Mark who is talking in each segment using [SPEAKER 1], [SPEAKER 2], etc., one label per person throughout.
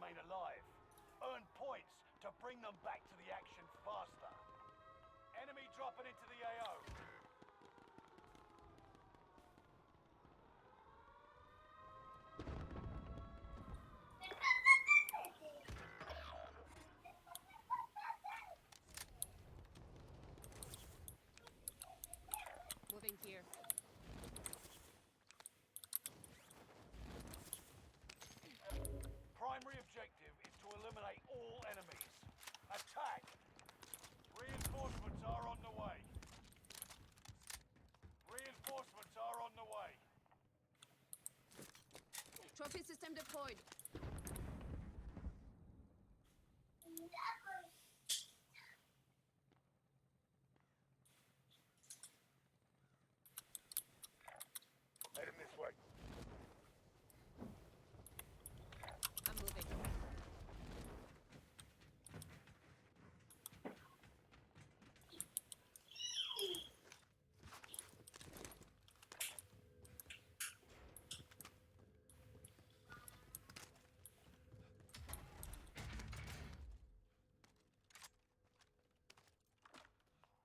[SPEAKER 1] remain alive. Earn points to bring them back to the action faster. Enemy dropping into the AO.
[SPEAKER 2] Moving here.
[SPEAKER 1] Primary objective is to eliminate all enemies. Attack! Reinforcements are on the way. Reinforcements are on the way.
[SPEAKER 2] Trophy system deployed.
[SPEAKER 1] Heading this way.
[SPEAKER 2] I'm moving.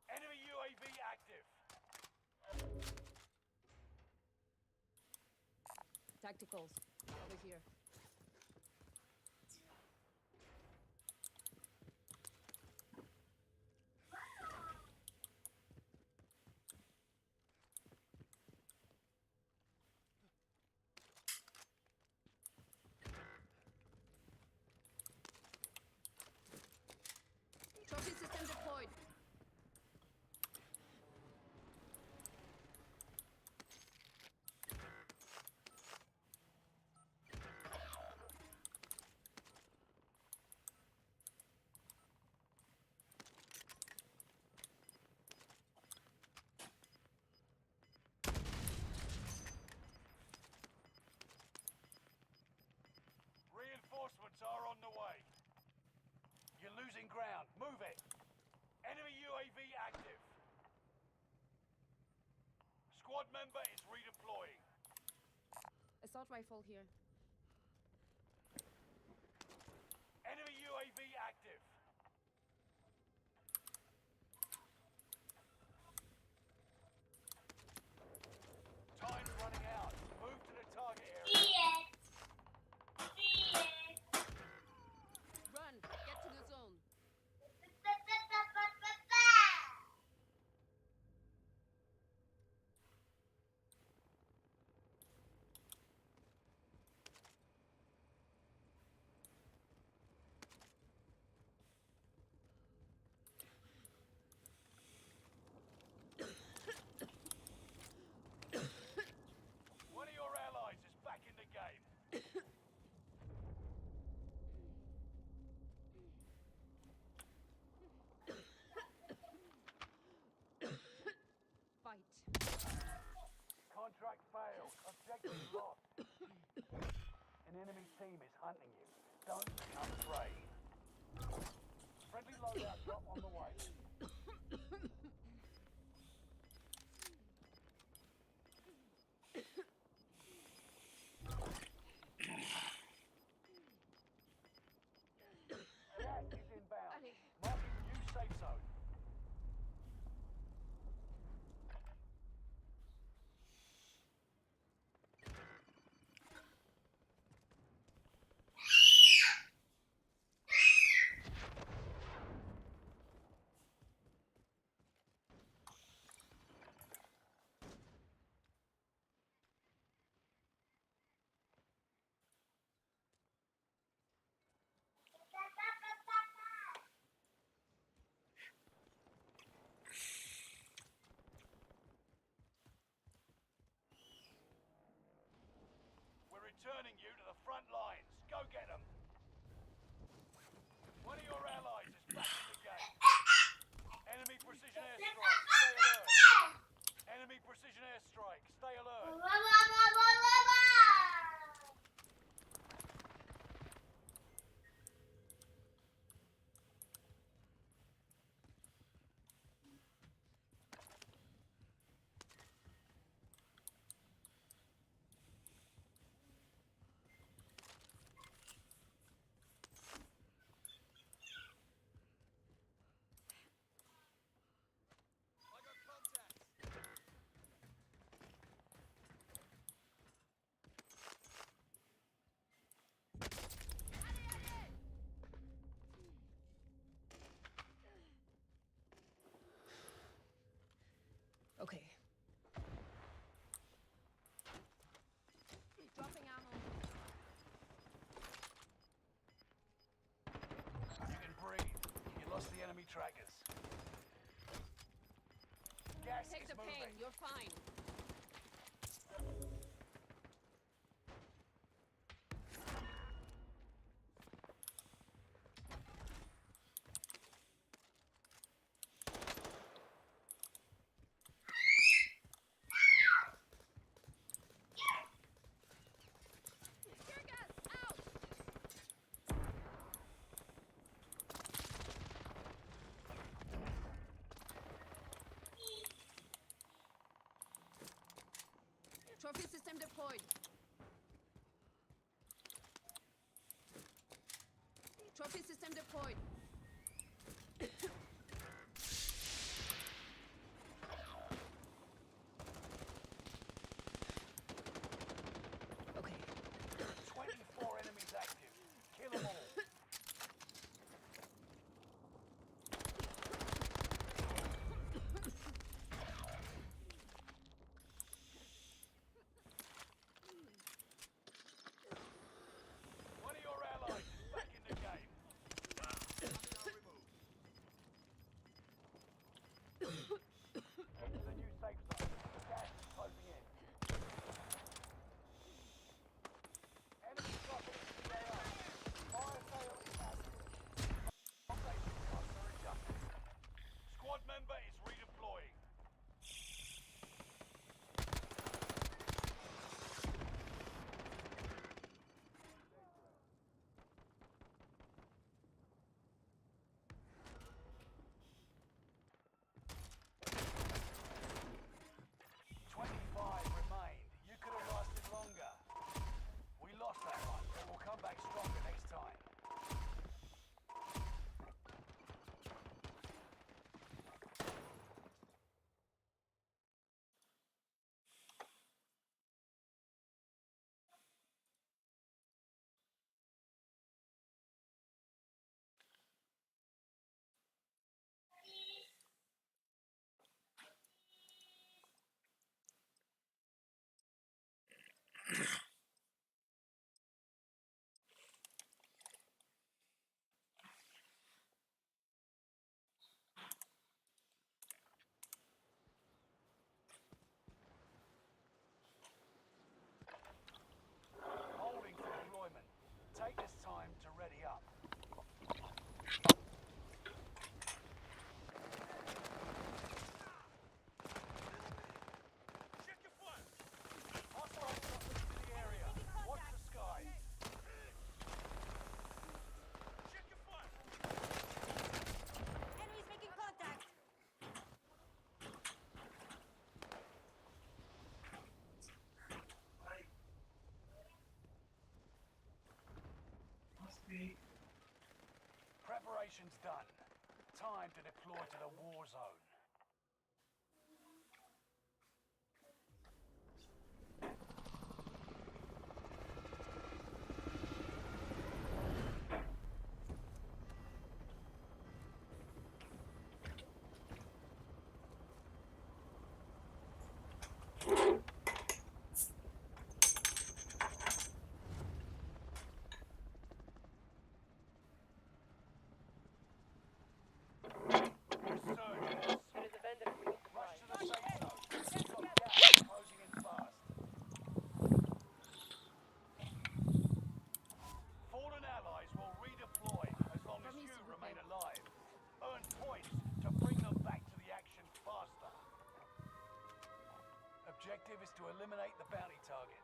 [SPEAKER 1] Enemy UAV active.
[SPEAKER 2] Tacticals. Over here. Trophy system deployed.
[SPEAKER 1] Reinforcements are on the way. You're losing ground. Move it. Enemy UAV active. Squad member is redeploying.
[SPEAKER 2] Assault rifle here.
[SPEAKER 1] Enemy UAV active. Time's running out. Move to the target area.
[SPEAKER 2] Run! Get to the zone.
[SPEAKER 1] One of your allies is back in the game.
[SPEAKER 2] Fight.
[SPEAKER 1] Contract failed. Objective lost. An enemy team is hunting you. Don't become prey. Friendly loadout drop on the way. Gas is inbound.
[SPEAKER 2] Allez.
[SPEAKER 1] Marking new safe zone. We're returning you to the front lines. Go get them. One of your allies is back in the game. Enemy precision airstrike. Stay alert. Enemy precision airstrike. Stay alert. Gas
[SPEAKER 2] Take
[SPEAKER 1] is
[SPEAKER 2] the pain.
[SPEAKER 1] moving.
[SPEAKER 2] You're fine. Tear gas out. Trophy system deployed. Trophy system deployed. Okay.
[SPEAKER 1] 24 enemies active. Kill them all. One of your allies is back in the game. Enter the new safe zone. Gas is closing in. Enemy dropping into the AO. Fire sale is active. Operation cluster adjusted. Squad member is redeploying. Twenty-five remained. You could have lasted longer. We lost that one, but we'll come back stronger next time. Holding for deployment. Take this time to ready up. Check your fire. Hostiles dropping into the area. Watch the skies. Check your fire.
[SPEAKER 3] Enemies making contact.
[SPEAKER 1] Preparation's done. Time to deploy to the war zone. Resurgence. Rush to the safe zone. You've got gas closing in fast. Fallen allies will redeploy as long as you remain alive. Earn points to bring them back to the action faster. Objective is to eliminate the bounty target.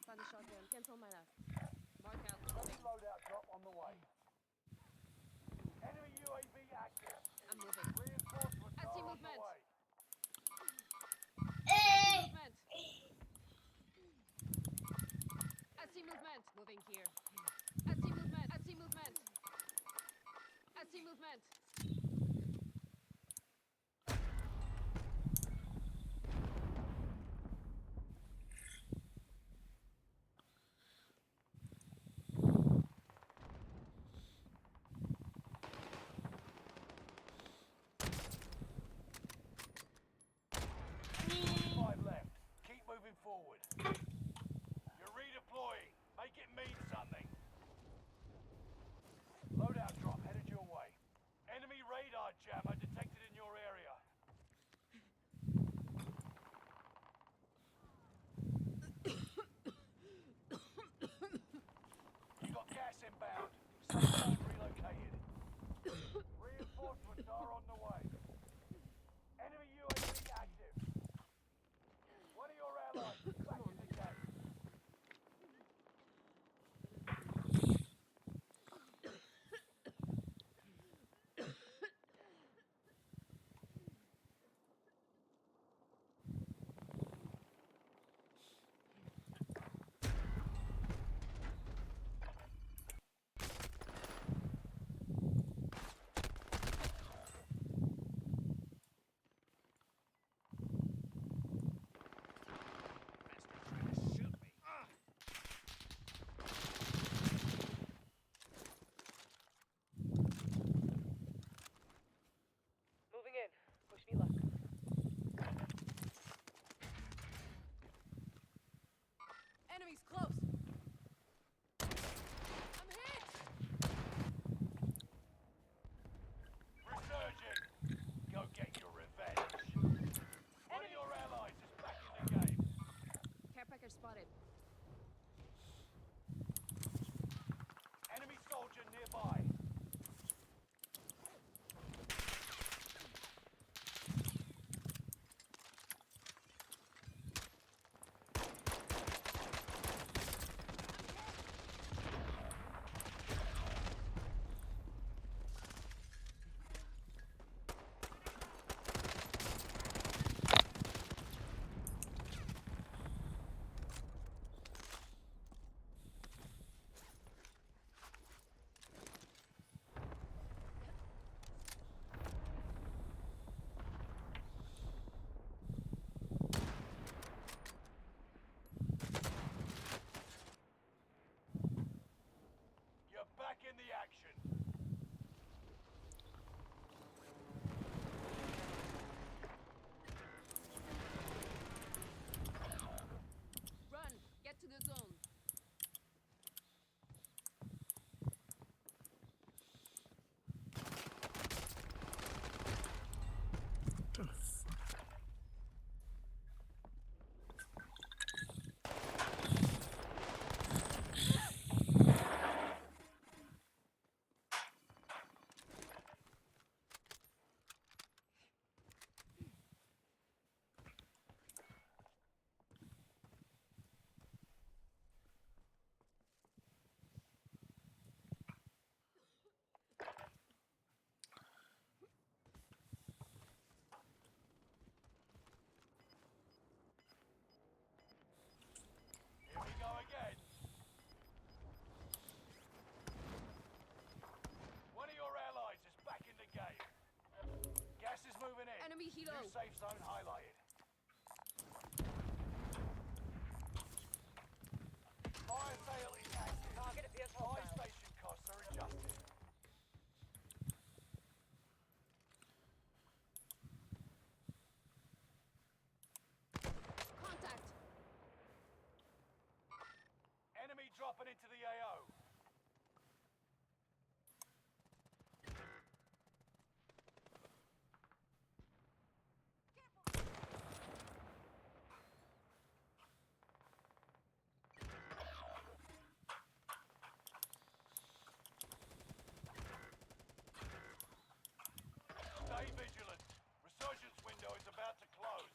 [SPEAKER 2] Found a shotgun. Cancel my left. Mark out.
[SPEAKER 1] Friendly
[SPEAKER 2] Moving.
[SPEAKER 1] loadout drop on the way. Enemy UAV active.
[SPEAKER 2] I'm moving.
[SPEAKER 1] Reinforcements
[SPEAKER 2] I see
[SPEAKER 1] are on the
[SPEAKER 2] movement.
[SPEAKER 1] way.
[SPEAKER 2] Movement. I see movement. Moving here. I see movement. I see movement. I see movement.
[SPEAKER 1] Five left. Keep moving forward. You're redeploying. Make it mean something. Loadout drop headed your way. Enemy radar jammer detected in your area. You got gas inbound. Safe zone relocated. Reinforcements are on the way. Enemy UAV active. One of your allies is back in the game.
[SPEAKER 3] Moving in. Wish me luck.
[SPEAKER 2] Enemies close. I'm hit.
[SPEAKER 1] Resurging. Go get your revenge. One of your allies is back in the game.
[SPEAKER 2] Care package spotted.
[SPEAKER 1] Enemy soldier nearby. You're back in the action.
[SPEAKER 2] Run. Get to the zone.
[SPEAKER 1] Here we go again. One of your allies is back in the game. Gas is moving in.
[SPEAKER 2] Enemy helo.
[SPEAKER 1] New safe zone highlighted. Fire sale is active.
[SPEAKER 3] Target appears
[SPEAKER 1] Buy
[SPEAKER 3] hostile.
[SPEAKER 1] station costs are adjusted.
[SPEAKER 2] Contact.
[SPEAKER 1] Enemy dropping into the AO. Stay vigilant. Resurgence window is about to close.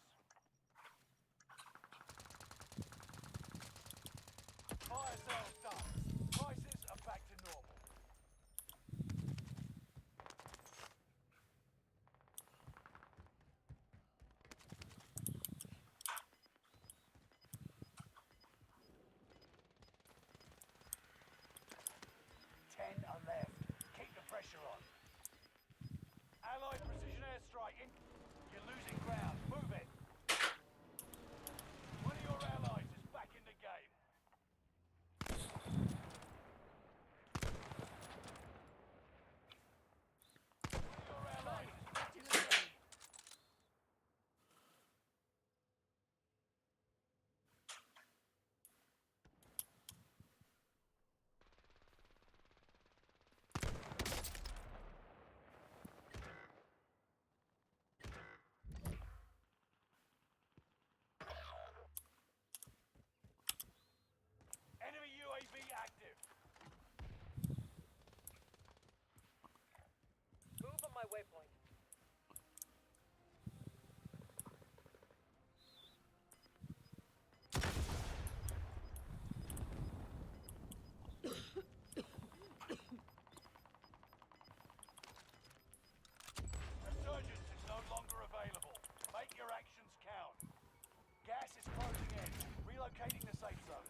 [SPEAKER 1] Relocating the safe zone.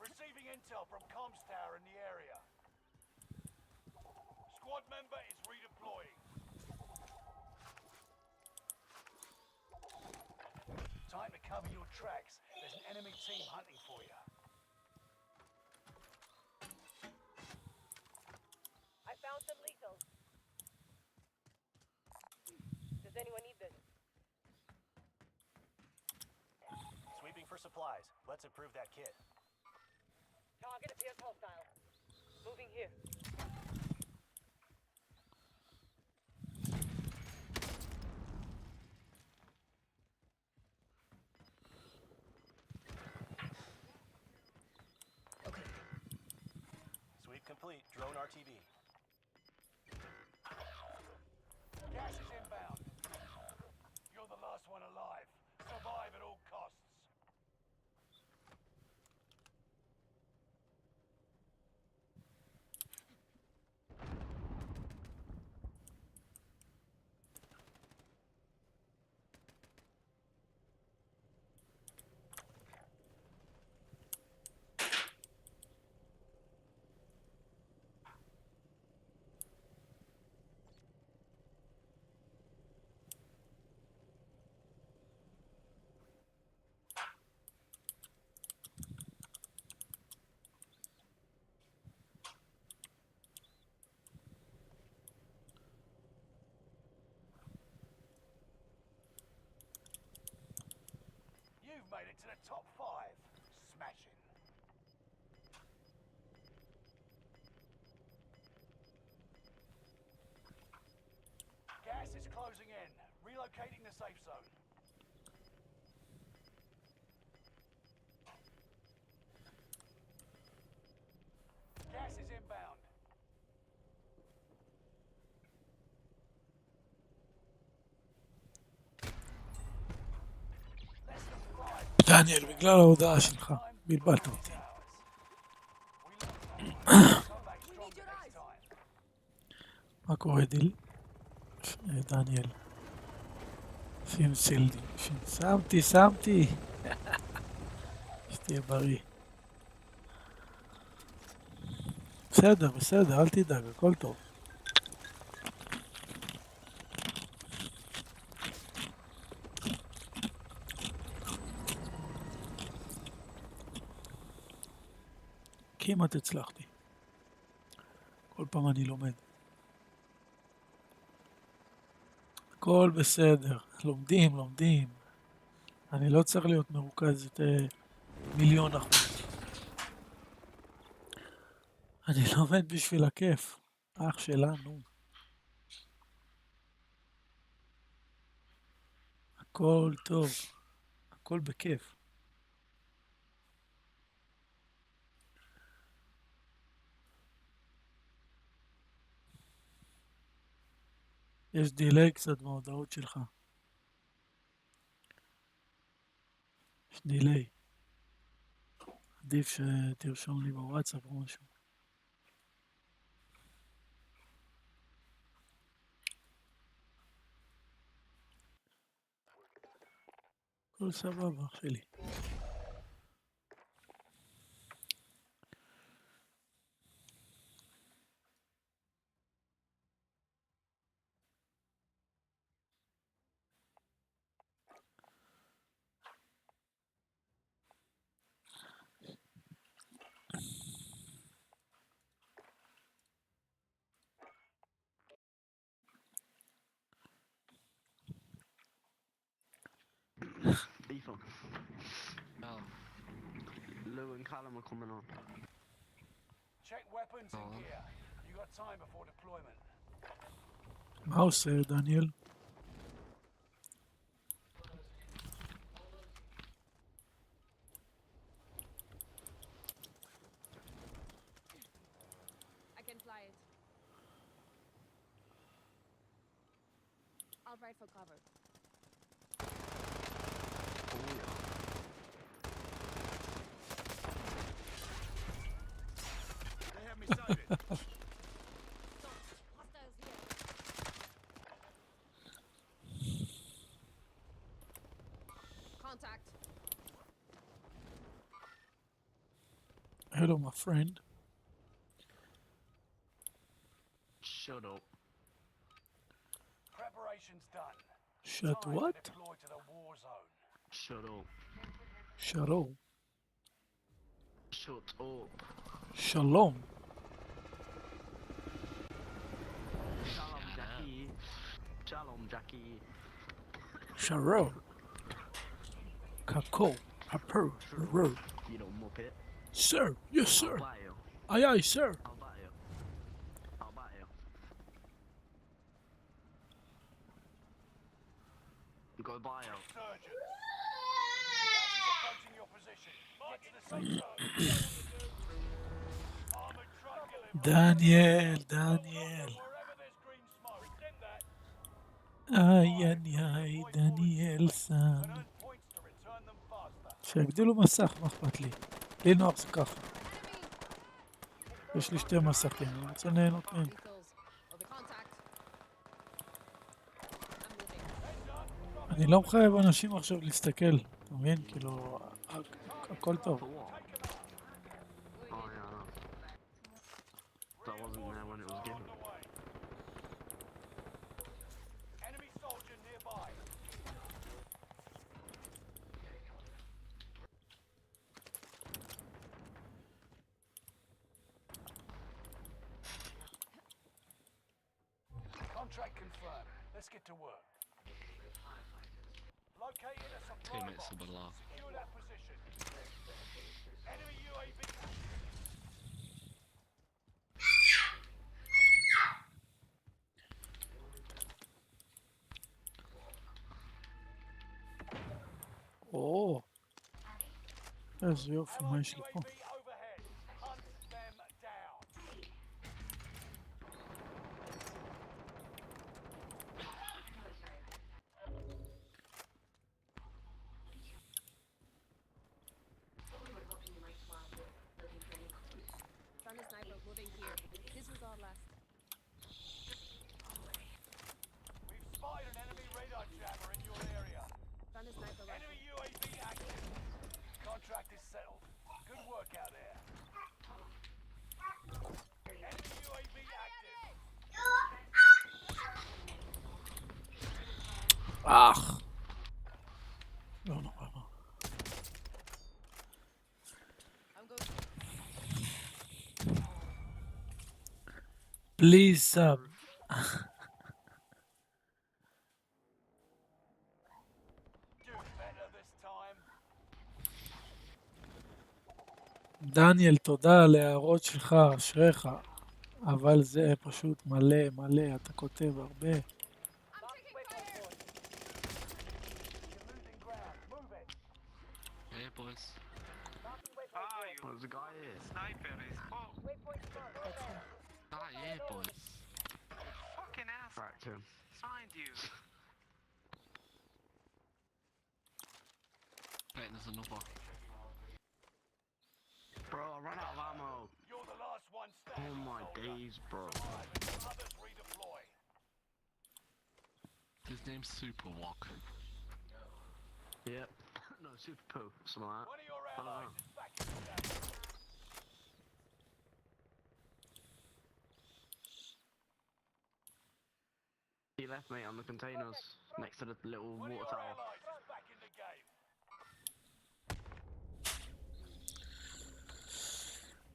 [SPEAKER 1] Receiving intel from comms tower in the area. Squad member is redeploying. Time to cover your tracks. There's an enemy team hunting for you.
[SPEAKER 3] I found some lethals. Does anyone need this?
[SPEAKER 4] Sweeping for supplies. Let's improve that kit.
[SPEAKER 3] Target appears hostile. Moving here.
[SPEAKER 4] Sweep complete. Drone RTB.
[SPEAKER 1] Gas is inbound. You're the last one alive. Survive at all costs. You've made it to the top 5. Smashing. Gas is closing in. Relocating the safe zone. Gas is inbound. Less than 5.
[SPEAKER 5] דניאל, בגלל ההודעה שלך, בלבלת אותי. מה קורה דיל? דניאל. שים סילדים. שמתי. שתהיה בריא. בסדר, אל תדאג, הכל טוב. כמעט הצלחתי. כל פעם אני לומד. הכל בסדר, לומדים. אני לא צריך להיות מרוכז 1,000,000%. אני לומד בשביל הכיף. אח שלנו. הכל טוב. הכל בכיף. יש דיליי קצת בהודעות שלך. יש דיליי. עדיף שתרשום לי בוואטסאפ או משהו. הכל סבבה, אח שלי.
[SPEAKER 6] Ethan.
[SPEAKER 7] Oh.
[SPEAKER 6] Lou and Callum are coming on.
[SPEAKER 1] Check weapons and gear. You got time before deployment.
[SPEAKER 5] מה עושה, דניאל?
[SPEAKER 2] I can fly it. I'll ride for cover.
[SPEAKER 1] They have me sighted.
[SPEAKER 2] Hostiles here. Contact.
[SPEAKER 5] Hello, my friend.
[SPEAKER 6] Shut up.
[SPEAKER 1] Preparations done.
[SPEAKER 5] Shut
[SPEAKER 1] Time
[SPEAKER 5] what?
[SPEAKER 1] to deploy to the war zone.
[SPEAKER 6] Shut up.
[SPEAKER 5] Shalom.
[SPEAKER 6] Shut up.
[SPEAKER 5] Shalom.
[SPEAKER 6] Shalom, Jackie. Shalom, Jackie.
[SPEAKER 5] Shalom. Kako. Haper. Rur.
[SPEAKER 6] You know, Muppet.
[SPEAKER 5] Sir. Yes,
[SPEAKER 6] I'll
[SPEAKER 5] sir.
[SPEAKER 6] buy you.
[SPEAKER 5] Aye, aye, sir.
[SPEAKER 6] I'll buy you. I'll buy you. You gotta buy you.
[SPEAKER 1] Surgeons. Gas is approaching your position. Get to the safe zone. Armored truck delivery.
[SPEAKER 5] Daniel. Daniel.
[SPEAKER 1] Wherever there's green smoke. Send that.
[SPEAKER 5] איי, איי, דניאל סן.
[SPEAKER 1] And earn points to return them faster.
[SPEAKER 5] שיגדילו מסך, מה אכפת לי? לי נוח זה ככה. יש לי שתי מסכים, אני רוצה ליהנות מהם.
[SPEAKER 2] Lethals. Over contact. I'm moving.
[SPEAKER 5] אני לא מחייב אנשים עכשיו להסתכל, אתה מבין? כאילו, הכל טוב.
[SPEAKER 6] For what? Oh, yeah, I know. That wasn't there when it was given.
[SPEAKER 1] Enemy soldier nearby. Contract confirmed. Let's get to work. Located a supply
[SPEAKER 7] Teammates
[SPEAKER 1] box.
[SPEAKER 7] are below.
[SPEAKER 1] Secure that position. Enemy UAV.
[SPEAKER 5] או, איזה יופי, מה יש לי פה?
[SPEAKER 1] UAV overhead. Hunt them down.
[SPEAKER 2] Found a sniper moving here. Disregard last.
[SPEAKER 1] We've spotted an enemy radar jammer in your area.
[SPEAKER 2] Found a sniper rifle.
[SPEAKER 1] Enemy UAV active. Contract is settled. Good work out there. Enemy UAV active.
[SPEAKER 5] אך! לא נורא, לא.
[SPEAKER 2] I'm going.
[SPEAKER 5] Please sub.
[SPEAKER 1] Do better this time.
[SPEAKER 5] דניאל, תודה על ההערות שלך, אשריך. אבל זה פשוט מלא, מלא, אתה כותב הרבה.
[SPEAKER 2] I'm taking fire.
[SPEAKER 1] You're losing ground. Move it.
[SPEAKER 7] Hey, boys.
[SPEAKER 6] Oh, there's a guy here.
[SPEAKER 8] Sniper is
[SPEAKER 3] Waypoint marked.
[SPEAKER 7] Ah, yeah, boys.
[SPEAKER 8] fucking ass
[SPEAKER 6] Cracked him.
[SPEAKER 8] behind you.
[SPEAKER 7] Wait, there's another.
[SPEAKER 6] Bro, I ran out of ammo.
[SPEAKER 1] You're the last one
[SPEAKER 6] Oh
[SPEAKER 1] standing.
[SPEAKER 6] my days, bro.
[SPEAKER 1] Survive until others redeploy.
[SPEAKER 7] His name's Super Walk.
[SPEAKER 6] Yep. No, super poo. Something like
[SPEAKER 1] One of your
[SPEAKER 6] I don't
[SPEAKER 1] allies
[SPEAKER 6] know.
[SPEAKER 1] is back in the game.
[SPEAKER 6] that. He left, mate, on the containers next to the little
[SPEAKER 1] One of
[SPEAKER 6] water
[SPEAKER 1] your
[SPEAKER 6] tower.
[SPEAKER 1] allies is back in the game.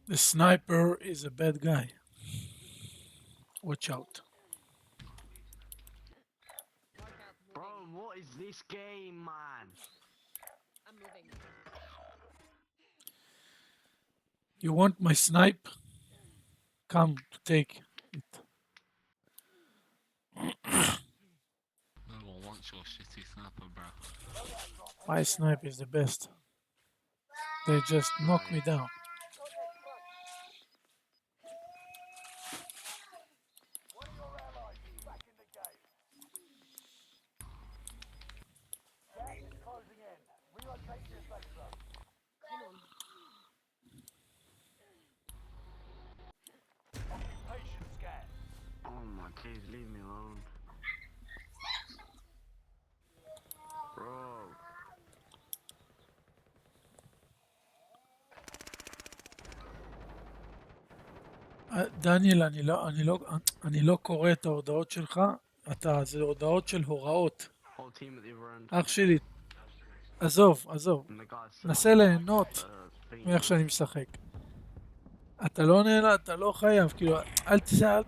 [SPEAKER 5] The sniper is a bad guy. Watch out.
[SPEAKER 2] Mark out.
[SPEAKER 6] Bro,
[SPEAKER 2] Moving.
[SPEAKER 6] what is this game, man?
[SPEAKER 2] I'm moving.
[SPEAKER 5] You want my snipe? Come to take it.
[SPEAKER 7] No one wants your shitty sniper, bro.
[SPEAKER 5] My snipe is the best. They just knock me down.
[SPEAKER 1] One of your allies is back in the game. Gas is closing in. Relocate to your safe zone.
[SPEAKER 2] Come on.
[SPEAKER 1] Occupation scan.
[SPEAKER 6] Oh my days, leave me alone. Bro.
[SPEAKER 5] דניאל, אני לא קורא את ההודעות שלך, זה הודעות של הוראות.
[SPEAKER 6] Whole team at the other end.
[SPEAKER 5] אח שלי, עזוב,
[SPEAKER 6] And the guys sit
[SPEAKER 5] נסה
[SPEAKER 6] on
[SPEAKER 5] ליהנות
[SPEAKER 6] the thing.
[SPEAKER 5] מאיך שאני משחק. אתה לא נהנה, אתה לא חייב, כאילו, אל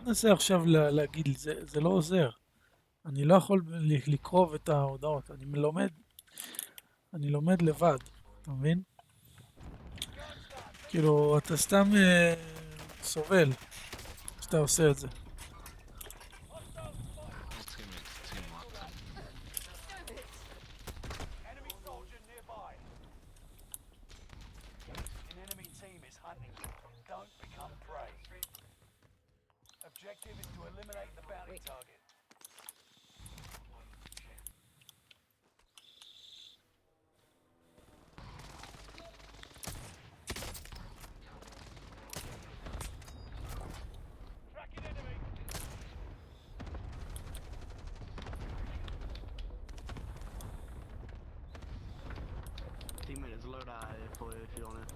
[SPEAKER 5] תנסה עכשיו להגיד לי, זה לא עוזר. אני לא יכול לקרוא את ההודעות, אני לומד לבד, אתה מבין? כאילו, אתה סתם סובל כשאתה עושה את זה.
[SPEAKER 7] Your teammates team wiped him.
[SPEAKER 1] Enemy soldier nearby. An enemy team is hunting you. Don't become prey. Objective is to eliminate the bounty target. Tracking enemy.
[SPEAKER 6] Teammate is load out here for you if you want it.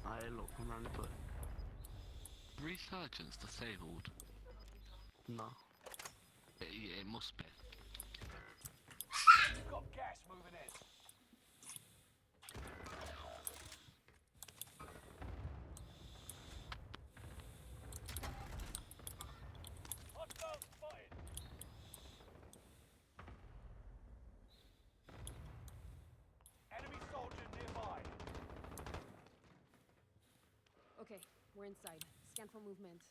[SPEAKER 6] Hey, look, I'm running to it.
[SPEAKER 7] Resurgence disabled.
[SPEAKER 6] No.
[SPEAKER 7] It must be.
[SPEAKER 1] You've got gas moving in. Hostile spotted. Enemy soldier nearby.
[SPEAKER 2] Okay, we're inside. Scan for movement.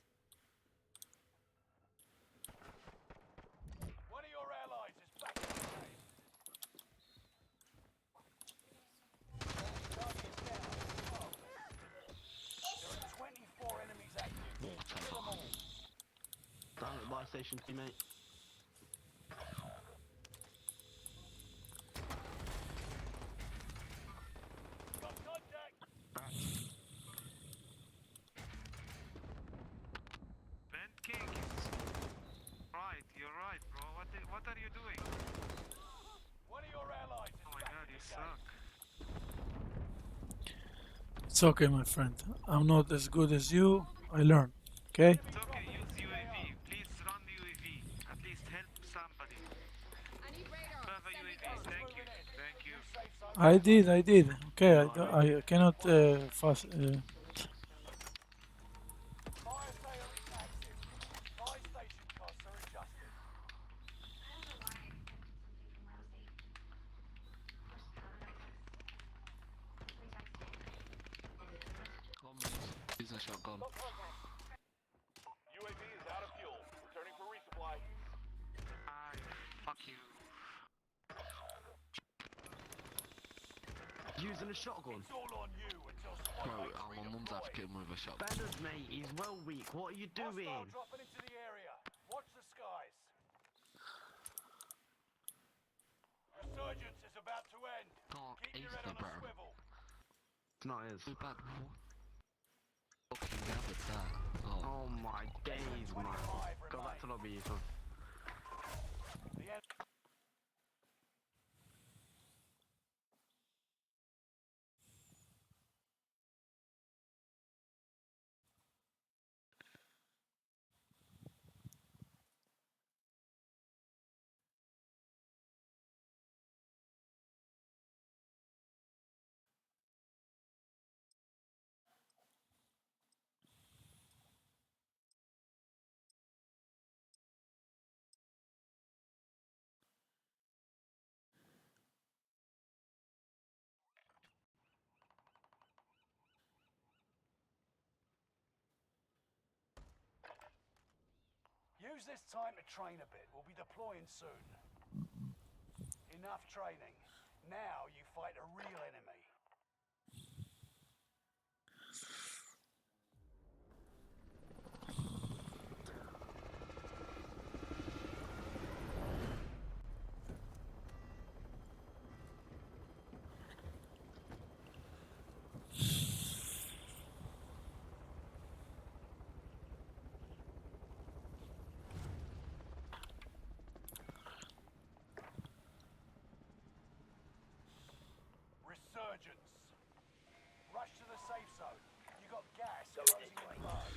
[SPEAKER 1] One of your allies is back in the game. Target is down. There are 24 enemies active. Kill them all.
[SPEAKER 6] Down at the buy station, teammate.
[SPEAKER 1] Got contact.
[SPEAKER 8] Bent King is right. You're right, bro. What are you doing?
[SPEAKER 1] One of your allies is
[SPEAKER 8] Oh my
[SPEAKER 1] back
[SPEAKER 8] god,
[SPEAKER 1] in
[SPEAKER 8] you
[SPEAKER 1] the game.
[SPEAKER 8] suck.
[SPEAKER 5] It's okay, my friend. I'm not as good as you. I learn, okay?
[SPEAKER 8] It's okay, use UAV. Please run UAV. At least help somebody.
[SPEAKER 2] I need radar.
[SPEAKER 8] Have a
[SPEAKER 2] Send me
[SPEAKER 8] UAV.
[SPEAKER 2] gas.
[SPEAKER 8] Thank you. Thank you.
[SPEAKER 1] Safe zone.
[SPEAKER 5] I did. Okay, I cannot fast.
[SPEAKER 1] Fire sale is active. Buy station costs are adjusted.
[SPEAKER 7] Use a shotgun.
[SPEAKER 3] Got contact.
[SPEAKER 1] UAV is out of fuel. Returning for resupply.
[SPEAKER 8] Fuck you.
[SPEAKER 6] Using a shotgun.
[SPEAKER 1] It's all on you until squad
[SPEAKER 7] Bro,
[SPEAKER 1] mates
[SPEAKER 7] my mum's
[SPEAKER 1] redeploy.
[SPEAKER 7] African with a shotgun.
[SPEAKER 6] Banners, mate, he's well weak. What are you doing?
[SPEAKER 1] Hostile dropping into the area. Watch the skies. Resurgence is about to end.
[SPEAKER 7] Dark
[SPEAKER 1] Keep your
[SPEAKER 7] Easter,
[SPEAKER 1] head on
[SPEAKER 7] bro.
[SPEAKER 1] a swivel.
[SPEAKER 6] It's not his.
[SPEAKER 7] So bad. What fucking gathered that? Oh.
[SPEAKER 6] Oh my days, man. Go back to lobby, Ethan.
[SPEAKER 1] The end. Use this time to train a bit. We'll be deploying soon. Enough training. Now you fight a real enemy. resurgence. Rush to the safe zone. You got gas closing in fast.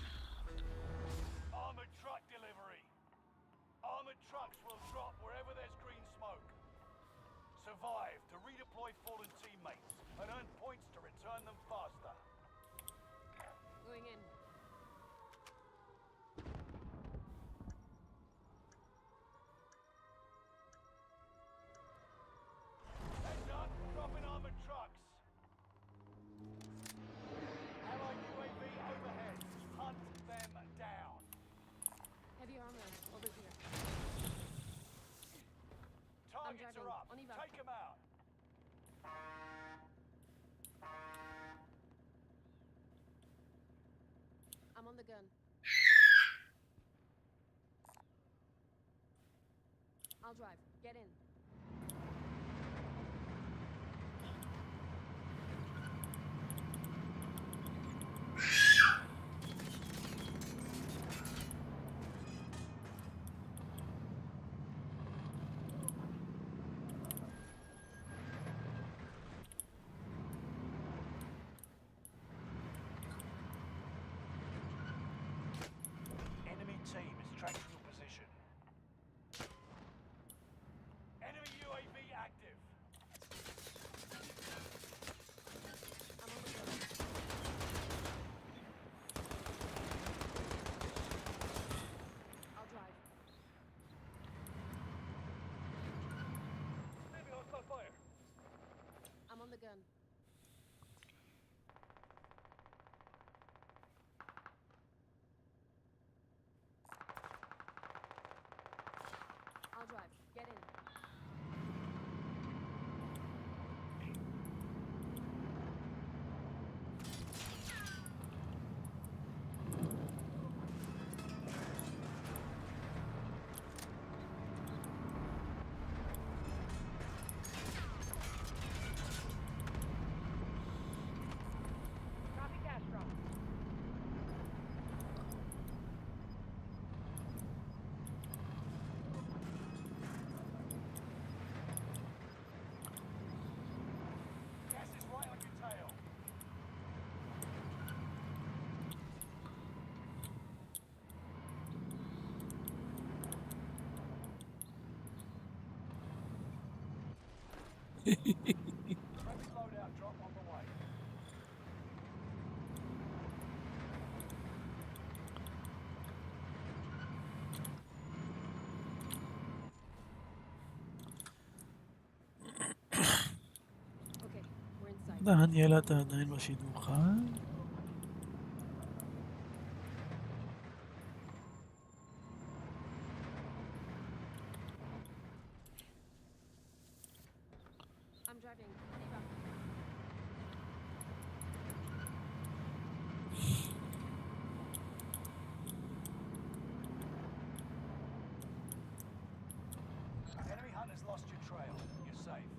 [SPEAKER 1] Armored truck delivery. Armored trucks will drop wherever there's green smoke. Survive to redeploy fallen teammates and earn points to return them faster.
[SPEAKER 2] Going in.
[SPEAKER 1] Heads up, dropping armored trucks. Allied UAV overhead. Hunt them down.
[SPEAKER 2] Heavy armor over here.
[SPEAKER 1] Targets
[SPEAKER 2] driving.
[SPEAKER 1] are up.
[SPEAKER 2] On evac.
[SPEAKER 1] Take them out.
[SPEAKER 2] I'm on the gun. I'll drive. Get in.
[SPEAKER 1] Enemy team is tracking your position. Enemy UAV active.
[SPEAKER 2] I'm on the gun. I'll drive.
[SPEAKER 1] Enemy hostile fire.
[SPEAKER 2] I'm on the gun. I'll drive. Get in.
[SPEAKER 3] Copy cash drop.
[SPEAKER 1] Gas is right on your tail. Friendly loadout drop on the way.
[SPEAKER 2] Okay, we're inside.
[SPEAKER 5] דניאל, אתה עדיין בשידור חי?
[SPEAKER 2] I'm driving. On evac.
[SPEAKER 1] Enemy hunters lost your trail. You're safe.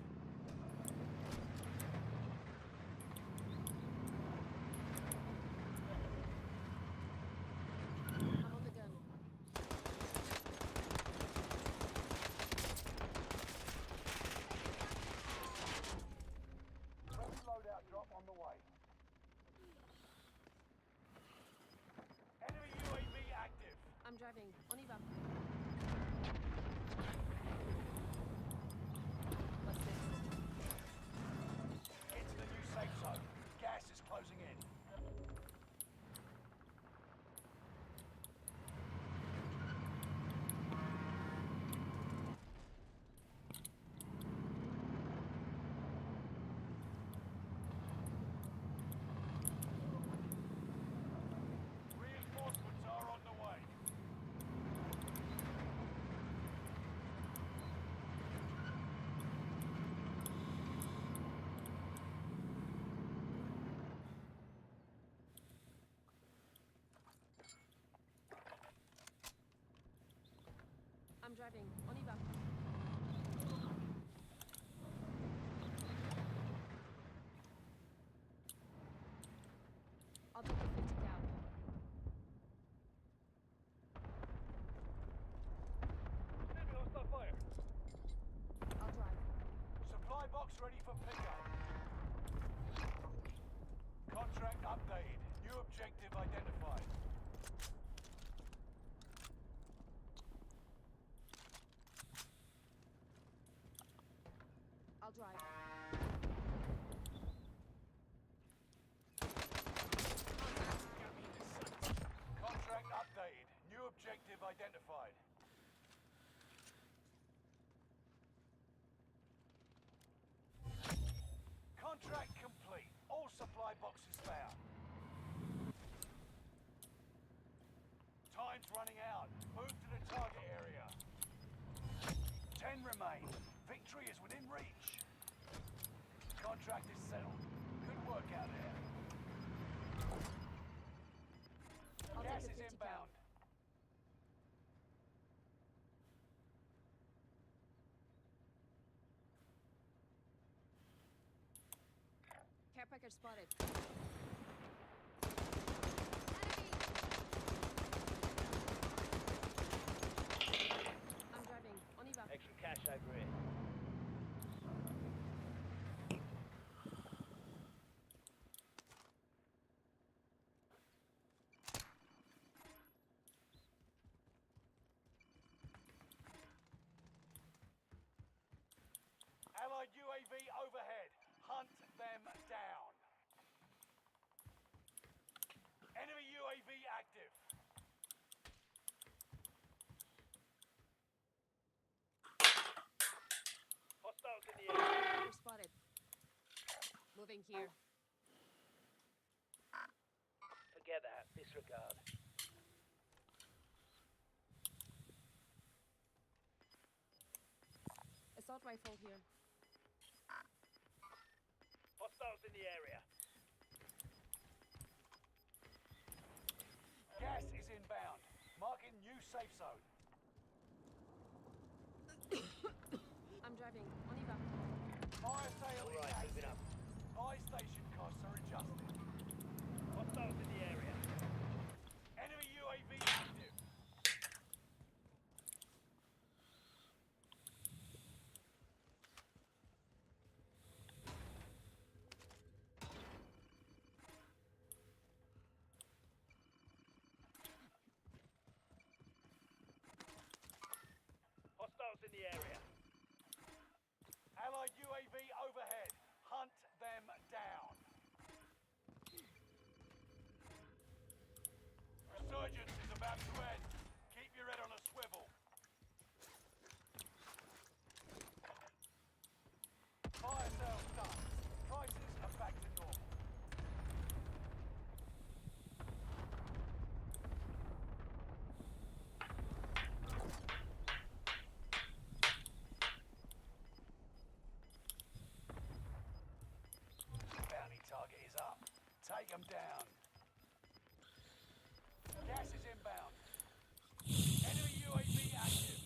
[SPEAKER 2] I'm on the gun.
[SPEAKER 1] Friendly loadout drop on the way. Enemy UAV active.
[SPEAKER 2] I'm driving. On evac. What's next?
[SPEAKER 1] Get to the new safe zone. Gas is closing in. Reinforcements are on the way.
[SPEAKER 2] I'm driving. On evac. I'll take the 50 cal.
[SPEAKER 1] Enemy hostile fire.
[SPEAKER 2] I'll drive.
[SPEAKER 1] Supply box ready for pickup.
[SPEAKER 2] drive.
[SPEAKER 1] Contract updated. New objective identified. Contract complete. All supply boxes found. Time's running out. Move to the target area. 10 remain. Victory is within reach. Contract is settled. Good work out there.
[SPEAKER 2] I'll
[SPEAKER 1] Gas
[SPEAKER 2] take
[SPEAKER 1] is
[SPEAKER 2] the 50
[SPEAKER 1] inbound.
[SPEAKER 2] cal. Care package spotted. Enemy! I'm driving. On y va.
[SPEAKER 9] Extra cash over here.
[SPEAKER 1] Allied UAV overhead. Hunt them down. Enemy UAV active.
[SPEAKER 9] Hostiles in the area.
[SPEAKER 2] Package spotted. Moving here.
[SPEAKER 9] Forget that. Disregard.
[SPEAKER 2] Assault rifle here.
[SPEAKER 9] Hostiles in the area.
[SPEAKER 1] Gas is inbound. Marking new safe zone.
[SPEAKER 2] I'm driving. On y va.
[SPEAKER 1] Fire sale is
[SPEAKER 9] Alright, moving
[SPEAKER 1] active.
[SPEAKER 9] up.
[SPEAKER 1] Buy station costs are adjusted.
[SPEAKER 9] Hostiles in the area.
[SPEAKER 1] Enemy UAV active.
[SPEAKER 9] Hostiles in the area.
[SPEAKER 1] Allied UAV overhead. Hunt them down. Resurgence is about to end. Keep your head on a swivel. Fire sales done. Prices are back to normal. Bounty target is up. Take them down. Gas is inbound. Enemy UAV active.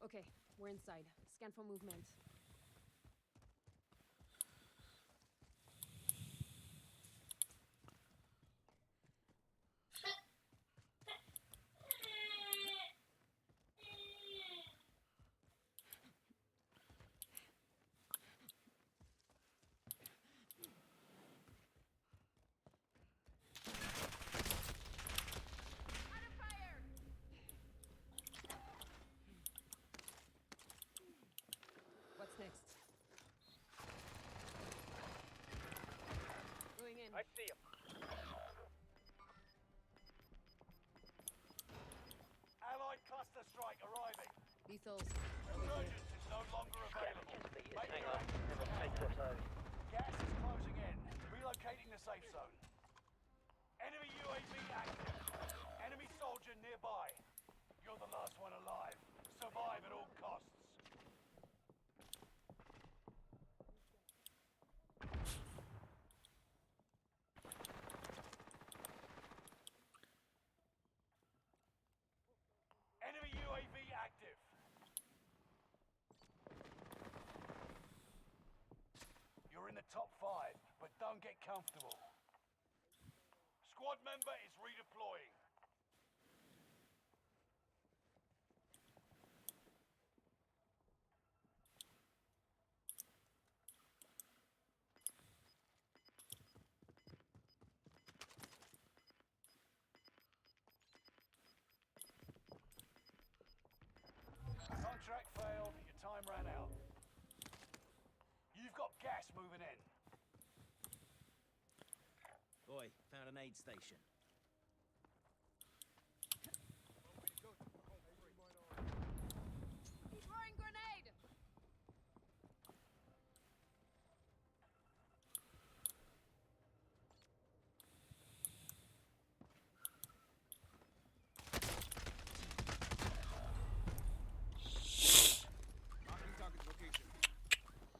[SPEAKER 2] Okay, we're inside. Scan for movement. What's next? Going in.
[SPEAKER 9] I see him.
[SPEAKER 1] Allied cluster strike arriving.
[SPEAKER 2] Lethals. Over here.
[SPEAKER 1] Resurgence is no longer available.
[SPEAKER 9] Scavengers leaders.
[SPEAKER 1] Make
[SPEAKER 9] Hang
[SPEAKER 1] your
[SPEAKER 9] on.
[SPEAKER 1] exit
[SPEAKER 9] Never
[SPEAKER 1] plan.
[SPEAKER 9] take us out.
[SPEAKER 1] Gas is closing in. Relocating the safe zone. Enemy UAV active. Enemy soldier nearby. You're the last one alive. Survive at all costs. Enemy UAV active. You're in the top 5, but don't get comfortable. Squad member is redeploying.
[SPEAKER 9] around an aid station.
[SPEAKER 2] He's throwing grenade!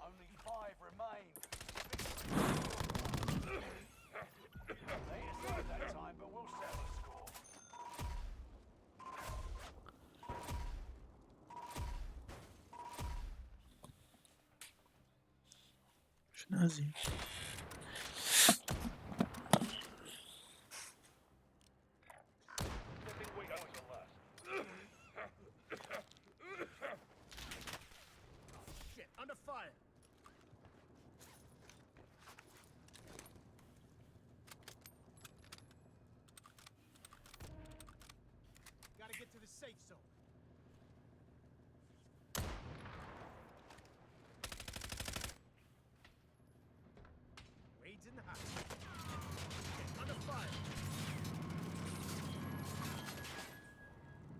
[SPEAKER 1] Only 5 remain. They deserved that time, but we'll settle the score.
[SPEAKER 5] شنازي
[SPEAKER 9] Flipping weak points or less. Shit, under fire. Gotta get to the safe zone. Raids in the house. Shit, under fire.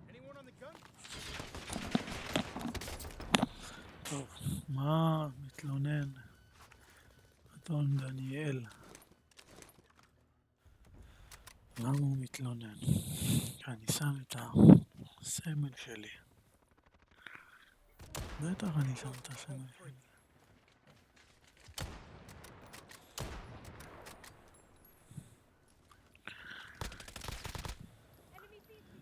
[SPEAKER 9] Anyone on the gun?
[SPEAKER 5] טוב, מה מתלונן? אדון דניאל. למה הוא מתלונן? אני שם את הסמל שלי. בטח אני שם את הסמל שלי.
[SPEAKER 2] Enemy sees me!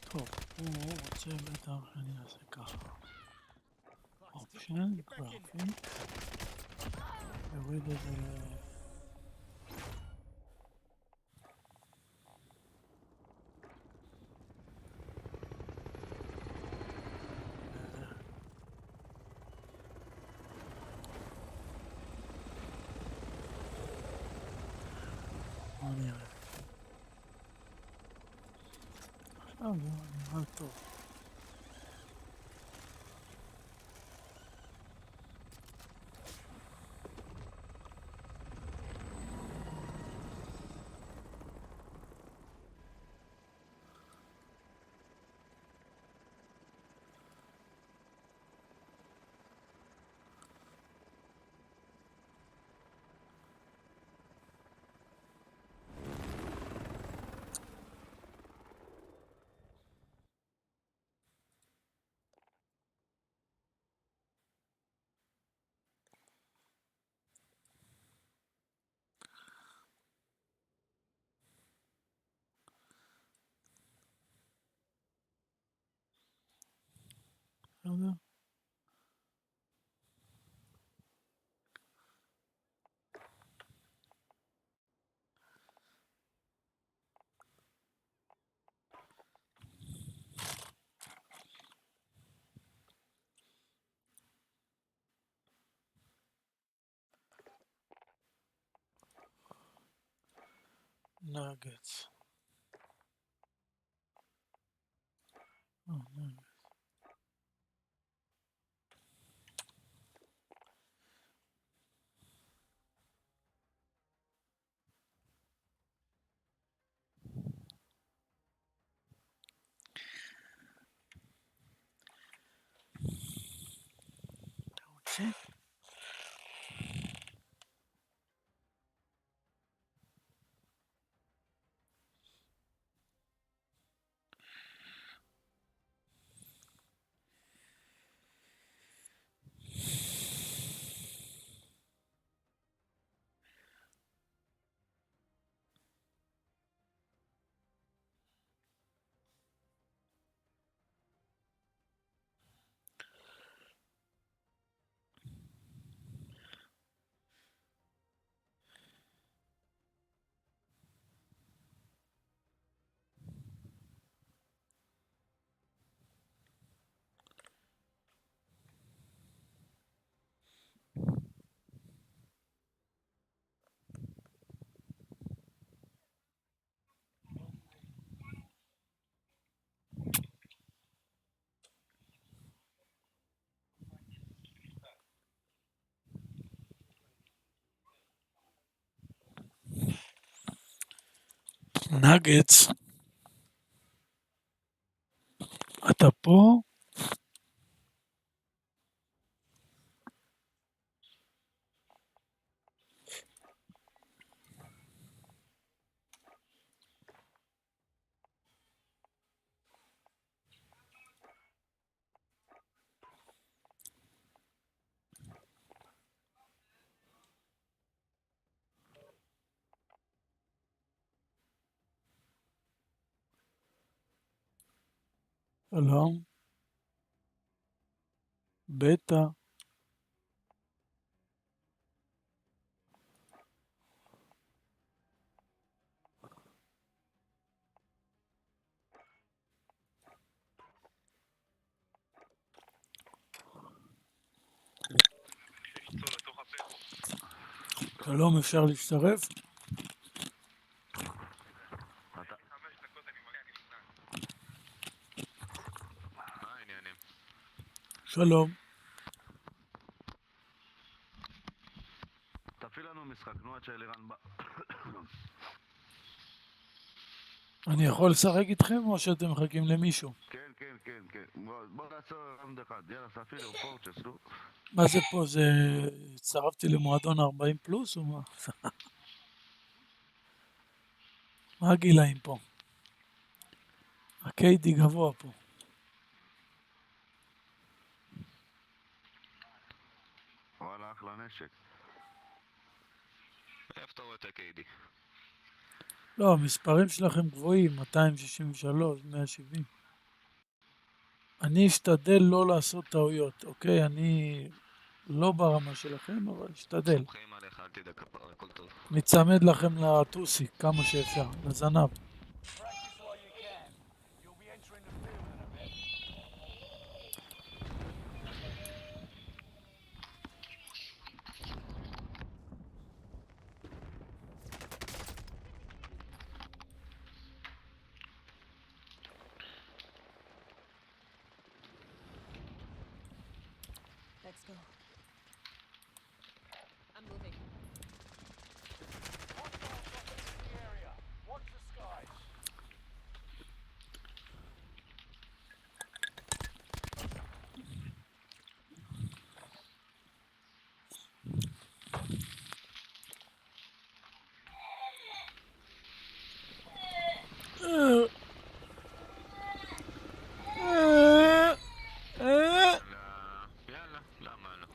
[SPEAKER 5] טוב, הוא רוצה בטח שאני אעשה ככה. אופשן, גרפית. יוריד את זה ל... בוא נראה. עכשיו זה נראה טוב. בסדר? nuggets. Oh, nuggets. That's it. נגץ, אתה פה? שלום. בטא. שלום, אפשר להצטרף?
[SPEAKER 6] מה העניינים?
[SPEAKER 5] שלום.
[SPEAKER 6] תפעיל לנו משחק, נו עד שאלירן בא.
[SPEAKER 5] אני יכול לשחק איתכם או שאתם מחכים למישהו?
[SPEAKER 6] כן. בוא נעשה ראונד אחד. יאללה, תפעיל לו פורצ'ס, נו.
[SPEAKER 5] מה זה פה? זה... הצטרפתי למועדון 40 פלוס או מה? מה הגילאים פה? הקיידי גבוה פה.
[SPEAKER 6] וואלה, אחלה נשק.
[SPEAKER 7] איפה אתה רואה את ה-KD?
[SPEAKER 5] לא, המספרים שלכם גבוהים, 263, 170. אני אשתדל לא לעשות טעויות, אוקיי? אני לא ברמה שלכם, אבל אשתדל.
[SPEAKER 7] סומכים עליך, אל תדאג, כפרה, הכל טוב.
[SPEAKER 5] מצמד לכם לטוסי כמה שאפשר, לזנב.
[SPEAKER 1] Practice while you can. You'll be entering the field in a bit.
[SPEAKER 2] Let's go. I'm moving.
[SPEAKER 1] Hostiles dropping into the area. Watch the skies.
[SPEAKER 7] יאללה, למה לא?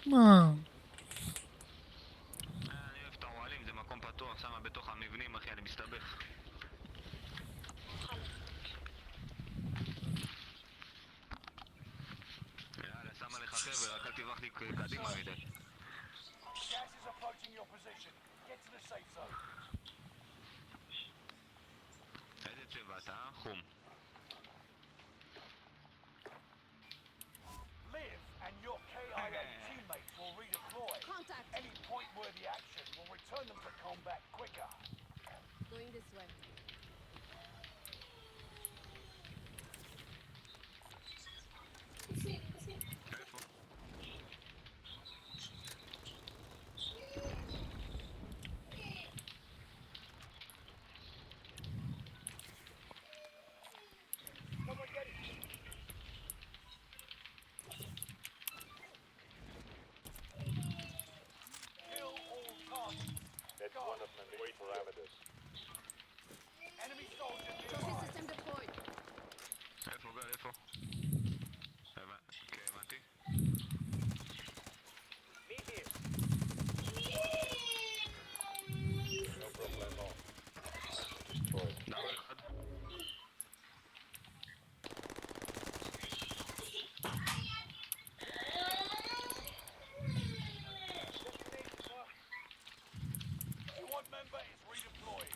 [SPEAKER 5] מה?
[SPEAKER 7] אני אוהב את האוהלים, זה מקום פתוח, שמה בתוך המבנים, אחי, אני מסתבך. יאללה, שמה לך חבר, רק אל תברח לי קדימה מדי.
[SPEAKER 1] Gas is approaching your position. Get to the safe zone.
[SPEAKER 7] איזה צבע אתה? חום.
[SPEAKER 1] Live and your KIA teammates will redeploy.
[SPEAKER 2] Contact!
[SPEAKER 1] Any point-worthy action will return them to combat quicker.
[SPEAKER 2] Going this way.
[SPEAKER 1] Kill all targets. That's one of my main parameters. Enemy soldier
[SPEAKER 2] Trophy
[SPEAKER 1] nearby.
[SPEAKER 2] system deployed.
[SPEAKER 7] איפה גל, איפה? כן, הבנתי. דאבל אחד.
[SPEAKER 1] Squad member is redeployed.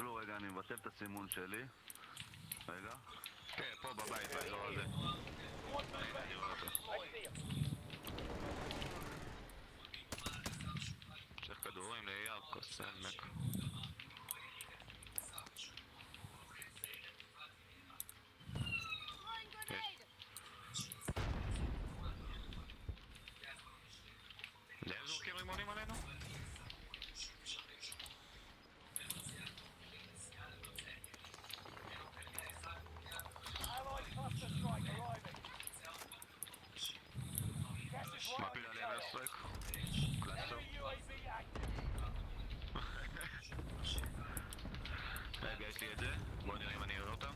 [SPEAKER 6] תסתכלו רגע, אני מבטל את הסימון שלי. רגע.
[SPEAKER 8] כן, פה בבית, באזור הזה. הנה, אני רואה אותו. צריך כדורים לירקו, סלמק.
[SPEAKER 2] Throwing grenade!
[SPEAKER 8] לאן זורקים רימונים עלינו?
[SPEAKER 1] Allied cluster strike arriving. Gas is right on
[SPEAKER 8] מפיל
[SPEAKER 1] your
[SPEAKER 8] עליהם
[SPEAKER 1] tail.
[SPEAKER 8] איירסטרייק. קלאסטר.
[SPEAKER 1] Enemy UAV active.
[SPEAKER 8] רגע, יש לי את זה. בואו נראה אם אני אראה אותם.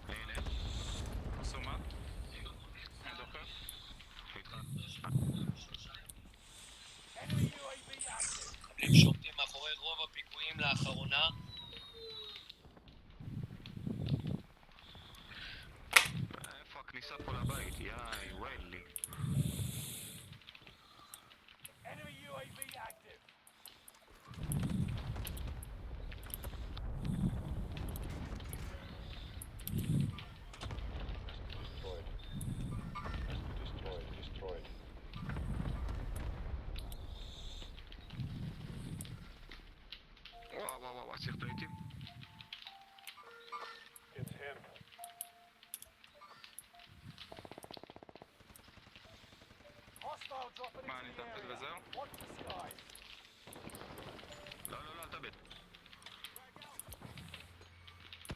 [SPEAKER 8] הנה. עשו מה? אני דוחף. איתך.
[SPEAKER 1] Enemy UAV active.
[SPEAKER 10] מחבלים שעומדים מאחורי רוב הפיגועים לאחרונה.
[SPEAKER 8] איפה הכניסה פה לבית? יאי, וואלי.
[SPEAKER 1] Enemy UAV active.
[SPEAKER 8] וואו וואו וואו, צריך טייטים.
[SPEAKER 1] Hostile dropping
[SPEAKER 8] מה, אני
[SPEAKER 1] into the
[SPEAKER 8] אטפל
[SPEAKER 1] area.
[SPEAKER 8] וזהו?
[SPEAKER 1] Watch the skies.
[SPEAKER 8] לא, לא, לא, אל תאבד.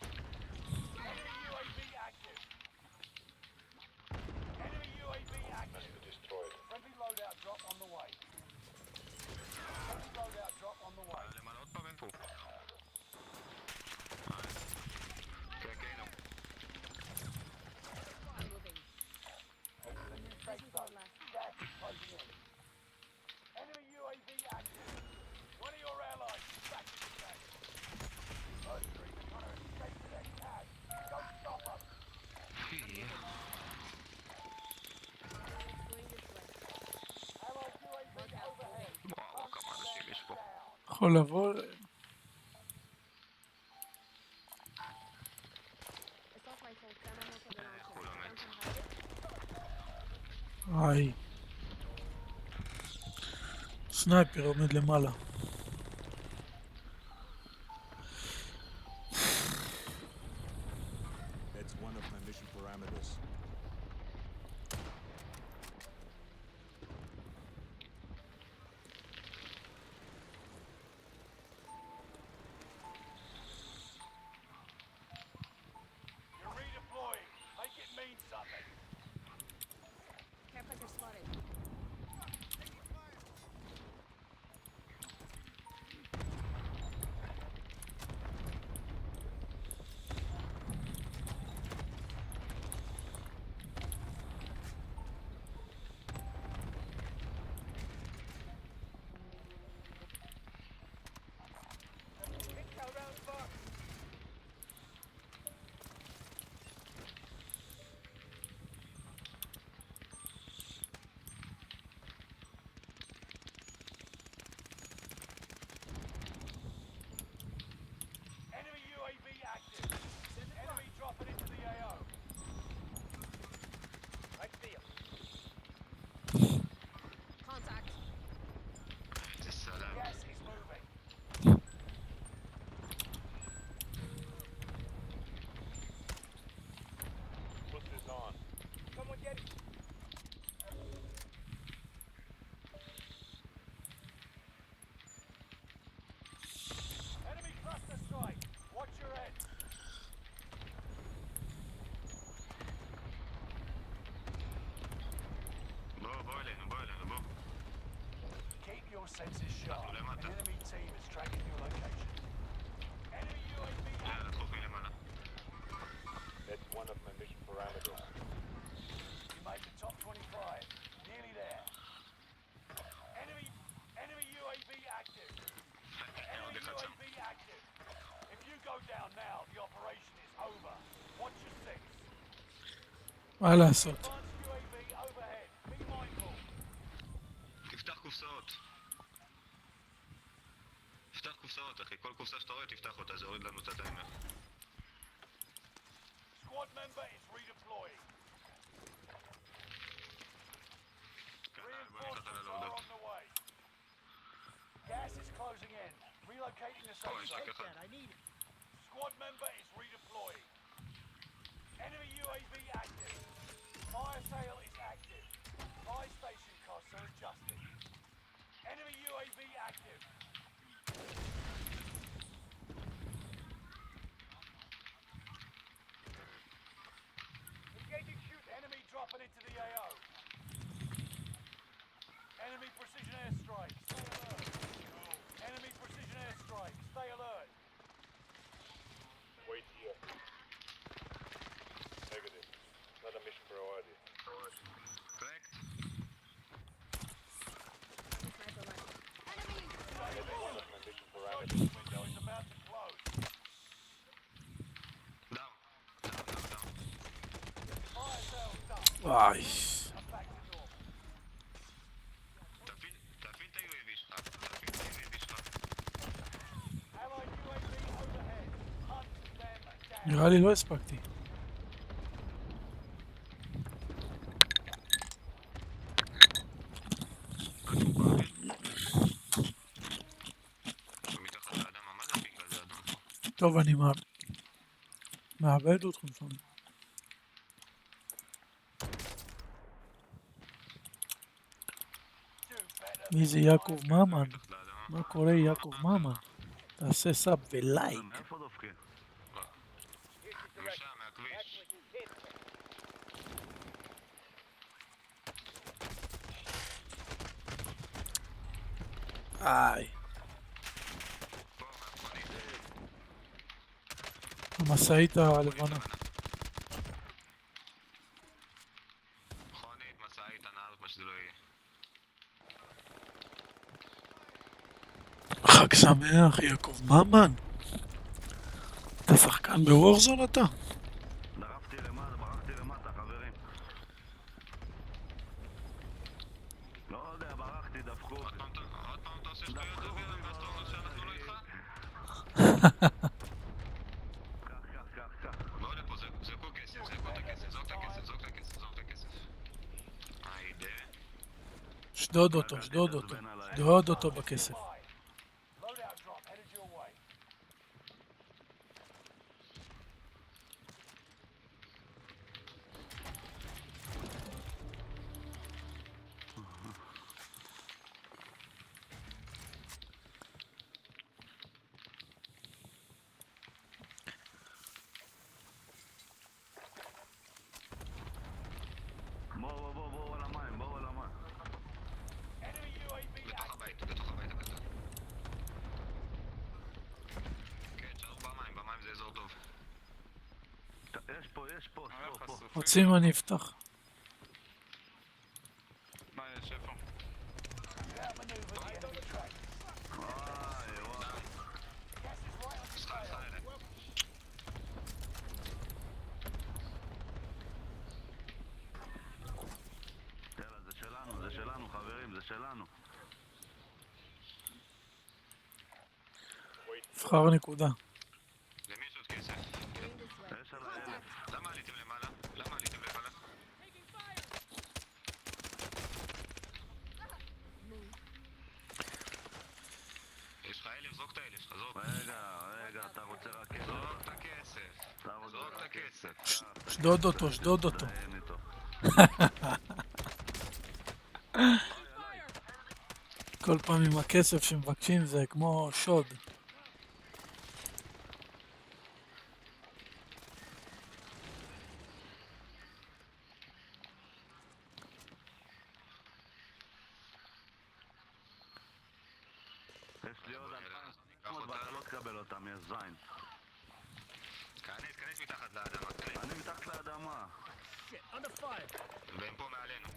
[SPEAKER 1] Enemy UAV active. Enemy UAV active. Friendly loadout drop on the way. Friendly loadout drop on the way.
[SPEAKER 8] למעלה עוד פעם אין פה. כן, כן, נו.
[SPEAKER 2] I'm moving.
[SPEAKER 1] Safe zone. Gas is closing in. Enemy UAV active. One of your allies is back in the tank. Mercenaries are trying to escape to their cash. Go stop them.
[SPEAKER 2] Going this way.
[SPEAKER 1] Allied UAV overhead.
[SPEAKER 8] וואו, וואו, כמה אנשים יש פה.
[SPEAKER 5] יכול לבוא...
[SPEAKER 2] Assault rifle, gun ammo for the launcher.
[SPEAKER 8] כולם
[SPEAKER 2] Down
[SPEAKER 8] מת.
[SPEAKER 2] some high.
[SPEAKER 5] איי. סנייפר עומד למעלה.
[SPEAKER 11] That's one of my mission parameters.
[SPEAKER 1] You're redeploying. Make it mean something.
[SPEAKER 2] Care package spotted.
[SPEAKER 3] Intel round box.
[SPEAKER 1] Enemy UAV active. Enemy dropping into the AO.
[SPEAKER 3] I see him.
[SPEAKER 2] Contact.
[SPEAKER 8] איזה סלאם.
[SPEAKER 1] Gas is moving.
[SPEAKER 11] Put this on.
[SPEAKER 3] Someone get it.
[SPEAKER 1] Enemy cluster strike. Watch your head.
[SPEAKER 8] בוא אלינו, בוא אלינו, בוא.
[SPEAKER 1] Keep your senses sharp. An
[SPEAKER 8] למטה.
[SPEAKER 1] enemy team is tracking your location. Enemy UAV
[SPEAKER 8] יאללה,
[SPEAKER 1] active.
[SPEAKER 8] דחוף מלמעלה.
[SPEAKER 11] That's one of my mission parameters.
[SPEAKER 1] You made the top 25. Nearly there. Enemy UAV active.
[SPEAKER 8] עוד
[SPEAKER 1] Enemy
[SPEAKER 8] אחד שם.
[SPEAKER 1] UAV active. If you go down now, the operation is over. Watch your six.
[SPEAKER 5] מה לעשות?
[SPEAKER 1] Advanced UAV overhead. Be mindful.
[SPEAKER 8] תפתח קופסאות. תפתח קופסאות, אחי.
[SPEAKER 1] member is redeploying. Reinforcements are on the way. Gas is closing in. Relocating the safe zone.
[SPEAKER 9] Take that, I need it.
[SPEAKER 1] Squad member is redeploying. Enemy UAV active. Fire sale is active. Buy station costs are adjusted. Enemy UAV active.
[SPEAKER 3] Engaging shoot.
[SPEAKER 1] Enemy dropping into the AO. Enemy precision airstrike. Stay alert. Enemy precision airstrike. Stay alert.
[SPEAKER 11] Wait here. Negative. Not a mission priority.
[SPEAKER 7] Correct.
[SPEAKER 11] That's one of my mission parameters.
[SPEAKER 1] This window is about to close.
[SPEAKER 7] Down. Down.
[SPEAKER 1] Fire sale's done.
[SPEAKER 5] וואי.
[SPEAKER 1] I'm back to normal.
[SPEAKER 7] תפעיל את ה-UAV שלך. תפעיל את ה-UAV שלך.
[SPEAKER 1] Allied UAV overhead. Hunt them down.
[SPEAKER 5] נראה לי לא הספקתי.
[SPEAKER 7] מתחת לאדמה, מה זה הפיק הזה אדום פה?
[SPEAKER 5] טוב, אני מאבד אתכם שם. מי זה יעקב ממן?
[SPEAKER 7] מתחת לאדמה.
[SPEAKER 5] מה קורה יעקב ממן? תעשה סאב ולייק.
[SPEAKER 6] איפה דופקים?
[SPEAKER 7] משם, מהכביש.
[SPEAKER 5] איי.
[SPEAKER 7] פה, מהמכונית.
[SPEAKER 5] המשאית הלבנה.
[SPEAKER 7] מכונית, משאית, הנהר, מה שזה לא יהיה.
[SPEAKER 5] חג שמח, יעקב ממן. אתה שחקן בוורזון אתה?
[SPEAKER 6] דרפתי למטה, ברחתי למטה, חברים. לא יודע, ברחתי, דפקו אותי.
[SPEAKER 7] עוד פעם אתה עושה שטויות אוויר, ואז אתה אומר שאנחנו לא איתך?
[SPEAKER 6] קח.
[SPEAKER 7] בואו לפה, זרקו כסף, זרקו את הכסף, זרוק את הכסף, זרוק את הכסף, זרוק את הכסף. היידה.
[SPEAKER 5] שדוד אותו, שדוד אותו. שדוד אותו בכסף.
[SPEAKER 1] Loadout drop headed your way.
[SPEAKER 6] בואו על המים, בואו על המים.
[SPEAKER 1] Enemy UAV
[SPEAKER 7] בתוך
[SPEAKER 1] active.
[SPEAKER 7] הבית, בתוך הבית הקטן. כן, תשארו במים זה אזור טוב.
[SPEAKER 6] יש פה.
[SPEAKER 5] רוצים אני אפתח.
[SPEAKER 8] מה יש, איפה?
[SPEAKER 1] Outmaneuver the enemy track.
[SPEAKER 6] וואי.
[SPEAKER 1] Gas is right on your
[SPEAKER 7] סליחה,
[SPEAKER 1] tail.
[SPEAKER 7] אלה.
[SPEAKER 6] יאללה, זה שלנו, חברים, זה שלנו.
[SPEAKER 5] נבחר נקודה.
[SPEAKER 7] למי יש עוד כסף?
[SPEAKER 6] יש על 1,000.
[SPEAKER 7] למה עליתם למעלה? למה עליתם למעלה? יש לך 1,000, זרוק את 1,000 שלך, זרוק.
[SPEAKER 6] רגע, אתה רוצה רק כסף?
[SPEAKER 7] זרוק את הכסף. זרוק את הכסף.
[SPEAKER 5] שדוד אותו, שדוד אותו.
[SPEAKER 6] אין איתו.
[SPEAKER 5] כל פעם עם הכסף שמבקשים זה כמו שוד.
[SPEAKER 6] יש לי עוד 2,000 ואתה לא תקבל אותם, יש זין.
[SPEAKER 7] כנס מתחת לאדמה, כנס.
[SPEAKER 6] אני מתחת לאדמה.
[SPEAKER 9] Shit, under fire.
[SPEAKER 7] והם פה מעלינו.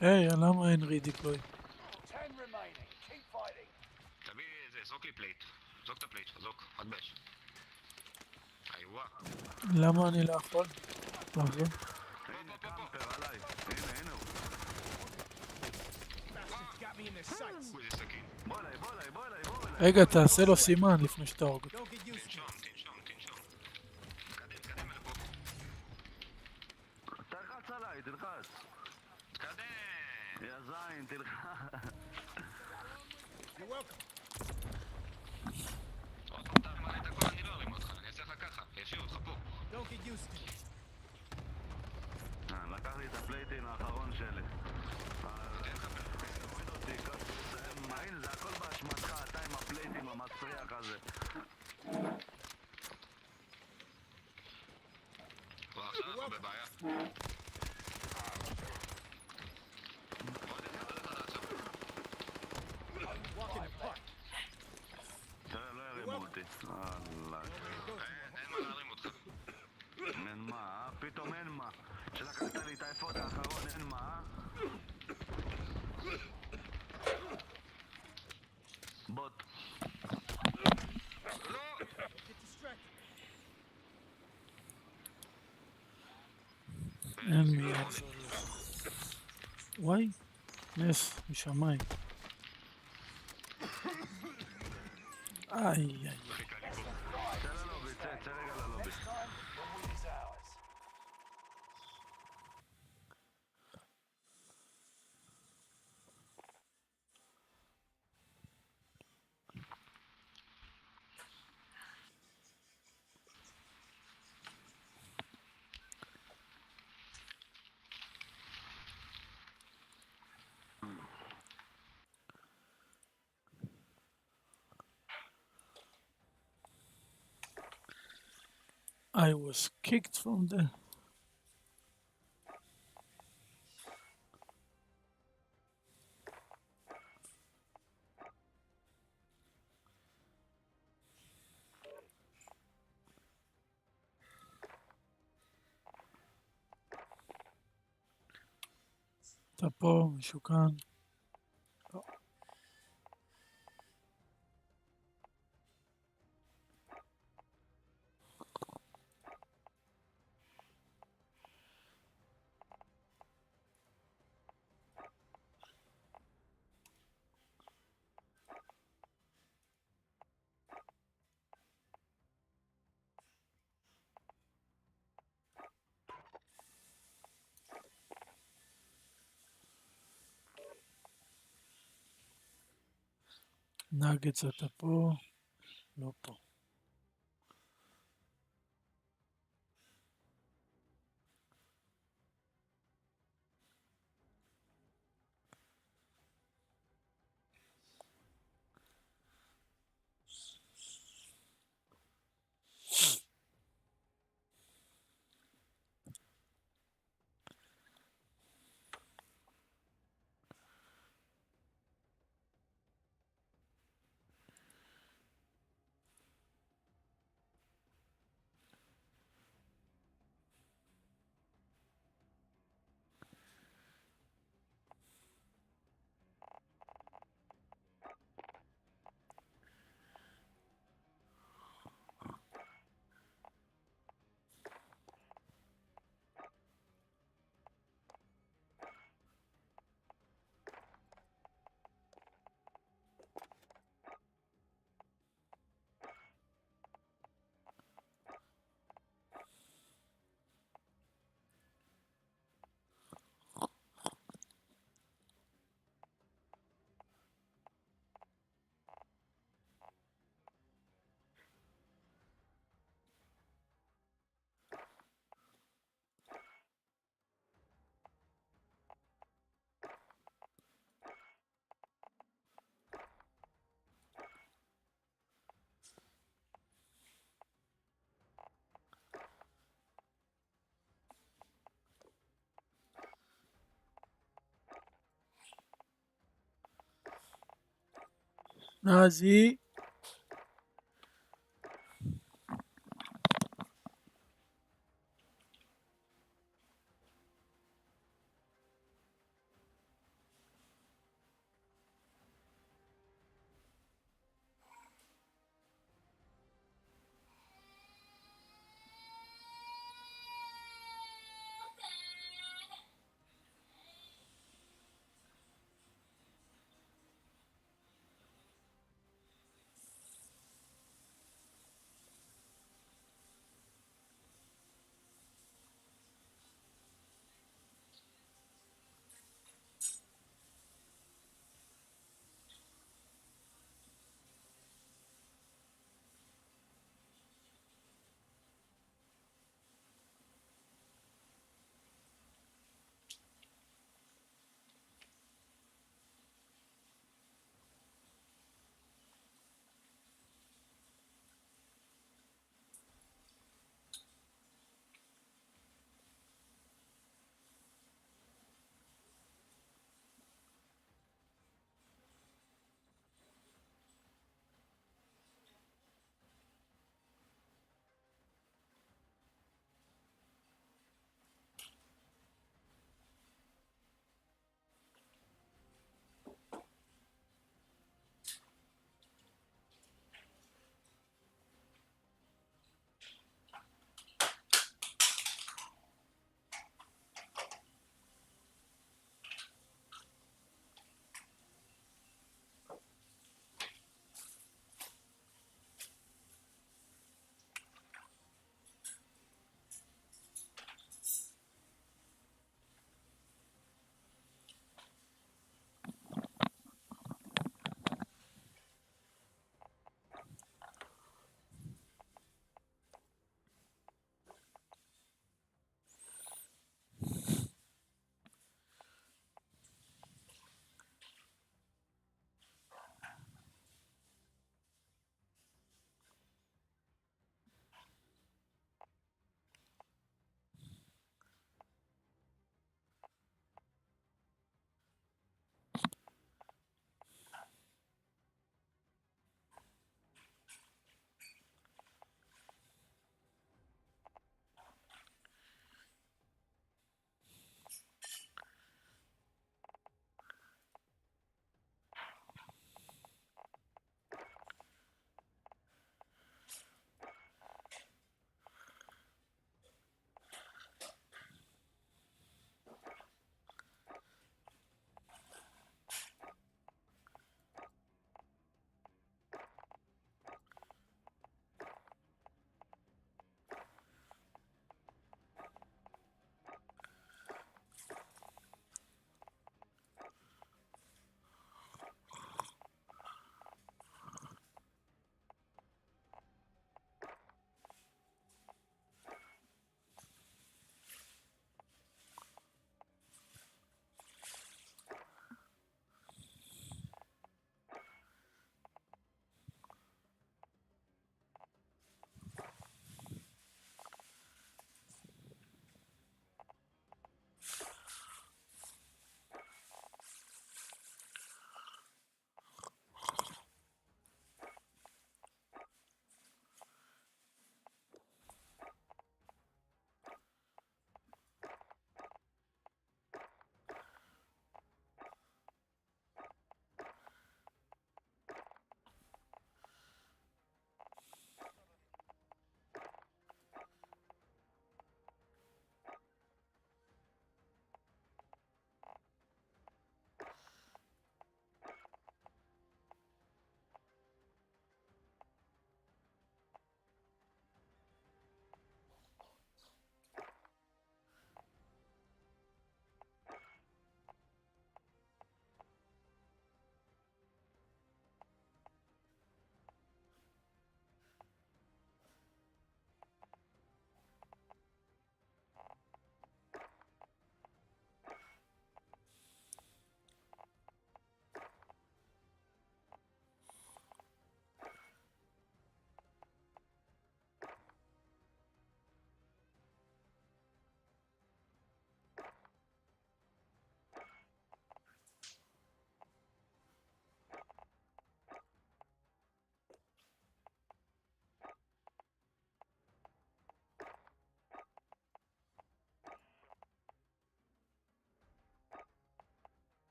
[SPEAKER 5] היי, למה אין רידיקלוי?
[SPEAKER 1] 10 remaining. Keep fighting.
[SPEAKER 7] תביא איזה, זרוק לי פלייט. זרוק את הפלייט שלך, זרוק, חדבש. איווה.
[SPEAKER 5] למה אני לא יכול? לחזור?
[SPEAKER 6] הנה, קמפר עליי. הנה הוא.
[SPEAKER 9] Bastards got me in their sights.
[SPEAKER 7] איזה סכין.
[SPEAKER 6] בוא אליי.
[SPEAKER 5] רגע, תעשה לו סימן לפני שאתה הורג אותו.
[SPEAKER 9] Don't get used to
[SPEAKER 7] תנשום.
[SPEAKER 6] חי, תלחץ.
[SPEAKER 7] תקדם!
[SPEAKER 6] יא זין, תלחץ.
[SPEAKER 9] You're welcome.
[SPEAKER 7] עוד פעם אתה ממלא את הכל, אני לא ארים אותך, אני אעשה לך ככה, ישאיר אותך פה.
[SPEAKER 9] Don't get used to it.
[SPEAKER 6] לקח לי את הפלייטין האחרון שלי.
[SPEAKER 7] תן לך
[SPEAKER 6] הוריד אותי, הנה זה הכל באשמתך, אתה עם הפלייטין המסריח הזה.
[SPEAKER 7] עכשיו אנחנו בבעיה.
[SPEAKER 9] Walk in the park.
[SPEAKER 6] תראה, לא הרימו אותי. אללה.
[SPEAKER 7] אין מה להרים אותך.
[SPEAKER 6] אין מה, פתאום אין מה. שלקחת לי את האפוד האחרון, אין מה. בוט.
[SPEAKER 9] Get distracted.
[SPEAKER 5] אין מי יעזור לך. וואי, נס משמיים. איי איי.
[SPEAKER 6] צא ללובי, צא רגע ללובי.
[SPEAKER 1] Next time, the win is ours.
[SPEAKER 5] I was kicked from the... אתה פה, מישהו כאן. לא. נגץ אתה פה, לא פה. נזי.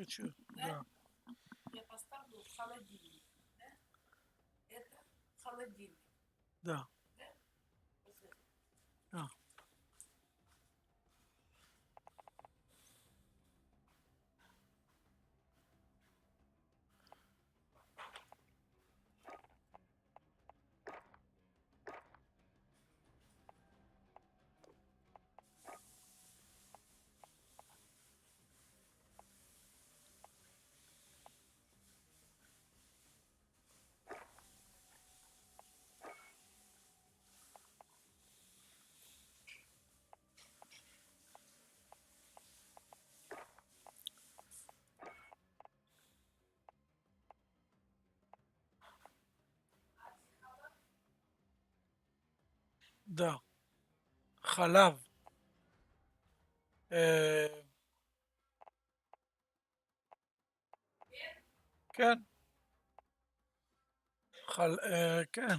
[SPEAKER 5] чё, да.
[SPEAKER 12] Я поставлю в холодильник, да? Это холодильник,
[SPEAKER 5] Да.
[SPEAKER 12] да? Вот это.
[SPEAKER 5] А. Да. חלב. כן. כן.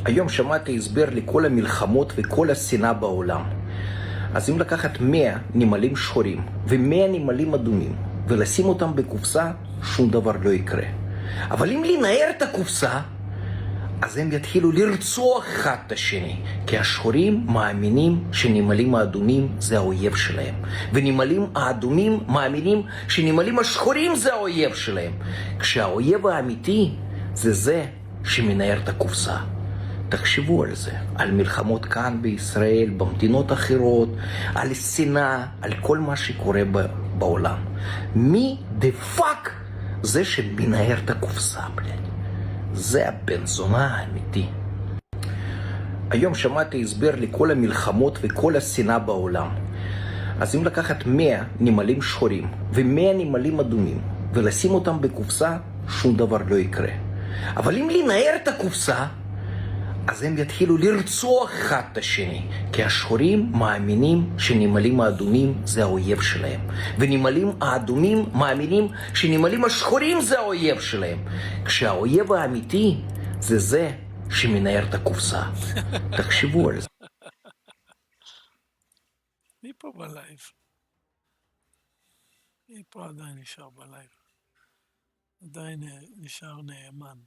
[SPEAKER 13] היום שמעתי הסבר לכל המלחמות וכל השנאה בעולם. אז אם לקחת 100 נמלים שחורים ו100 נמלים אדומים ולשים אותם בקופסה, שום דבר לא יקרה. אבל אם לנער את הקופסה, אז הם יתחילו לרצוח אחד את השני, כי השחורים מאמינים שנמלים האדומים זה האויב שלהם, ונמלים האדומים מאמינים שנמלים השחורים זה האויב שלהם, כשהאויב האמיתי זה שמנער את הקופסה. תחשבו על זה, על מלחמות כאן בישראל, במדינות אחרות, על שנאה, על כל מה שקורה בעולם. מי דפק זה שמנער את הקופסה, בלד? זה הבן זונה האמיתי. היום שמעתי הסבר לכל המלחמות וכל השנאה בעולם. אז אם לקחת 100 נמלים שחורים ו100 נמלים אדומים ולשים אותם בקופסה, שום דבר לא יקרה. אבל אם לנער את הקופסה, אז הם יתחילו לרצוח אחד את השני, כי השחורים מאמינים שנמלים האדומים זה האויב שלהם, ונמלים האדומים מאמינים שנמלים השחורים זה האויב שלהם, כשהאויב האמיתי זה שמנער את הקופסה. תחשבו על זה.
[SPEAKER 5] מי פה בלייב? מי פה עדיין נשאר בלייב? עדיין נשאר נאמן.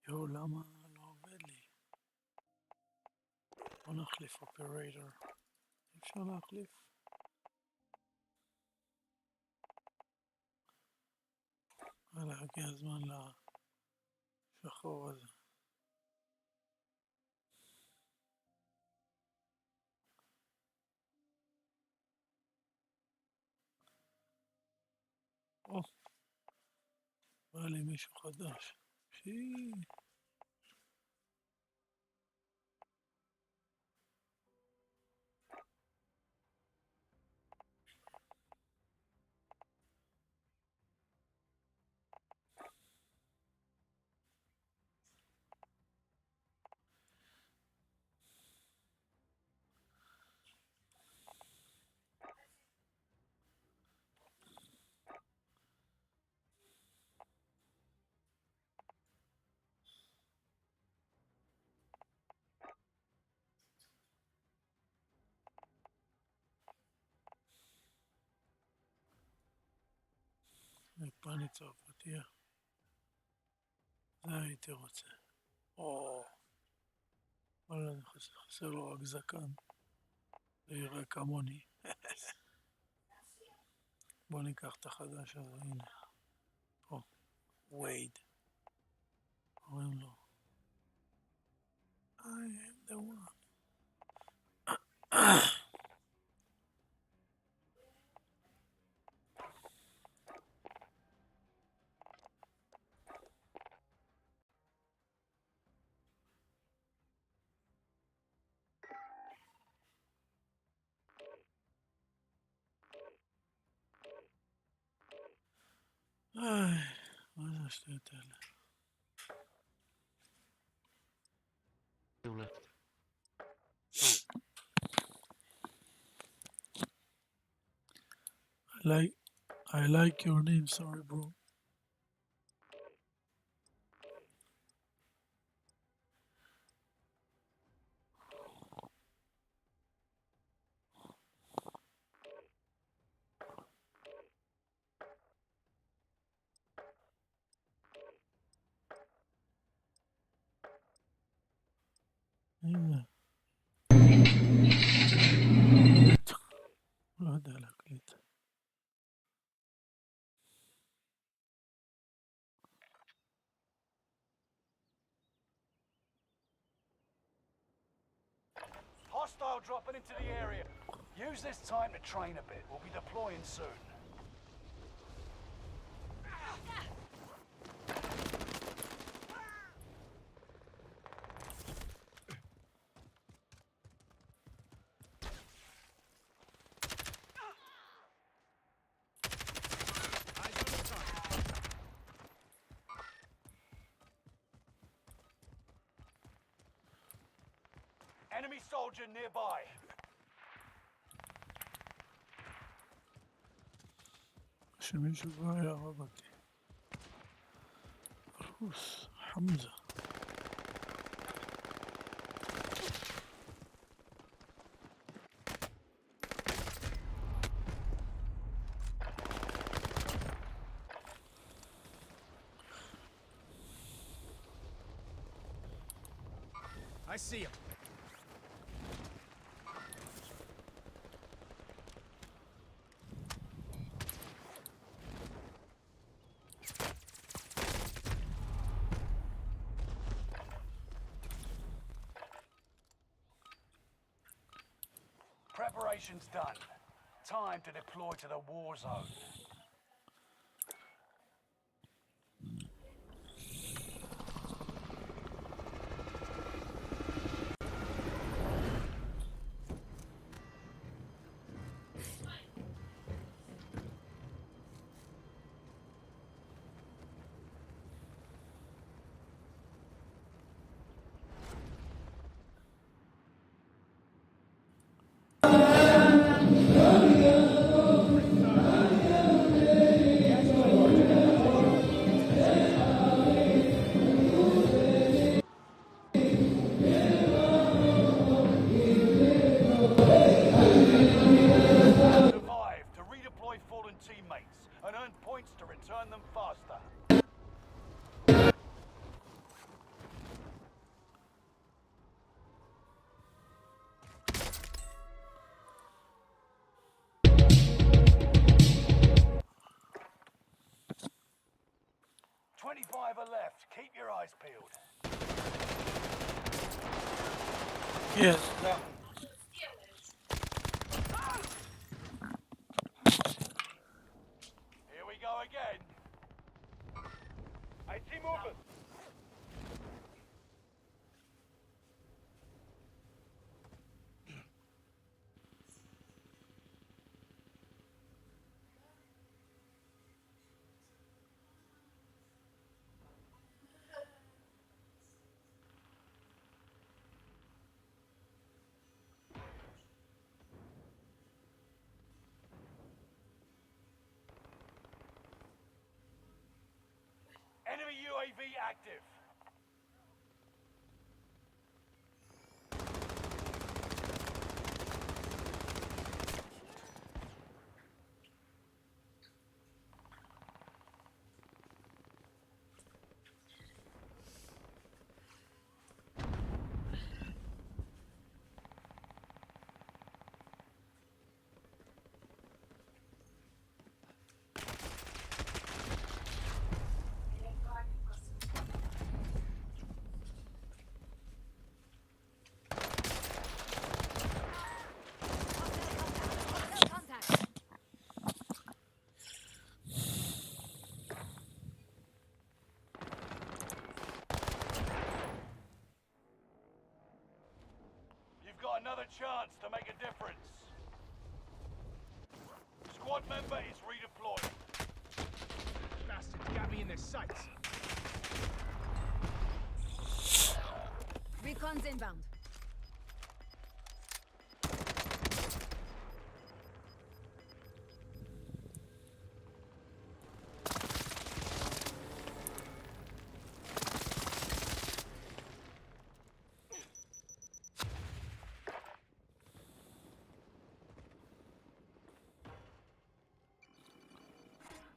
[SPEAKER 5] יו, למה לא עובד לי? בוא נחליף אופרייטור. אפשר להחליף? יאללה, הגיע הזמן לשחור הזה. או, בא לי מישהו חדש. יפני צרפתייה. זה הייתי רוצה. או, וואלה, חסר לו רק זקן. זה יראה כמוני. בוא ניקח את החדש הזה, הנה. פה, וייד. קוראים לו. I am the one. מה זה השטויות האלה? I like your name, sorry bro. הנה. לא יודע להקליט.
[SPEAKER 1] Hostile dropping into the area. Use this time to train a bit. We'll be deploying soon. Enemy soldier nearby.
[SPEAKER 5] שמישהו כבר יהרג אותי. רוס, חמזה.
[SPEAKER 9] I see him.
[SPEAKER 1] Preparation's done. Time to deploy to the war zone. 25 are left. Keep your eyes peeled.
[SPEAKER 5] Yes, да.
[SPEAKER 1] Here we go again.
[SPEAKER 3] I see movement.
[SPEAKER 1] Enemy UAV active.
[SPEAKER 2] Contact.
[SPEAKER 1] You've got another chance to make a difference. Squad member is redeployed.
[SPEAKER 9] Bastards got me in their sights.
[SPEAKER 2] Recon's inbound.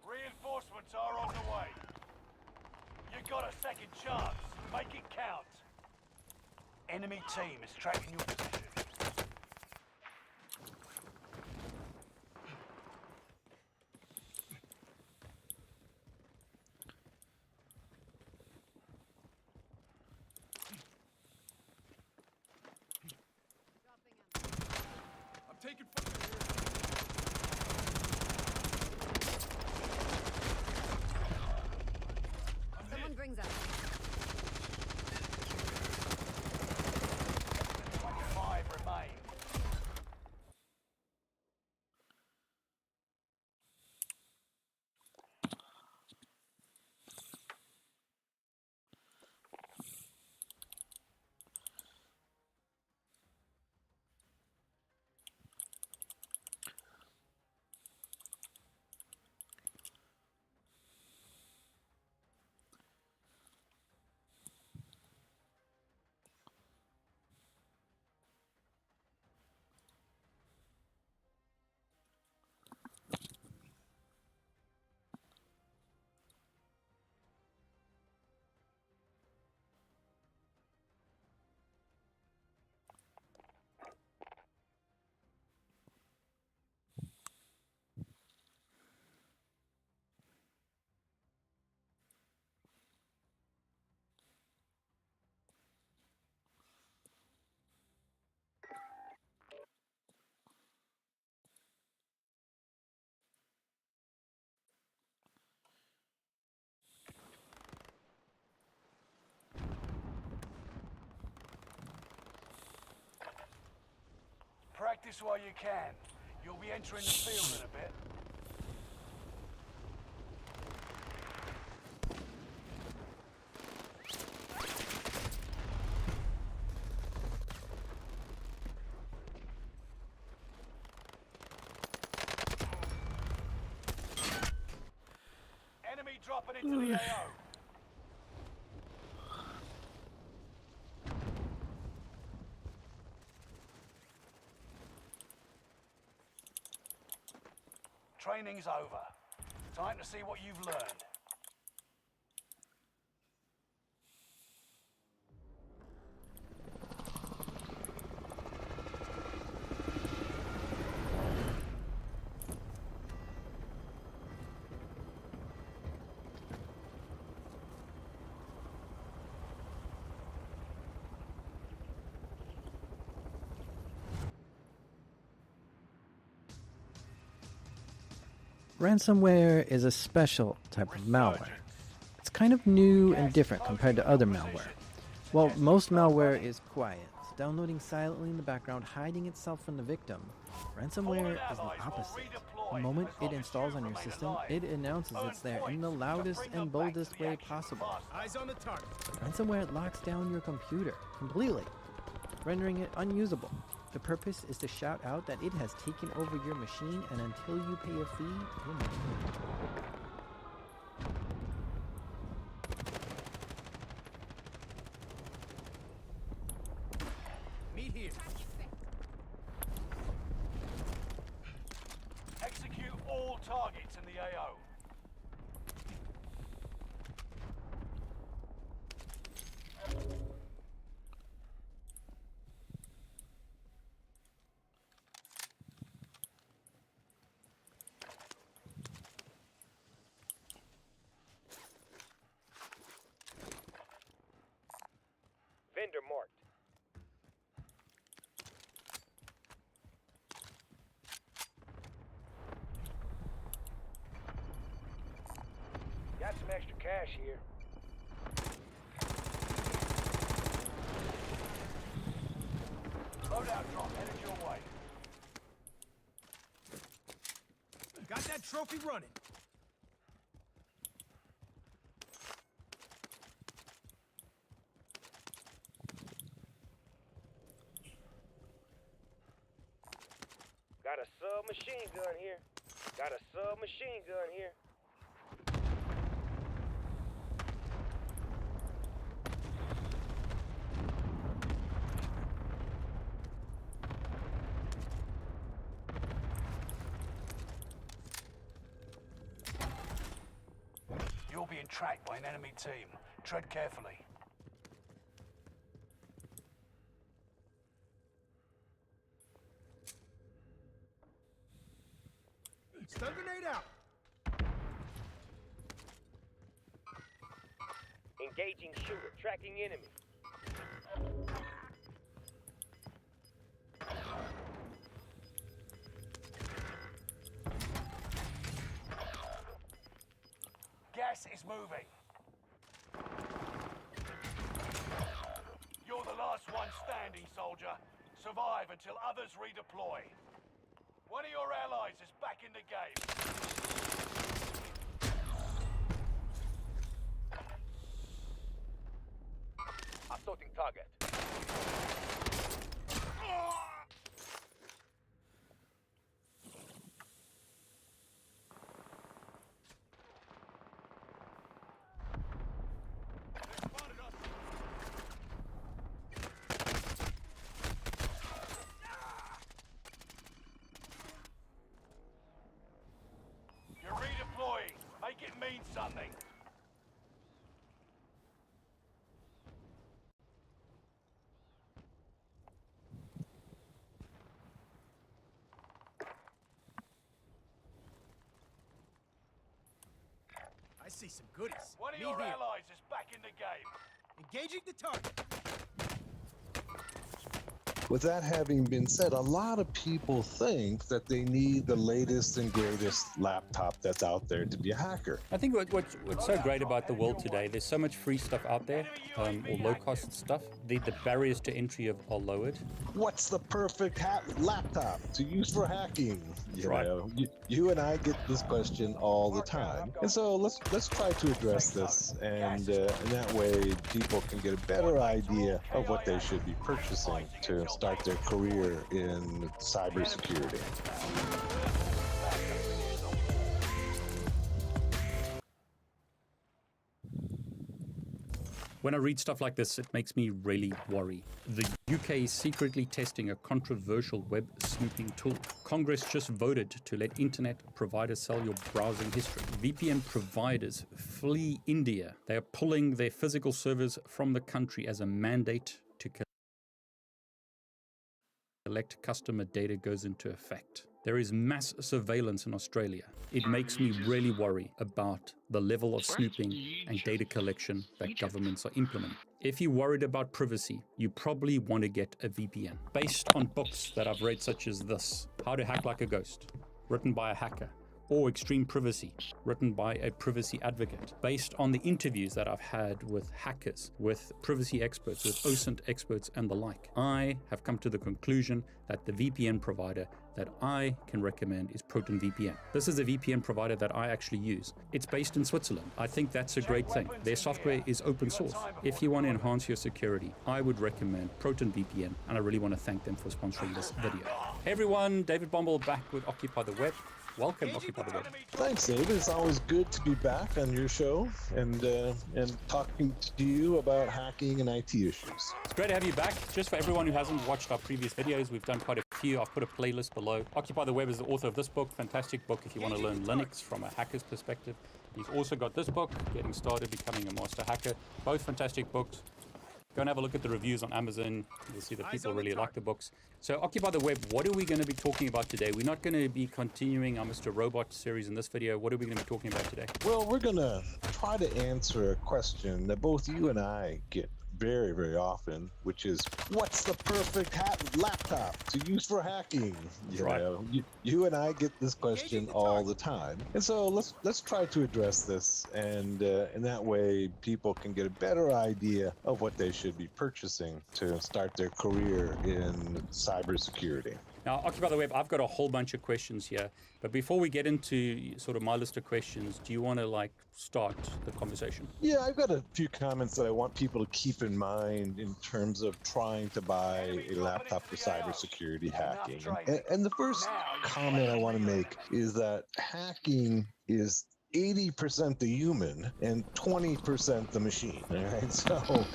[SPEAKER 1] Reinforcements are on the way. You got a second chance. Make it count. Enemy team is tracking your position.
[SPEAKER 9] I'm taking fire here.
[SPEAKER 2] Someone brings us.
[SPEAKER 1] 25 remain. Practice while you can. You'll be entering the field in a bit. Enemy dropping into the AO. Training's over. Time to see what you've learned.
[SPEAKER 14] Ransomware is a special type of malware. It's kind of new and different compared to other malware. While most malware is quiet, downloading silently in the background, hiding itself from the victim, ransomware is the opposite. The moment it installs on your system, it announces it's there in the loudest and boldest way possible.
[SPEAKER 9] Eyes on the target.
[SPEAKER 14] Ransomware locks down your computer completely, rendering it unusable. The purpose is to shout out that it has taken over your machine, and until you pay a fee, you're not moving.
[SPEAKER 9] Meet here.
[SPEAKER 1] Execute all targets in the AO.
[SPEAKER 3] Vendor marked. Got some extra cash here.
[SPEAKER 1] Loadout drop headed your way.
[SPEAKER 9] Got that trophy running.
[SPEAKER 3] Got a submachine gun here. Got a submachine gun here.
[SPEAKER 1] You're being tracked by an enemy team. Tread carefully.
[SPEAKER 9] Stun grenade out.
[SPEAKER 3] Engaging shooter. Tracking enemy.
[SPEAKER 1] Gas is moving. You're the last one standing, soldier. Survive until others redeploy. One of your allies is back in the game.
[SPEAKER 3] Assaulting target.
[SPEAKER 1] You're redeploying. Make it mean something.
[SPEAKER 9] I see some goodies.
[SPEAKER 1] One of
[SPEAKER 9] Meet
[SPEAKER 1] your
[SPEAKER 9] here.
[SPEAKER 1] allies is back in the game.
[SPEAKER 9] Engaging the target.
[SPEAKER 15] With that having been said, a lot of people think that they need the latest and greatest laptop that's out there to be a hacker.
[SPEAKER 16] I think what's so great about the world today, there's so much free stuff out there, or low-cost stuff. The barriers to entry are lowered.
[SPEAKER 15] What's the perfect laptop to use for hacking?
[SPEAKER 16] Right.
[SPEAKER 15] You and I get this question all the time, and so let's try to address this, and in that way, people can get a better idea of what they should be purchasing to start their career in cybersecurity.
[SPEAKER 16] When I read stuff like this, it makes me really worry. The UK is secretly testing a controversial web snooping tool. Congress just voted to let internet providers sell your browsing history. VPN providers flee India. They are pulling their physical servers from the country as a mandate to collect customer data goes into effect. There is mass surveillance in Australia. It makes me really worry about the level of snooping and data collection that governments are implementing. If you're worried about privacy, you probably want to get a VPN. Based on books that I've read such as this, How to Hack Like a Ghost, written by a hacker, or Extreme Privacy, written by a privacy advocate, based on the interviews that I've had with hackers, with privacy experts, with OSINT experts, and the like. I have come to the conclusion that the VPN provider that I can recommend is Proton VPN. This is a VPN provider that I actually use. It's based in Switzerland. I think that's a great thing. Their software is open source. If you want to enhance your security, I would recommend Proton VPN, and I really want to thank them for sponsoring this video. Hey everyone, David Bombal back with Occupy the Web. Welcome, Occupy the Web.
[SPEAKER 15] Thanks, David. It's always good to be back on your show and talking to you about hacking and IT issues.
[SPEAKER 16] It's great to have you back. Just for everyone who hasn't watched our previous videos, we've done quite a few. I've put a playlist below. Occupy the Web is the author of this book, fantastic book if you want to learn Linux from a hacker's perspective. He's also got this book, Getting Started, Becoming a Master Hacker. Both fantastic books. Go and have a look at the reviews on Amazon. You'll see that people really like the books. So Occupy the Web, what are we going to be talking about today? We're not going to be continuing our Mr. Robot series in this video. What are we going to be talking about today?
[SPEAKER 15] Well, we're going to try to answer a question that both you and I get very, very often, which is, what's the perfect laptop to use for hacking? You and I get this question all the time, and so let's try to address this, and in that way, people can get a better idea of what they should be purchasing to start their career in cybersecurity.
[SPEAKER 16] Now, Occupy the Web, I've got a whole bunch of questions here, but before we get into sort of my list of questions, do you want to start the conversation?
[SPEAKER 15] Yeah, I've got a few comments that I want people to keep in mind in terms of trying to buy a laptop for cybersecurity hacking. And the first comment I want to make is that hacking is 80% the human and 20% the machine, right? So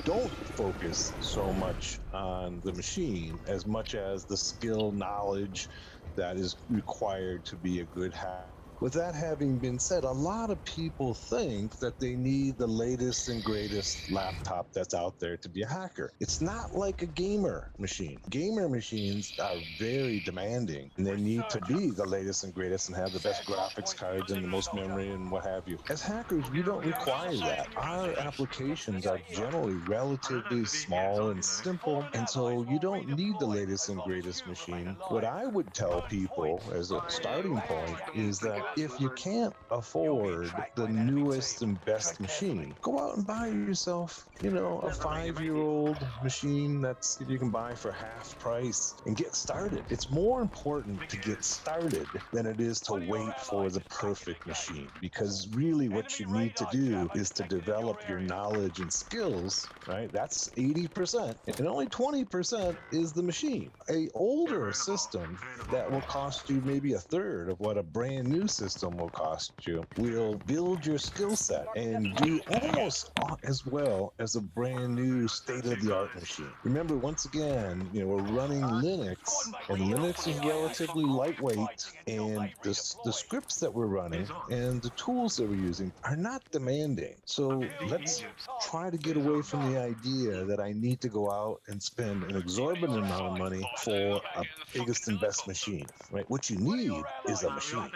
[SPEAKER 15] don't focus so much on the machine as much as the skill, knowledge that is required to be a good hacker. With that having been said, a lot of people think that they need the latest and greatest laptop that's out there to be a hacker. It's not like a gamer machine. Gamer machines are very demanding, and they need to be the latest and greatest and have the best graphics cards and the most memory and what have you. As hackers, we don't require that. Our applications are generally relatively small and simple, and so you don't need the latest and greatest machine. What I would tell people as a starting point is that if you can't afford the newest and best machine, go out and buy yourself, a 5-year-old machine that's you can buy for half price and get started. It's more important to get started than it is to wait for the perfect machine, because really what you need to do is to develop your knowledge and skills, right? That's 80%, and only 20% is the machine. A older system that will cost you maybe a third of what a brand new system will cost you will build your skill set and do almost as well as a brand new state-of-the-art machine. Remember, once again, we're running Linux, and Linux is relatively lightweight, and the scripts that we're running and the tools that we're using are not demanding. So let's try to get away from the idea that I need to go out and spend an exorbitant amount of money for a biggest and best machine, right? What you need is a machine.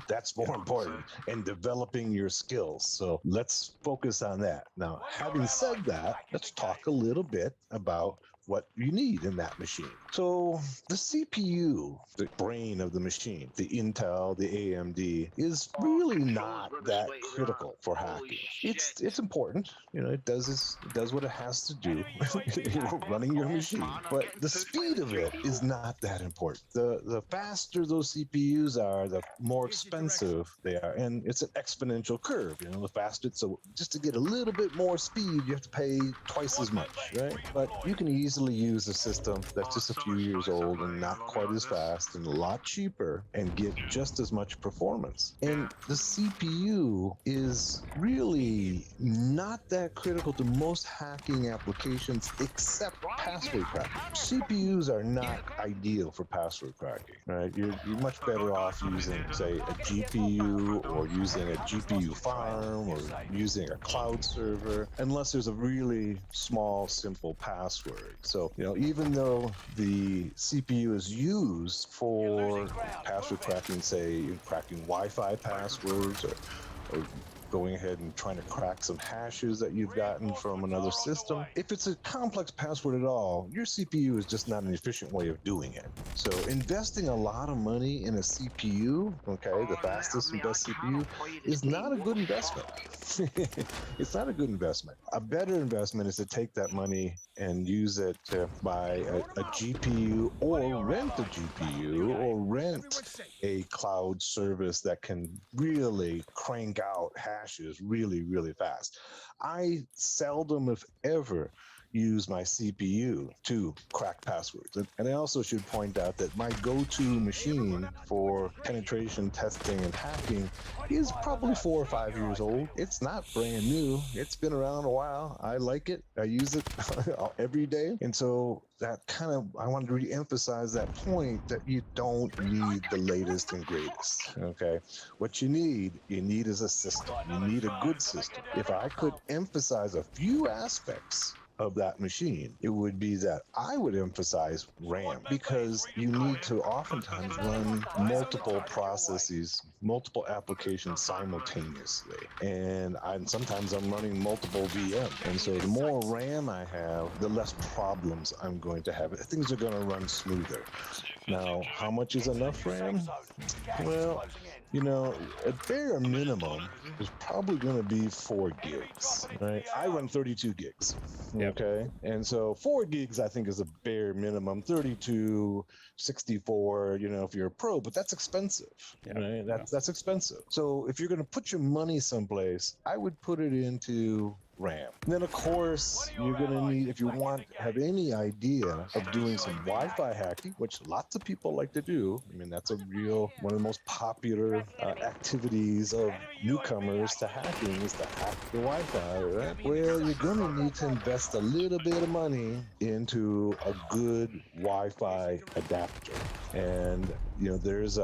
[SPEAKER 15] That's more important, and developing your skills. So let's focus on that. Now, having said that, let's talk a little bit about what you need in that machine. So the CPU, the brain of the machine, the Intel, the AMD, is really not that critical for hacking. It's important, it does what it has to do. You're running your machine, but the speed of it is not that important. The faster those CPUs are, the more expensive they are, and it's an exponential curve. The faster, so just to get a little bit more speed, you have to pay twice as much, right? But you can easily use a system that's just a few years old and not quite as fast and a lot cheaper and get just as much performance. And the CPU is really not that critical to most hacking applications except password cracking. CPUs are not ideal for password cracking, right? You're much better off using, say, a GPU or using a GPU farm or using a cloud server, unless there's a really small, simple password. So, even though the CPU is used for password cracking, say, cracking Wi-Fi passwords or going ahead and trying to crack some hashes that you've gotten from another system. If it's a complex password at all, your CPU is just not an efficient way of doing it. So investing a lot of money in a CPU, okay, the fastest and best CPU, is not a good investment. It's not a good investment. A better investment is to take that money and use it to buy a GPU or rent a GPU or rent a cloud service that can really crank out hashes really, really fast. I seldom, if ever, use my CPU to crack passwords. And I also should point out that my go-to machine for penetration testing and hacking is probably 4 or 5 years old. It's not brand new. It's been around a while. I like it. I use it every day. And so that kind of, I wanted to re-emphasize that point that you don't need the latest and greatest. Okay. What you need is a system. You need a good system. If I could emphasize a few aspects of that machine, it would be that I would emphasize RAM, because you need to oftentimes run multiple processes, multiple applications simultaneously. And sometimes I'm running multiple VM. And so the more RAM I have, the less problems I'm going to have. Things are going to run smoother. Now, how much is enough RAM? Well, you know, at bare minimum, is probably going to be 4 gigs, right? I run 32 gigs. Okay. And so 4 gigs, I think, is a bare minimum. 32, 64, you know, if you're a pro, but that's expensive, right? That's expensive. So if you're going to put your money someplace, I would put it into RAM. And then, of course, you're going to need, if you have any idea of doing some Wi-Fi hacking, which lots of people like to do. I mean, that's one of the most popular activities of newcomers to hacking is to hack the Wi-Fi, right? Well, you're going to need to invest a little bit of money into a good Wi-Fi adapter. And, you know, there's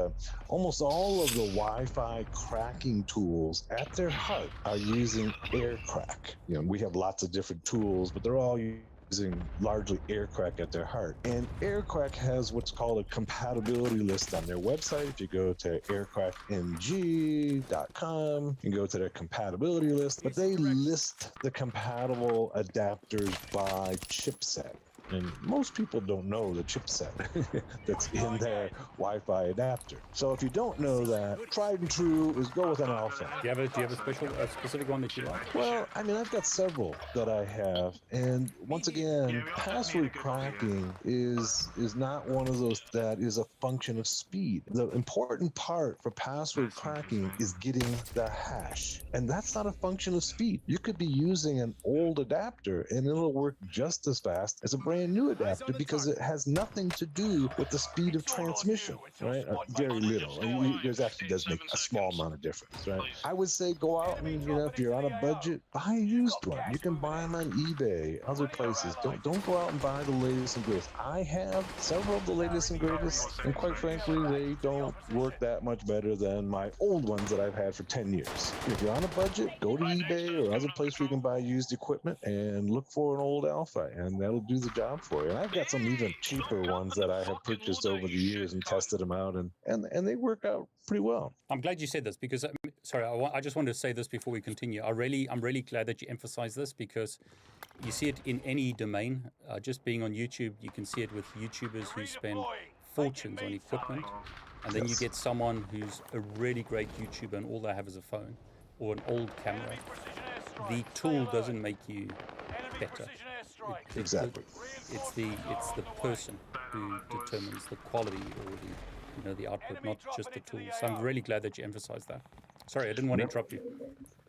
[SPEAKER 15] almost all of the Wi-Fi cracking tools at their heart are using AirCrack. You know, we have lots of different tools, but they're all using largely AirCrack at their heart. And AirCrack has what's called a compatibility list on their website. If you go to aircrackng.com, you can go to their compatibility list, but they list the compatible adapters by chipset. And most people don't know the chipset that's in their Wi-Fi adapter. So if you don't know that, tried and true is go with an alpha.
[SPEAKER 16] Do you have a specific one that you like?
[SPEAKER 15] Well, I mean, I've got several that I have, and once again, password cracking is not one of those that is a function of speed. The important part for password cracking is getting the hash, and that's not a function of speed. You could be using an old adapter, and it'll work just as fast as a brand new adapter because it has nothing to do with the speed of transmission, right? Very little. There's actually does make a small amount of difference, right? I would say go out and, you know, if you're on a budget, buy a used one. You can buy them on eBay, other places. Don't go out and buy the latest and greatest. I have several of the latest and greatest, and quite frankly, they don't work that much better than my old ones that I've had for 10 years. If you're on a budget, go to eBay or other place where you can buy used equipment and look for an old Alpha, and that'll do the job for you. And I've got some even cheaper ones that I have purchased over the years and tested them out, and they work out pretty well.
[SPEAKER 16] I'm glad you said this because, sorry, I just wanted to say this before we continue. I'm really glad that you emphasize this because you see it in any domain. Just being on YouTube, you can see it with YouTubers who spend fortunes on equipment, and then you get someone who's a really great YouTuber and all they have is a phone or an old camera. The tool doesn't make you better.
[SPEAKER 15] Exactly.
[SPEAKER 16] It's the person who determines the quality or the output, not just the tool. So I'm really glad that you emphasized that. Sorry, I didn't want to interrupt you.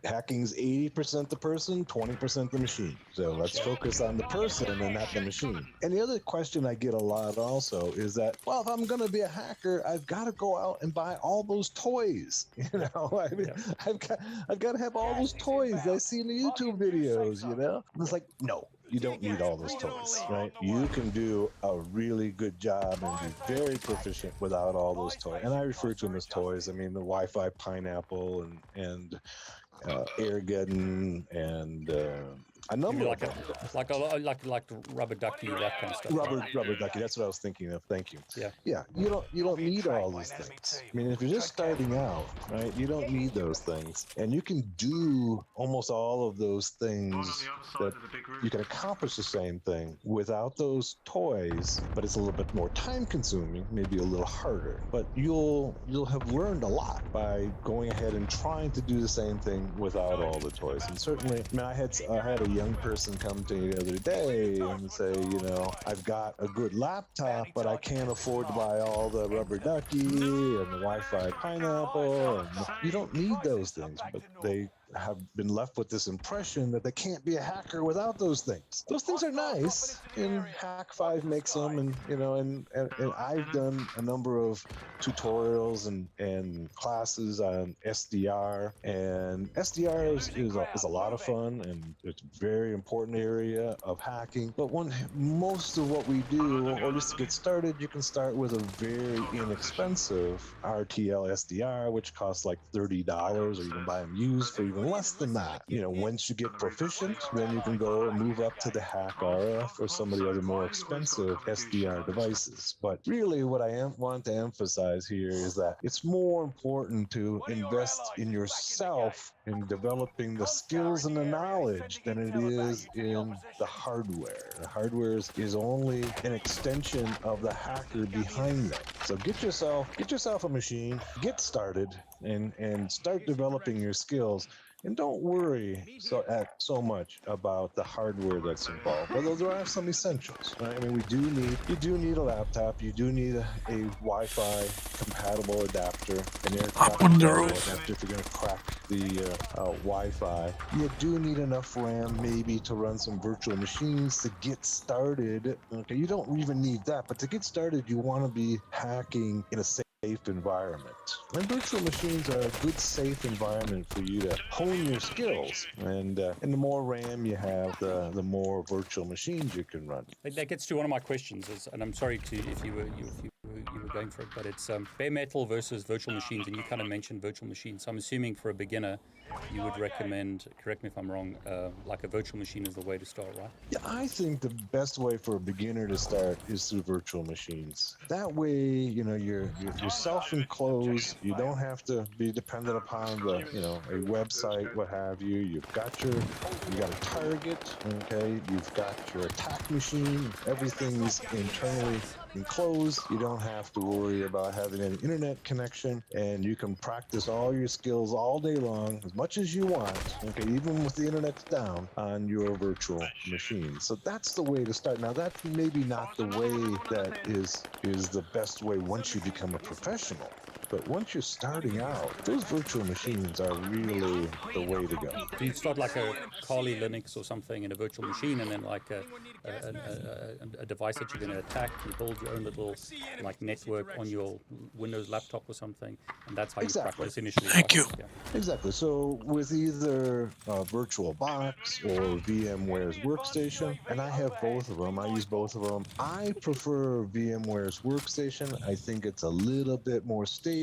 [SPEAKER 15] Hacking's 80% the person, 20% the machine. So let's focus on the person and not the machine. And the other question I get a lot also is that, well, if I'm going to be a hacker, I've got to go out and buy all those toys. You know, I mean, I've got to have all those toys I see in the YouTube videos, you know? And it's like, no. You don't need all those toys, right? You can do a really good job and be very proficient without all those toys. And I refer to them as toys. I mean, the Wi-Fi Pineapple and Airgeddon and A number
[SPEAKER 16] like
[SPEAKER 15] of them.
[SPEAKER 16] like rubber ducky, that kind of stuff.
[SPEAKER 15] Rubber ducky. That's what I was thinking of. Thank you.
[SPEAKER 16] Yeah.
[SPEAKER 15] Yeah. You don't need all these things. I mean, if you're just starting out, right, you don't need those things, and you can do almost all of those things that you can accomplish the same thing without those toys, but it's a little bit more time consuming, maybe a little harder. But you'll have learned a lot by going ahead and trying to do the same thing without all the toys. And certainly, I mean, I had a young person come to me the other day and say, you know, I've got a good laptop, but I can't afford to buy all the rubber ducky and the Wi-Fi pineapple. And you don't need those things, but they have been left with this impression that they can't be a hacker without those things. Those things are nice, and Hack 5 makes them, and you know, and I've done a number of tutorials and classes on SDR, and SDR is a lot of fun, and it's a very important area of hacking. But most of what we do, or just to get started, you can start with a very inexpensive RTL SDR, which costs like $30, or you can buy them used for even less than that. You know, once you get proficient, then you can go and move up to the Hack RF or some of the other more expensive SDR devices. But really, what I want to emphasize here is that it's more important to invest in yourself in developing the skills and the knowledge than it is in the hardware. The hardware is only an extension of the hacker behind them. So get yourself a machine, get started, and start developing your skills. And don't worry so much about the hardware that's involved, although there are some essentials. Right? I mean, you do need a laptop, you do need a Wi-Fi compatible adapter, an aircraft compatible adapter if you're going to crack the Wi-Fi. You do need enough RAM maybe to run some virtual machines to get started. Okay, you don't even need that, but to get started, you want to be hacking in a safe environment. And virtual machines are a good, safe environment for you to hone your skills. And the more RAM you have, the more virtual machines you can run.
[SPEAKER 16] That gets to one of my questions, and I'm sorry if you were going for it, but it's bare metal versus virtual machines, and you kind of mentioned virtual machines. So I'm assuming for a beginner, you would recommend, correct me if I'm wrong, like a virtual machine is the way to start, right?
[SPEAKER 15] Yeah, I think the best way for a beginner to start is through virtual machines. That way, you know, you're self-enclosed. You don't have to be dependent upon a website, what have you. You got a target, okay? You've got your attack machine. Everything's internally enclosed. You don't have to worry about having an internet connection, and you can practice all your skills all day long, as much as you want, okay, even with the internet down, on your virtual machine. So that's the way to start. Now, that's maybe not the way that is the best way once you become a professional. But once you're starting out, those virtual machines are really the way to go.
[SPEAKER 16] So you'd start like a Kali Linux or something in a virtual machine, and then like a device that you're going to attack. You build your own little like network on your Windows laptop or something, and that's how you practice initially.
[SPEAKER 5] Thank you.
[SPEAKER 16] Yeah.
[SPEAKER 15] Exactly. So with either VirtualBox or VMware's Workstation, and I have both of them. I use both of them. I prefer VMware's Workstation. I think it's a little bit more stable.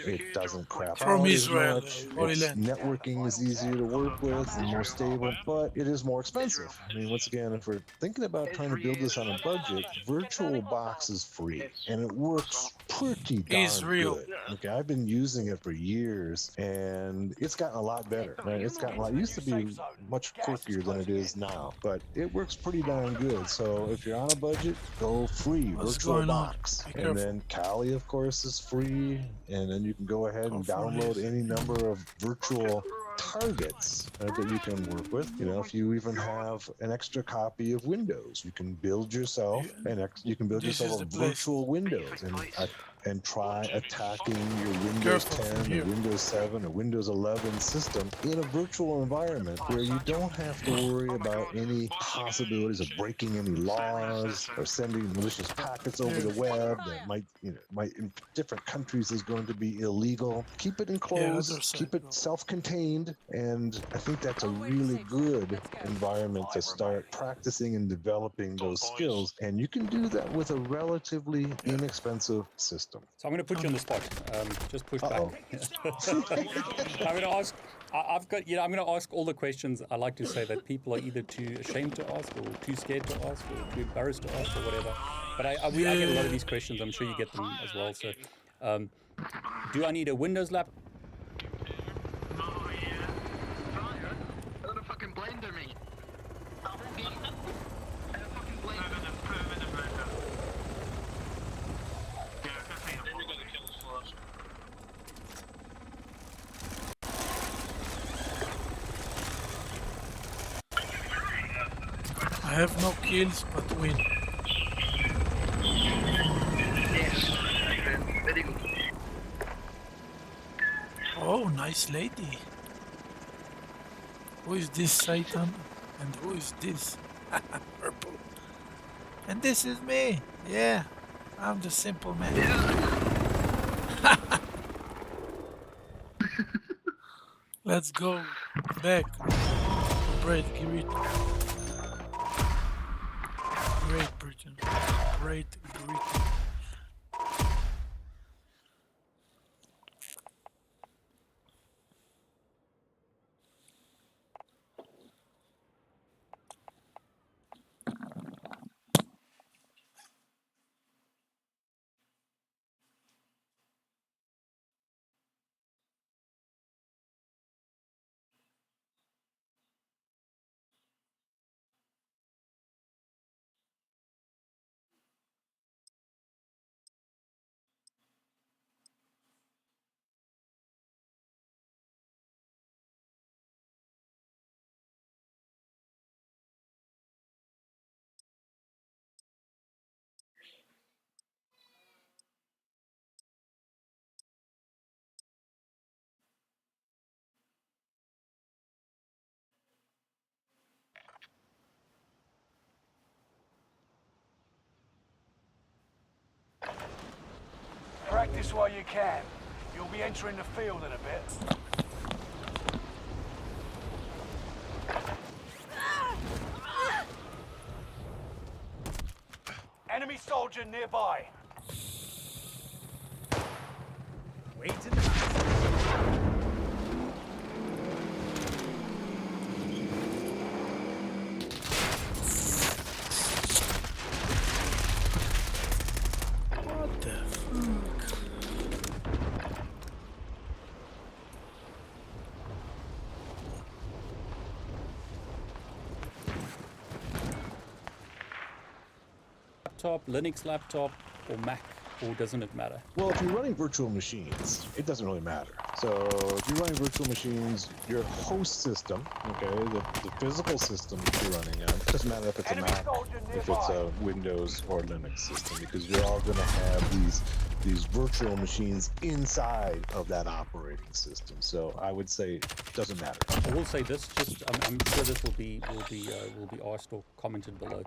[SPEAKER 15] It doesn't crap
[SPEAKER 5] From
[SPEAKER 15] out
[SPEAKER 5] Israel,
[SPEAKER 15] as much.
[SPEAKER 5] Holy
[SPEAKER 15] Its
[SPEAKER 5] Land.
[SPEAKER 15] networking is easier to work with and more stable, but it is more expensive. I mean, once again, if we're thinking about trying to build this on a budget, VirtualBox is free, and it works pretty darn good. Okay, I've been using it for years, and it's gotten a lot better. Right? It's gotten a lot. It used to be much quirkier than it is now, but it works pretty darn good. So if you're on a budget, go free, VirtualBox. And then Kali, of course, is free. And then you can go ahead and download any number of virtual targets that you can work with. You know, if you even have an extra copy of Windows, you can build yourself a virtual Windows and try attacking your Windows 10 or Windows 7 or Windows 11 system in a virtual environment where you don't have to worry about any possibilities of breaking any laws or sending malicious packets over the web that might in different countries is going to be illegal. Keep it enclosed, keep it self-contained, and I think that's a really good environment to start practicing and developing those skills. And you can do that with a relatively inexpensive system.
[SPEAKER 16] So I'm going to put you on the spot. Just push back. I'm going to ask I've got, you know, I'm going to ask all the questions I like to say that people are either too ashamed to ask or too scared to ask or too embarrassed to ask or whatever. But I get a lot of these questions. I'm sure you get them as well. So, do I need a Windows laptop?
[SPEAKER 6] Oh, yeah. Brian, you're gonna fucking blender me. The whole game. And a fucking blender. Put him in the blender. Yeah, definitely.
[SPEAKER 10] Then you're gonna kill us first.
[SPEAKER 5] I have no kills, but win.
[SPEAKER 6] Yes, very good.
[SPEAKER 5] Oh, nice lady. Who is this Satan? And who is this? Purple. And this is me. Yeah, I'm the simple man. Let's go back. Great Britain. Great Britain. Great Britain.
[SPEAKER 1] Practice while you can. You'll be entering the field in a bit. Enemy soldier nearby.
[SPEAKER 9] Wait in the house.
[SPEAKER 5] What the fuck?
[SPEAKER 16] Laptop, Linux laptop, or Mac, or doesn't it matter?
[SPEAKER 15] Well, if you're running virtual machines, it doesn't really matter. So if you're running virtual machines, your host system, okay, the physical system that you're running on, it doesn't matter if it's a Mac, if it's a Windows or Linux system, because you're all going to have these virtual machines inside of that operating system. So I would say it doesn't matter.
[SPEAKER 16] I will say this, just I'm sure this will be asked or commented below.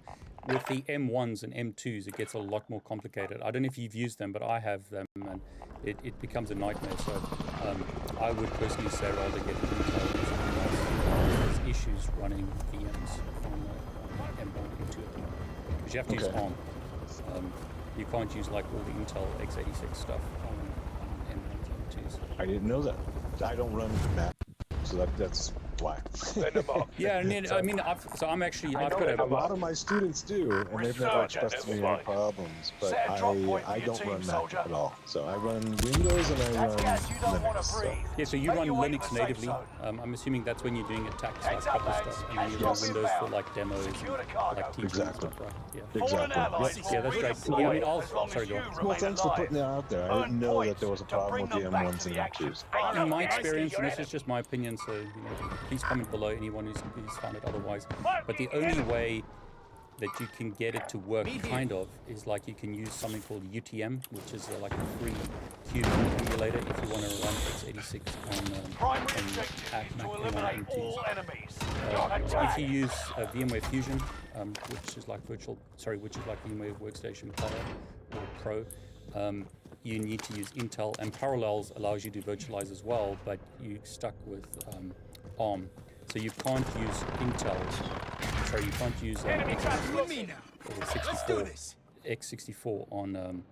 [SPEAKER 16] With the M1s and M2s, it gets a lot more complicated. I don't know if you've used them, but I have them, and it becomes a nightmare. So I would personally say rather get Intel. There's issues running VMs on M1 and M2 at the moment, because you have to use ARM. You can't use like all the Intel x86 stuff on M1s and M2s.
[SPEAKER 15] I didn't know that. I don't run Mac, so that's why.
[SPEAKER 16] Yeah, I mean, I've got
[SPEAKER 15] a lot of my students do, and they've never expressed to me any problems. But I don't run Mac at all. So I run Windows and I run Linux. So.
[SPEAKER 16] Yeah, so you run Linux natively. I'm assuming that's when you're doing attacks like couple stuff, and then you run Windows for like demos, like teams and stuff, right? Yeah.
[SPEAKER 15] Exactly.
[SPEAKER 16] Yeah, that's great. Yeah, I mean, sorry, go on.
[SPEAKER 15] Well, thanks for putting that out there. I didn't know that there was a problem with the M1s and M2s.
[SPEAKER 16] In my experience, and this is just my opinion, so please comment below anyone who's found it otherwise. But the only way that you can get it to work, kind of, is like you can use something called UTM, which is like a free Cube emulator if you want to run x86 on Mac M1 MTs. If you use VMware Fusion, which is like VMware Workstation Cloud or Pro, you need to use Intel, and Parallels allows you to virtualize as well, but you're stuck with ARM. So you can't use Intel. Sorry, you can't use x64 on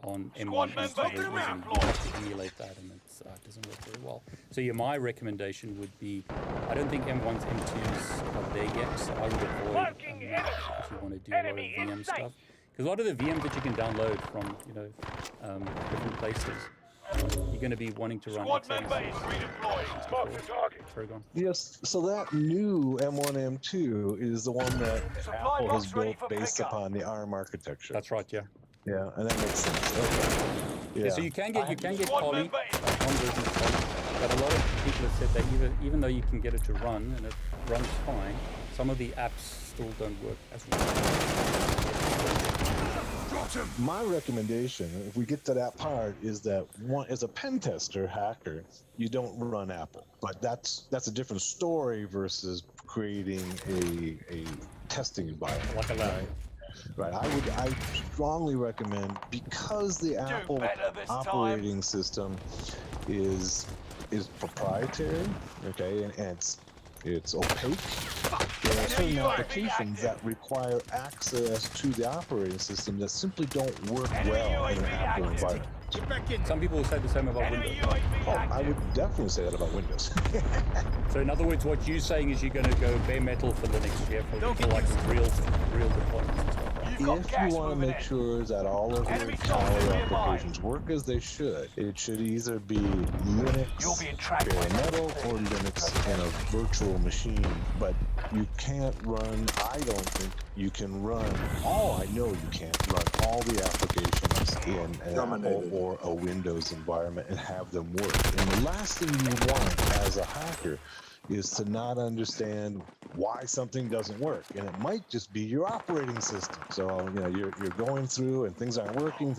[SPEAKER 16] on M1 M2 very easily. You have to emulate that, and it doesn't work very well. So yeah, my recommendation would be, I don't think M1s, M2s are there yet, so I would avoid Mac if you want to do a lot of VM stuff. Because a lot of the VMs that you can download from, you know, different places, you're going to be wanting to run
[SPEAKER 15] Yes, so that new M1, M2 is the one that Apple has built based upon the ARM architecture.
[SPEAKER 16] That's right, yeah.
[SPEAKER 15] Yeah, and that makes sense. Okay.
[SPEAKER 16] Yeah, so you can get Kali, one version of Kali, but a lot of people have said that even though you can get it to run and it runs fine, some of the apps still don't work as well.
[SPEAKER 15] My recommendation, if we get to that part, is that as a pen tester, hacker, you don't run Apple. But that's a different story versus creating a testing environment.
[SPEAKER 16] Like a lab.
[SPEAKER 15] Right. I strongly recommend, because the Apple operating system is proprietary, okay, and it's opaque. There are certain applications that require access to the operating system that simply don't work well in an Apple environment.
[SPEAKER 16] Some people will say the same about Windows.
[SPEAKER 15] Oh, I would definitely say that about Windows.
[SPEAKER 16] So in other words, what you're saying is you're going to go bare metal for Linux, yeah, for like real deployments and stuff.
[SPEAKER 15] If you want to make sure that all of your Kali applications work as they should, it should either be Linux bare metal or Linux in a virtual machine. But you can't run, I don't think you can run, I know you can't run all the applications in an Apple or a Windows environment and have them work. And the last thing you want as a hacker is to not understand why something doesn't work, and it might just be your operating system. So you're going through and things aren't working,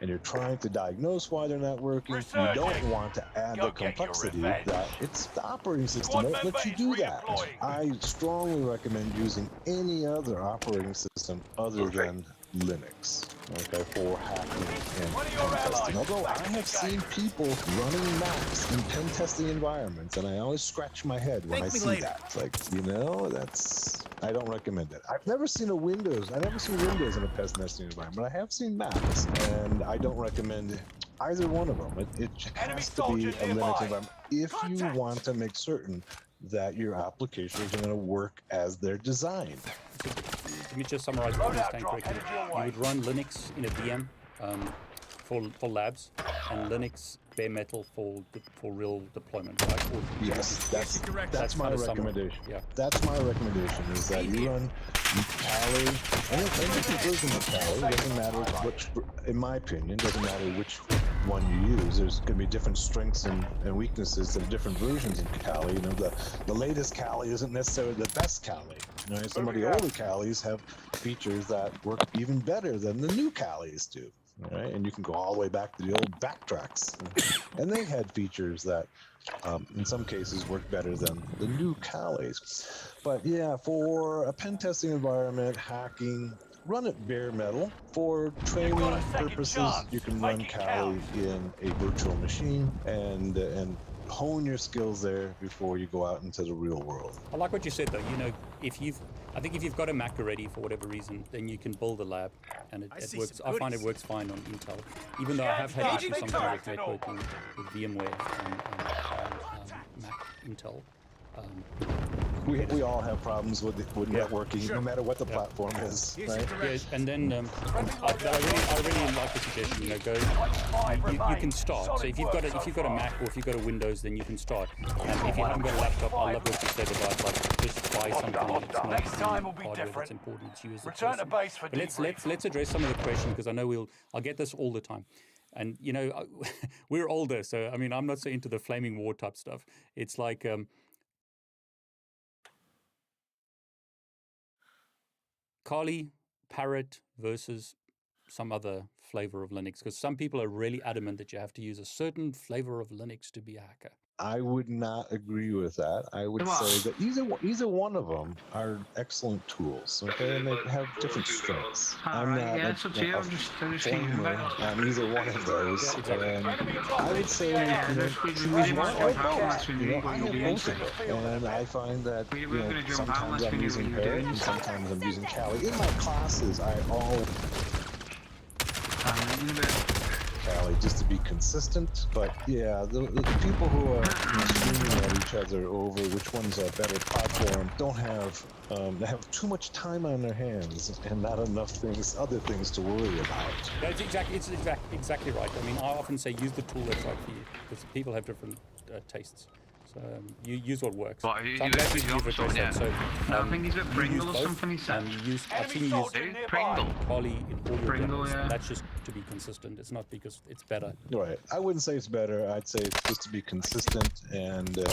[SPEAKER 15] and you're trying to diagnose why they're not working. You don't want to add the complexity that it's the operating system won't let you do that. I strongly recommend using any other operating system other than Linux, okay, for hacking and pen testing. Although I have seen people running Macs in pen testing environments, and I always scratch my head when I see that. It's like, I don't recommend it. I've never seen Windows in a pen testing environment, but I have seen Macs, and I don't recommend either one of them. It has to be a Linux environment if you want to make certain that your applications are going to work as they're designed.
[SPEAKER 16] Let me just summarize what you're saying correctly. You would run Linux in a VM for labs, and Linux bare metal for real deployment. Right?
[SPEAKER 15] Yes, that's my recommendation. Yeah. That's my recommendation, is that you run Kali, any different version of Kali. It doesn't matter which, in my opinion, doesn't matter which one you use. There's going to be different strengths and weaknesses to the different versions of Kali. The latest Kali isn't necessarily the best Kali. Some of the older Kalis have features that work even better than the new Kalis do. Right? And you can go all the way back to the old backtracks, and they had features that in some cases work better than the new Kalis. But yeah, for a pen testing environment, hacking, run it bare metal. For training purposes, you can run Kali in a virtual machine and hone your skills there before you go out into the real world.
[SPEAKER 16] I like what you said, though. I think if you've got a Mac already for whatever reason, then you can build a lab, and it works. I find it works fine on Intel, even though I have had issues sometimes with networking with VMware and Mac Intel.
[SPEAKER 15] We all have problems with networking, no matter what the platform is, right?
[SPEAKER 16] Yes, and then I really like the suggestion. You can start. So if you've got a Mac or if you've got a Windows, then you can start. And if you haven't got a laptop, I love what you said about just buy something that's not hardware that's important. It's used.
[SPEAKER 1] Return to base for debrief.
[SPEAKER 16] Let's address some of the questions, because I know I'll get this all the time. And we're older, so I'm not so into the flaming war type stuff. It's like Kali, Parrot versus some other flavor of Linux, because some people are really adamant that you have to use a certain flavor of Linux to be a hacker.
[SPEAKER 15] I would not agree with that. I would say that either one of them are excellent tools, okay, and they have different strengths. I'm not a former on either one of those, and I would say choose one or both. I have both of them, and I find that sometimes I'm using Parrot and sometimes I'm using Kali. In my classes, Cali, just to be consistent. But yeah, the people who are screaming at each other over which one's a better platform don't have they have too much time on their hands and not enough other things to worry about.
[SPEAKER 16] Yeah, it's exactly right. I mean, I often say use the tool that's right for you because people have different tastes. So you use what works.
[SPEAKER 6] What,
[SPEAKER 16] So I'm glad you've addressed that. So
[SPEAKER 6] I think he's with Pringle or something, he said.
[SPEAKER 16] I've seen you use
[SPEAKER 6] Pringle.
[SPEAKER 16] Kali in all your
[SPEAKER 6] Pringle,
[SPEAKER 16] demos,
[SPEAKER 6] yeah.
[SPEAKER 16] and that's just to be consistent. It's not because it's better.
[SPEAKER 15] Right. I wouldn't say it's better. I'd say it's just to be consistent. And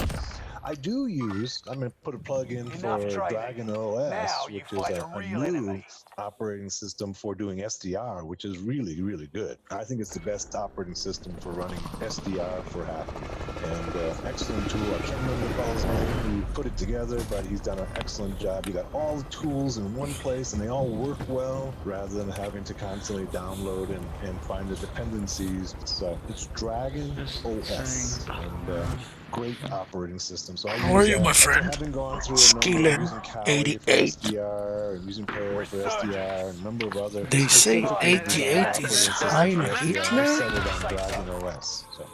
[SPEAKER 15] I do use, I'm going to put a plug in for Dragon OS, which is a new operating system for doing SDR, which is really, really good. I think it's the best operating system for running SDR for hacking. And excellent tool. I can't remember the fellow's name who put it together, but he's done an excellent job. You got all the tools in one place and they all work well rather than having to constantly download and find the dependencies. So it's Dragon OS and great operating system. So
[SPEAKER 5] How are you, my friend?
[SPEAKER 15] I've been going through
[SPEAKER 5] Skillin
[SPEAKER 15] 88 for SDR and using Pear for SDR and a number of other.
[SPEAKER 5] They say 88 is Heil Hitler?
[SPEAKER 15] Settled on Dragon OS. So.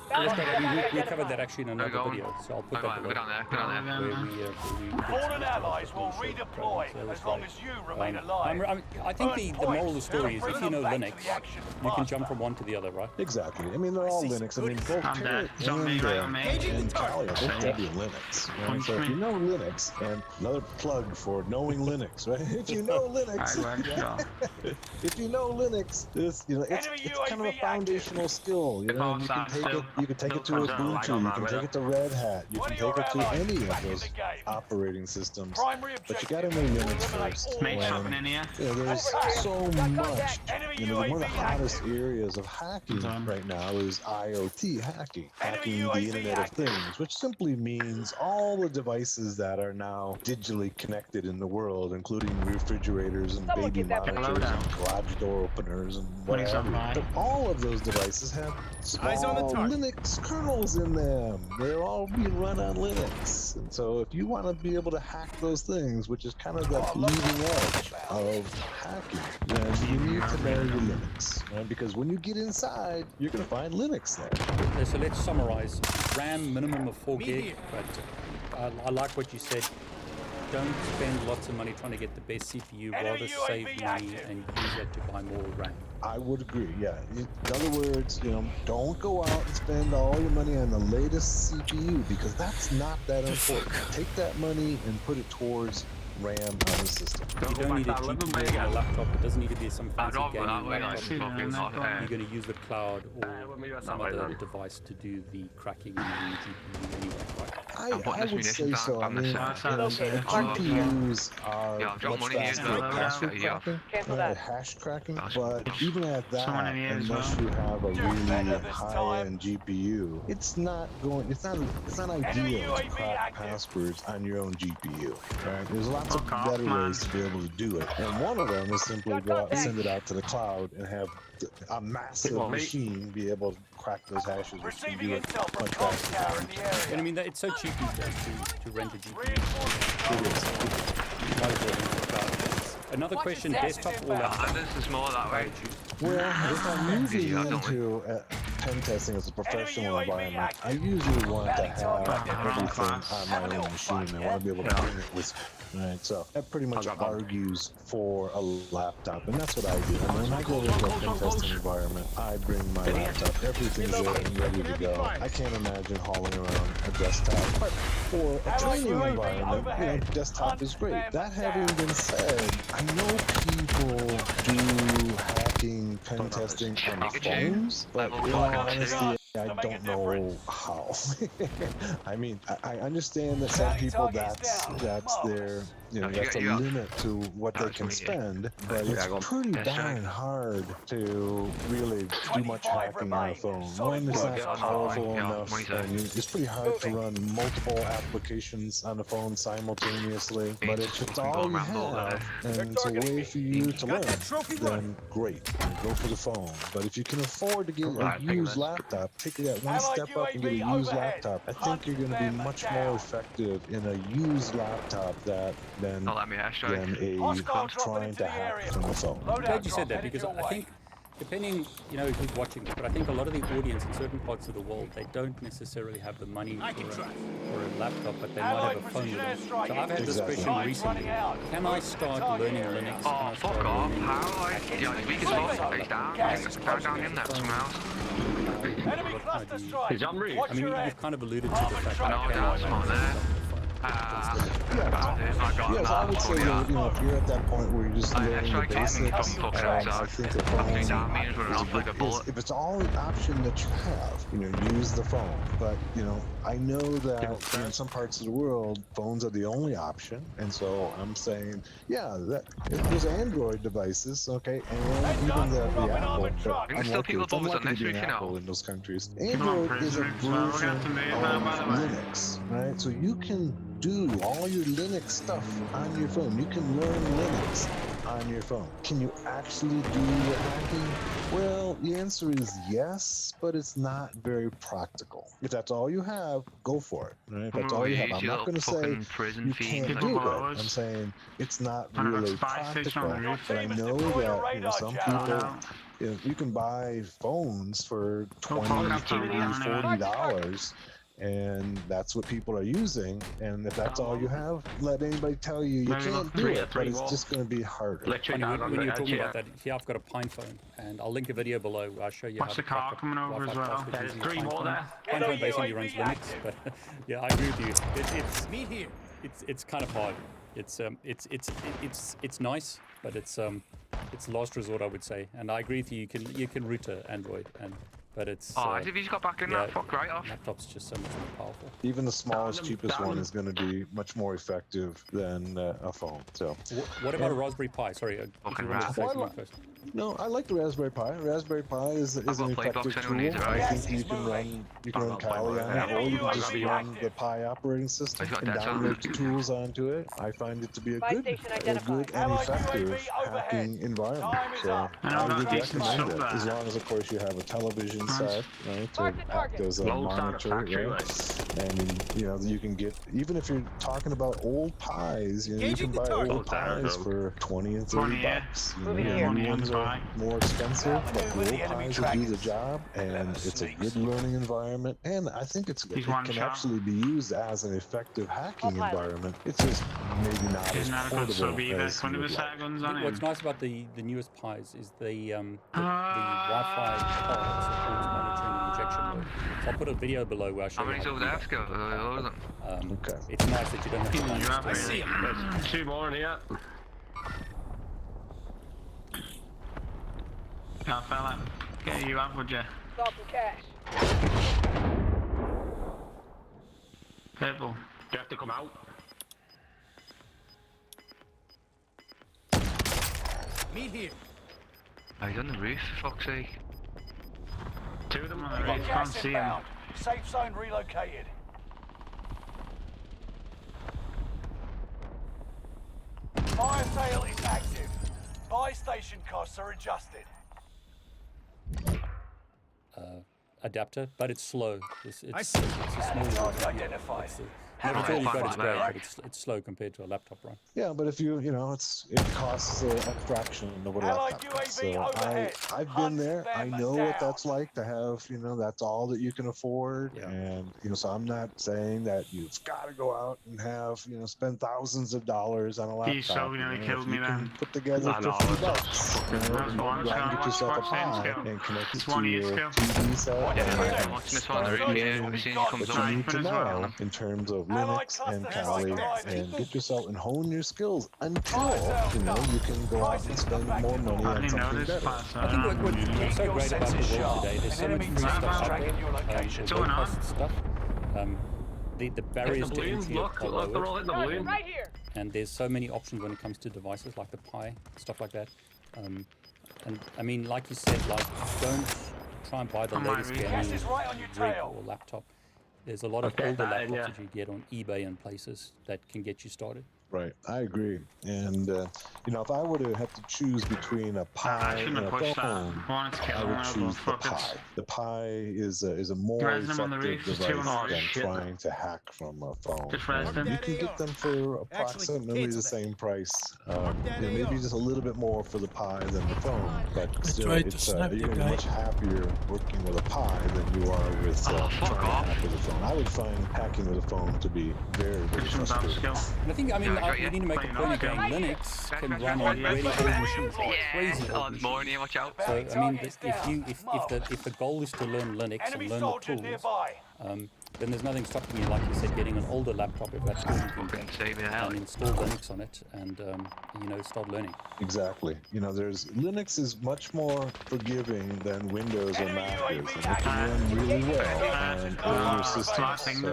[SPEAKER 16] We covered that actually in another video, so I'll put that below.
[SPEAKER 1] Fallen allies will redeploy as long as you remain alive.
[SPEAKER 16] I think the moral of the story is if you know Linux, you can jump from one to the other, right?
[SPEAKER 15] Exactly. I mean, they're all Linux. I mean, both Pear and Kali are both Debian Linux. Right? So if you know Linux, and another plug for knowing Linux, right? If you know Linux, if you know Linux, it's kind of a foundational skill. You know, you can take it to Ubuntu, you can take it to Red Hat, you can take it to any of those operating systems. But you got to know Linux first. There's so much. One of the hottest areas of hacking right now is IoT hacking, hacking the Internet of Things, which simply means all the devices that are now digitally connected in the world, including refrigerators and baby monitors and garage door openers and whatever. But all of those devices have small Linux kernels in them. They're all being run on Linux. And so if you want to be able to hack those things, which is kind of the leading edge of hacking, then you need to know your Linux. Right? Because when you get inside, you're going to find Linux there.
[SPEAKER 16] So let's summarize. RAM minimum of 4 gig, but I like what you said. Don't spend lots of money trying to get the best CPU, rather save money and use that to buy more RAM.
[SPEAKER 15] I would agree, yeah. In other words, don't go out and spend all your money on the latest CPU because that's not that important. Take that money and put it towards RAM on the system.
[SPEAKER 16] You don't need a GPU on a laptop. It doesn't need to be some fancy gaming laptop. You're going to use the cloud or some other device to do the cracking on the GPU anyway, right?
[SPEAKER 15] I would say so. I mean, GPUs are much faster at password cracking, hash cracking, but even at that, unless you have a really high-end GPU, it's not ideal to crack passwords on your own GPU. Right? There's lots of better ways to be able to do it, and one of them is simply go out and send it out to the cloud and have a massive machine be able to crack those hashes, which can do it much faster.
[SPEAKER 16] And I mean, it's so cheap these days to rent a GPU. Another question, desktop or laptop?
[SPEAKER 6] This is more that way.
[SPEAKER 15] Well, if I'm using into pen testing as a professional environment, I usually want to have everything on my own machine. I want to be able to bring it with me. Right, so that pretty much argues for a laptop, and that's what I do. I mean, when I go into a pen testing environment, I bring my laptop. Everything's there and ready to go. I can't imagine hauling around a desktop. But for a training environment, desktop is great. That having been said, I know people do hacking, pen testing on phones, but in all honesty, I don't know how. I mean, I understand that some people that's their that's a limit to what they can spend, but it's pretty darn hard to really do much hacking on a phone. One, it's not powerful enough, and it's pretty hard to run multiple applications on the phone simultaneously, but if it's all you have, and it's a way for you to learn, then great, go for the phone. But if you can afford to get a used laptop, take that one step up and get a used laptop. I think you're going to be much more effective in a used laptop than a trying to hack from the phone.
[SPEAKER 16] I'm glad you said that because I think depending, who's watching this, but I think a lot of the audience in certain parts of the world, they don't necessarily have the money for a laptop, but they might have a phone with them. So I've had this question recently: can I start learning Linux?
[SPEAKER 7] Oh, fuck off! How? Yeah, we can fuck. He's down. Down him. That's somewhere else.
[SPEAKER 1] Enemy cluster strike.
[SPEAKER 7] Is that rude?
[SPEAKER 16] I mean, you've kind of alluded to the fact that
[SPEAKER 7] No, that's not there.
[SPEAKER 15] Yes, I would say that, if you're at that point where you're just learning the basics, I think the phone is a good, if it's all an option that you have, use the phone. But, I know that in some parts of the world, phones are the only option. And so I'm saying, that if there's Android devices, okay, and even the Apple, but unlikely to be an Apple in those countries. Android is a version of Linux, right? So you can do all your Linux stuff on your phone. You can learn Linux on your phone. Can you actually do the hacking? Well, the answer is yes, but it's not very practical. If that's all you have, go for it. Right? If that's all you have, I'm not going to say you can't do it. I'm saying it's not really practical. But I know that some people, you can buy phones for $20, $30, $40. And that's what people are using. And if that's all you have, let anybody tell you can't do it, but it's just going to be harder.
[SPEAKER 16] When you're talking about that, here I've got a Pine phone, and I'll link a video below where I'll show you
[SPEAKER 8] What's the car coming over as well?
[SPEAKER 16] There's
[SPEAKER 8] 3 more there.
[SPEAKER 16] Pine phone basically runs Linux, but yeah, I agree with you. It's kind of hard. It's nice, but it's last resort, I would say. And I agree with you. You can root to Android but it's
[SPEAKER 7] if he's got back in that, fuck right off.
[SPEAKER 16] Laptop's just so much more powerful.
[SPEAKER 15] Even the smallest, cheapest one is going to be much more effective than a phone. So,
[SPEAKER 16] what about a Raspberry Pi? Sorry,
[SPEAKER 15] no, I like the Raspberry Pi. Raspberry Pi is an effective tool. I think you can run Kali on it, or you can just run the Pi operating system and download the tools onto it. I find it to be a good and effective hacking environment. So I would recommend it, as long as, of course, you have a television set, right, to act as a monitor, right? And you can get, even if you're talking about old Pis, you can buy old Pis for $20 and $30. New ones are more expensive, but the old Pis will do the job, and it's a good learning environment. And I think it can actually be used as an effective hacking environment. It's just maybe not as portable as you would like.
[SPEAKER 16] What's nice about the newest Pis is the Wi-Fi card supports monitoring and injection mode. So I'll put a video below where I show you how to do that.
[SPEAKER 15] Okay.
[SPEAKER 16] It's nice that you don't have to.
[SPEAKER 7] I see him. There's 2 more in here.
[SPEAKER 8] Yeah, fella. Get you up, would you?
[SPEAKER 12] Stop the cash.
[SPEAKER 8] Purple.
[SPEAKER 7] You have to come out.
[SPEAKER 9] Meet here.
[SPEAKER 7] He's on the roof, for fuck's sake.
[SPEAKER 8] 2 of them on the roof, can't see him.
[SPEAKER 1] Safe zone relocated. Fire sale is active. Buy station costs are adjusted.
[SPEAKER 16] Adapter, but it's slow. It's a small
[SPEAKER 1] identified.
[SPEAKER 16] Not at all, but it's great, but it's slow compared to a laptop, right?
[SPEAKER 15] Yeah, but if it costs a fraction of what a laptop costs. So I've been there. I know what that's like to have, that's all that you can afford. Yeah. And, so I'm not saying that you've got to go out and have, spend thousands of dollars on a laptop.
[SPEAKER 8] He's so nearly killed me then.
[SPEAKER 15] Put together $50, get yourself a Pi and connect it to your TV set. What you need to know in terms of Linux and Kali, and get yourself and hone your skills until you can go out and spend more money on something better.
[SPEAKER 16] I think what's so great about the world today, there's so much free stuff out there, low-cost stuff. The barriers to entry are lower, and there's so many options when it comes to devices like the Pi, stuff like that. And I mean, like you said, don't try and buy the latest gaming rig or laptop. There's a lot of older laptops that you get on eBay and places that can get you started.
[SPEAKER 15] Right, I agree. And you know, if I were to have to choose between a Pi and
[SPEAKER 6] shouldn't
[SPEAKER 15] a
[SPEAKER 6] have pushed that.
[SPEAKER 15] phone,
[SPEAKER 6] I wanted to kill
[SPEAKER 15] I
[SPEAKER 6] him,
[SPEAKER 15] would
[SPEAKER 6] I was
[SPEAKER 15] choose the
[SPEAKER 6] like, fuck it.
[SPEAKER 15] Pi. The Pi is a more
[SPEAKER 6] Res them on the
[SPEAKER 15] effective
[SPEAKER 6] roof, just two
[SPEAKER 15] device
[SPEAKER 6] on
[SPEAKER 15] than
[SPEAKER 6] shit.
[SPEAKER 15] trying to hack from a phone.
[SPEAKER 6] Just res
[SPEAKER 15] And
[SPEAKER 6] them.
[SPEAKER 15] you can get them for approximately the same price. You know, maybe just a little bit more for the Pi than the phone, but
[SPEAKER 5] I
[SPEAKER 15] still,
[SPEAKER 5] tried to
[SPEAKER 15] it's
[SPEAKER 5] snap
[SPEAKER 15] you're
[SPEAKER 5] the
[SPEAKER 15] gonna be
[SPEAKER 5] guy.
[SPEAKER 15] much happier working with a Pi than you are with trying to hack with a phone. I would find hacking with a phone to be very, very frustrating.
[SPEAKER 16] And I think, I mean, we need to make a point again. Linux can run on really old machines, like crazy old machines.
[SPEAKER 7] watch out.
[SPEAKER 16] So I mean, if the goal is to learn Linux and learn the tools, then there's nothing stopping you, like you said, getting an older laptop if that's what you can get, and install Linux on it, and you know, start learning.
[SPEAKER 15] Exactly. You know, Linux is much more forgiving than Windows or Mac is, and it can run really well on older systems. So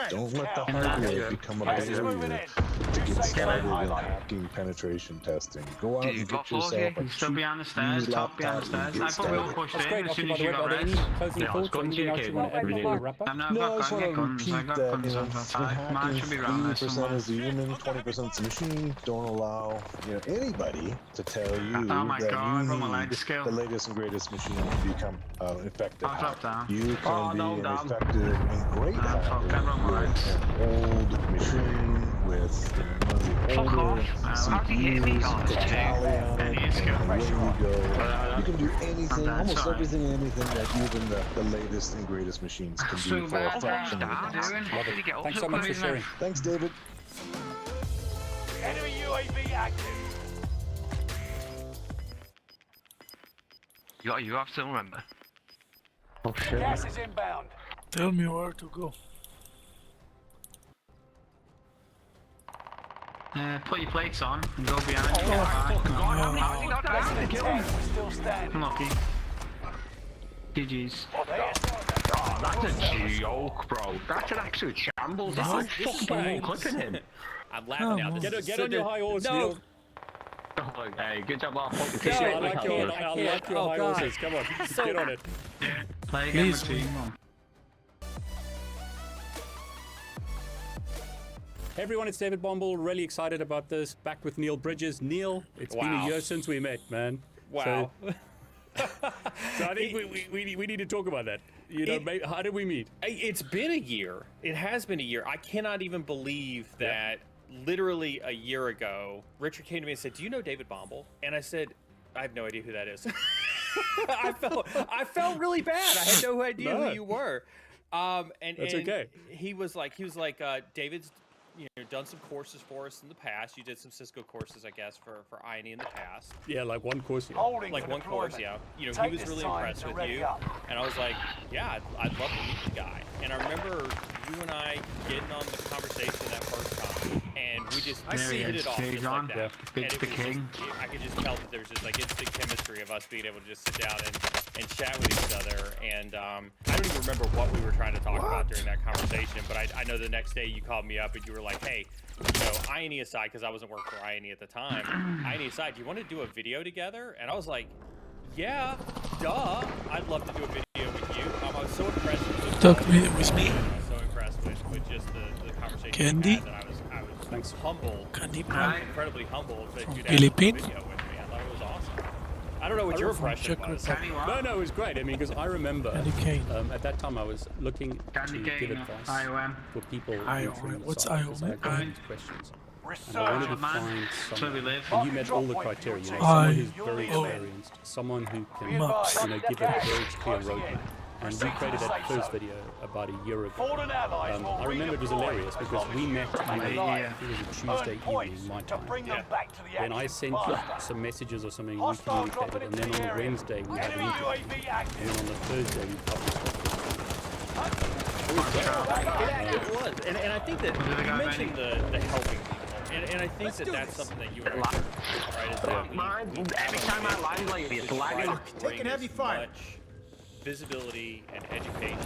[SPEAKER 15] don't let the hardware become a barrier to get started in hacking penetration testing. Go out and get yourself a
[SPEAKER 6] Still behind the stairs,
[SPEAKER 15] used
[SPEAKER 6] top behind the
[SPEAKER 15] laptop
[SPEAKER 6] stairs.
[SPEAKER 15] and
[SPEAKER 6] I
[SPEAKER 15] get
[SPEAKER 6] thought we all
[SPEAKER 15] started.
[SPEAKER 6] pushed
[SPEAKER 16] That's
[SPEAKER 6] in
[SPEAKER 16] great.
[SPEAKER 6] as soon
[SPEAKER 16] By
[SPEAKER 6] as
[SPEAKER 16] the
[SPEAKER 6] you
[SPEAKER 16] way,
[SPEAKER 6] got
[SPEAKER 16] are there
[SPEAKER 6] res.
[SPEAKER 16] any closing thoughts or anything else you want to add before we wrap up?
[SPEAKER 6] I've
[SPEAKER 15] No, I
[SPEAKER 6] got
[SPEAKER 15] just want to
[SPEAKER 6] guns. I
[SPEAKER 15] repeat
[SPEAKER 6] got
[SPEAKER 15] that,
[SPEAKER 6] guns
[SPEAKER 15] you know,
[SPEAKER 6] outside. Mine
[SPEAKER 15] hacking
[SPEAKER 6] should be around there
[SPEAKER 15] 80%
[SPEAKER 6] somewhere.
[SPEAKER 15] is the human, 20% is the machine. Don't allow, you know, anybody to tell you
[SPEAKER 6] Oh my
[SPEAKER 15] that
[SPEAKER 6] God,
[SPEAKER 15] you
[SPEAKER 6] on my
[SPEAKER 15] need
[SPEAKER 6] leg skill.
[SPEAKER 15] the latest and greatest machine to become effective
[SPEAKER 6] I'll drop
[SPEAKER 15] hacker.
[SPEAKER 6] down.
[SPEAKER 15] You can
[SPEAKER 6] Oh,
[SPEAKER 15] be
[SPEAKER 6] no,
[SPEAKER 15] an
[SPEAKER 6] down.
[SPEAKER 15] effective and great hacker
[SPEAKER 6] fuck, I'm on my legs.
[SPEAKER 15] with an old machine with, you know, one of the
[SPEAKER 6] Fuck
[SPEAKER 15] older
[SPEAKER 6] off. How'd he hit me?
[SPEAKER 15] CPUs,
[SPEAKER 6] Oh,
[SPEAKER 15] put Tally on
[SPEAKER 6] and
[SPEAKER 15] it,
[SPEAKER 6] he is
[SPEAKER 15] and away you go.
[SPEAKER 6] Yeah.
[SPEAKER 15] You can do anything,
[SPEAKER 6] That's
[SPEAKER 15] almost
[SPEAKER 6] right.
[SPEAKER 15] everything and anything that even the latest and greatest machines can do
[SPEAKER 6] So
[SPEAKER 15] for a
[SPEAKER 6] bad,
[SPEAKER 15] fraction of the
[SPEAKER 6] down,
[SPEAKER 15] cost.
[SPEAKER 6] doing. How did he get up
[SPEAKER 16] Thanks
[SPEAKER 6] so
[SPEAKER 16] so much for
[SPEAKER 6] quick?
[SPEAKER 16] sharing.
[SPEAKER 15] Thanks, David.
[SPEAKER 1] Enemy UAV active.
[SPEAKER 7] You have to remember.
[SPEAKER 6] Oh shit.
[SPEAKER 1] Gas is inbound.
[SPEAKER 5] Tell me where to go.
[SPEAKER 6] Put your plates on and go behind.
[SPEAKER 1] Less than 10, we're still standing.
[SPEAKER 6] Unlucky. GG's.
[SPEAKER 7] Oh, that's a joke, bro. That's an absolute shambles. I'm fucking clipping him.
[SPEAKER 9] I'm laughing now.
[SPEAKER 16] Get on your high horse,
[SPEAKER 9] No.
[SPEAKER 16] Neil.
[SPEAKER 7] Oh, hey, good job, I'll fucking
[SPEAKER 9] No,
[SPEAKER 16] I like your
[SPEAKER 9] Oh,
[SPEAKER 16] high
[SPEAKER 9] God.
[SPEAKER 16] horses. Come on, get on it.
[SPEAKER 6] Play again with
[SPEAKER 5] Please.
[SPEAKER 6] team.
[SPEAKER 16] Hey everyone, it's David Bomble. Really excited about this. Back with Neil Bridges. Neil, it's been a
[SPEAKER 9] Wow.
[SPEAKER 16] year since we met, man.
[SPEAKER 9] Wow.
[SPEAKER 16] So I think we need to talk about that. You know, how did we meet?
[SPEAKER 9] It's been a year. It has been a year. I cannot even believe that literally a year ago, Richard came to me and said, "Do you know David Bomble?" And I said, "I have no idea who that is." I felt really bad. I had no idea
[SPEAKER 16] No.
[SPEAKER 9] who you were. And
[SPEAKER 16] That's
[SPEAKER 9] and
[SPEAKER 16] okay.
[SPEAKER 9] He was like, David's, you know, done some courses for us in the past. You did some Cisco courses, I guess, for INE in the past.
[SPEAKER 16] Yeah, like one course. Yeah.
[SPEAKER 1] Holding
[SPEAKER 9] Like
[SPEAKER 1] for
[SPEAKER 9] one course,
[SPEAKER 1] deployment.
[SPEAKER 9] yeah. You know,
[SPEAKER 1] Take
[SPEAKER 9] he was
[SPEAKER 1] this
[SPEAKER 9] really
[SPEAKER 1] time
[SPEAKER 9] impressed
[SPEAKER 1] to
[SPEAKER 9] with
[SPEAKER 1] ready
[SPEAKER 9] you.
[SPEAKER 1] up.
[SPEAKER 9] And I was like, yeah, I'd love to meet the guy. And I remember you and I getting on the conversation that first time, and we just hit it off just like that.
[SPEAKER 6] Yeah.
[SPEAKER 9] And
[SPEAKER 6] It's
[SPEAKER 9] it
[SPEAKER 6] the
[SPEAKER 9] was
[SPEAKER 6] king.
[SPEAKER 9] just, I could just tell that there was just like instant chemistry of us being able to just sit down and chat with each other. And I don't even remember what we were trying to talk about during that conversation, but I know the next day you called me up and you were like, hey, you know, INE aside, because I wasn't working for INE at the time, INE aside, do you want to do a video together? And I was like, yeah, duh. I'd love to do a video with you. I was so impressed with
[SPEAKER 5] Talk with me.
[SPEAKER 9] I was so impressed with just the conversation
[SPEAKER 5] Candy?
[SPEAKER 9] we had that I was humbled.
[SPEAKER 5] Candy
[SPEAKER 9] I'm
[SPEAKER 5] Pie.
[SPEAKER 9] incredibly humbled that
[SPEAKER 5] From
[SPEAKER 9] you'd ask to do a
[SPEAKER 5] Philippines?
[SPEAKER 9] video with me. I thought it was awesome. I don't know what your
[SPEAKER 5] From
[SPEAKER 9] impression
[SPEAKER 5] Czech
[SPEAKER 9] was.
[SPEAKER 5] Republic.
[SPEAKER 16] No, it was great. I mean, because I remember
[SPEAKER 5] Candy cane.
[SPEAKER 16] at that time I was looking to
[SPEAKER 6] Candy
[SPEAKER 16] give
[SPEAKER 6] cane,
[SPEAKER 16] advice
[SPEAKER 6] IOM.
[SPEAKER 16] for people
[SPEAKER 5] IOM.
[SPEAKER 16] entering the
[SPEAKER 5] What's
[SPEAKER 16] site, 'cause I
[SPEAKER 5] IOM?
[SPEAKER 16] got these questions. And I wanted to find
[SPEAKER 6] That's where we
[SPEAKER 16] someone,
[SPEAKER 6] live.
[SPEAKER 16] and you met all the criteria, you know,
[SPEAKER 5] I-
[SPEAKER 16] someone who's very experienced, someone who can,
[SPEAKER 5] Maps.
[SPEAKER 16] you know, give a very clear roadmap. And we created that first video about a year ago.
[SPEAKER 1] Fallen allies will
[SPEAKER 16] I remember it was
[SPEAKER 1] redeploy
[SPEAKER 16] hilarious because we met on a,
[SPEAKER 1] Yeah.
[SPEAKER 16] it was a Tuesday evening my
[SPEAKER 1] to
[SPEAKER 16] time.
[SPEAKER 1] bring them back to the
[SPEAKER 16] Then I
[SPEAKER 1] action
[SPEAKER 16] sent you
[SPEAKER 1] faster.
[SPEAKER 16] some messages or something, we
[SPEAKER 1] Hostile
[SPEAKER 16] communicated,
[SPEAKER 1] dropping
[SPEAKER 16] and
[SPEAKER 1] into
[SPEAKER 16] then
[SPEAKER 1] the
[SPEAKER 16] on
[SPEAKER 1] area.
[SPEAKER 16] Wednesday we had an
[SPEAKER 1] Enemy
[SPEAKER 16] interview.
[SPEAKER 1] UAV active.
[SPEAKER 16] And then on the Thursday we published it.
[SPEAKER 9] It was, and I think that you mentioned the helping people, and I think that's something that you and I do, right? Is that
[SPEAKER 7] Every time I land like it's lagging.
[SPEAKER 9] taking heavy fire, much visibility and education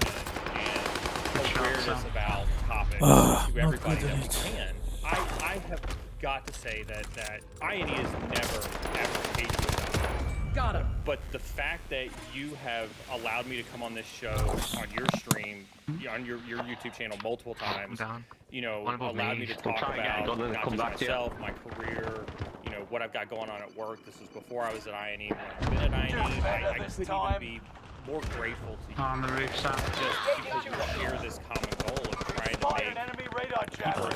[SPEAKER 9] and awareness about topics to
[SPEAKER 5] not
[SPEAKER 9] everybody
[SPEAKER 5] good
[SPEAKER 9] that
[SPEAKER 5] at
[SPEAKER 9] we
[SPEAKER 5] it.
[SPEAKER 9] can. I have got to say that INE has never ever paid you enough Got him. But the fact that you have allowed me to come on this show, on your stream, on your YouTube channel multiple times, you know, allowed me to talk about not just myself, my career, you know, what I've got going on at work. This was before I was at INE. When I've been at INE, I couldn't even be more grateful to you.
[SPEAKER 8] On the roof, Sam.
[SPEAKER 9] Just because you share this common goal of trying to make people smarter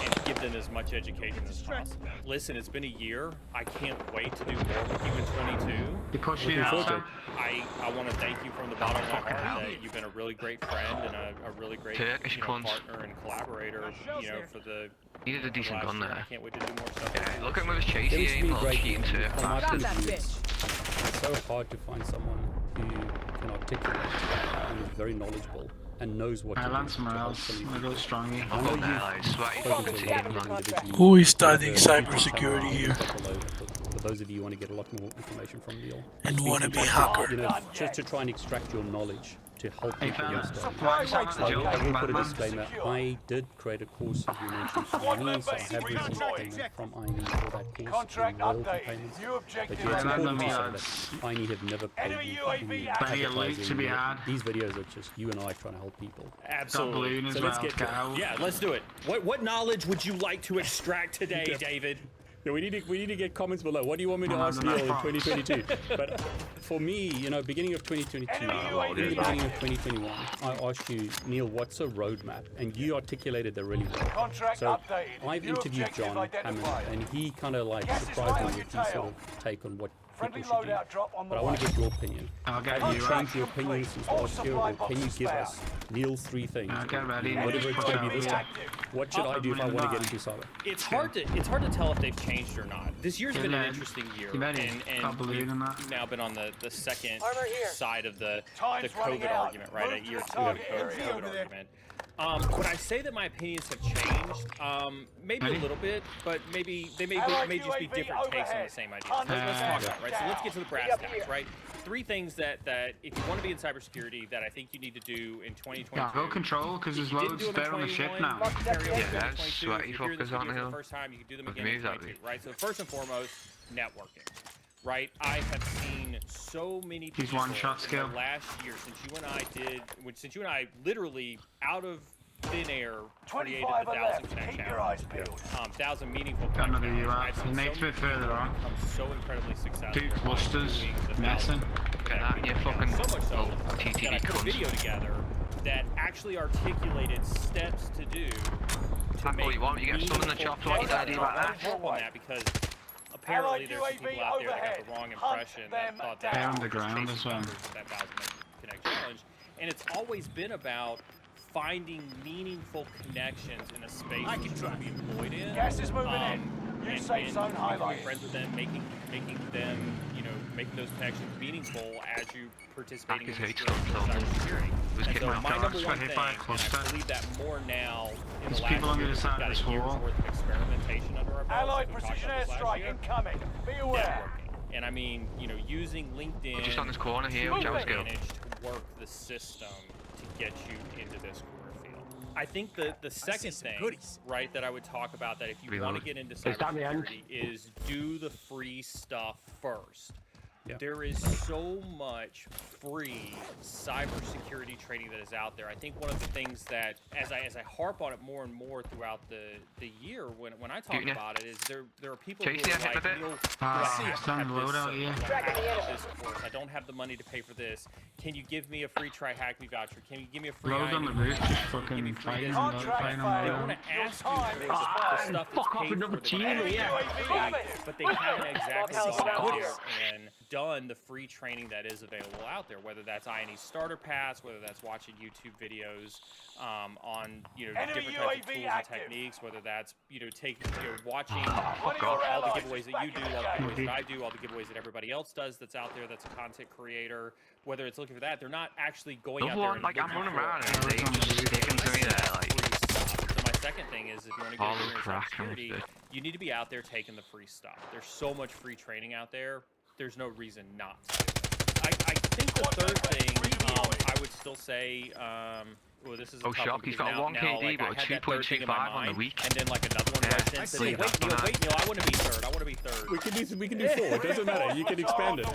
[SPEAKER 9] and give them as much education as possible. Listen, it's been a year. I can't wait to do more with you in 22.
[SPEAKER 8] You push me out, Sam.
[SPEAKER 9] I want to thank you from the bottom of my heart that you've been a really great friend and a really great partner and collaborator, you know, for the
[SPEAKER 7] He did a decent gun there.
[SPEAKER 9] I can't wait to do more stuff.
[SPEAKER 7] Yeah, look at him with his chasey aim, little cheating too.
[SPEAKER 16] It's so hard to find someone who can articulate and is very knowledgeable and knows what to do.
[SPEAKER 8] Somewhere else. I go strongy.
[SPEAKER 16] I know you've spoken to him individually.
[SPEAKER 5] Who is studying cybersecurity here?
[SPEAKER 16] For those of you who want to get a lot more information from Neil.
[SPEAKER 5] And want to be hacker.
[SPEAKER 16] You know, just to try and extract your knowledge to help people in studying.
[SPEAKER 8] I
[SPEAKER 16] will put a disclaimer. I did create a course, as you mentioned, for INE, so I have received payment from INE for that course in royalty payments. But it's important to say that INE have never paid me for advertising. These videos are just you and I trying to help people.
[SPEAKER 9] Absolutely. So let's get to it. Yeah, let's do it. What knowledge would you like to extract today, David?
[SPEAKER 16] Yeah, we need to get comments below. What do you want me to ask Neil in 2022? But for me, you know, beginning of 2022, beginning of 2021, I asked you, Neil, what's a roadmap? And you articulated that really well. So I've interviewed John Hammond, and he kind of like surprised me with his sort of take on what people should do. But I want to get your opinion. Have you changed your opinion since last year, or can you give us Neil's 3 things? Whatever it's going to be this time. What should I do if I want to get into cyber?
[SPEAKER 9] It's hard to tell if they've changed or not. This year's been an interesting year, and we've now been on the second side of the COVID argument, right? A year 2 of COVID argument. Would I say that my opinions have changed? Maybe a little bit, but maybe they may just be different takes on the same idea. Let's talk about it, right? So let's get to the brass tacks, right? 3 things that if you want to be in cybersecurity that I think you need to do in 2022.
[SPEAKER 8] Yeah, go control, because there's loads spare on the ship now.
[SPEAKER 7] Yeah, that's sweaty fuckers, aren't they?
[SPEAKER 9] For the first time, you can do them again in 22, right? So first and foremost, networking. Right, I have seen so many people in the last year since you and I literally out of thin air created the 1,000 Connect challenge. 1,000 meaningful Connect challenge. I've seen so many people become so incredibly successful.
[SPEAKER 8] 2 clusters, messing.
[SPEAKER 7] Get that in your fucking
[SPEAKER 9] so much so
[SPEAKER 7] TTV
[SPEAKER 9] that I put a video together that actually articulated steps to do to make
[SPEAKER 7] you want. You get some in the chop like that.
[SPEAKER 9] On that because apparently there's some people out there that got the wrong impression that thought that
[SPEAKER 8] they're underground as well.
[SPEAKER 9] That 1,000 Connect challenge, and it's always been about finding meaningful connections in a space that you want to be employed in.
[SPEAKER 1] Gas is moving in. New safe zone highlighted.
[SPEAKER 9] Friends with them, making them, you know, making those connections meaningful as you participating in cybersecurity. And so my number one thing, and I believe that more now in the last year, we've got a year's worth of experimentation under our belts.
[SPEAKER 1] Allied precision airstrike incoming. Be aware.
[SPEAKER 9] Networking. And I mean, you know, using LinkedIn.
[SPEAKER 7] We're just on this corner here, which I was good.
[SPEAKER 9] To work the system to get you into this career field. I think the second thing, right, that I would talk about that if you want to get into cybersecurity is do the free stuff first. Yeah. There is so much free cybersecurity training that is out there. I think one of the things that, as I harp on it more and more throughout the year, when I talk about it, is there are people who are like, I don't have the money to pay for this. Can you give me a free try hack me voucher? Can you give me a free
[SPEAKER 8] load on the roof, just fucking fighting on
[SPEAKER 9] They want to ask you for the stuff that's paid for but they haven't exactly gone out there and done the free training that is available out there, whether that's INE Starter Pass, whether that's watching YouTube videos on different types of tools and techniques, whether that's watching all the giveaways that you do, all the giveaways that I do, all the giveaways that everybody else does that's out there that's a content creator, whether it's looking for that, they're not actually going out there and
[SPEAKER 7] like I'm running around and they just sticking to me there like.
[SPEAKER 9] So my second thing is, if you want to get into cybersecurity, you need to be out there taking the free stuff. There's so much free training out there. There's no reason not to do it. I think the third thing I would still say well, this is a
[SPEAKER 7] Oh,
[SPEAKER 9] tough
[SPEAKER 7] shock,
[SPEAKER 9] one
[SPEAKER 7] he's
[SPEAKER 9] because
[SPEAKER 7] got a 1
[SPEAKER 9] now,
[SPEAKER 7] KD,
[SPEAKER 9] like,
[SPEAKER 7] but
[SPEAKER 9] I
[SPEAKER 7] a
[SPEAKER 9] had that third thing in
[SPEAKER 7] 2.25
[SPEAKER 9] my
[SPEAKER 7] on the
[SPEAKER 9] mind,
[SPEAKER 7] week.
[SPEAKER 9] and then like another one
[SPEAKER 7] Yeah,
[SPEAKER 9] rushed in
[SPEAKER 7] I
[SPEAKER 9] and said,
[SPEAKER 7] see
[SPEAKER 9] wait, Neil, I want to be third. I want to be third.
[SPEAKER 16] We can do 4. It doesn't matter. You can expand it.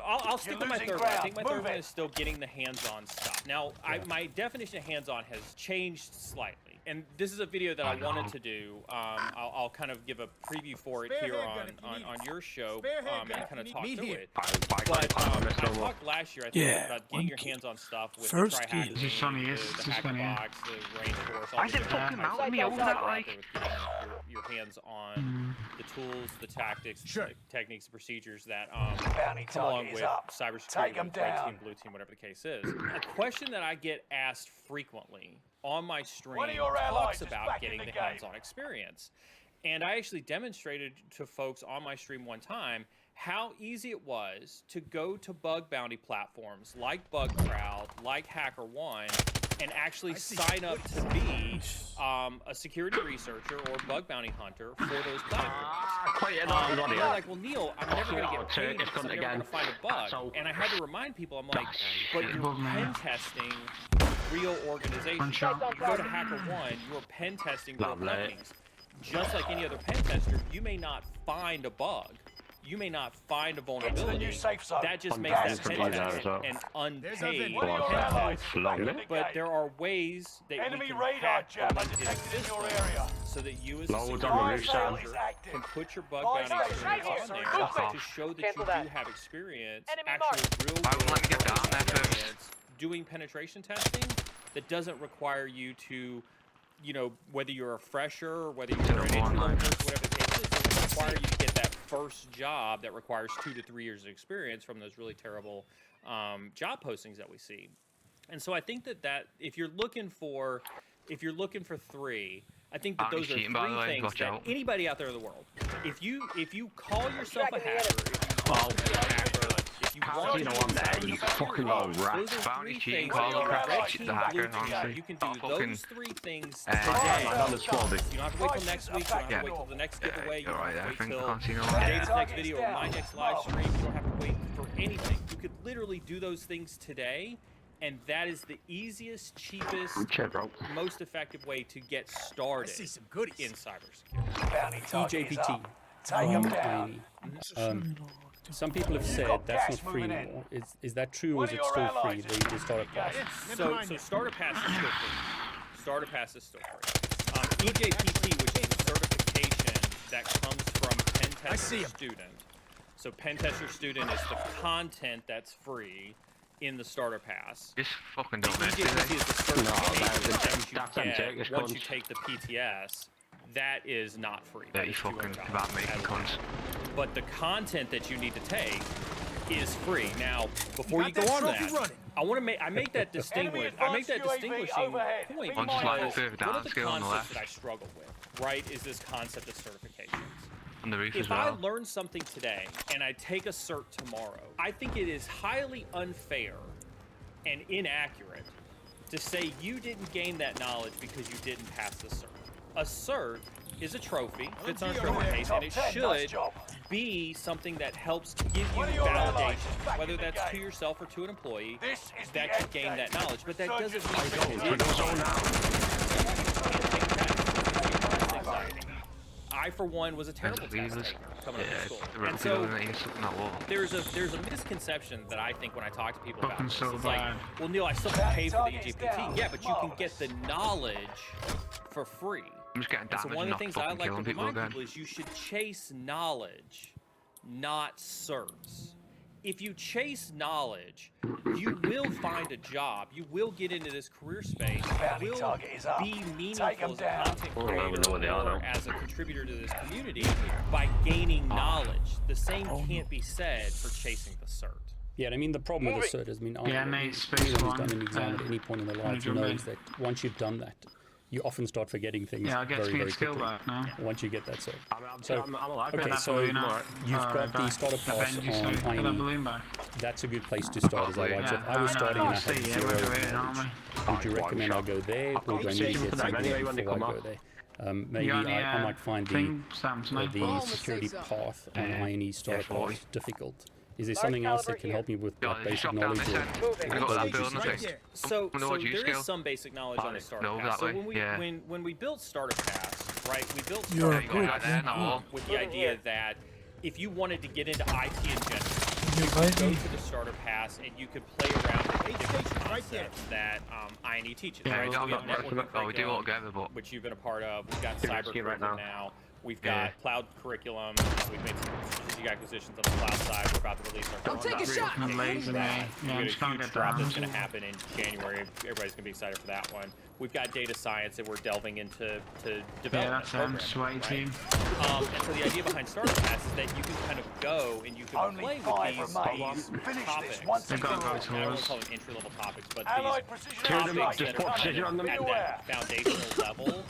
[SPEAKER 9] I'll stick with my
[SPEAKER 1] losing
[SPEAKER 9] third one. I
[SPEAKER 1] ground.
[SPEAKER 9] think my
[SPEAKER 1] Move
[SPEAKER 9] third one
[SPEAKER 1] it.
[SPEAKER 9] is still getting the hands-on stuff. Now, my definition of hands-on has changed slightly, and this is a video that I wanted to do. I'll kind of give a preview for it here on your show and kind of talk through it. But I talked last year, I think, about getting your hands on stuff with the
[SPEAKER 5] First
[SPEAKER 9] Tri-Hackers,
[SPEAKER 5] kid.
[SPEAKER 9] the Hacker Box, the Range Force, all
[SPEAKER 7] Why is
[SPEAKER 9] the
[SPEAKER 7] it
[SPEAKER 9] different
[SPEAKER 7] fucking
[SPEAKER 9] types
[SPEAKER 7] out
[SPEAKER 9] of
[SPEAKER 7] of me all that,
[SPEAKER 9] out
[SPEAKER 7] like?
[SPEAKER 9] there with getting your hands on the tools, the tactics, the techniques, the procedures that come along with cybersecurity, with red team, blue team, whatever the case is. A question that I get asked frequently on my stream talks about getting the hands-on experience. And I actually demonstrated to folks on my stream one time how easy it was to go to bug bounty platforms like BugCrowd, like HackerOne, and actually sign up to be a security researcher or bug bounty hunter for those platforms. And they're like, well, Neil, I'm never going to get paid because I'm never going to find a bug. And I had to remind people, I'm like, but you're pen testing real organizations. You go to HackerOne, you're pen testing real companies. Just like any other pen tester, you may not find a bug. You may not find a vulnerability. That just makes that pen test an unpaid pen test. But there are ways that
[SPEAKER 1] Enemy
[SPEAKER 9] you can
[SPEAKER 1] radar
[SPEAKER 9] hack
[SPEAKER 1] jammer
[SPEAKER 9] the
[SPEAKER 1] detected in your
[SPEAKER 9] system
[SPEAKER 1] area.
[SPEAKER 9] so that you as a
[SPEAKER 1] Loads
[SPEAKER 9] security
[SPEAKER 1] on the
[SPEAKER 9] researcher
[SPEAKER 1] roof, Sam.
[SPEAKER 9] can put your bug
[SPEAKER 1] Boys,
[SPEAKER 9] bounty
[SPEAKER 1] right
[SPEAKER 9] experience on
[SPEAKER 1] here.
[SPEAKER 9] there
[SPEAKER 1] Move
[SPEAKER 9] to
[SPEAKER 1] it.
[SPEAKER 9] show that
[SPEAKER 1] Cancel
[SPEAKER 9] you
[SPEAKER 1] that.
[SPEAKER 9] do have experience,
[SPEAKER 1] Enemy
[SPEAKER 9] actual real
[SPEAKER 7] Why wouldn't let me get down there first?
[SPEAKER 9] experience doing penetration testing that doesn't require you to, you know, whether you're a fresher or whether you're an entry-level person, whatever the case is, it doesn't require you to get that first job that requires 2 to 3 years of experience from those really terrible job postings that we see. And so I think that if you're looking for 3, I think that those are 3 things that anybody out there in the world, if you call yourself a hacker, if you want to
[SPEAKER 7] I'm there, you fucking old rat.
[SPEAKER 9] those are 3
[SPEAKER 7] Bounty
[SPEAKER 9] things
[SPEAKER 7] cheating,
[SPEAKER 9] that
[SPEAKER 7] call
[SPEAKER 9] you're
[SPEAKER 7] the crap,
[SPEAKER 9] red
[SPEAKER 7] shit
[SPEAKER 9] team,
[SPEAKER 7] the hacker,
[SPEAKER 9] blue team,
[SPEAKER 7] honestly.
[SPEAKER 9] you can do
[SPEAKER 7] Fucking,
[SPEAKER 9] those 3 things
[SPEAKER 7] I'm
[SPEAKER 9] today.
[SPEAKER 7] on the squad.
[SPEAKER 9] You don't have to wait till next week. You don't have to wait till the next giveaway. You don't have to wait till Dave's next video or my next live stream. You don't have to wait for anything. You could literally do those things today, and that is the easiest, cheapest, most effective way to get started in cybersecurity.
[SPEAKER 16] EJPT. Some people have said that's not free anymore. Is that true, or is it still free, the starter pass?
[SPEAKER 9] So starter pass is still free. Starter pass is still free. EJPT, which is a certification that comes from Pen Tester Student. So Pen Tester Student is the content that's free in the starter pass.
[SPEAKER 7] Just fucking don't mess
[SPEAKER 9] EJPT is the certification
[SPEAKER 7] that's
[SPEAKER 9] that you
[SPEAKER 7] empty.
[SPEAKER 9] get once you take the PTS. That is not free.
[SPEAKER 7] Dirty fucking about making cunts.
[SPEAKER 9] But the content that you need to take is free. Now, before you go on that, I make that distinguishing point
[SPEAKER 7] One slide further down,
[SPEAKER 9] one of the
[SPEAKER 7] scale on the
[SPEAKER 9] concepts
[SPEAKER 7] left.
[SPEAKER 9] that I struggle with, right, is this concept of certifications.
[SPEAKER 7] On the roof
[SPEAKER 9] If
[SPEAKER 7] as well.
[SPEAKER 9] I learn something today and I take a cert tomorrow, I think it is highly unfair and inaccurate to say you didn't gain that knowledge because you didn't pass the cert. A cert is a trophy, fits on a trophy case, and it should be something that helps give you validation, whether that's to yourself or to an employee, that you gain that knowledge. But that doesn't mean I, for one, was a terrible test taker coming up to school. And so there's a misconception that I think when I talk to people about this. It's like, well, Neil, I still have to pay for the EJPT. Yeah, but you can get the knowledge for free.
[SPEAKER 7] I'm just getting
[SPEAKER 9] And so
[SPEAKER 7] damaged
[SPEAKER 9] one of
[SPEAKER 7] and
[SPEAKER 9] the things
[SPEAKER 7] not
[SPEAKER 9] I
[SPEAKER 7] fucking
[SPEAKER 9] like to
[SPEAKER 7] killing people
[SPEAKER 9] remind
[SPEAKER 7] again.
[SPEAKER 9] people is you should chase knowledge, not certs. If you chase knowledge, you will find a job. You will get into this career space. You will be meaningful as a content creator or as a contributor to this community by gaining knowledge. The same can't be said for chasing the cert.
[SPEAKER 16] Yeah, I mean, the problem with the cert is, I mean,
[SPEAKER 6] Yeah,
[SPEAKER 16] anyone
[SPEAKER 6] mate,
[SPEAKER 16] who's
[SPEAKER 6] space
[SPEAKER 16] done
[SPEAKER 6] one.
[SPEAKER 16] an exam at any point in their life knows that once you've done that, you often start forgetting things
[SPEAKER 6] Yeah, I get
[SPEAKER 16] very,
[SPEAKER 6] to be
[SPEAKER 16] very
[SPEAKER 6] a skill
[SPEAKER 16] quickly
[SPEAKER 6] back now.
[SPEAKER 16] once you get that cert.
[SPEAKER 7] I'm alive.
[SPEAKER 16] Okay,
[SPEAKER 6] That's
[SPEAKER 16] so
[SPEAKER 6] what you know.
[SPEAKER 16] you've got
[SPEAKER 6] Alright,
[SPEAKER 16] the
[SPEAKER 6] back.
[SPEAKER 16] starter pass
[SPEAKER 6] Benji,
[SPEAKER 16] on
[SPEAKER 6] so get that
[SPEAKER 16] INE.
[SPEAKER 6] balloon back.
[SPEAKER 16] That's a good place to start, as I like. So if I was starting and I had zero knowledge, would you recommend I go there, or do I need to get something before I go there? Maybe I might find the security path on INE starter pass difficult. Is there something else that can help me with like, basic knowledge?
[SPEAKER 9] So there is some basic knowledge on the starter pass. So when we built starter pass, right? We built starter pass with the idea that if you wanted to get into IT in general, you could go to the starter pass and you could play around with different concepts that INE teaches. Right? So we have networking curriculum, which you've been a part of. We've got cyber curriculum now. We've got cloud curriculum. We've made some strategic acquisitions on the cloud side. We're about to release our
[SPEAKER 2] Don't take a shot!
[SPEAKER 9] We've got a huge drop that's going to happen in January. Everybody's going to be excited for that one. We've got data science that we're delving into development programming, right? And so the idea behind Starter Pass is that you can kind of go and you can play with these topics. I don't want to call them entry-level topics, but these topics that are kind of at that foundational level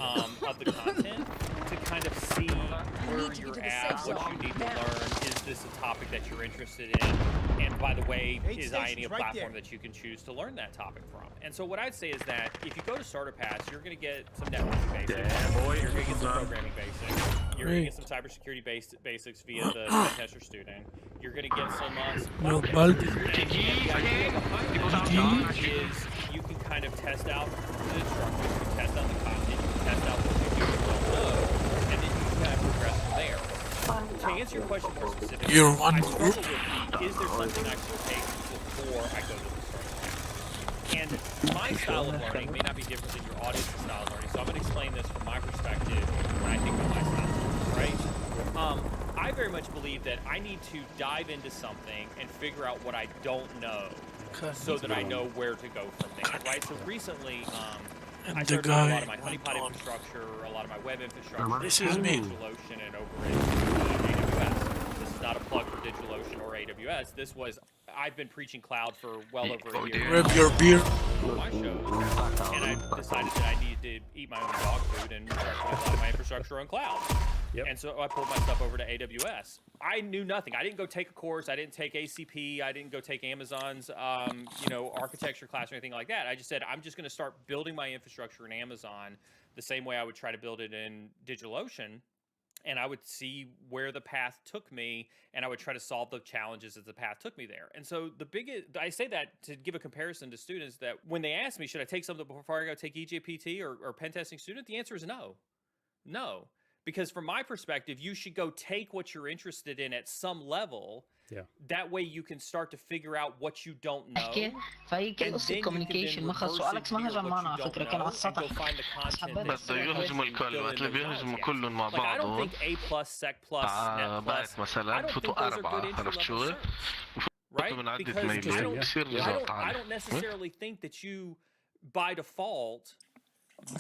[SPEAKER 9] of the content to kind of see where you're at, what you need to learn. Is this a topic that you're interested in? And by the way, is INE a platform that you can choose to learn that topic from? And so what I'd say is that if you go to Starter Pass, you're going to get some networking basics. You're going to get some programming basics. You're going to get some cybersecurity basics via the Pentester student. You're going to get some cloud basics. And the idea behind that is you can kind of test out the instructors, you can test out the content, you can test out what you do and don't know, and then you can kind of progress from there. To answer your question more specifically, I struggle with is there something I should take before I go to the starter pass? And my style of learning may not be different than your audience's style of learning, so I'm going to explain this from my perspective when I think of my style of learning, right? I very much believe that I need to dive into something and figure out what I don't know so that I know where to go from there, right? So recently, I started doing a lot of my honeypot infrastructure, a lot of my web infrastructure. This is DigitalOcean and over in AWS. This is not a plug for DigitalOcean or AWS. This was, I've been preaching cloud for well over a year.
[SPEAKER 5] Grab your beer.
[SPEAKER 9] On my shows, and I decided that I needed to eat my own dog food and start putting a lot of my infrastructure on cloud. And so I pulled my stuff over to AWS. I knew nothing. I didn't go take a course. I didn't take ACP. I didn't go take Amazon's, architecture class or anything like that. I just said, I'm just going to start building my infrastructure in Amazon the same way I would try to build it in DigitalOcean. And I would see where the path took me, and I would try to solve the challenges as the path took me there. And so I say that to give a comparison to students that when they ask me, should I take something before I go take EJPT or pen testing student? The answer is no. No. Because from my perspective, you should go take what you're interested in at some level.
[SPEAKER 16] Yeah.
[SPEAKER 9] That way you can start to figure out what you don't know.
[SPEAKER 17] احكي فهي قصة الكوميونيكيشن ما خلص سؤالك اسمها جمعنا على فكرة كان على السطح
[SPEAKER 7] بده يهزموا الكل وقت اللي بيهزموا كلهم مع بعضهم بعد مثلا بفوتوا 4 عرفت شو؟ بفوتوا من عدة ميلين بصير نظام
[SPEAKER 9] I don't necessarily think that you by default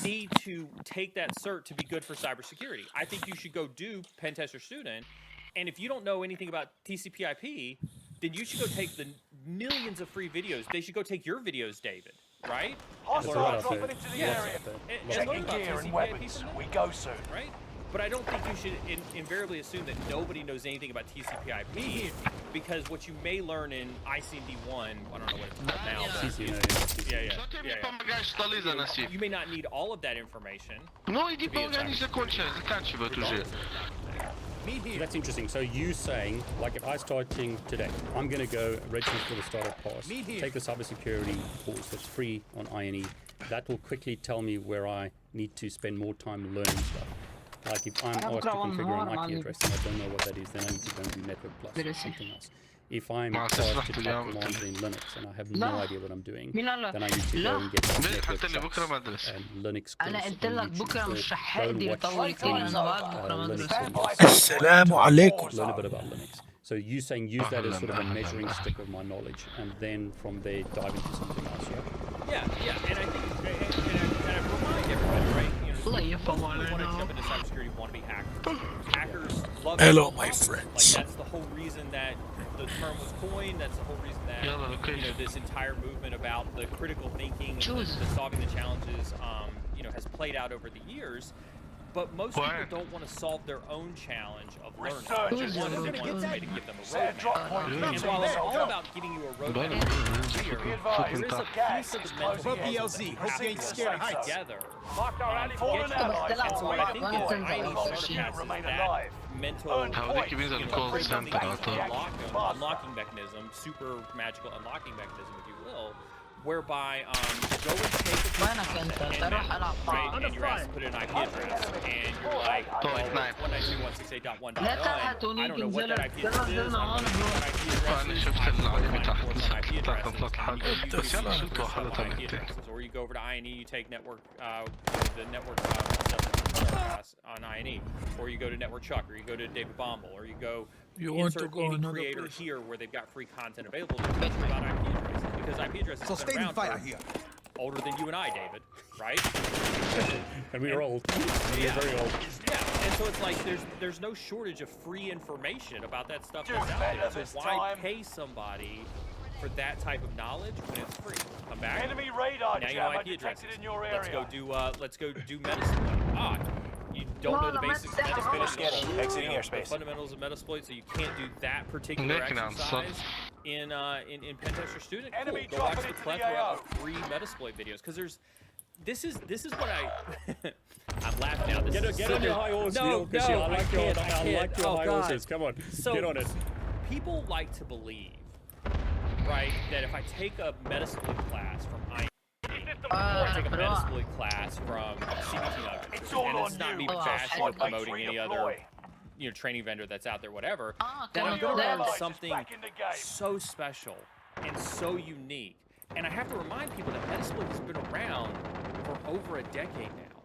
[SPEAKER 9] need to take that cert to be good for cybersecurity. I think you should go do pen tester student. And if you don't know anything about TCP/IP, then you should go take the millions of free videos. They should go take your videos, David, right?
[SPEAKER 1] Hostiles dropping into the area. Checking gear and weapons. We go soon.
[SPEAKER 9] Right? But I don't think you should invariably assume that nobody knows anything about TCP/IP, because what you may learn in ICMD1, I don't know what it's called now, but you may not need all of that information.
[SPEAKER 16] So that's interesting. So you saying, like if I starting today, I'm going to go register for the starter pass, take the cybersecurity course that's free on INE. That will quickly tell me where I need to spend more time learning stuff. Like if I'm asked to configure an IP address and I don't know what that is, then I need to go and do Network Plus or something else. If I'm asked to type commands in Linux and I have no idea what I'm doing, then I need to go and get Network Plus and Linux course.
[SPEAKER 17] أنا قلت لك بكرة مش رح أقدر أطول كتير أنا بعد بكرة ما أدرس.
[SPEAKER 5] السلام عليكم.
[SPEAKER 16] Learn a bit about Linux. So you saying use that as sort of a measuring stick of my knowledge, and then from there dive into something else,
[SPEAKER 9] Yeah, and I think, and I remind everybody, right? You want to jump into cybersecurity, you want to be hackers. Hackers love
[SPEAKER 5] Hello,
[SPEAKER 9] it.
[SPEAKER 5] my friends.
[SPEAKER 9] Like that's the whole reason that the term was coined. That's the whole reason that this entire movement about the critical thinking and the solving the challenges, has played out over the years. But most people don't want to solve their own challenge of learning.
[SPEAKER 1] Resurgence.
[SPEAKER 9] They want somebody to give them a
[SPEAKER 1] Set drop point.
[SPEAKER 9] roadmap. And while it's all about giving you a roadmap,
[SPEAKER 1] Be advised.
[SPEAKER 9] there is a piece of the mental puzzle that you have to put together.
[SPEAKER 1] Fallen allies.
[SPEAKER 9] And so what I think is INE starter
[SPEAKER 1] remain
[SPEAKER 9] passes
[SPEAKER 1] alive.
[SPEAKER 9] that mental
[SPEAKER 7] هوديك بينزل كول سنتر
[SPEAKER 9] unlocking mechanism, super magical unlocking mechanism, if you will, whereby go and take a
[SPEAKER 17] وينك انت؟ تروح العب
[SPEAKER 9] right, and you're asked to put in an IP address, and you're like, well, 192.168.1.9.
[SPEAKER 17] لا تحتوني
[SPEAKER 9] I don't know what that IP address is.
[SPEAKER 17] تنزلنا هون
[SPEAKER 7] انا شفت العلامة تحت تطلق حد بس يلا شفتوا حالة
[SPEAKER 9] Or you go over to INE, you take network, the network stuff on INE, or you go to Network Chuck, or you go to David Bombal, or you go insert any creator here where they've got free content available to teach you about IP addresses, because IP addresses have been around for older than you and I, David, right?
[SPEAKER 16] And we are old. We are very old.
[SPEAKER 9] Yeah, and so it's like there's no shortage of free information about that stuff that's out there. So why pay somebody for that type of knowledge when it's free? Come back.
[SPEAKER 1] Enemy radar
[SPEAKER 9] Now you
[SPEAKER 1] jammer
[SPEAKER 9] know IP
[SPEAKER 1] detected
[SPEAKER 9] addresses.
[SPEAKER 1] in your area.
[SPEAKER 9] Let's go do Metasploit. You don't know the basics of Metasploit.
[SPEAKER 4] Exiting airspace.
[SPEAKER 9] The fundamentals of Metasploit, so you can't do that particular exercise in Pen Tester Student.
[SPEAKER 1] Enemy
[SPEAKER 9] Cool. Go watch
[SPEAKER 1] dropping
[SPEAKER 9] the
[SPEAKER 1] into the
[SPEAKER 9] plethora
[SPEAKER 1] AO.
[SPEAKER 9] of free Metasploit videos, because this is what I'm laughing now.
[SPEAKER 16] Get on your high horse, Neil. I like your high horses. Come on,
[SPEAKER 9] so,
[SPEAKER 16] get on it.
[SPEAKER 9] People like to believe, right, that if I take a Metasploit class from INE, or take a Metasploit class from CBT Nuggets, and it's not me bashing or promoting any other training vendor that's out there, whatever, that I'm going to learn something so special and so unique. And I have to remind people that Metasploit has been around for over a decade now.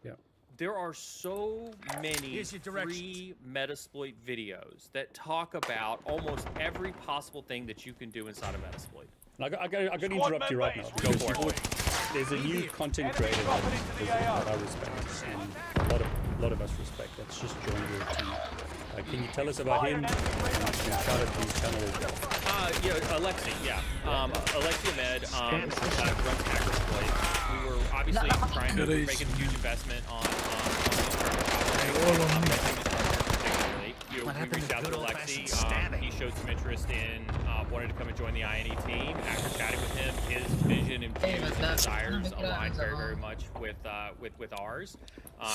[SPEAKER 16] Yeah.
[SPEAKER 9] There are so many free Metasploit videos that talk about almost every possible thing that you can do inside of Metasploit.
[SPEAKER 16] I got to interrupt you right now.
[SPEAKER 9] Go for it.
[SPEAKER 16] There's a new content creator that I respect, and a lot of us respect. That's just joined your team. Can you tell us about him? And shout out to his channel as well.
[SPEAKER 9] Yeah, Alexi. Yeah, Alexi Ahmed runs Hackersploit. We were obviously trying to make a huge investment on we reached out to Alexi. He showed some interest in wanted to come and join the INE team. After chatting with him, his vision and views and desires align very, very much with ours.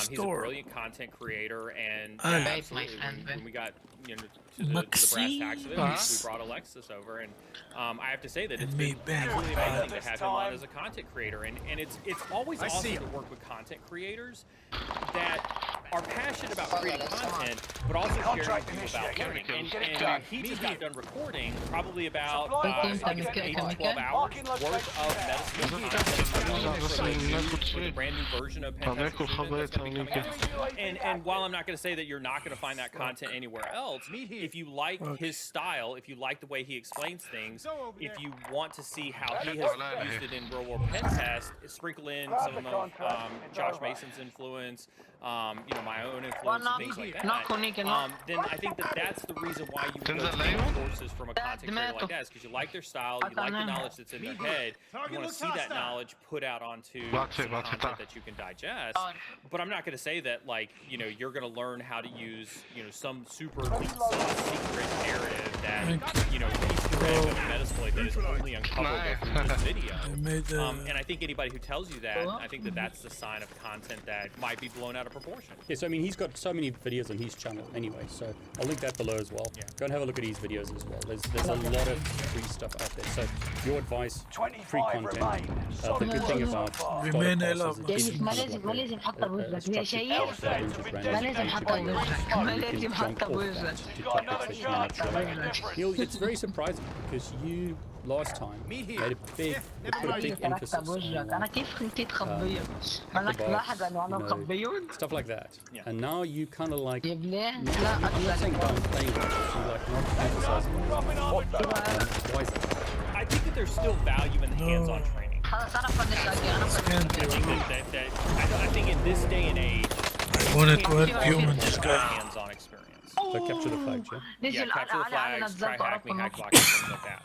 [SPEAKER 9] He's a brilliant content creator, and absolutely, when we got to the brass tacks of it, we brought Alexis over, and I have to say that it's been absolutely amazing to have him on as a content creator, and it's always awesome to work with content creators that are passionate about creating content, but also sharing with people about learning. And he just got done recording probably about 8 to 12 hours worth of medicine for the brand new version of Pen Tester Student that's going to be coming out. And while I'm not going to say that you're not going to find that content anywhere else, if you like his style, if you like the way he explains things, if you want to see how he has used it in real world pen test, sprinkle in some of Josh Mason's influence, my own influence, and things like that, then I think that's the reason why you would go take courses from a content creator like that, is because you like their style, you like the knowledge that's in their head, you want to see that knowledge put out onto some content that you can digest. But I'm not going to say that, like, you're going to learn how to use, some super secret narrative that, Metasploit that is only uncoverable through this video. And I think anybody who tells you that, I think that's the sign of content that might be blown out of proportion.
[SPEAKER 16] Yes, I mean, he's got so many videos on his channel anyway, so I'll link that below as well. Yeah. Go and have a look at his videos as well. There's a lot of free stuff out there. So your advice, free content. The good thing about
[SPEAKER 17] ما لازم حتى بوجهك يا شايف ما لازم حتى بوجهك ما لازم حتى بوجهك
[SPEAKER 16] It's very surprising because you last time made a big emphasis on
[SPEAKER 17] أنا كيف كنت تخبيه؟ أنا لاحظ إنه أنا مخبيون
[SPEAKER 16] stuff like that, and now you kind of like
[SPEAKER 17] لا
[SPEAKER 16] not saying downplaying it, you like not emphasizing it. Why is that?
[SPEAKER 9] I think that there's still value in the hands-on training. I think in this day and age,
[SPEAKER 5] I wanted to help you in this guy.
[SPEAKER 9] Hands-on experience.
[SPEAKER 16] So capture the flags, yeah?
[SPEAKER 9] Yeah, capture the flags, try hack me, hack block, things like that.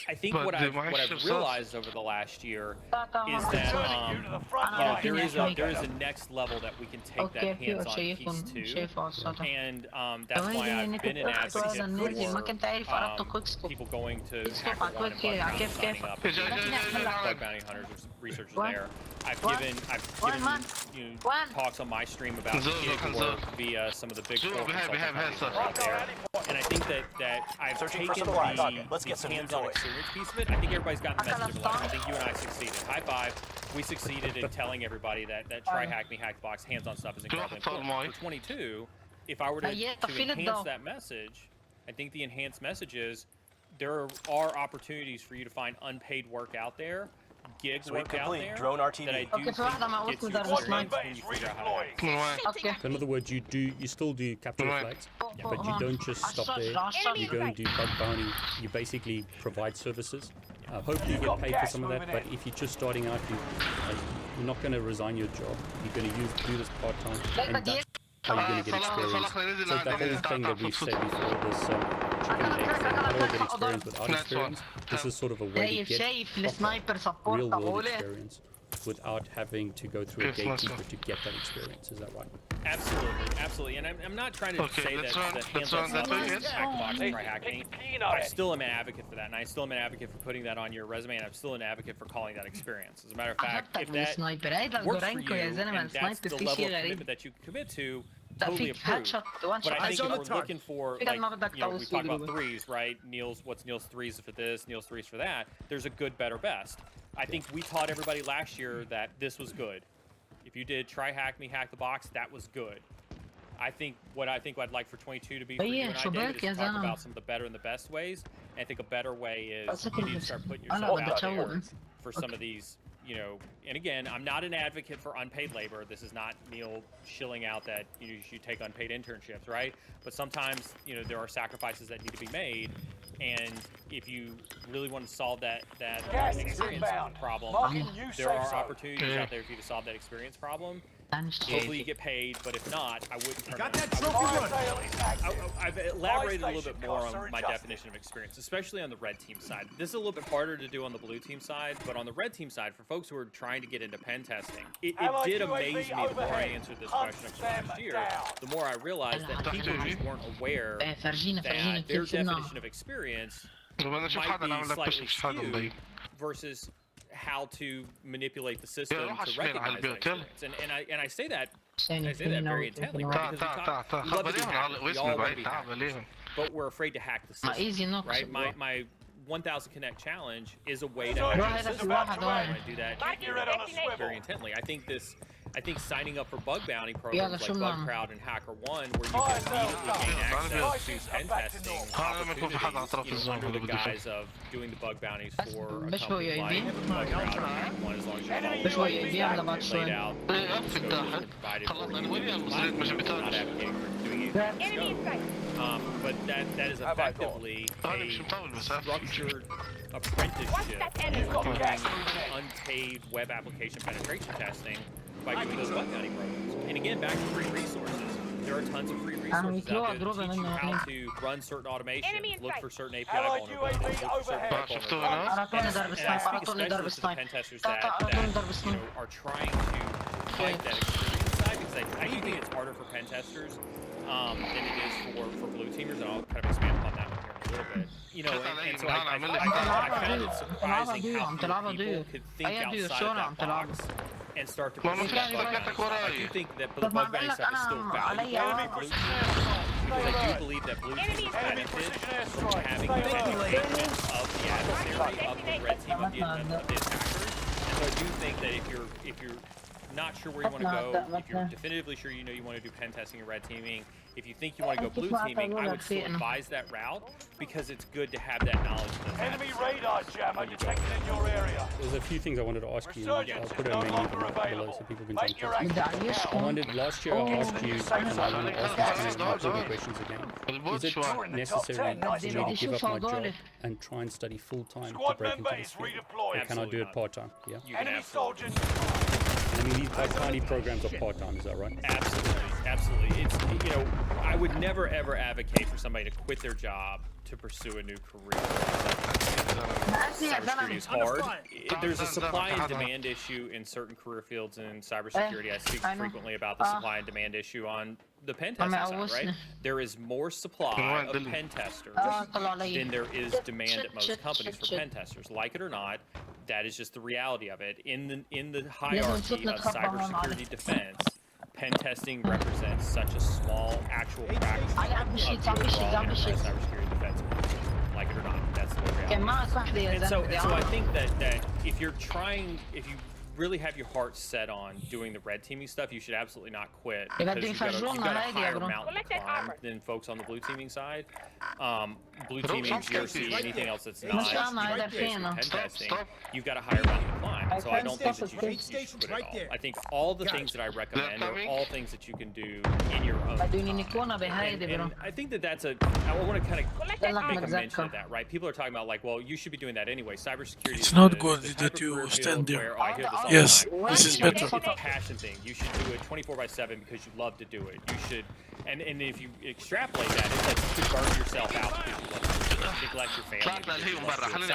[SPEAKER 9] I think
[SPEAKER 8] But
[SPEAKER 9] what
[SPEAKER 8] the
[SPEAKER 9] I've
[SPEAKER 8] Microsoft-
[SPEAKER 9] realized over the last year
[SPEAKER 17] Tamam,
[SPEAKER 9] is that
[SPEAKER 17] أنا
[SPEAKER 9] there
[SPEAKER 17] فيني
[SPEAKER 9] is a next level that we can take
[SPEAKER 17] اوكي
[SPEAKER 9] that
[SPEAKER 17] في
[SPEAKER 9] hands-on
[SPEAKER 17] شايفهم
[SPEAKER 9] piece to,
[SPEAKER 17] شايفه على السطح.
[SPEAKER 9] and that's why I've been an advocate
[SPEAKER 17] ننزل ما
[SPEAKER 9] for
[SPEAKER 17] كنت عارف أردت كويك ستوب.
[SPEAKER 9] people going to
[SPEAKER 17] ستوب
[SPEAKER 9] HackerOne
[SPEAKER 17] على
[SPEAKER 9] and
[SPEAKER 17] كويك
[SPEAKER 9] Bugbounty
[SPEAKER 17] كيف
[SPEAKER 9] signing
[SPEAKER 17] كيف.
[SPEAKER 9] up and being bug bounty hunters or researchers
[SPEAKER 17] One.
[SPEAKER 9] there. I've
[SPEAKER 17] One.
[SPEAKER 9] given
[SPEAKER 17] One, man.
[SPEAKER 9] you know,
[SPEAKER 17] One.
[SPEAKER 9] talks on my stream about
[SPEAKER 8] Conserve,
[SPEAKER 9] gig
[SPEAKER 8] conserve.
[SPEAKER 9] work via some of the big
[SPEAKER 8] Conserve,
[SPEAKER 9] four
[SPEAKER 8] behave,
[SPEAKER 9] consulting
[SPEAKER 8] behave,
[SPEAKER 9] companies that are out there. And I think that I've
[SPEAKER 4] Searching for
[SPEAKER 9] taken
[SPEAKER 4] supplies.
[SPEAKER 9] the
[SPEAKER 4] Let's get some new
[SPEAKER 9] hands-on
[SPEAKER 4] toys.
[SPEAKER 9] experience piece of it. I think everybody's got the message of life. I think you and I succeeded. High five. We succeeded in telling everybody that try hack me, hack the box, hands-on stuff is incredibly important. For 22, if I were to enhance that message, I think the enhanced message is there are opportunities for you to find unpaid work out there, gig
[SPEAKER 4] Sweep
[SPEAKER 9] work out
[SPEAKER 4] complete.
[SPEAKER 9] there
[SPEAKER 4] Drone RTV.
[SPEAKER 9] that I do
[SPEAKER 17] Okay, so
[SPEAKER 9] think
[SPEAKER 17] I'm out
[SPEAKER 9] gets
[SPEAKER 17] with
[SPEAKER 9] you
[SPEAKER 17] the
[SPEAKER 9] experience
[SPEAKER 17] sniper.
[SPEAKER 9] when you figure out how to hack.
[SPEAKER 17] Okay.
[SPEAKER 16] So in other words, you still do capture the flags, but you don't just stop there. You go and do bug bounty. You basically provide services. Hopefully you get paid for some of that, but if you're just starting out, you're not going to resign your job. You're going to do this part-time, and that's how you're going to get experience. So the whole thing that we've said before, this chicken and egg thing, how do I get experience without experience? This is sort of a way to
[SPEAKER 17] شايف
[SPEAKER 16] get
[SPEAKER 17] السنايبر سبورت
[SPEAKER 16] real-world
[SPEAKER 17] أقوله.
[SPEAKER 16] experience without having to go through a gatekeeper to get that experience. Is that right?
[SPEAKER 9] Absolutely, absolutely. And I'm not trying to
[SPEAKER 8] Okay,
[SPEAKER 9] say
[SPEAKER 8] let's
[SPEAKER 9] that
[SPEAKER 8] run-
[SPEAKER 9] the
[SPEAKER 8] let's
[SPEAKER 9] hands-on
[SPEAKER 8] run
[SPEAKER 9] stuff
[SPEAKER 8] that
[SPEAKER 9] is
[SPEAKER 8] way,
[SPEAKER 9] hack the box and try
[SPEAKER 1] Hey,
[SPEAKER 9] hacking.
[SPEAKER 1] get the key in
[SPEAKER 9] I
[SPEAKER 1] already.
[SPEAKER 9] still am an advocate for that, and I still am an advocate for putting that on your resume, and I'm still an advocate for calling that experience. As a matter of fact, if that
[SPEAKER 17] السنايبر هيدا
[SPEAKER 9] works for
[SPEAKER 17] الجورانكو
[SPEAKER 9] you,
[SPEAKER 17] يا زلمة
[SPEAKER 9] and that's
[SPEAKER 17] السنايبر
[SPEAKER 9] the
[SPEAKER 17] في
[SPEAKER 9] level
[SPEAKER 17] شيء
[SPEAKER 9] of
[SPEAKER 17] غريب.
[SPEAKER 9] commitment that you commit to,
[SPEAKER 17] لا
[SPEAKER 9] totally
[SPEAKER 17] فيك هيد
[SPEAKER 9] approved.
[SPEAKER 17] شوت وان
[SPEAKER 9] But
[SPEAKER 17] شوت.
[SPEAKER 9] I think if we're looking for,
[SPEAKER 17] فكرة
[SPEAKER 9] like,
[SPEAKER 17] ما بدك
[SPEAKER 9] you know, we
[SPEAKER 17] توصل
[SPEAKER 9] talk about
[SPEAKER 17] له.
[SPEAKER 9] threes, right? What's Neil's threes for this, Neil's threes for that. There's a good, better, best. I think we taught everybody last year that this was good. If you did try hack me, hack the box, that was good. I think what I'd like for 22 to be for you and I, David, is to talk about some of the better and the best ways. And I think a better way is you need to start putting yourself out there for some of these, you know. And again, I'm not an advocate for unpaid labor. This is not Neil shilling out that you should take unpaid internships, right? But sometimes, you know, there are sacrifices that need to be made. And if you really want to solve that experience problem, there are opportunities out there for you to solve that experience problem. Hopefully you get paid, but if not, I wouldn't turn I've elaborated a little bit more on my definition of experience, especially on the red team side. This is a little bit harder to do on the blue team side, but on the red team side, for folks who are trying to get into pen testing, it did amaze me the more I answered this question over last year, the more I realized that people just weren't aware that their definition of experience might be slightly skewed versus how to manipulate the system to recognize that experience. And I say that very intently, right? Because we love to be hackers. We all want to be hackers, but we're afraid to hack the system, right? My 1000 Connect challenge is a way to hack the system. I do that very intently. I think signing up for bug bounty programs like Bugcrowd and HackerOne, where you can immediately gain access to pen testing opportunities, under the guise of doing the bug bounties for a company like Bugcrowd and HackerOne, as long as you follow the laid out provided for you. Not advocating for doing it. But that is effectively a structured apprenticeship doing unpaid web application penetration testing by doing those bug bounty programs. And again, back to free resources. There are tons of free resources out there that teach you how to run certain automations, look for certain API vulnerabilities, look for certain bug vulnerabilities. And I speak especially to the pen testers that you know, are trying to fight that experience side, because I do think it's harder for pen testers than it is for blue teamers, and I'll kind of expand upon that one here in a little bit. You know, and so I found it surprising how few people could think outside of that box and start to pursue that bug bounty stuff. I do think that the bug bounty stuff is still valuable for blue teams, because I do believe that blue teams benefit from having the education of the adversary, of the red team, of the attackers. And so I do think that if you're not sure where you want to go, if you're definitively sure you know you want to do pen testing and red teaming, if you think you want to go blue teaming, I would still advise that route, because it's good to have that knowledge.
[SPEAKER 1] Enemy radar jammer detected in your area.
[SPEAKER 16] There's a few things I wanted to ask you. I'll put a menu below so people can jump in. Last year I asked you, and I want to ask you some important questions again. Is it necessary for me to give up my job and try and study full time to break into this field? Or can I do it part time? Yeah.
[SPEAKER 1] Enemy soldiers.
[SPEAKER 16] I mean, these tiny programs are part-time, is that right?
[SPEAKER 9] Absolutely. It's, you know, I would never ever advocate for somebody to quit their job to pursue a new career. Cybersecurity is hard. There's a supply and demand issue in certain career fields in cybersecurity. I speak frequently about the supply and demand issue on the pen testing side, right? There is more supply of pen testers than there is demand at most companies for pen testers. Like it or not, that is just the reality of it. In the hierarchy of cybersecurity defense, pen testing represents such a small actual fraction of the overall enterprise cybersecurity defense. Like it or not, that's the reality. And so I think that if you really have your heart set on doing the red teaming stuff, you should absolutely not quit, because you've got a higher mountain to climb than folks on the blue teaming side. Blue teaming, GRC, anything else that's not pen testing, you've got a higher mountain to climb. And so I don't think that you should quit at all. I think all the things that I recommend are all things that you can do in your own time. And I think that's I want to kind of make a mention of that, right? People are talking about like, well, you should be doing that anyway. Cybersecurity
[SPEAKER 5] It's not good that you stand there.
[SPEAKER 9] Where, I hear this all
[SPEAKER 5] Yes,
[SPEAKER 9] the time.
[SPEAKER 5] this is better.
[SPEAKER 9] It's a passion thing. You should do it 24/7 because you love to do it. You should, and if you extrapolate that, it's like you should burn yourself out because you love to do it. Neglect your family.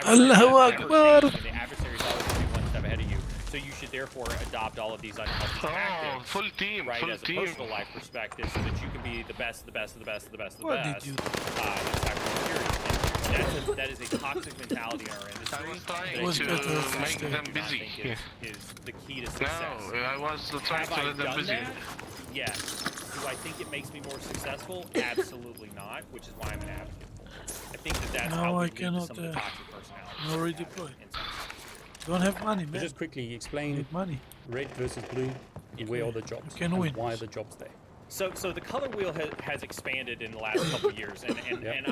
[SPEAKER 5] Allahu Akbar.
[SPEAKER 9] And the adversary's always going to be one step ahead of you. So you should therefore adopt all of these unhealthy tactics, right, as a personal life perspective, so that you can be the best, the best, the best, the best, the best in cybersecurity. That is a toxic mentality in our industry.
[SPEAKER 6] I was trying to make them busy.
[SPEAKER 9] Is the key to success.
[SPEAKER 6] No, I was trying to let them busy.
[SPEAKER 9] Yes. Do I think it makes me more successful? Absolutely not, which is why I'm an advocate for it. I think that's how we lead to some of the toxic personalities.
[SPEAKER 5] No redeploy. Don't have money, man.
[SPEAKER 16] Just quickly explain
[SPEAKER 5] money.
[SPEAKER 16] Red versus blue. Where are the jobs?
[SPEAKER 5] You can win.
[SPEAKER 16] Why are the jobs there?
[SPEAKER 9] So the color wheel has expanded in the last couple of years, and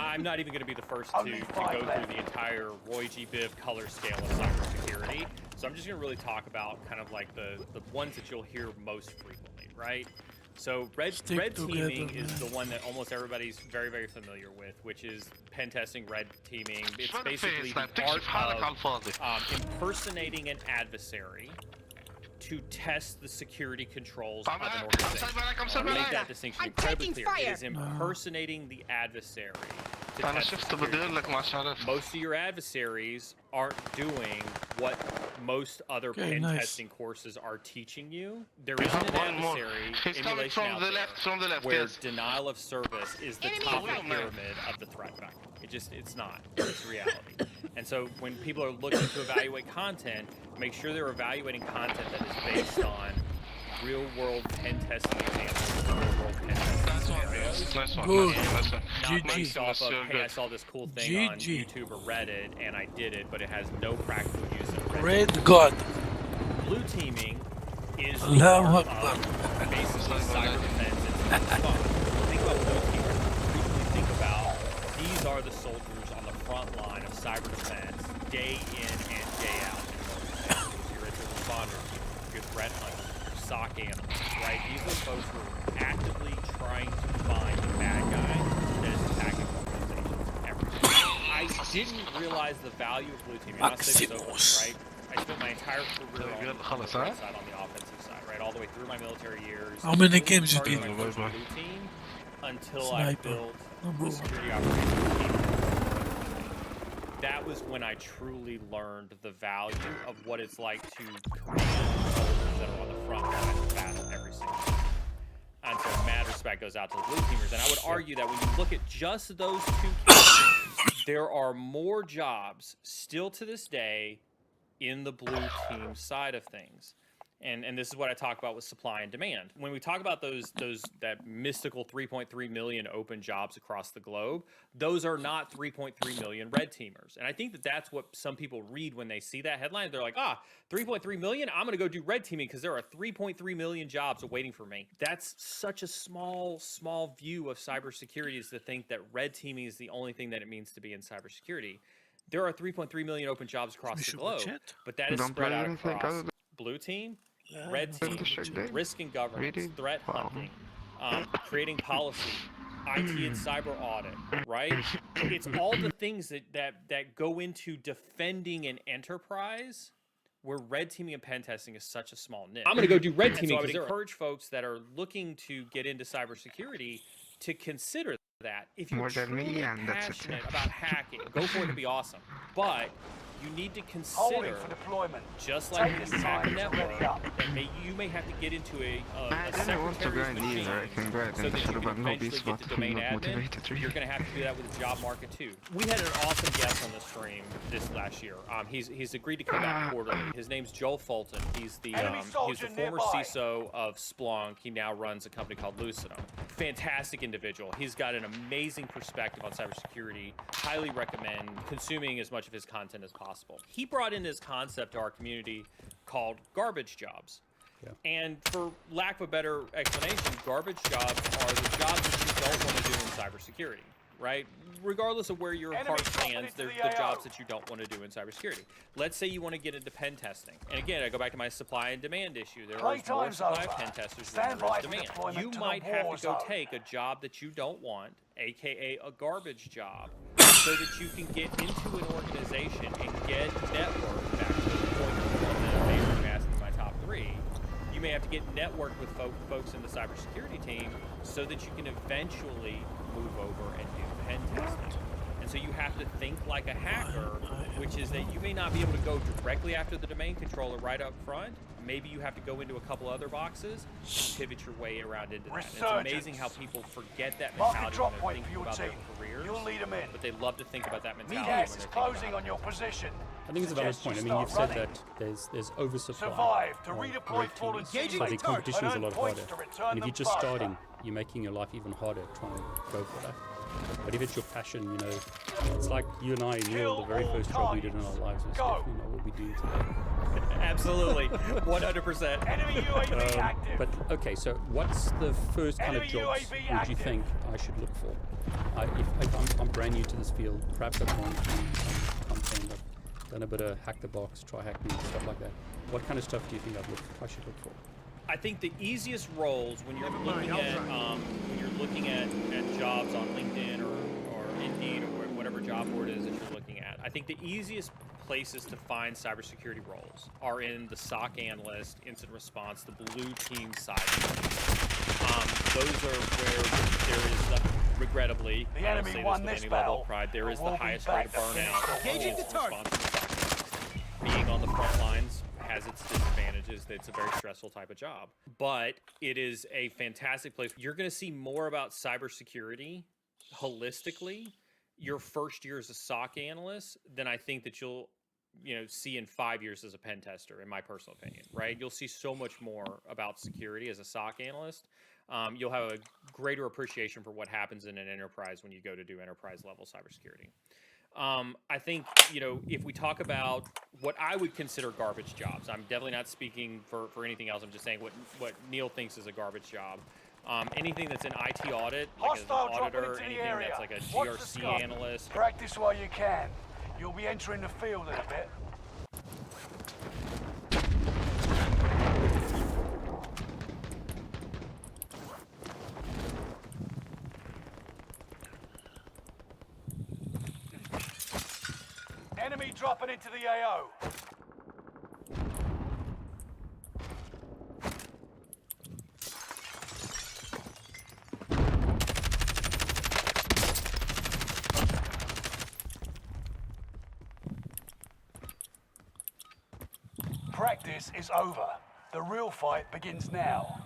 [SPEAKER 9] I'm not even going to be the first to go through the entire Roy G. Biv color scale of cybersecurity. So I'm just going to really talk about kind of like the ones that you'll hear most frequently, right? So red teaming is the one that almost everybody's very, very familiar with, which is pen testing, red teaming. It's basically the art of impersonating an adversary to test the security controls of an organization. I want to make that distinction incredibly clear. It is impersonating the adversary to test the security. Most of your adversaries aren't doing what most other pen testing courses are teaching you. There isn't an adversary emulation out there where denial of service is the top of the pyramid of the threat vector. It's not. It's reality. And so when people are looking to evaluate content, make sure they're evaluating content that is based on real-world pen testing examples, real-world pen testing scenarios.
[SPEAKER 5] Good.
[SPEAKER 9] Not based off of, hey, I saw this cool thing on YouTube or Reddit, and I did it, but it has no practical use of
[SPEAKER 5] Red God.
[SPEAKER 9] Blue teaming is
[SPEAKER 5] Allahu
[SPEAKER 9] Akbar. Basically cyber defense. It's fun. Think about blue teamers. Think about these are the soldiers on the front line of cyber defense, day in and day out. You're incident responders, you're threat hunters, you're SOC analysts, right? These are folks who are actively trying to find the bad guy that is attacking organizations every day. I didn't realize the value of blue teaming. I'll say this openly, right? I spent my entire career on the side, on the offensive side, right? All the way through my military years.
[SPEAKER 5] How many games you did?
[SPEAKER 9] My first blue team until I built the security operations team. That was when I truly learned the value of what it's like to command soldiers that are on the front line of battle every single day. And so mad respect goes out to the blue teamers. And I would argue that when you look at just those two cases, there are more jobs still to this day in the blue team side of things. And this is what I talk about with supply and demand. When we talk about that mystical 3.3 million open jobs across the globe, those are not 3.3 million red teamers. And I think that that's what some people read when they see that headline. They're like, 3.3 million? I'm going to go do red teaming because there are 3.3 million jobs waiting for me. That's such a small view of cybersecurity, is to think that red teaming is the only thing that it means to be in cybersecurity. There are 3.3 million open jobs across the globe, but that is spread out across blue team, red team, risk and governance, threat hunting, creating policy, IT and cyber audit, right? It's all the things that go into defending an enterprise where red teaming and pen testing is such a small niche.
[SPEAKER 18] I'm gonna go do red
[SPEAKER 9] And
[SPEAKER 18] teaming
[SPEAKER 9] so I would
[SPEAKER 18] 'cause they're-
[SPEAKER 9] encourage folks that are looking to get into cybersecurity to consider that. If you're
[SPEAKER 6] More than me,
[SPEAKER 9] truly
[SPEAKER 6] and that's it.
[SPEAKER 9] passionate about hacking, go for it, it'd be awesome. But you need to
[SPEAKER 1] Holding
[SPEAKER 9] consider,
[SPEAKER 1] for deployment.
[SPEAKER 9] just like
[SPEAKER 1] Take
[SPEAKER 9] when
[SPEAKER 1] your
[SPEAKER 9] you hack a
[SPEAKER 1] time to
[SPEAKER 9] network,
[SPEAKER 1] ready up.
[SPEAKER 9] that you may have to get into a
[SPEAKER 6] I don't want to go
[SPEAKER 9] secretary's
[SPEAKER 6] in either. I
[SPEAKER 9] machine
[SPEAKER 6] can go ahead
[SPEAKER 9] so
[SPEAKER 6] and
[SPEAKER 9] that you
[SPEAKER 6] shut
[SPEAKER 9] can
[SPEAKER 6] about
[SPEAKER 9] eventually
[SPEAKER 6] lobbies,
[SPEAKER 9] get
[SPEAKER 6] but
[SPEAKER 9] to
[SPEAKER 6] I'm
[SPEAKER 9] domain
[SPEAKER 6] not
[SPEAKER 9] admin.
[SPEAKER 6] motivated really.
[SPEAKER 9] You're going to have to do that with the job market too. We had an awesome guest on the stream this last year. He's agreed to come out quarterly. His name's Joel Fulton. He's the former
[SPEAKER 1] nearby.
[SPEAKER 9] CISO of Splunk. He now runs a company called Lucidum. Fantastic individual. He's got an amazing perspective on cybersecurity. Highly recommend consuming as much of his content as possible. He brought in this concept to our community called garbage jobs.
[SPEAKER 16] Yeah.
[SPEAKER 9] And for lack of a better explanation, garbage jobs are the jobs that you don't want to do in cybersecurity, right? Regardless of where your heart stands, they're the jobs that you don't want to do in cybersecurity. Let's say you want to get into pen testing. And again, I go back to my supply and demand issue. There are more
[SPEAKER 1] Playtime's
[SPEAKER 9] supply
[SPEAKER 1] over.
[SPEAKER 9] of pen testers
[SPEAKER 1] Stand
[SPEAKER 9] than there
[SPEAKER 1] by
[SPEAKER 9] is
[SPEAKER 1] for
[SPEAKER 9] demand.
[SPEAKER 1] deployment
[SPEAKER 9] You
[SPEAKER 1] to the
[SPEAKER 9] might have
[SPEAKER 1] war
[SPEAKER 9] to go
[SPEAKER 1] zone.
[SPEAKER 9] take a job that you don't want, aka a garbage job, so that you can get into an organization and get networked back to the point that you asked in my top 3. You may have to get networked with folks in the cybersecurity team so that you can eventually move over and do pen testing. And so you have to think like a hacker, which is that you may not be able to go directly after the domain controller right up front. Maybe you have to go into a couple other boxes and pivot your way around into that. And it's amazing how people forget that
[SPEAKER 1] Mark a
[SPEAKER 9] mentality
[SPEAKER 1] drop
[SPEAKER 9] when they're
[SPEAKER 1] point
[SPEAKER 9] thinking
[SPEAKER 1] for your
[SPEAKER 9] about their
[SPEAKER 1] team.
[SPEAKER 9] careers.
[SPEAKER 1] You'll lead 'em in.
[SPEAKER 9] But they love to think about that mentality when
[SPEAKER 1] Gas
[SPEAKER 9] they're
[SPEAKER 1] is
[SPEAKER 9] thinking
[SPEAKER 1] closing
[SPEAKER 9] about
[SPEAKER 1] on your position.
[SPEAKER 16] I think it's a valid
[SPEAKER 1] Suggest
[SPEAKER 16] point. I
[SPEAKER 1] you
[SPEAKER 16] mean, you've
[SPEAKER 1] start
[SPEAKER 16] said
[SPEAKER 1] running.
[SPEAKER 16] that there's oversupply.
[SPEAKER 1] Survive to
[SPEAKER 16] of
[SPEAKER 1] redeploy
[SPEAKER 16] red
[SPEAKER 1] fallen
[SPEAKER 16] teamers.
[SPEAKER 1] teammates.
[SPEAKER 16] So the competition is a
[SPEAKER 1] And
[SPEAKER 16] lot
[SPEAKER 1] earn points
[SPEAKER 16] harder.
[SPEAKER 1] to return
[SPEAKER 16] And if
[SPEAKER 1] them
[SPEAKER 16] you're just
[SPEAKER 1] faster.
[SPEAKER 16] starting, you're making your life even harder trying to go for that. But if it's your passion, you know, it's like you and I, Neil, the very first job we did in our lives was definitely not what we do today.
[SPEAKER 9] Absolutely, 100%.
[SPEAKER 1] Enemy UAV active.
[SPEAKER 16] But okay, so what's the first kind of
[SPEAKER 1] Enemy
[SPEAKER 16] jobs
[SPEAKER 1] UAV
[SPEAKER 16] would you
[SPEAKER 1] active.
[SPEAKER 16] think I should look for? If I'm brand new to this field, perhaps I've gone through some content, I've done a bit of hack the box, try hack me, stuff like that. What kind of stuff do you think I should look for?
[SPEAKER 9] I think the easiest roles when you're looking at jobs on LinkedIn or Indeed or whatever job board it is that you're looking at, I think the easiest places to find cybersecurity roles are in the SOC analyst, incident response, the blue team side. Those are where there is the, regrettably,
[SPEAKER 1] The
[SPEAKER 9] I don't
[SPEAKER 1] enemy
[SPEAKER 9] say
[SPEAKER 1] won
[SPEAKER 9] this
[SPEAKER 1] this
[SPEAKER 9] with any level
[SPEAKER 1] battle,
[SPEAKER 9] of pride, there
[SPEAKER 1] but
[SPEAKER 9] is the
[SPEAKER 1] we'll be
[SPEAKER 9] highest
[SPEAKER 1] back
[SPEAKER 9] rate of
[SPEAKER 1] to finish
[SPEAKER 9] burnout.
[SPEAKER 1] the
[SPEAKER 9] Engaging
[SPEAKER 1] war.
[SPEAKER 9] the target. Being on the front lines has its disadvantages. It's a very stressful type of job, but it is a fantastic place. You're going to see more about cybersecurity holistically your first year as a SOC analyst than I think that you'll see in 5 years as a pen tester, in my personal opinion, right? You'll see so much more about security as a SOC analyst. You'll have a greater appreciation for what happens in an enterprise when you go to do enterprise level cybersecurity. I think, if we talk about what I would consider garbage jobs, I'm definitely not speaking for anything else. I'm just saying what Neil thinks is a garbage job. Anything that's an IT audit, like as an
[SPEAKER 1] Hostile dropping
[SPEAKER 9] auditor,
[SPEAKER 1] into the
[SPEAKER 9] anything
[SPEAKER 1] area.
[SPEAKER 9] that's like a
[SPEAKER 1] Watch the
[SPEAKER 9] GRC
[SPEAKER 1] scope.
[SPEAKER 9] analyst.
[SPEAKER 1] Practice while you can. You'll be entering the field in a bit. Enemy dropping into the AO. Practice is over. The real fight begins now.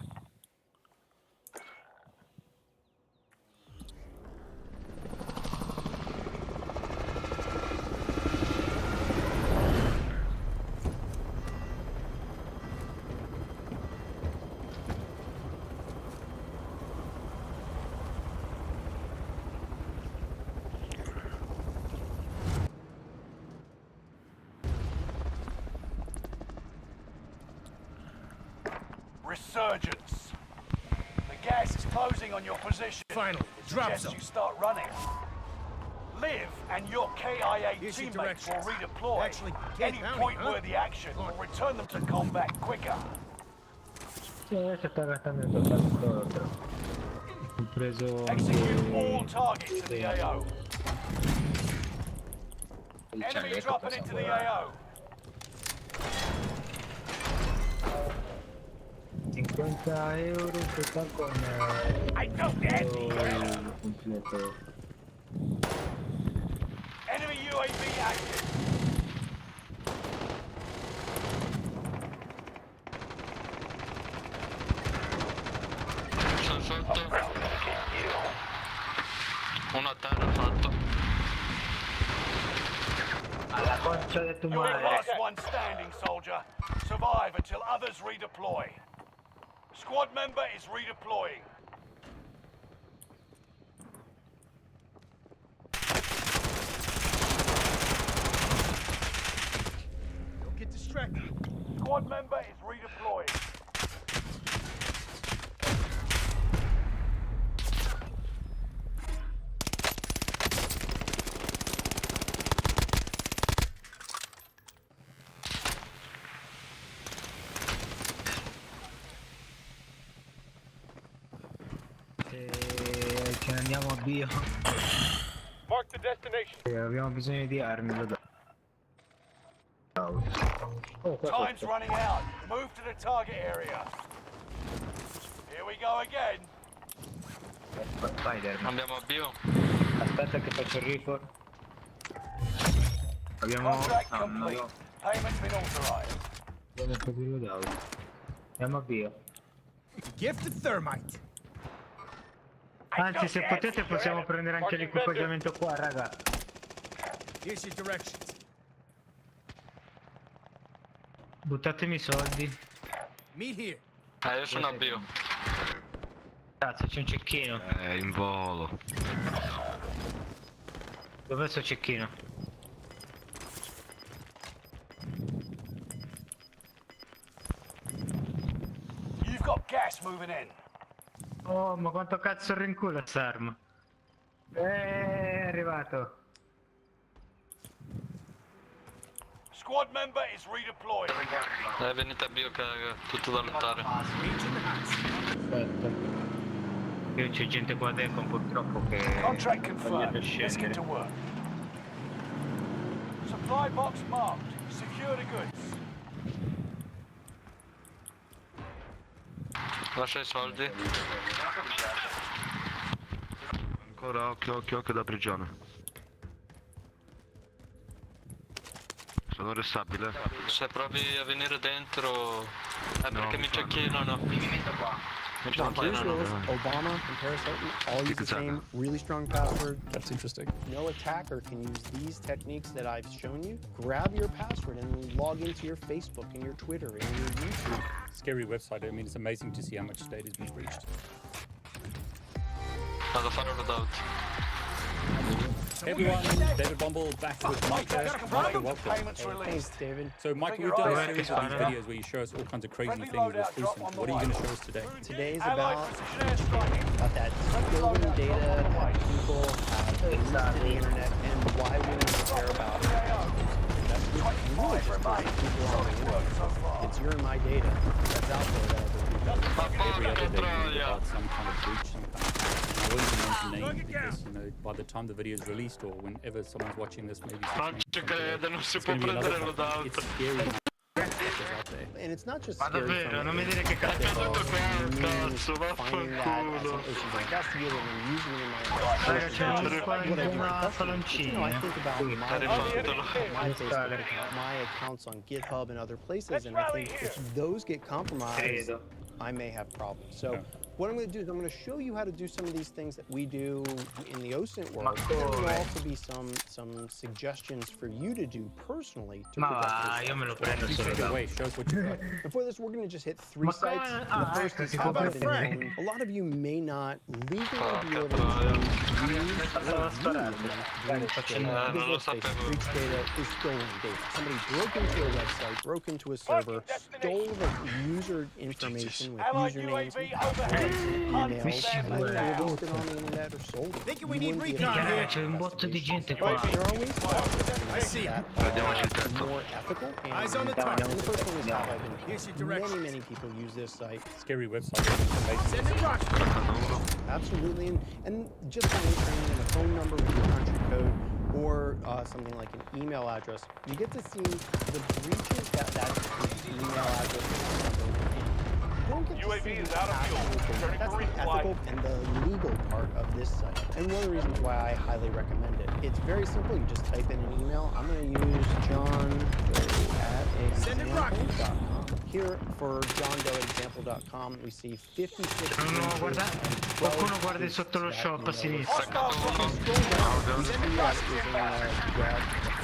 [SPEAKER 1] Resurgence. The gas is closing on your position.
[SPEAKER 19] Final. Drop
[SPEAKER 1] Suggest
[SPEAKER 19] zone.
[SPEAKER 1] you start running. Liv and your KIA teammates will redeploy.
[SPEAKER 19] Actually,
[SPEAKER 1] Any
[SPEAKER 19] bounty,
[SPEAKER 1] point-worthy action will return them to combat quicker.
[SPEAKER 6] Se sta gastando in total todo. Ho preso
[SPEAKER 1] Execute all targets in the AO. Enemy dropping into the AO.
[SPEAKER 6] €50 total con completo.
[SPEAKER 1] Enemy UAV active.
[SPEAKER 7] Sono sotto. Uno a terra fatto.
[SPEAKER 6] Alla concha de tu
[SPEAKER 1] You're the
[SPEAKER 6] madre.
[SPEAKER 1] last one standing, soldier. Survive until others redeploy. Squad member is redeploying. Don't get distracted. Squad member is redeploying.
[SPEAKER 6] Ce ne andiamo a bio.
[SPEAKER 3] Mark the destination.
[SPEAKER 6] Abbiamo bisogno di armi. Lo do.
[SPEAKER 1] Time's running out. Move to the target area. Here we go again.
[SPEAKER 6] Spider-Man.
[SPEAKER 7] Andiamo a bio.
[SPEAKER 6] Aspetta che faccio il refor. Abbiamo...
[SPEAKER 1] Contract
[SPEAKER 6] no,
[SPEAKER 1] complete. Payment's been authorized.
[SPEAKER 6] abbiamo capito d'auto. Andiamo a bio.
[SPEAKER 1] Gifted thermite.
[SPEAKER 6] Anzi, se potete possiamo prendere anche l'equipaggiamento qua, raga.
[SPEAKER 1] Here's your directions.
[SPEAKER 6] Buttatemi i soldi.
[SPEAKER 1] Meet here.
[SPEAKER 7] Io sono a bio.
[SPEAKER 6] Cazzo, c'è un cecchino.
[SPEAKER 7] In volo.
[SPEAKER 6] Dov'è sto cecchino?
[SPEAKER 1] You've got gas moving in.
[SPEAKER 6] Oh, ma quanto cazzo rincula st'arma? È arrivato.
[SPEAKER 1] Squad member is redeploying.
[SPEAKER 7] Venite a bio che è tutto da lottare.
[SPEAKER 6] Aspetta. Io c'è gente qua dentro purtroppo che...
[SPEAKER 1] Contract confirmed. Let's get to work. Supply box marked. Secure the goods.
[SPEAKER 7] Lascia i soldi. Ancora occhio da prigione. Sono restabile. Se provi a venire dentro è perché mi cecchinano.
[SPEAKER 14] Now, here's yours, Obama and Paris Hilton all use the same really strong password.
[SPEAKER 16] That's interesting.
[SPEAKER 14] No attacker can use these techniques that I've shown you. Grab your password and log into your Facebook and your Twitter and your YouTube.
[SPEAKER 16] Scary website. I mean, it's amazing to see how much data has been breached.
[SPEAKER 7] Vado a fare un loadout.
[SPEAKER 16] Hey everyone, David Bumble back with Micah. Micah, welcome.
[SPEAKER 14] Thanks, David.
[SPEAKER 16] So, Micah, we've done a series of these videos where you show us all kinds of crazy things with exclusive. What are you going to show us today?
[SPEAKER 14] Today is about that stolen data that people have released to the internet and why we need to care about it. That's really just because people on the internet. It's your and my data that's out there that
[SPEAKER 16] Every other day we read about some kind of breach, some kind of... I won't even mention names because, you know, by the time the video is released or whenever someone's watching this, maybe 6 months from today, it's going to be another problem. It's scary.
[SPEAKER 14] And it's not just
[SPEAKER 6] Ma
[SPEAKER 14] scary
[SPEAKER 6] davvero,
[SPEAKER 14] from
[SPEAKER 6] non mi dire che cazzo.
[SPEAKER 7] Cazzo,
[SPEAKER 14] finding that as an issue investigating and using it in my
[SPEAKER 6] Raga, c'è
[SPEAKER 14] what I do in my
[SPEAKER 6] palloncini.
[SPEAKER 14] you know, I think about my Facebook account, my accounts on GitHub and other places, and I think if those get compromised, I may have problems. So what I'm going to do is I'm going to show you how to do some of these things that we do in the OSINT world. There will also be some suggestions for you to do personally to protect yourself.
[SPEAKER 16] Wait, show us what you got.
[SPEAKER 14] Before this, we're going to just hit 3 sites. The first is Even-Chen. A lot of you may not legally be able to breach data is stolen data. Somebody broke into a website, broke into a server, stole the user information with usernames, emails, and released it on the internet or sold it.
[SPEAKER 1] Thinking we need recon here.
[SPEAKER 6] C'è un botto di gente qua.
[SPEAKER 14] There are ways
[SPEAKER 1] I see it.
[SPEAKER 14] more ethical and
[SPEAKER 1] Eyes on the target.
[SPEAKER 14] the first one is how I've been.
[SPEAKER 1] Here's your directions.
[SPEAKER 14] Many people use this site.
[SPEAKER 16] Scary website.
[SPEAKER 1] Send it rush.
[SPEAKER 14] Absolutely, and just by entering in a phone number with your country code or something like an email address, you get to see the breaches that email address number in. don't get to see the that's the ethical and the legal part of this site. And one of the reasons why I highly recommend it. It's very simple. You just type in an email. I'm going to use johndoe@example.com. Here for johndoe@example.com, we see 56
[SPEAKER 6] Qualcuno guardi sotto lo shop a sinistra.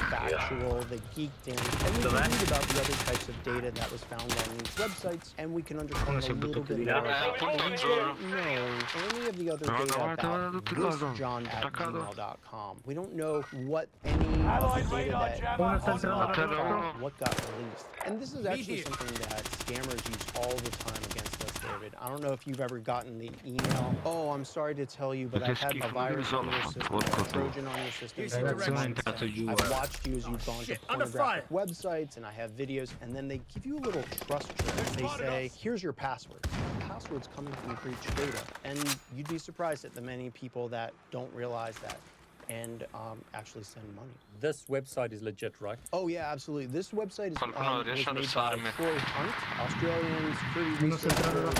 [SPEAKER 14] Factual, the geeked in, and we can read about the other types of data that was found on these websites, and we can understand a little bit more about it. We don't know any of the other data about this john@gmail.com. We don't know what any of the data that was found, what got released. And this is actually something that scammers use all the time against us, David. I don't know if you've ever gotten the email, oh, I'm sorry to tell you, but I've had a virus on your system, a Trojan on your system. I've watched you as you've gone to pornographic websites, and I have videos, and then they give you a little trust check. They say, here's your password. The password's coming from breached data. And you'd be surprised at the many people that don't realize that and actually send money.
[SPEAKER 16] This website is legit, right?
[SPEAKER 14] Oh yeah, absolutely. This website is was made by Troy Hunt, Australian security researcher.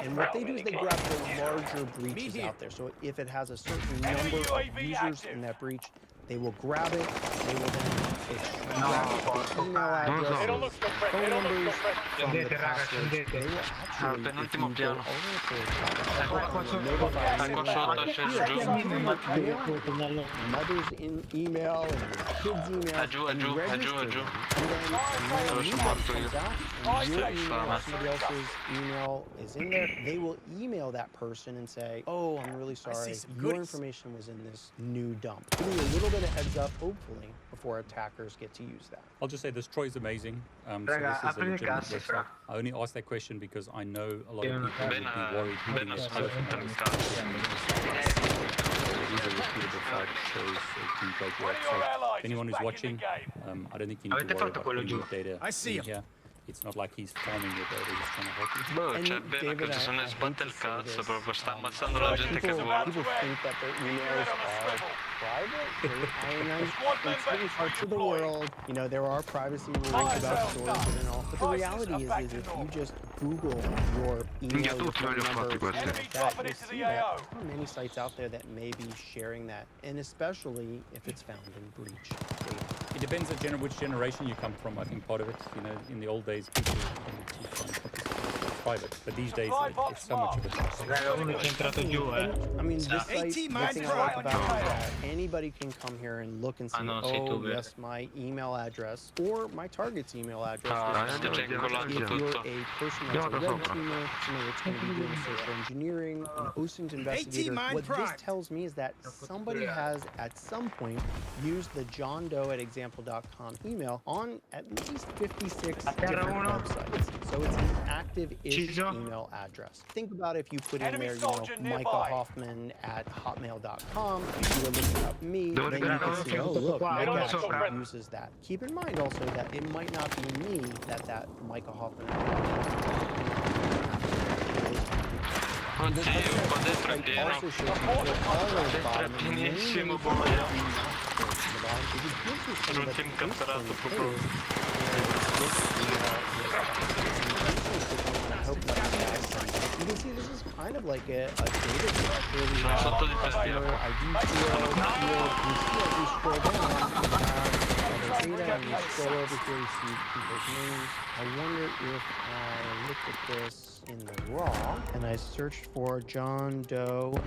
[SPEAKER 14] And what they do is they grab the larger breaches out there. So if it has a certain number of users in that breach, they will grab it. They will then extract the email addresses, phone numbers from the passwords. They will actually, if you go over to mother's email and kids' email, and you register them. And then when an email comes out, and your email or somebody else's email is in there, they will email that person and say, oh, I'm really sorry, your information was in this new dump. Give me a little bit of heads up, hopefully, before attackers get to use that.
[SPEAKER 16] I'll just say this Troy is amazing. So this is a legitimate website. I only asked that question because I know a lot of people would be worried hitting this person. It is a reputable site. It shows it's been great work. So if anyone who's watching, I don't think you need to worry about putting your data in here. It's not like he's farming your data, he's trying to help you.
[SPEAKER 7] Boh, c'è bene che ci sono sbatte il cazzo, proprio sta ammazzando la gente che vuole.
[SPEAKER 14] People think that their emails are private. I mean, in certain parts of the world, you know, there are privacy rules about storage and all. But the reality is if you just Google your email, your phone number, like that, you'll see that there are many sites out there that may be sharing that, and especially if it's found in breach data.
[SPEAKER 16] It depends on which generation you come from. I think part of it, you know, in the old days, people private, but these days it's so much of a
[SPEAKER 14] I mean, this site, the thing I like about it is that anybody can come here and look and see, oh, yes, my email address or my target's email address. If you're a person that's a red teamer, somebody that's going to be doing social engineering, an OSINT investigator, what this tells me is that somebody has, at some point, used the johndoe@example.com email on at least 56 different websites. So it's an active-ish email address. Think about if you put in there, you know, Micah Hoffman @hotmail.com. If you were looking up me, then you can see, oh, look, Micah actually uses that. Keep in mind also that it might not be me that Micah Hoffman
[SPEAKER 7] Oddio, qua dentro è pieno. Dentro è pienissimo, l'ultimo catturato proprio.
[SPEAKER 14] You can see this is kind of like a data set where we have customer ID field, you see as we scroll down, you have data, and you scroll over here, you see people's names. I wonder if I look at this in the raw, and I searched for John Doe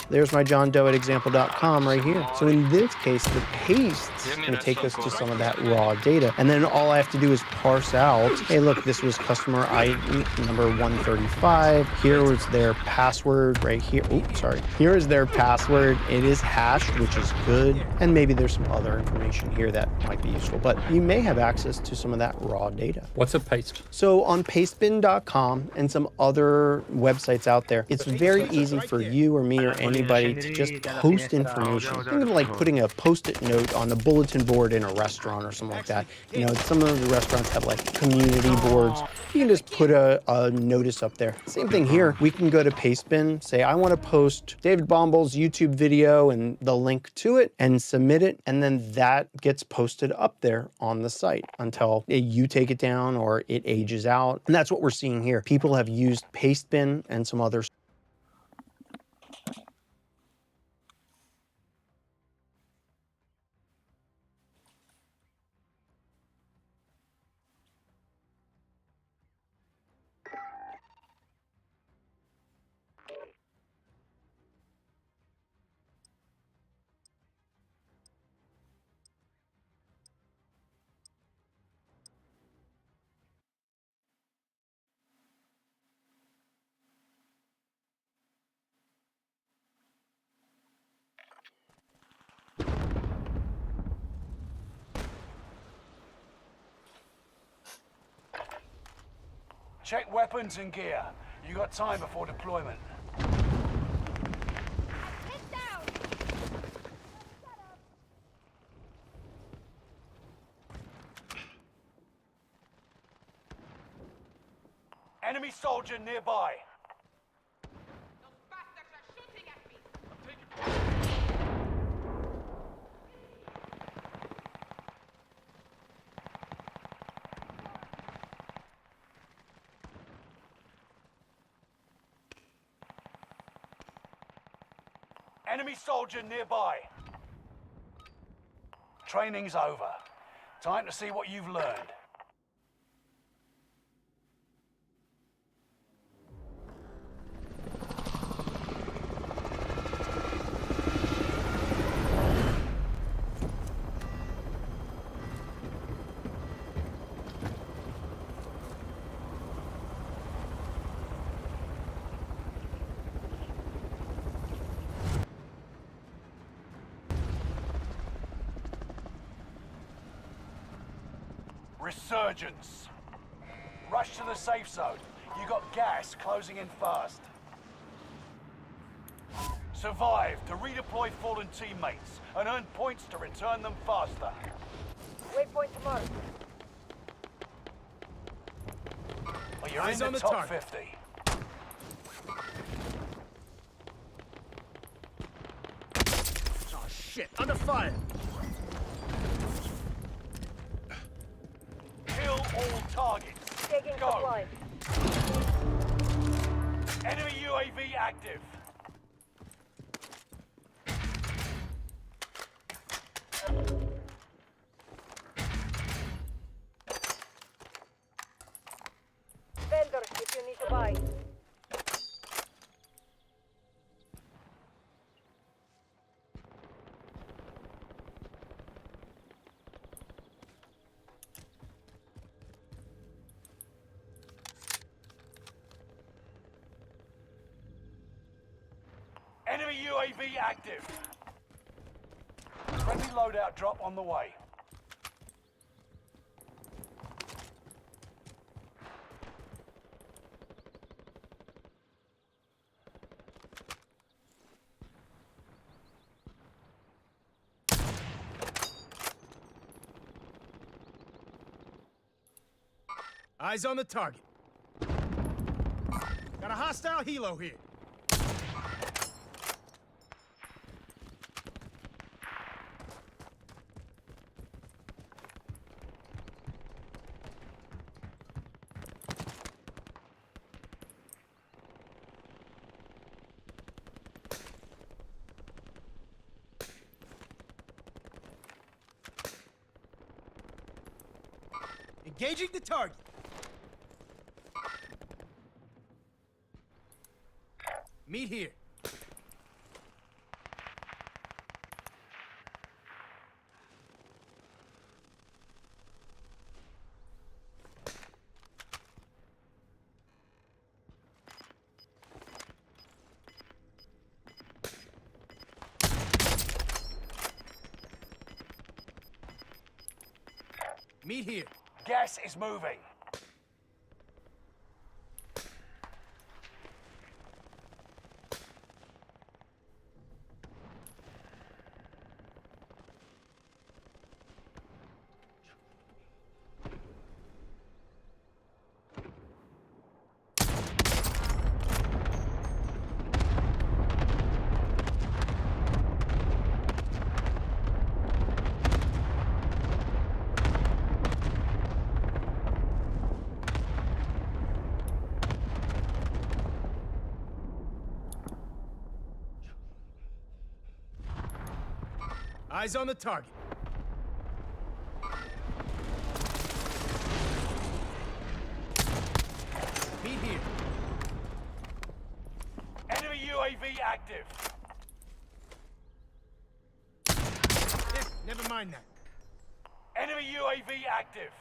[SPEAKER 14] there's my John Doe@example.com right here. So in this case, the paste is going to take us to some of that raw data. And then all I have to do is parse out, hey, look, this was customer ID number 135. Here was their password right here. Oh, sorry. Here is their password. It is hashed, which is good. And maybe there's some other information here that might be useful. But you may have access to some of that raw data.
[SPEAKER 16] What's a paste?
[SPEAKER 14] So on pastebin.com and some other websites out there, it's very easy for you or me or anybody to just post information. Think of like putting a post-it note on the bulletin board in a restaurant or something like that. You know, some of the restaurants have like community boards. You can just put a notice up there. Same thing
[SPEAKER 18] thing here, we can go to Pastebin, say I want to post David Bomble's YouTube video and the link to it and submit it, and then that gets posted up there on the site until you take it down or it ages out. And that's what we're seeing here. People have used Pastebin and some others.
[SPEAKER 1] Check weapons and gear. You got time before deployment. Enemy soldier nearby. Enemy soldier nearby. Training's over. Time to see what you've learned. Resurgence. Rush to the safe zone. You got gas closing in fast. Survive to redeploy fallen teammates and earn points to return them faster.
[SPEAKER 3] Waypoint to mark.
[SPEAKER 1] Well, you're
[SPEAKER 3] Eyes
[SPEAKER 1] in
[SPEAKER 3] on
[SPEAKER 1] the
[SPEAKER 3] the
[SPEAKER 1] top
[SPEAKER 3] target.
[SPEAKER 1] 50.
[SPEAKER 3] Oh shit, under fire!
[SPEAKER 1] Kill all targets.
[SPEAKER 3] Taking
[SPEAKER 1] Go.
[SPEAKER 3] supply.
[SPEAKER 1] Enemy UAV active.
[SPEAKER 3] Vendor, if you need to buy.
[SPEAKER 1] Enemy UAV active. Friendly loadout drop on the way.
[SPEAKER 3] Eyes on the target. Got a hostile helo here. Engaging the target. Meet here. Meet here.
[SPEAKER 1] Gas is moving. Eyes on the target. Meet here. Enemy UAV active. Never mind that. Enemy UAV active.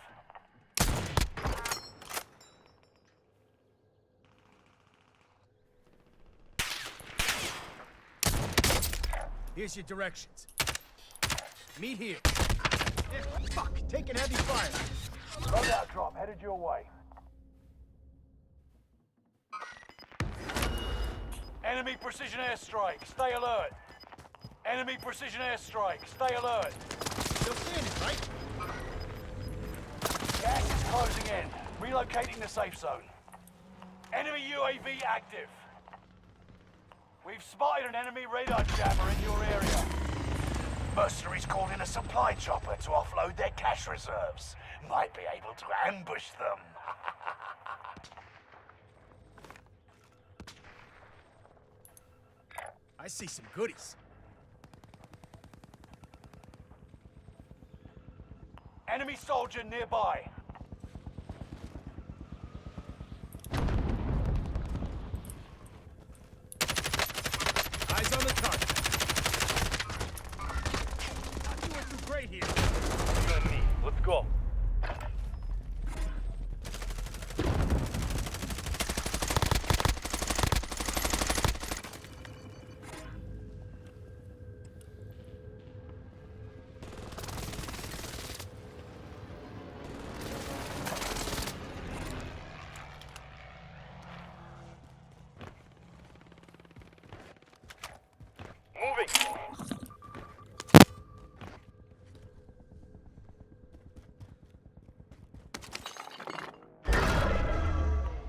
[SPEAKER 1] Here's your directions. Meet here. Fuck! Taking heavy fire. Loadout drop headed your way. Enemy precision airstrike. Stay alert. Enemy precision airstrike. Stay alert. Still standing, right? Gas is closing in. Relocating the safe zone. Enemy UAV active. We've spotted an enemy radar jammer in your area. Mercenaries called in a supply chopper to offload their cash reserves. Might be able to ambush them. I see some goodies. Enemy soldier nearby. Eyes on the target. Not doing too great here. You and me. Let's go.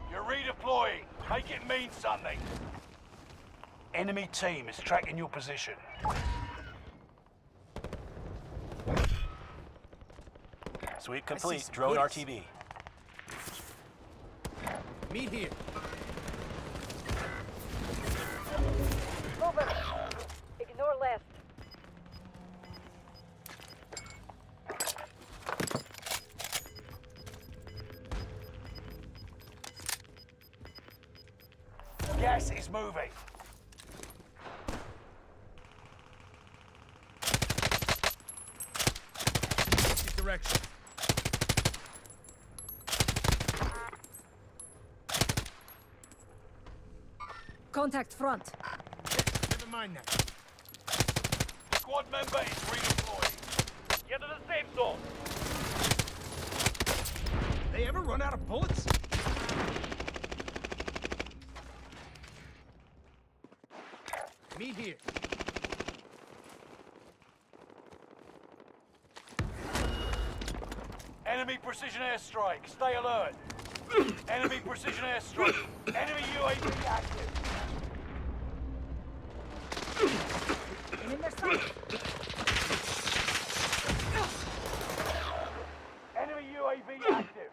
[SPEAKER 1] You're redeploying. Make it mean something. Enemy team is tracking your position.
[SPEAKER 4] Sweep complete. Drone RTB.
[SPEAKER 1] Meet here.
[SPEAKER 2] Over. Ignore left.
[SPEAKER 1] Gas is moving. Direction.
[SPEAKER 2] Contact front.
[SPEAKER 1] Never mind that. Squad member is redeploying. Get to the safe zone. They ever run out of bullets? Meet here. Enemy precision airstrike. Stay alert. Enemy precision airstrike. Enemy UAV active.
[SPEAKER 2] In their sight.
[SPEAKER 1] Enemy UAV active.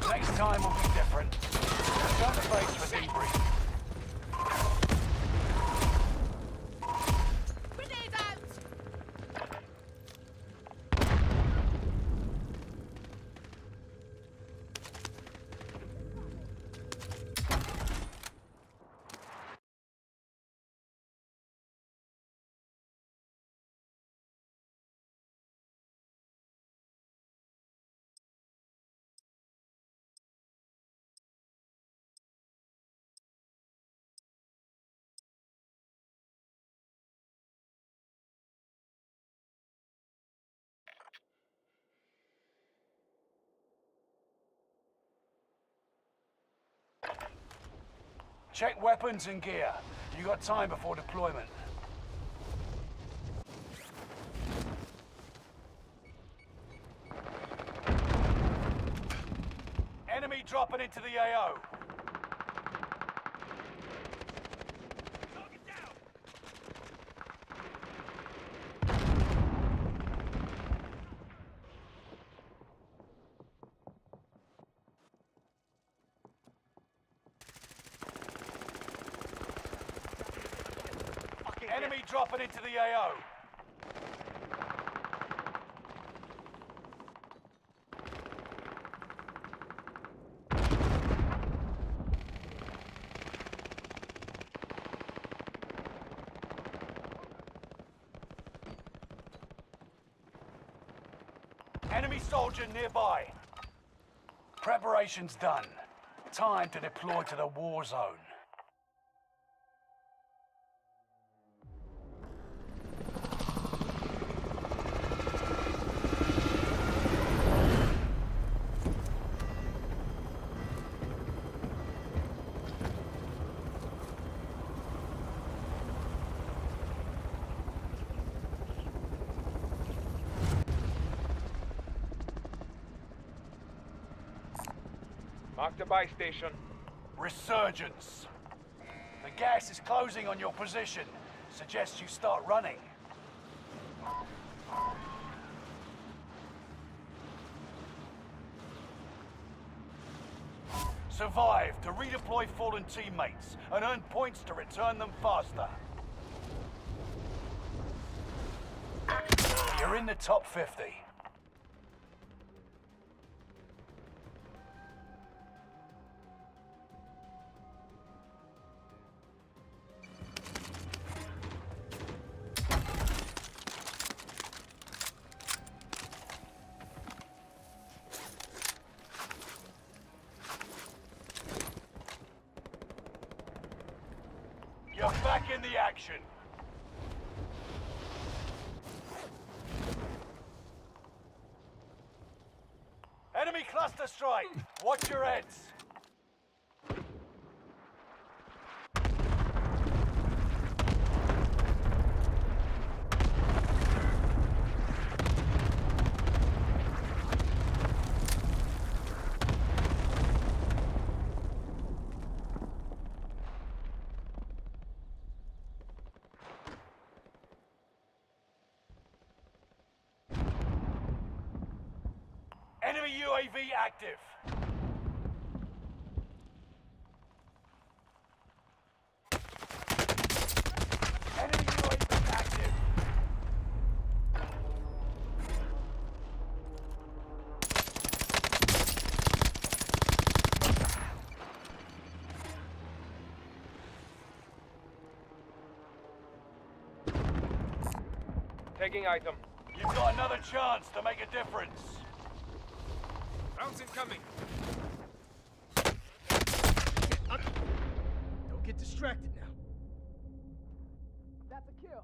[SPEAKER 1] Next time will be different. Return to base for debrief.
[SPEAKER 2] Grenade out!
[SPEAKER 1] Check weapons and gear. You got time before deployment. Enemy dropping into the AO. Target down. Enemy dropping into the AO. Enemy soldier nearby. Preparation's done. Time to deploy to the war zone.
[SPEAKER 3] Mark the buy station.
[SPEAKER 1] Resurgence. The gas is closing on your position. Suggest you start running. Survive to redeploy fallen teammates and earn points to return them faster. You're in the top 50. You're back in the action. Enemy cluster strike. Watch your heads. Enemy UAV active. Enemy UAV active.
[SPEAKER 3] Taking item.
[SPEAKER 1] You've got another chance to make a difference.
[SPEAKER 8] Rounds incoming.
[SPEAKER 1] Don't get distracted now.
[SPEAKER 2] That's a kill.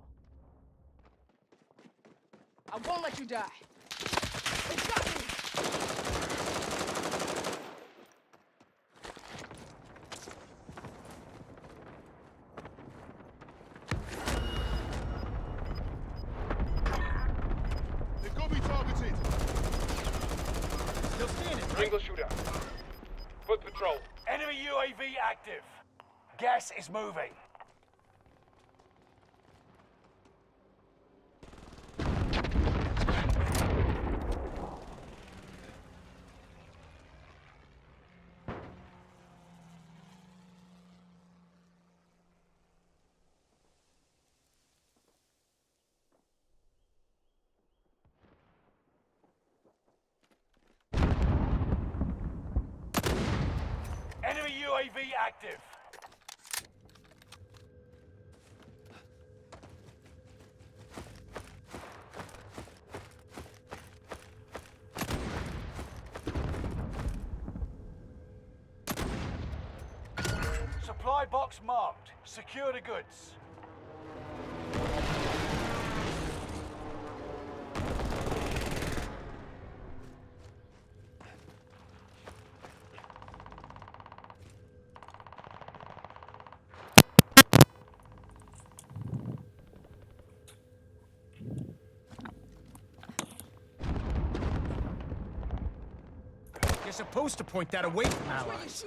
[SPEAKER 2] I won't let you die. They got me!
[SPEAKER 1] They got me targeted. Still standing, right?
[SPEAKER 3] Single shooter. Foot patrol.
[SPEAKER 1] Enemy UAV active. Gas is moving. Enemy UAV active. Supply box marked. Secure the goods.
[SPEAKER 19] You're supposed to point that away from allies.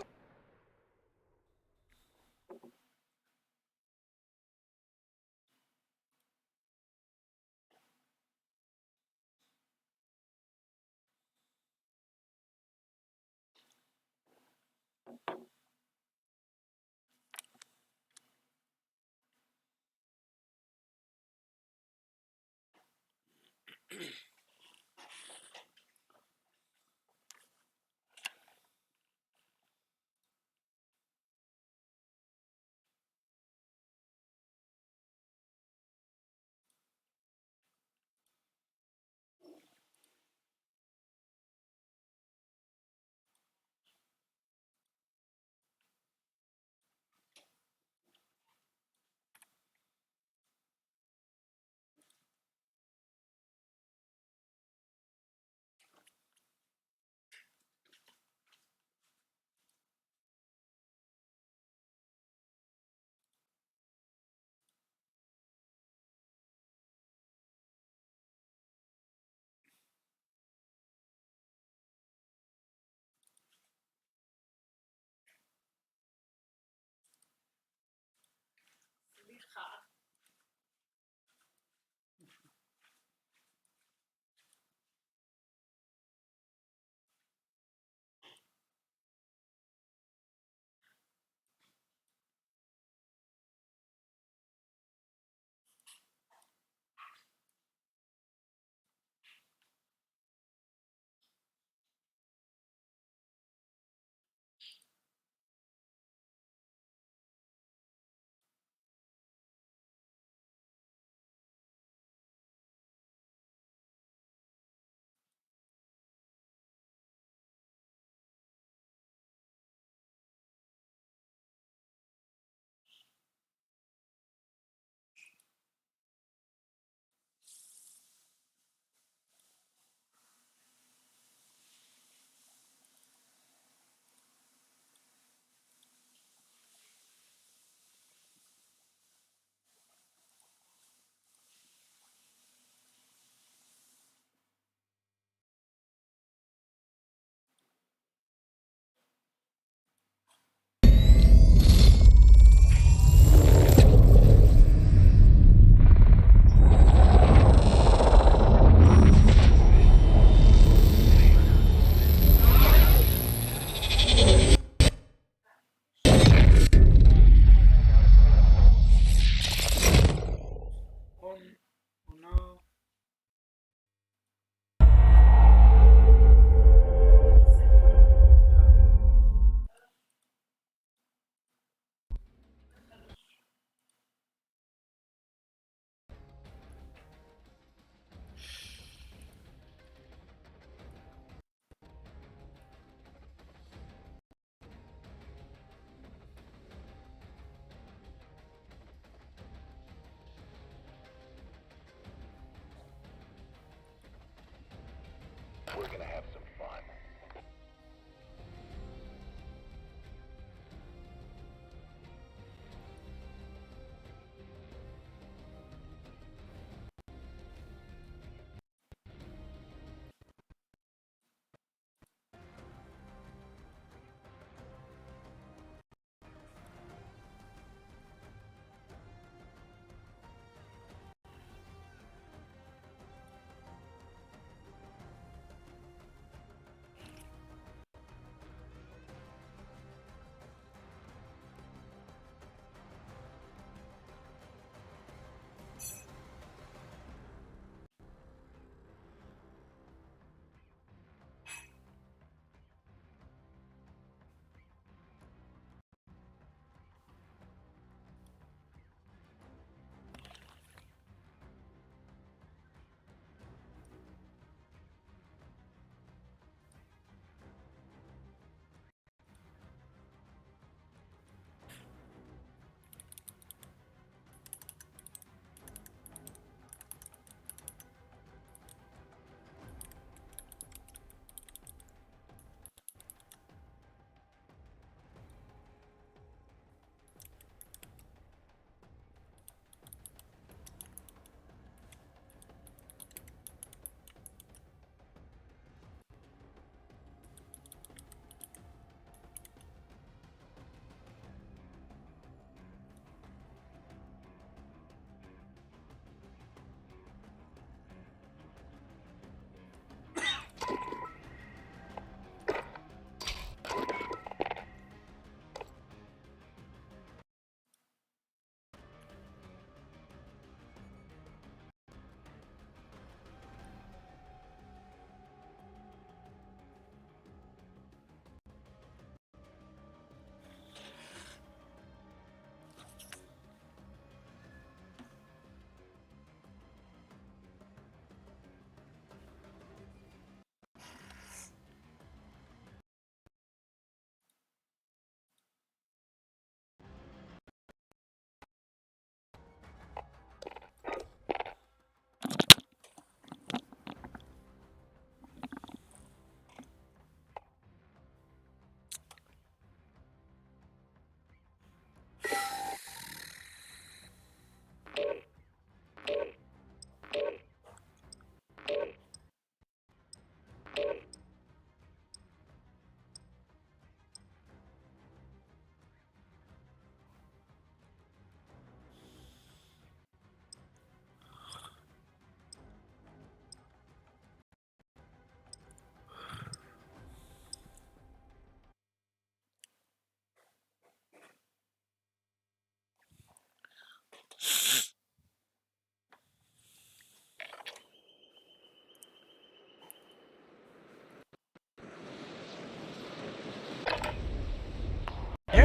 [SPEAKER 1] We're gonna have some fun.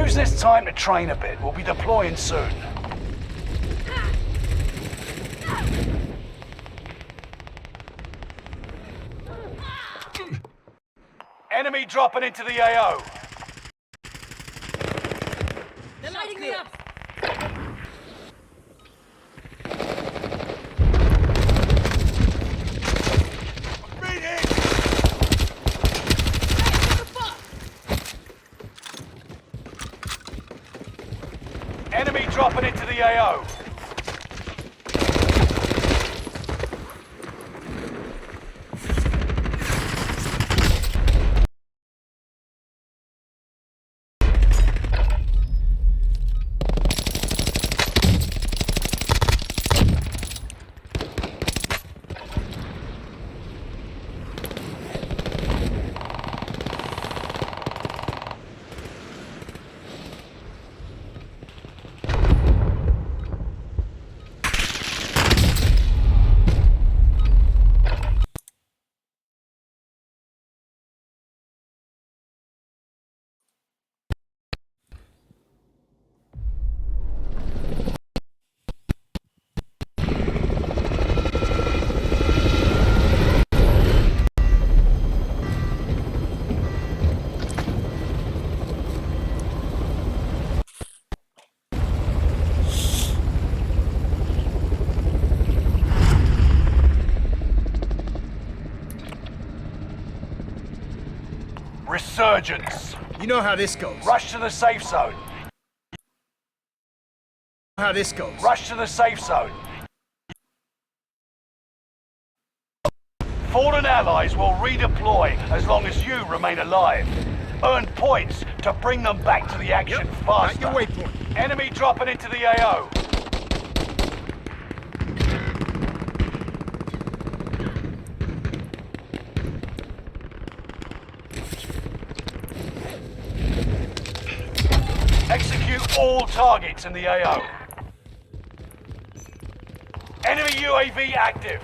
[SPEAKER 1] Use this time to train a bit. We'll be deploying soon. Enemy dropping into the AO.
[SPEAKER 2] They're lighting me up.
[SPEAKER 1] Enemy dropping into the AO. Resurgence.
[SPEAKER 19] You know how this goes.
[SPEAKER 1] Rush to the safe zone.
[SPEAKER 19] How this goes.
[SPEAKER 1] Rush to the safe zone. Fallen allies will redeploy as long as you remain alive. Earn points to bring them back to the action faster.
[SPEAKER 19] At your waypoint.
[SPEAKER 1] Enemy dropping into the AO. Execute all targets in the AO. Enemy UAV active.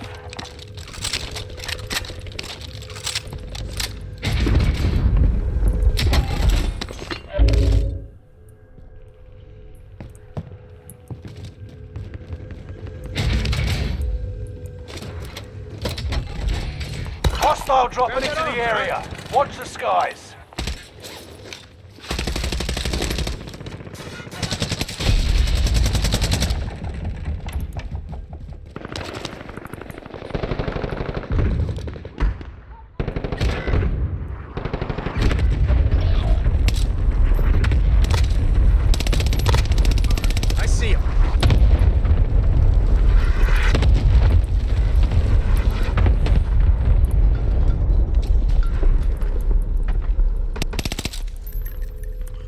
[SPEAKER 1] Hostile dropping into the area. Watch the skies.
[SPEAKER 19] I see him.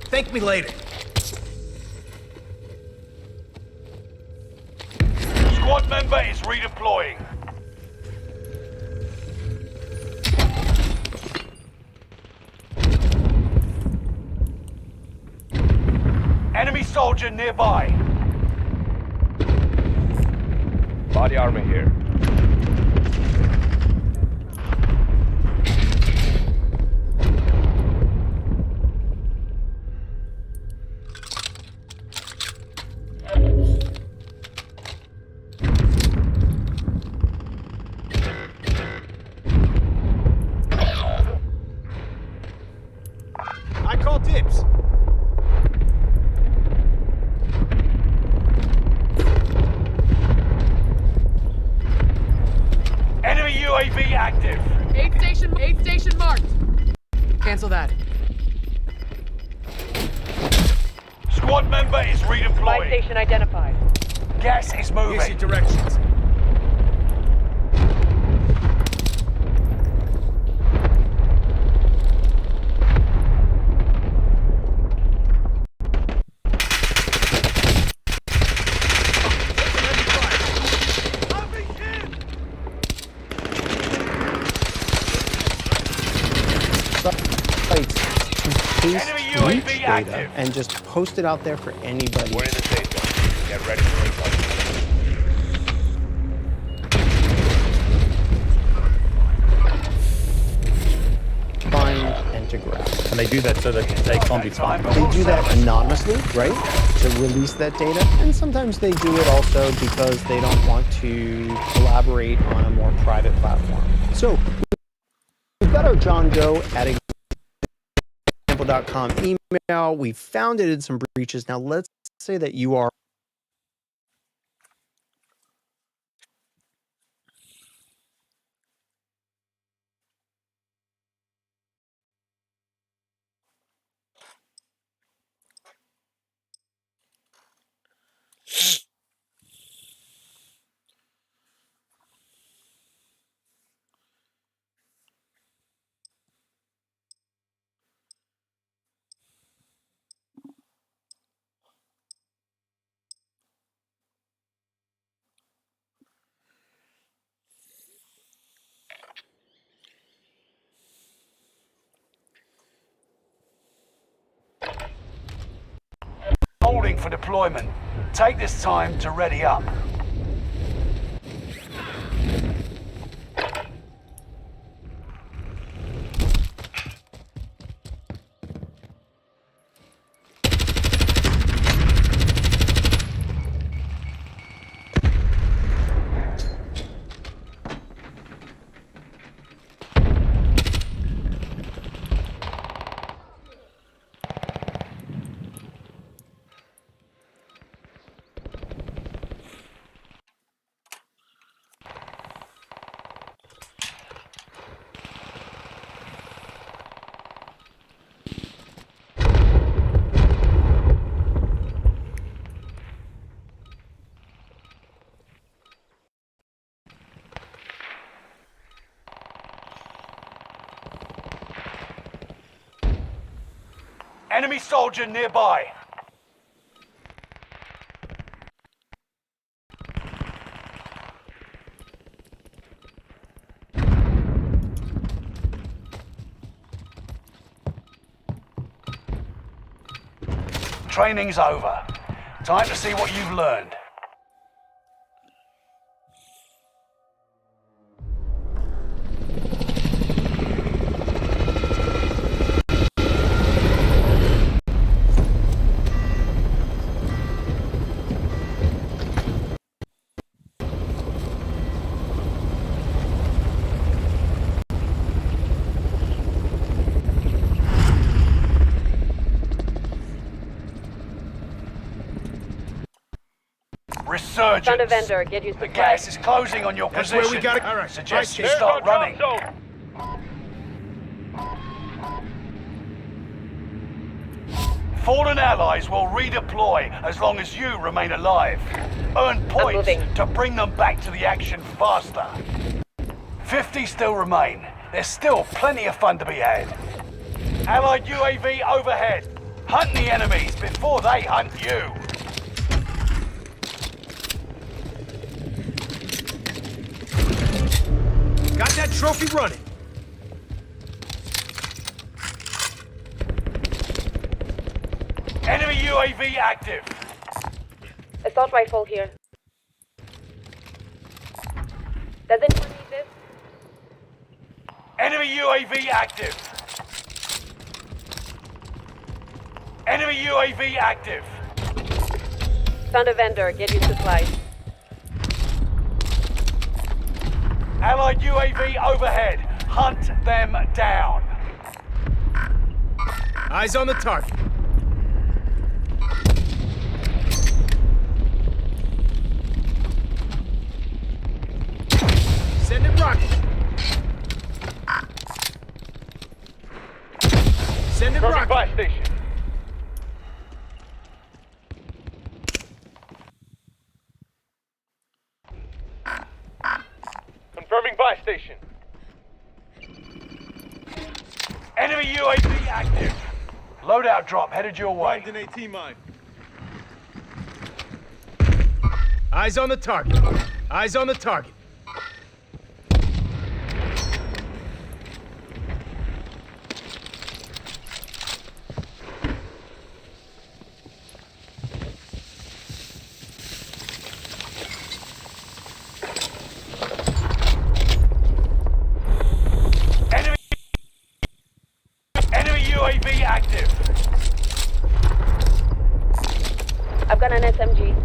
[SPEAKER 19] Thank me later.
[SPEAKER 1] Squad member is redeploying. Enemy soldier nearby.
[SPEAKER 3] Body armor here.
[SPEAKER 19] I call dibs.
[SPEAKER 1] Enemy UAV active.
[SPEAKER 2] Aid station marked. Cancel that.
[SPEAKER 1] Squad member is redeploying.
[SPEAKER 2] Station identified.
[SPEAKER 1] Gas is moving.
[SPEAKER 19] Here's your directions.
[SPEAKER 18] Paste breach data and just post it out there for anybody.
[SPEAKER 3] We're in the safe zone. Get ready for recon.
[SPEAKER 18] Find and
[SPEAKER 16] to grab. And they do that so that they can't be found.
[SPEAKER 18] They do that anonymously, right? To release that data. And sometimes they do it also because they don't want to collaborate on a more private platform. So we've got our John Doe at example.com email. We found it in some breaches. Now let's say that you are
[SPEAKER 1] Holding for deployment. Take this time to ready up. Enemy soldier nearby. Training's over. Time to see what you've learned. Resurgence.
[SPEAKER 2] Found a vendor. Get you
[SPEAKER 1] The
[SPEAKER 2] supplies.
[SPEAKER 1] gas is closing on your
[SPEAKER 19] That's
[SPEAKER 1] position.
[SPEAKER 19] where we got it. All right.
[SPEAKER 1] Suggest you
[SPEAKER 19] Right,
[SPEAKER 1] start
[SPEAKER 19] there's no
[SPEAKER 1] running.
[SPEAKER 19] drop
[SPEAKER 1] Fallen allies will redeploy as long as you remain alive. Earn points to bring them back to the action faster. 50 still remain. There's still plenty of fun to be had. Allied UAV overhead. Hunt the enemies before they hunt you.
[SPEAKER 19] Got that trophy running.
[SPEAKER 1] Enemy UAV active.
[SPEAKER 2] Assault rifle here. Does anyone need this?
[SPEAKER 1] Enemy UAV active. Enemy UAV active.
[SPEAKER 2] Found a vendor. Get you supplies.
[SPEAKER 1] Allied UAV overhead. Hunt them down.
[SPEAKER 19] Eyes on the target. Sending rocket. Sending rocket.
[SPEAKER 11] Buy station. Confirming buy station.
[SPEAKER 1] Enemy UAV active. Loadout drop headed your way.
[SPEAKER 11] An AT mine.
[SPEAKER 19] Eyes on the target. Eyes on the target.
[SPEAKER 2] I've got an SMG.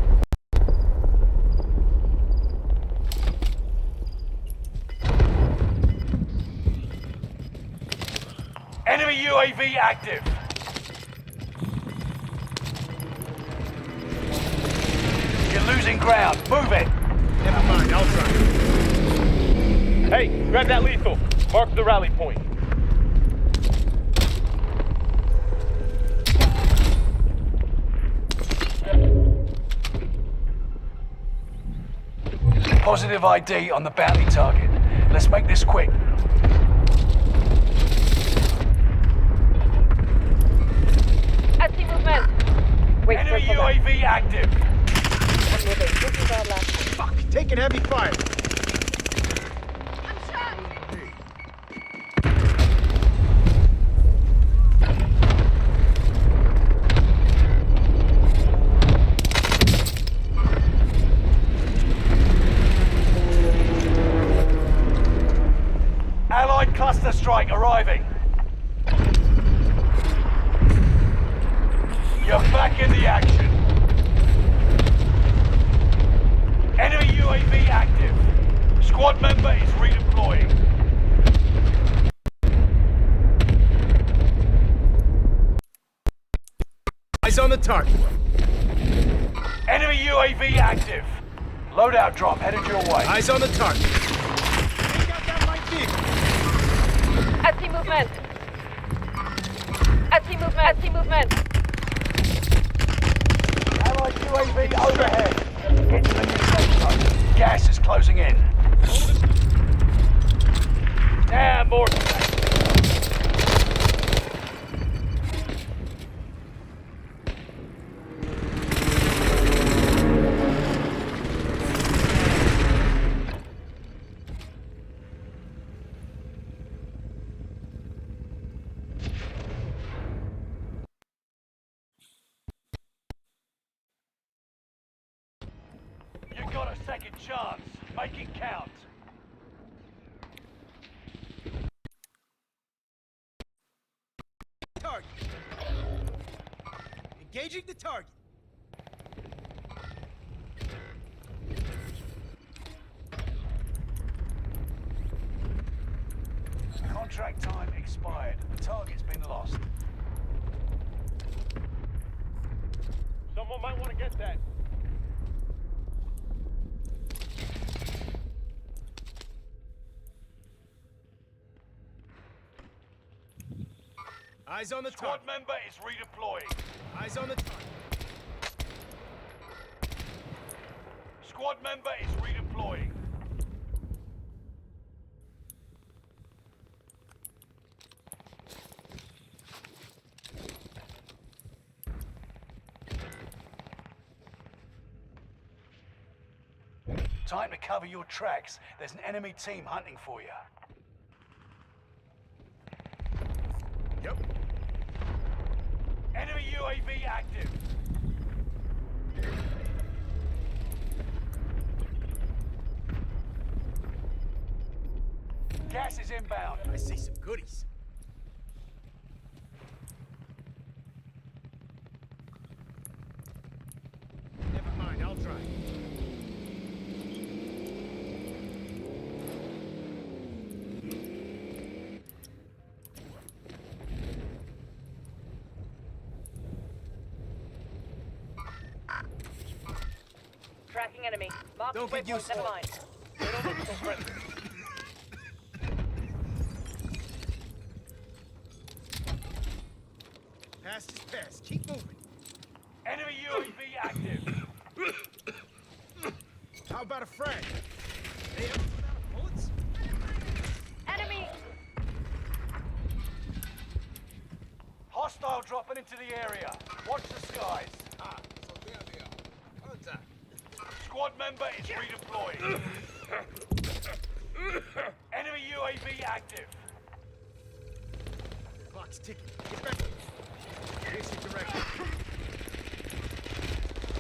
[SPEAKER 1] Enemy UAV active. You're losing ground. Move it.
[SPEAKER 19] Never mind, I'll try.
[SPEAKER 3] Hey, grab that lethal. Mark the rally point.
[SPEAKER 1] Positive ID on the bounty target. Let's make this quick.
[SPEAKER 2] I see movement. Wait,
[SPEAKER 1] Enemy UAV active.
[SPEAKER 2] I'm moving. This is our last.
[SPEAKER 19] Fuck, taking heavy fire.
[SPEAKER 2] I'm shot.
[SPEAKER 1] Allied cluster strike arriving. You're back in the action. Enemy UAV active. Squad member is redeploying.
[SPEAKER 19] Eyes on the target.
[SPEAKER 1] Enemy UAV active. Loadout drop headed your way.
[SPEAKER 19] Eyes on the target. Ain't got that light vehicle.
[SPEAKER 2] I see movement. I see movement. I see movement.
[SPEAKER 1] Allied UAV overhead. Get to the new safe zone. Gas is closing in. Damn, more. You got a second chance. Make it count.
[SPEAKER 19] Target. Engaging the target.
[SPEAKER 1] Contract time expired. The target's been lost.
[SPEAKER 3] Someone might want to get that.
[SPEAKER 19] Eyes on the
[SPEAKER 1] Squad
[SPEAKER 19] target.
[SPEAKER 1] member is redeploying.
[SPEAKER 19] Eyes on the target.
[SPEAKER 1] Squad member is redeploying. Time to cover your tracks. There's an enemy team hunting for you.
[SPEAKER 19] Yep.
[SPEAKER 1] Enemy UAV active. Gas is inbound.
[SPEAKER 19] I see some goodies. Never mind, I'll try.
[SPEAKER 2] Tracking enemy. Mark
[SPEAKER 19] Don't get used to
[SPEAKER 2] never
[SPEAKER 19] it.
[SPEAKER 2] mind.
[SPEAKER 3] They don't look so friendly.
[SPEAKER 19] Past is past. Keep moving.
[SPEAKER 1] Enemy UAV active.
[SPEAKER 19] How about a frag? They ever run out of bullets?
[SPEAKER 2] Enemy.
[SPEAKER 1] Hostile dropping into the area. Watch the skies. Squad member is redeploying. Enemy UAV active.
[SPEAKER 19] Clock's ticking. Get back. Basic direction.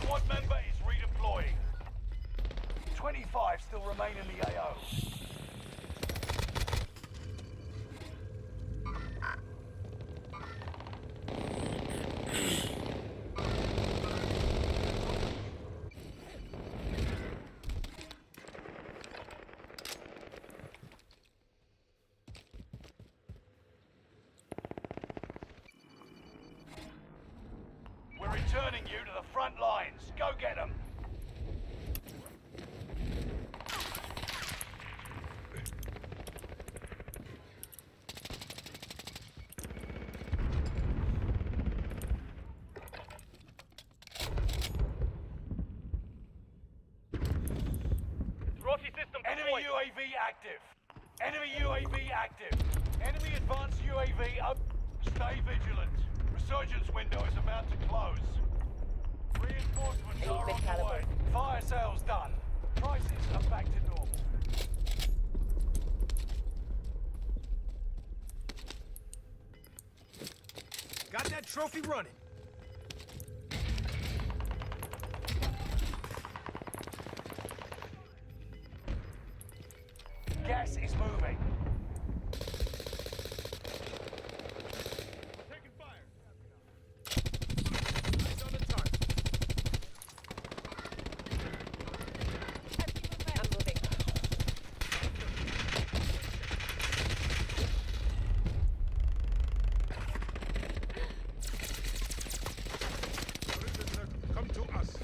[SPEAKER 1] Squad member is redeploying. 25 still remain in the AO. returning you to the front lines. Go get them.
[SPEAKER 3] Trophy system
[SPEAKER 1] Enemy
[SPEAKER 3] deployed.
[SPEAKER 1] UAV active. Enemy UAV active. Enemy advanced UAV up. Stay vigilant. Resurgence window is about to close. Reinforcements are on the way. Fire sales done. Prices are back to normal.
[SPEAKER 19] Got that trophy running.
[SPEAKER 1] Gas is moving.
[SPEAKER 19] Eyes on the target.
[SPEAKER 2] I'm moving.
[SPEAKER 19] Come to us.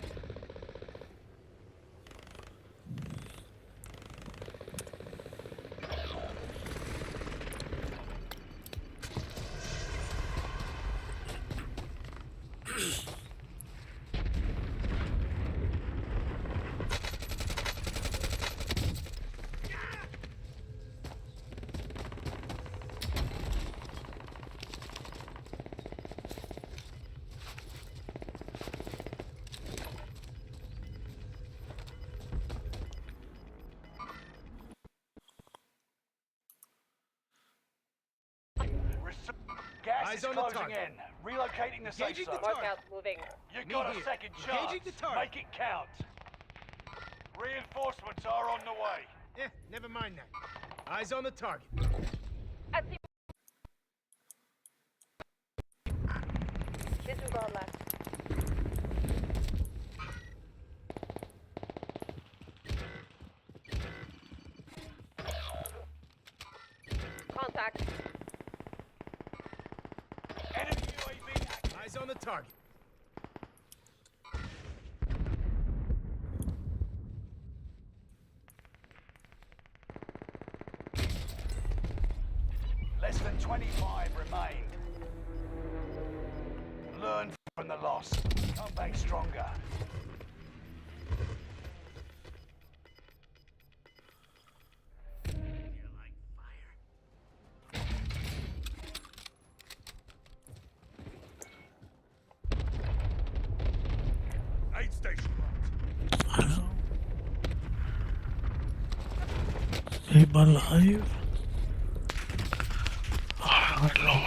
[SPEAKER 1] Gas
[SPEAKER 19] Eyes
[SPEAKER 1] is
[SPEAKER 19] on the
[SPEAKER 1] closing
[SPEAKER 19] target.
[SPEAKER 1] in. Relocating the safe
[SPEAKER 19] Engaging
[SPEAKER 1] zone.
[SPEAKER 19] the target.
[SPEAKER 2] Mark out, moving.
[SPEAKER 1] You
[SPEAKER 19] Me
[SPEAKER 1] got a
[SPEAKER 19] here.
[SPEAKER 1] second
[SPEAKER 19] Engaging
[SPEAKER 1] chance.
[SPEAKER 19] the target.
[SPEAKER 1] Make it count. Reinforcements are on the way.
[SPEAKER 19] Never mind that. Eyes on the target.
[SPEAKER 2] Disregard left. Contact.
[SPEAKER 1] Enemy UAV active.
[SPEAKER 19] Eyes on the target.
[SPEAKER 1] Less than 25 remain. Learn from the loss. Come back stronger.
[SPEAKER 19] Aid station.
[SPEAKER 5] Stay alive. Oh, no.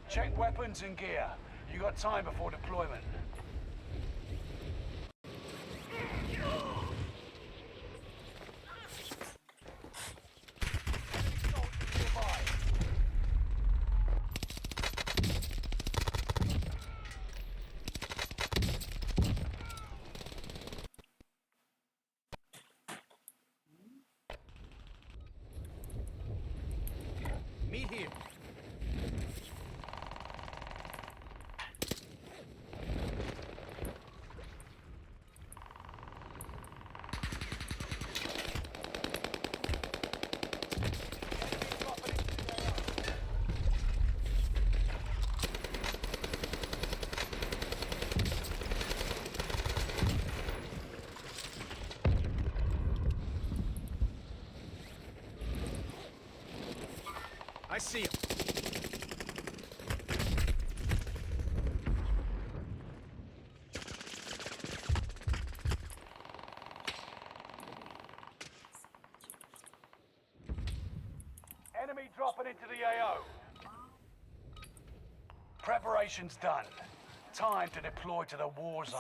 [SPEAKER 1] Check weapons and gear. You got time before deployment.
[SPEAKER 19] Meet here. see him.
[SPEAKER 1] Enemy dropping into the AO. Preparation's done. Time to deploy to the war zone.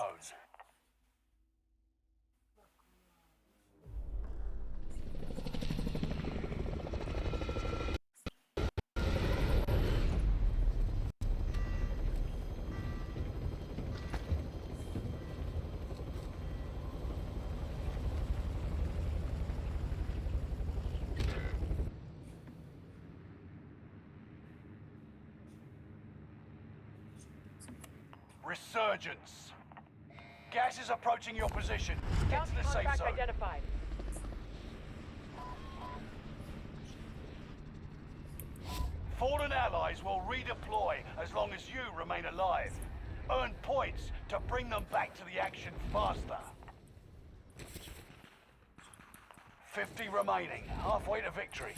[SPEAKER 1] Resurgence. Gas is approaching your position. Get to the safe zone.
[SPEAKER 2] identified.
[SPEAKER 1] Fallen allies will redeploy as long as you remain alive. Earn points to bring them back to the action faster. 50 remaining, halfway to victory.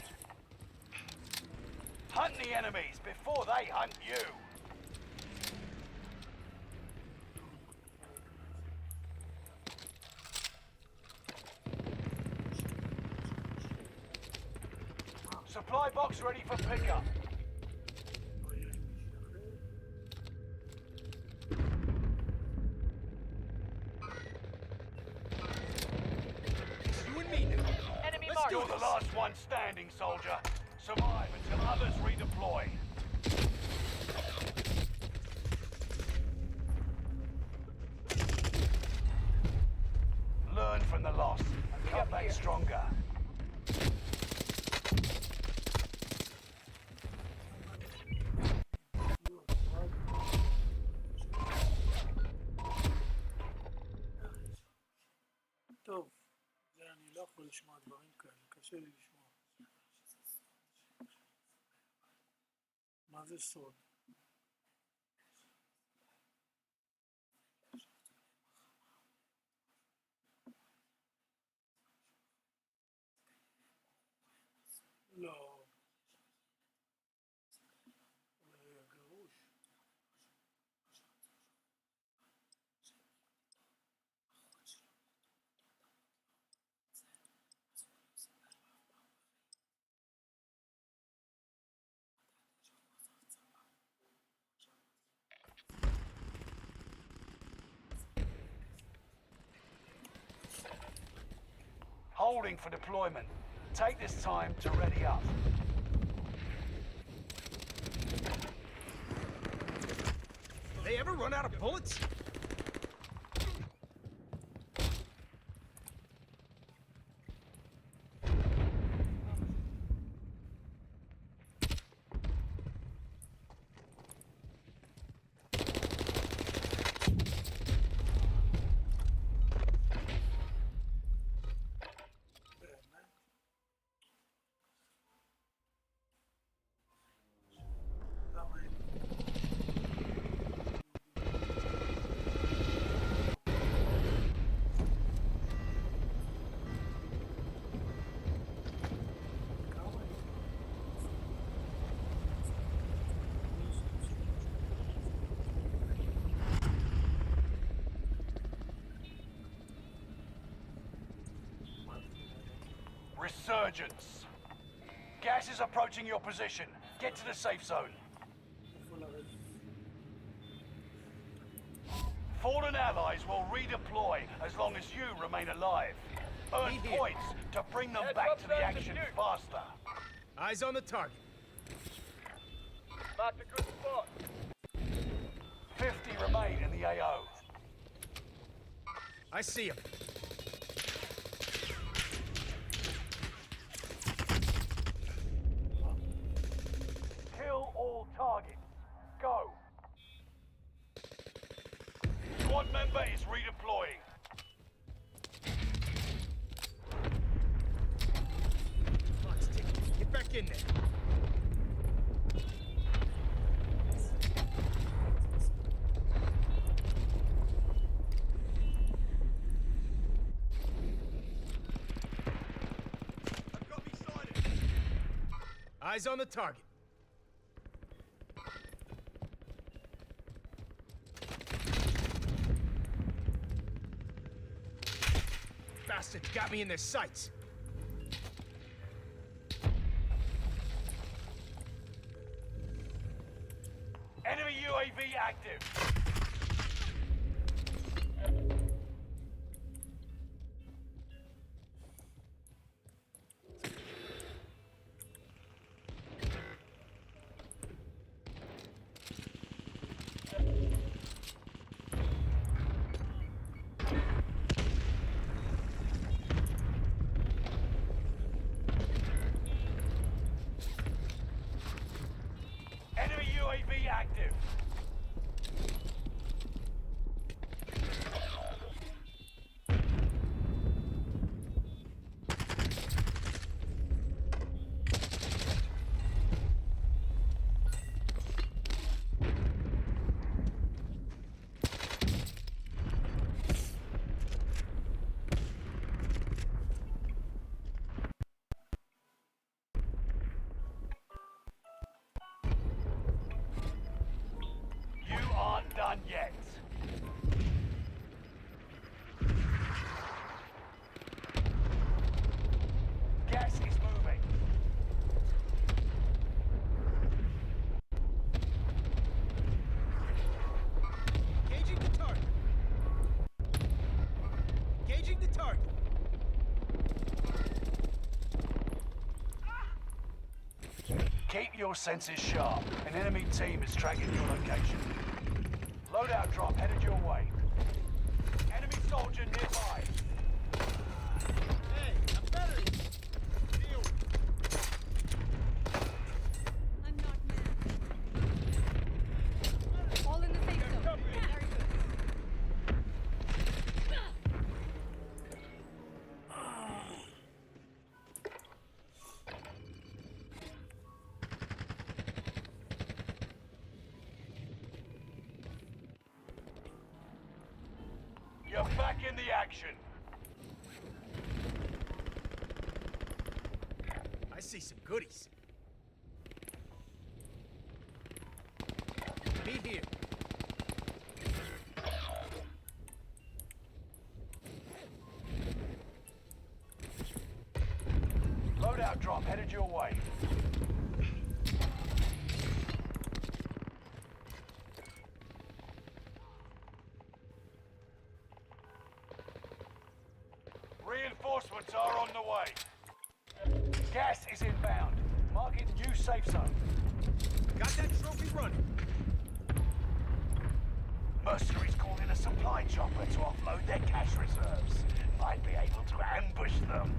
[SPEAKER 1] Hunt the enemies before they hunt you. Supply box ready for pickup.
[SPEAKER 19] You and me now.
[SPEAKER 2] Enemy
[SPEAKER 19] Let's
[SPEAKER 2] marked.
[SPEAKER 19] do
[SPEAKER 1] You're the
[SPEAKER 19] this.
[SPEAKER 1] last one standing, soldier. Survive until others redeploy. Learn from the loss and come back stronger.
[SPEAKER 5] טוב, זה אני לא יכול לשמוע דברים כאלה, קשה לי לשמוע. מה זה סוד? לא. גרוש.
[SPEAKER 1] Holding for deployment. Take this time to ready up.
[SPEAKER 19] They ever run out of bullets?
[SPEAKER 1] Resurgence. Gas is approaching your position. Get to the safe zone. Fallen allies will redeploy as long as you remain alive. Earn points to bring them back to the action faster.
[SPEAKER 19] Eyes on the target.
[SPEAKER 1] Mark a good spot. 50 remain in the AO.
[SPEAKER 19] I see him.
[SPEAKER 1] Kill all targets. Go. Squad member is redeploying.
[SPEAKER 19] Clock's ticking. Get back in there. Eyes on the target. bastards got me in their sights.
[SPEAKER 1] Enemy UAV active. Enemy UAV active. You aren't done yet. Gas is moving.
[SPEAKER 19] Engaging the target. Engaging the target.
[SPEAKER 1] Keep your senses sharp. An enemy team is tracking your location. Loadout drop headed your way. Enemy soldier nearby.
[SPEAKER 19] Hey, I'm better. Deal.
[SPEAKER 2] I'm not mad. All in the safe zone. Very good.
[SPEAKER 1] You're back in the action.
[SPEAKER 19] I see some goodies. Meet here.
[SPEAKER 1] Loadout drop headed your way. Reinforcements are on the way. Gas is inbound. Marking new safe zone.
[SPEAKER 19] Got that trophy running.
[SPEAKER 1] Mercenaries called in a supply chopper to offload their cash reserves. Might be able to ambush them.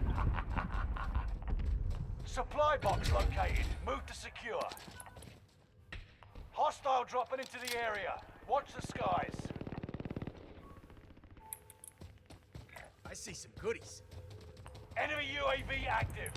[SPEAKER 1] Supply box located. Move to secure. Hostile dropping into the area. Watch the skies.
[SPEAKER 19] I see some goodies.
[SPEAKER 1] Enemy UAV active.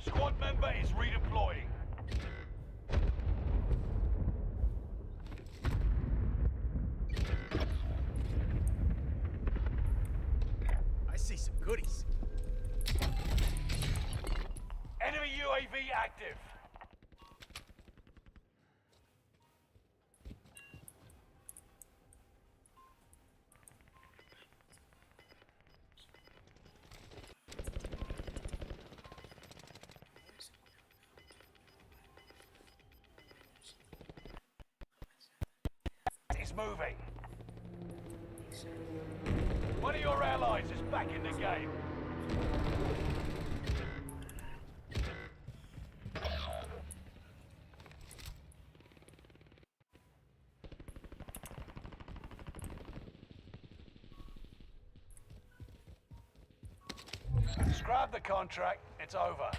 [SPEAKER 1] Squad member is redeploying.
[SPEAKER 19] I see some goodies.
[SPEAKER 1] Enemy UAV active. Is moving. One of your allies is back in the game. Scrap the contract, it's over.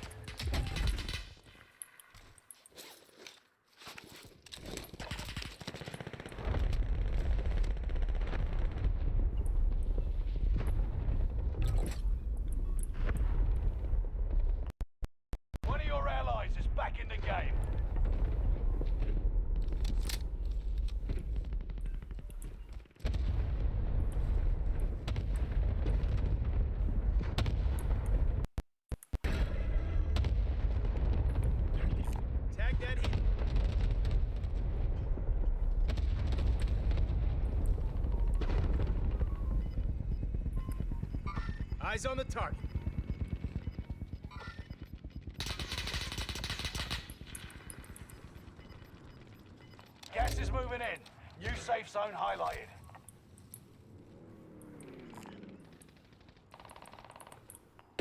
[SPEAKER 1] One of your allies is back in the game.
[SPEAKER 19] Tag that hit. Eyes on the target.
[SPEAKER 1] Gas is moving in. New safe zone highlighted.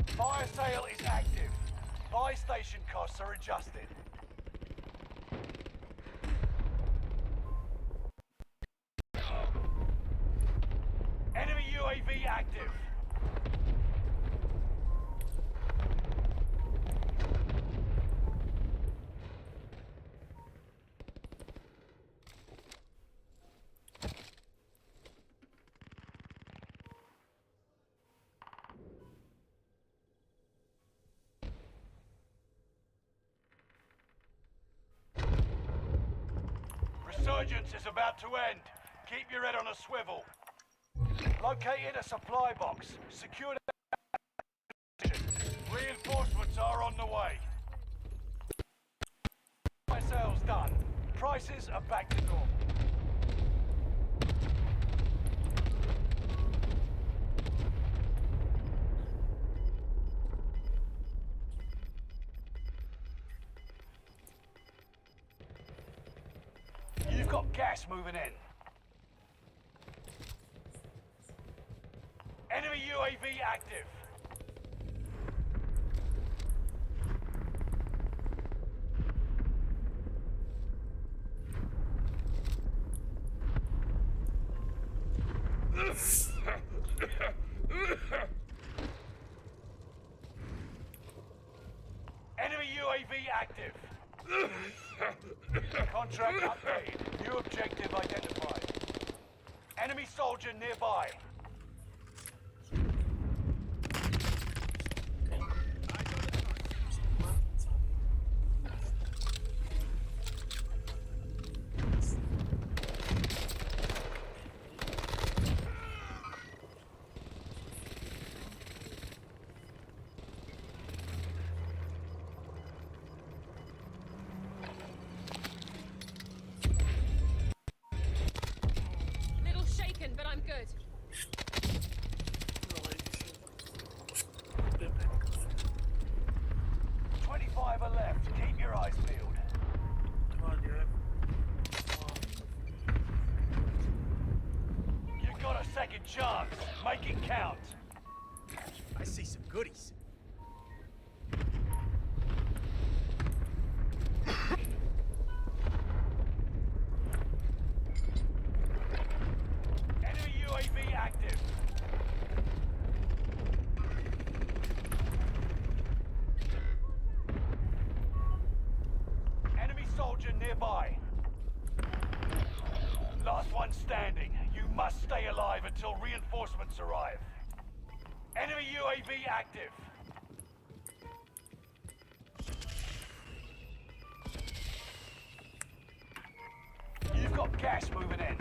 [SPEAKER 1] Fire sale is active. Buy station costs are adjusted. Enemy UAV active. Resurgence is about to end. Keep your head on a swivel. Located a supply box. Secure the position. Reinforcements are on the way. Sales done. Prices are back to normal. You've got gas moving in. Enemy UAV active. Enemy UAV active. Contract updated. New objective identified. Enemy soldier nearby.
[SPEAKER 2] Little shaken, but I'm good.
[SPEAKER 1] $25 are left. Keep your eyes peeled. You've got a second chance. Make it count.
[SPEAKER 19] I see some goodies.
[SPEAKER 1] Enemy UAV active. Enemy soldier nearby. Last one standing. You must stay alive until reinforcements arrive. Enemy UAV active. You've got gas moving in.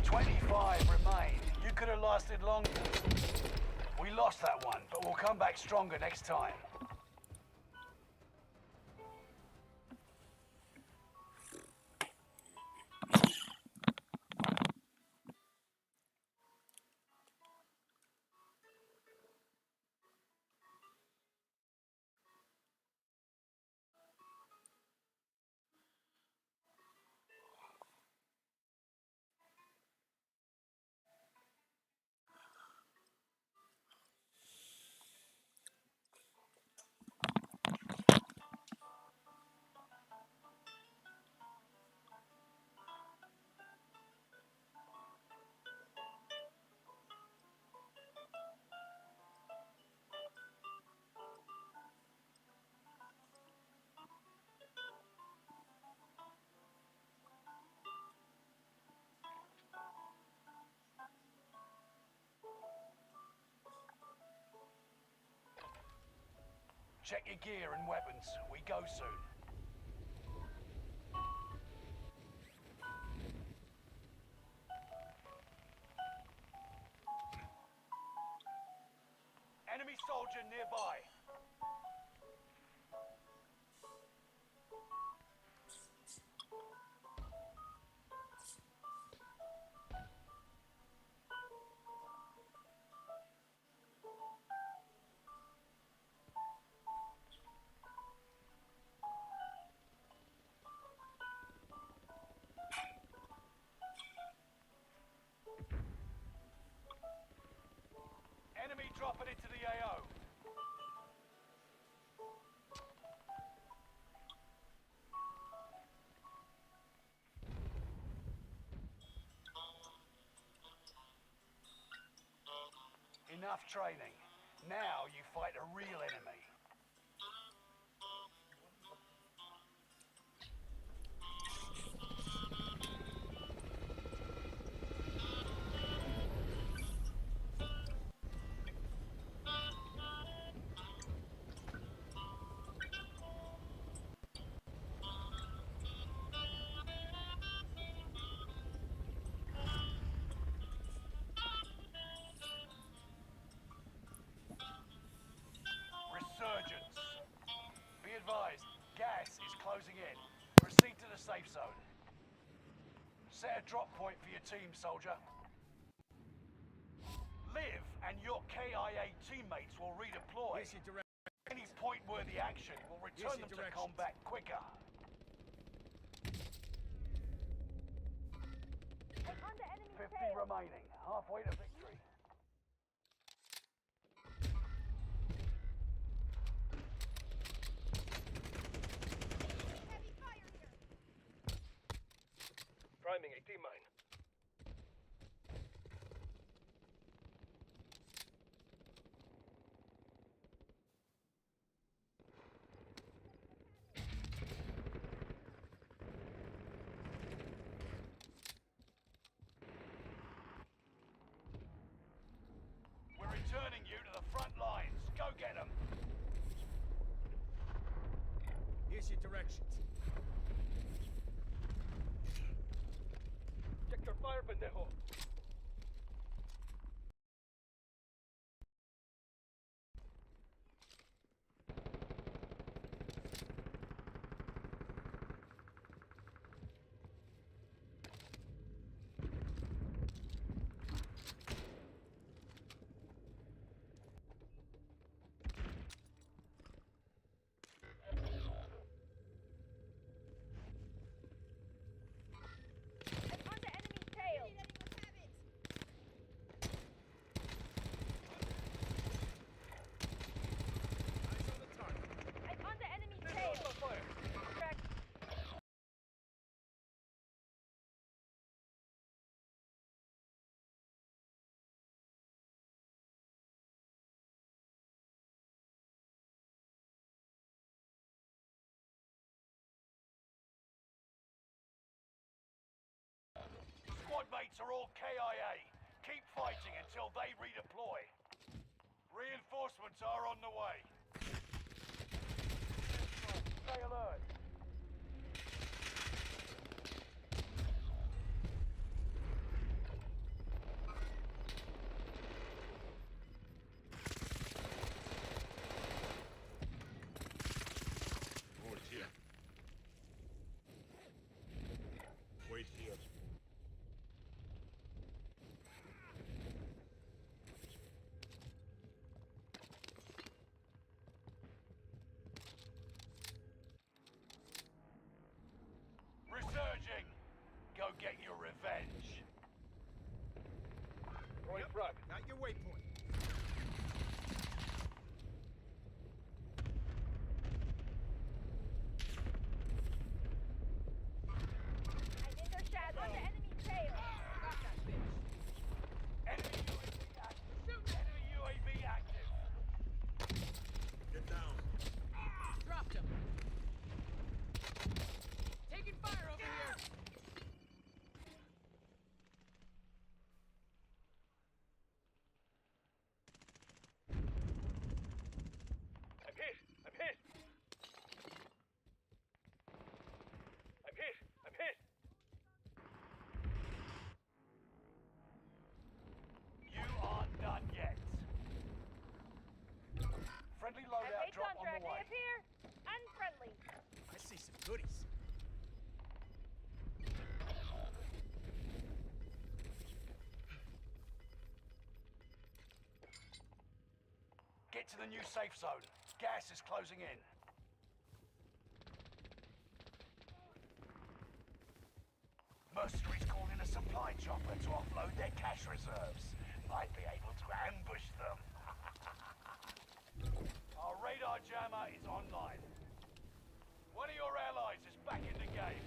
[SPEAKER 1] $25 remain. You could have lasted longer. We lost that one, but we'll come back stronger next time. Check your gear and weapons. We go soon. Enemy soldier nearby. Enemy dropping into the AO. Enough training. Now you fight a real enemy. Resurgence. Be advised, gas is closing in. Proceed to the safe zone. Set a drop point for your team, soldier. Live and your KIA teammates will redeploy. Any point-worthy action will return them to combat quicker. 50 remaining, halfway to victory.
[SPEAKER 3] Priming a T-mine.
[SPEAKER 1] We're returning you to the front lines. Go get them.
[SPEAKER 19] Here's your directions.
[SPEAKER 3] Check your fire, pendejo.
[SPEAKER 1] Squad mates are all KIA. Keep fighting until they redeploy. Reinforcements are on the way. Stay alert.
[SPEAKER 11] Wait here. Wait here.
[SPEAKER 1] Get to the new safe zone. Gas is closing in. Mercenaries called in a supply chopper to offload their cash reserves. Might be able to ambush them. Our radar jammer is online. One of your allies is back in the game.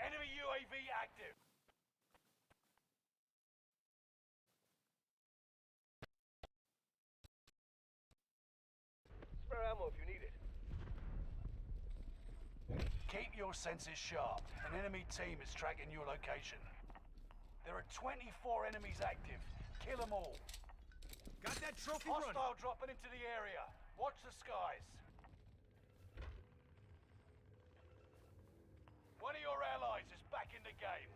[SPEAKER 1] Enemy UAV active.
[SPEAKER 3] Spare ammo if you need it.
[SPEAKER 1] Keep your senses sharp. An enemy team is tracking your location. There are 24 enemies active. Kill them all.
[SPEAKER 19] Got that trophy
[SPEAKER 1] Hostile
[SPEAKER 19] running.
[SPEAKER 1] dropping into the area. Watch the skies. One of your allies is back in the game.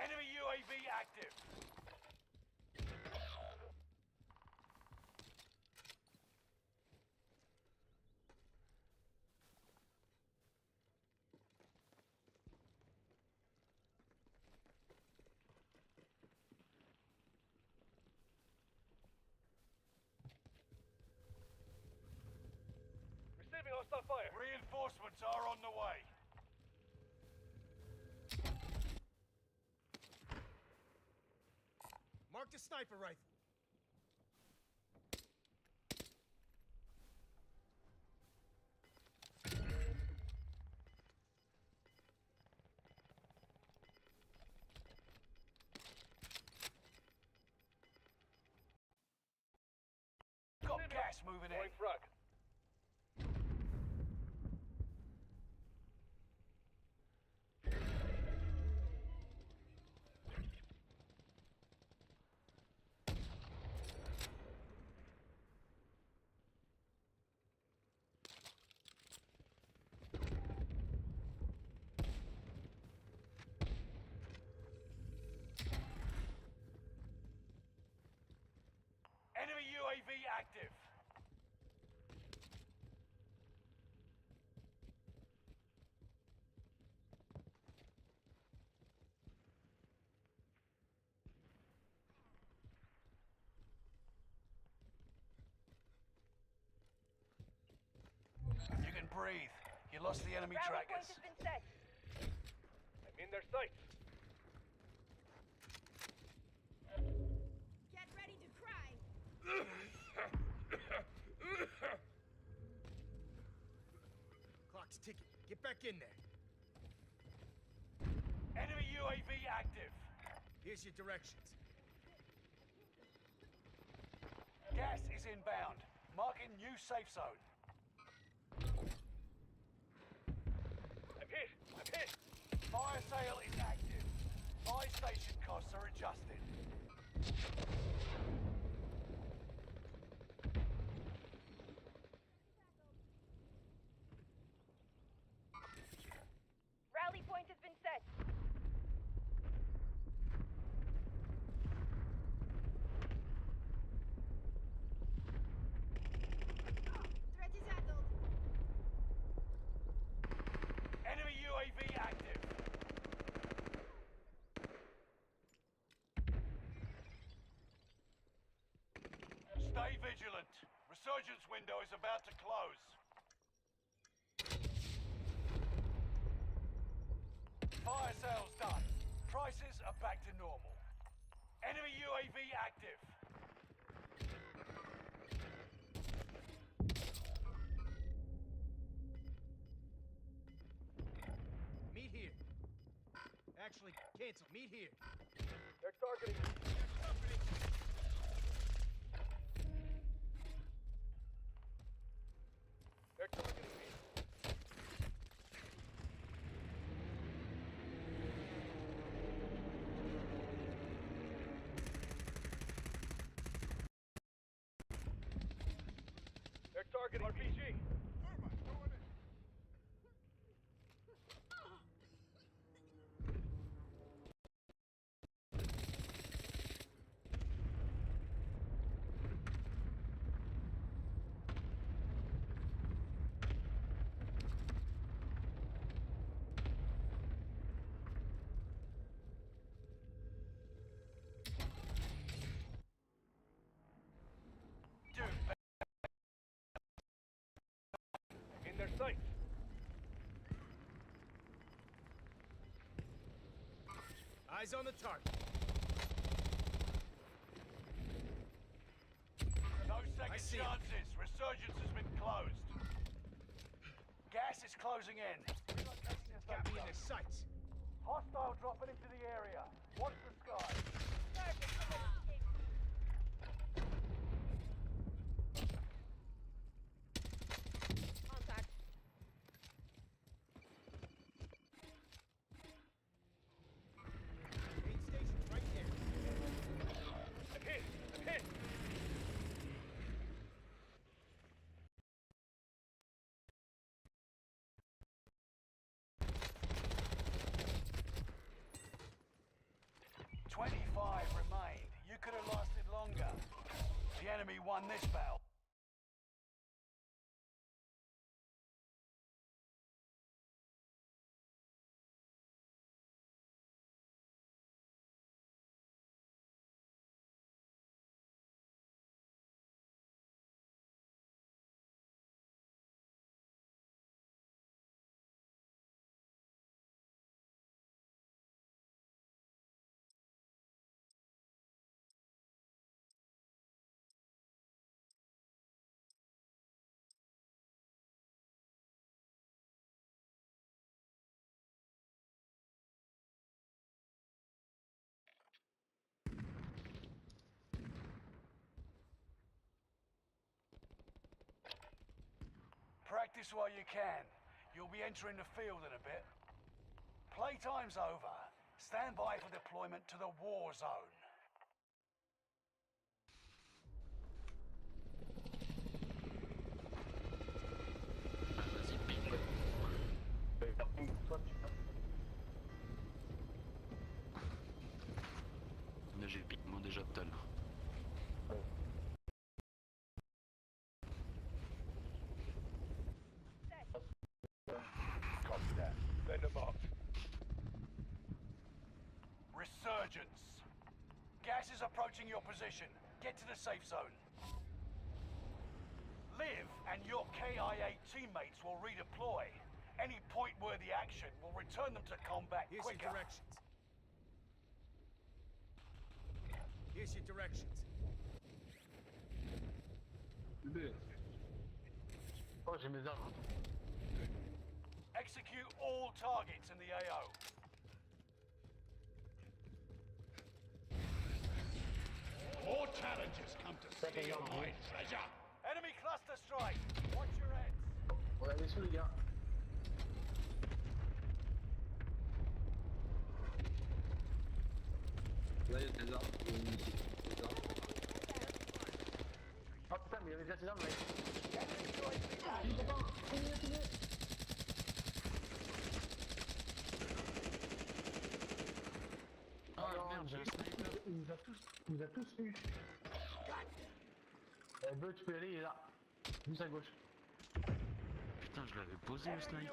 [SPEAKER 1] Enemy UAV active.
[SPEAKER 3] Receiving hostile fire.
[SPEAKER 1] Reinforcements are on the way.
[SPEAKER 19] Mark the sniper rifle.
[SPEAKER 1] Got gas moving in.
[SPEAKER 3] Going frag.
[SPEAKER 1] Enemy UAV active. You can breathe. You lost the enemy trackers.
[SPEAKER 3] I'm in their sights.
[SPEAKER 2] Get ready to cry.
[SPEAKER 19] Clock's ticking. Get back in there.
[SPEAKER 1] Enemy UAV active.
[SPEAKER 19] Here's your directions.
[SPEAKER 1] Gas is inbound. Marking new safe zone.
[SPEAKER 3] I'm hit. I'm hit.
[SPEAKER 1] Fire sale is active. Buy station costs are adjusted.
[SPEAKER 2] Rally point has been set. Threat is handled.
[SPEAKER 1] Enemy UAV active. Stay vigilant. Resurgence window is about to close. Fire sales done. Prices are back to normal. Enemy UAV active.
[SPEAKER 19] Meet here. Actually, cancel. Meet here.
[SPEAKER 3] They're targeting me. They're targeting me. They're targeting RPG.
[SPEAKER 19] Eyes on the target.
[SPEAKER 1] No second chances. Resurgence has been closed. Gas is closing in. Relocating the
[SPEAKER 19] Got me in
[SPEAKER 1] safe
[SPEAKER 19] his
[SPEAKER 1] zone.
[SPEAKER 19] sights.
[SPEAKER 1] Hostile dropping into the area. Watch the sky.
[SPEAKER 2] Contact.
[SPEAKER 19] Main station's right there.
[SPEAKER 1] I'm hit. I'm hit. "25 remained. You could have lasted longer. The enemy won this battle." Practice while you can. You'll be entering the field in a bit. Playtime's over. Stand by for deployment to the war zone.
[SPEAKER 7] J'ai eu pigment déjà tout à l'heure.
[SPEAKER 1] Copy that. Send them up. Resurgence. Gas is approaching your position. Get to the safe zone. Liv and your KIA teammates will redeploy. Any point-worthy action will return them to combat
[SPEAKER 19] Here's
[SPEAKER 1] quicker.
[SPEAKER 19] your directions. Here's your directions.
[SPEAKER 6] Oh, j'ai mes armes.
[SPEAKER 1] Execute all targets in the AO. More challenges come to steal my treasure. Enemy cluster strike. Watch your heads.
[SPEAKER 6] On va aller sous les gars. Là, il y a des armes. Oh putain, mais il y avait déjà ces armes, mec.
[SPEAKER 7] Ah merde, j'ai un sniper.
[SPEAKER 6] Il nous a tous eu. Beu, tu peux y aller, il est là. Juste à gauche.
[SPEAKER 7] Putain, je l'avais posé le sniper.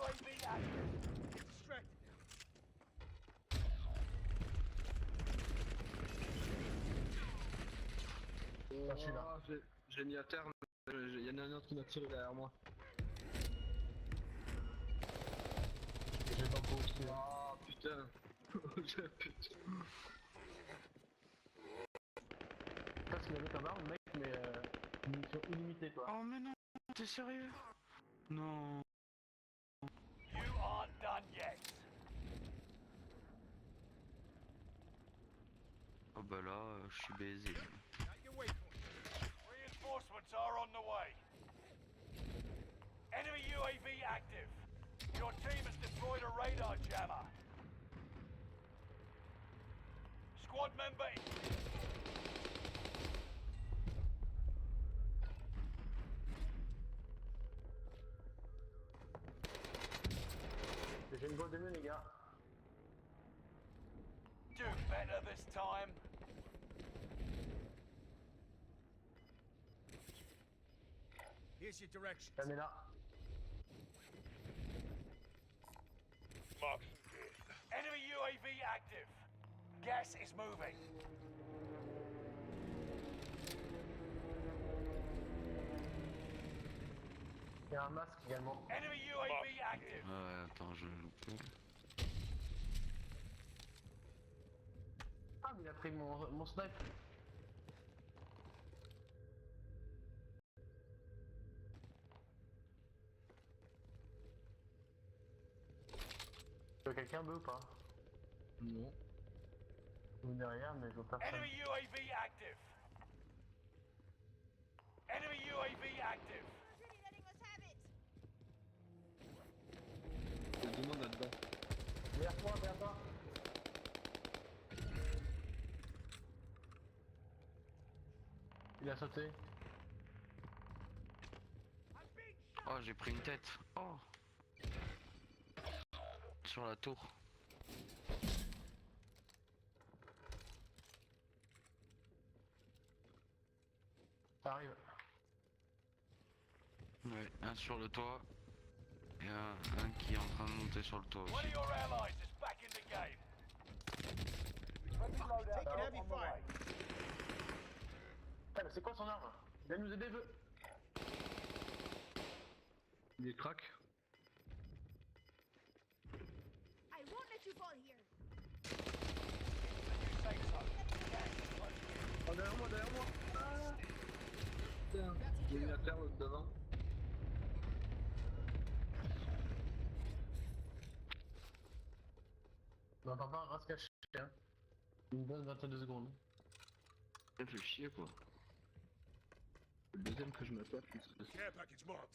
[SPEAKER 6] J'ai mis à terre, mais il y en a un autre qui m'a tiré derrière moi. J'ai pas posté. Oh putain. Parce qu'il avait ta barre, mec, mais munition illimitée quoi.
[SPEAKER 7] Oh mais non, t'es sérieux? Non.
[SPEAKER 1] You aren't done yet.
[SPEAKER 7] Oh bah là, je suis baisé.
[SPEAKER 1] Reinforcements are on the way. Enemy UAV active. Your team has deployed a radar jammer. Squad member.
[SPEAKER 6] J'ai une balle de mieux, les gars.
[SPEAKER 1] Do better this time.
[SPEAKER 19] Here's your directions.
[SPEAKER 6] J'en ai là.
[SPEAKER 1] Mark. Enemy UAV active. Gas is moving.
[SPEAKER 6] Il y a un masque également.
[SPEAKER 1] Enemy UAV active.
[SPEAKER 7] Ouais, attends, je l'ai loupé.
[SPEAKER 6] a pris mon snipe. Tu vois quelqu'un d'eux ou pas? Non. Ou derrière, mais je vois personne.
[SPEAKER 1] Enemy UAV active. Enemy UAV active.
[SPEAKER 6] Il y a 2 monde là-dedans. Derrière toi, derrière toi. Il a sauté.
[SPEAKER 7] Oh, j'ai pris une tête. Oh. Sur la tour.
[SPEAKER 6] Ça arrive.
[SPEAKER 7] Ouais, un sur le toit. Et un qui est en train de monter sur le toit
[SPEAKER 1] One
[SPEAKER 7] aussi.
[SPEAKER 1] of your allies is back in the game. Friendly loadout on the way.
[SPEAKER 6] Ah, mais c'est quoi son arme? Viens nous aider, veut. Il est crack.
[SPEAKER 2] I won't let you fall here.
[SPEAKER 6] Oh, derrière moi, derrière moi. Ah. Putain, il y a une affaire l'autre devant. On entend pas un rat se cacher, hein. Une bonne 22 secondes.
[SPEAKER 7] Ça fait chier quoi.
[SPEAKER 6] Le deuxième que je me tape,
[SPEAKER 1] Care package marked.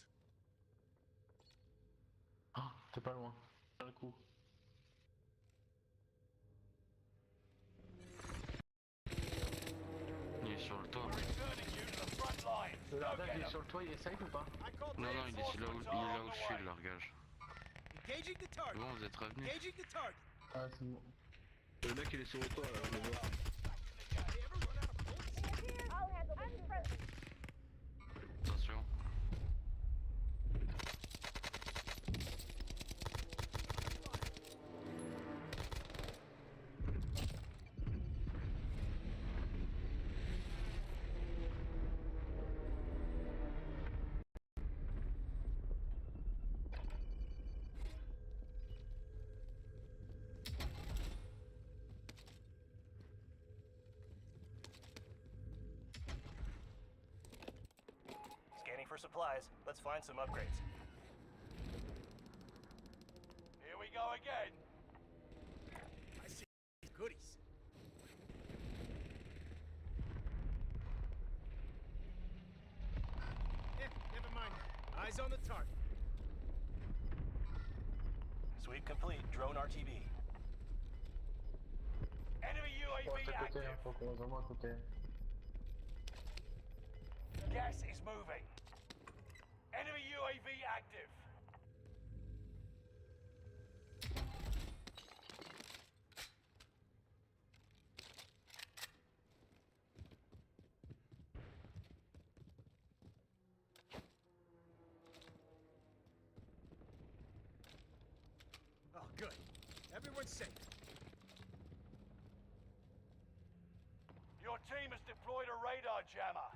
[SPEAKER 6] Ah, t'es pas loin. Un coup.
[SPEAKER 7] Il est sur le toit.
[SPEAKER 6] Le largage il est sur le toit, il est safe ou pas?
[SPEAKER 7] Non, non, il est là où je suis le largage.
[SPEAKER 1] Engaging the target.
[SPEAKER 7] Bon, vous êtes revenus.
[SPEAKER 1] Engaging the target.
[SPEAKER 6] Ah, c'est bon. Le mec il est sur le toit là, je le vois.
[SPEAKER 7] Attention.
[SPEAKER 4] Scanning for supplies. Let's find some upgrades.
[SPEAKER 1] Here we go again.
[SPEAKER 19] I see goodies. Never mind. Eyes on the target.
[SPEAKER 4] Sweep complete. Drone RTB.
[SPEAKER 1] Enemy UAV active.
[SPEAKER 6] Faut qu'on va vraiment à côté.
[SPEAKER 1] Gas is moving. Enemy UAV active.
[SPEAKER 19] Oh, good. Everyone's safe.
[SPEAKER 1] Your team has deployed a radar jammer.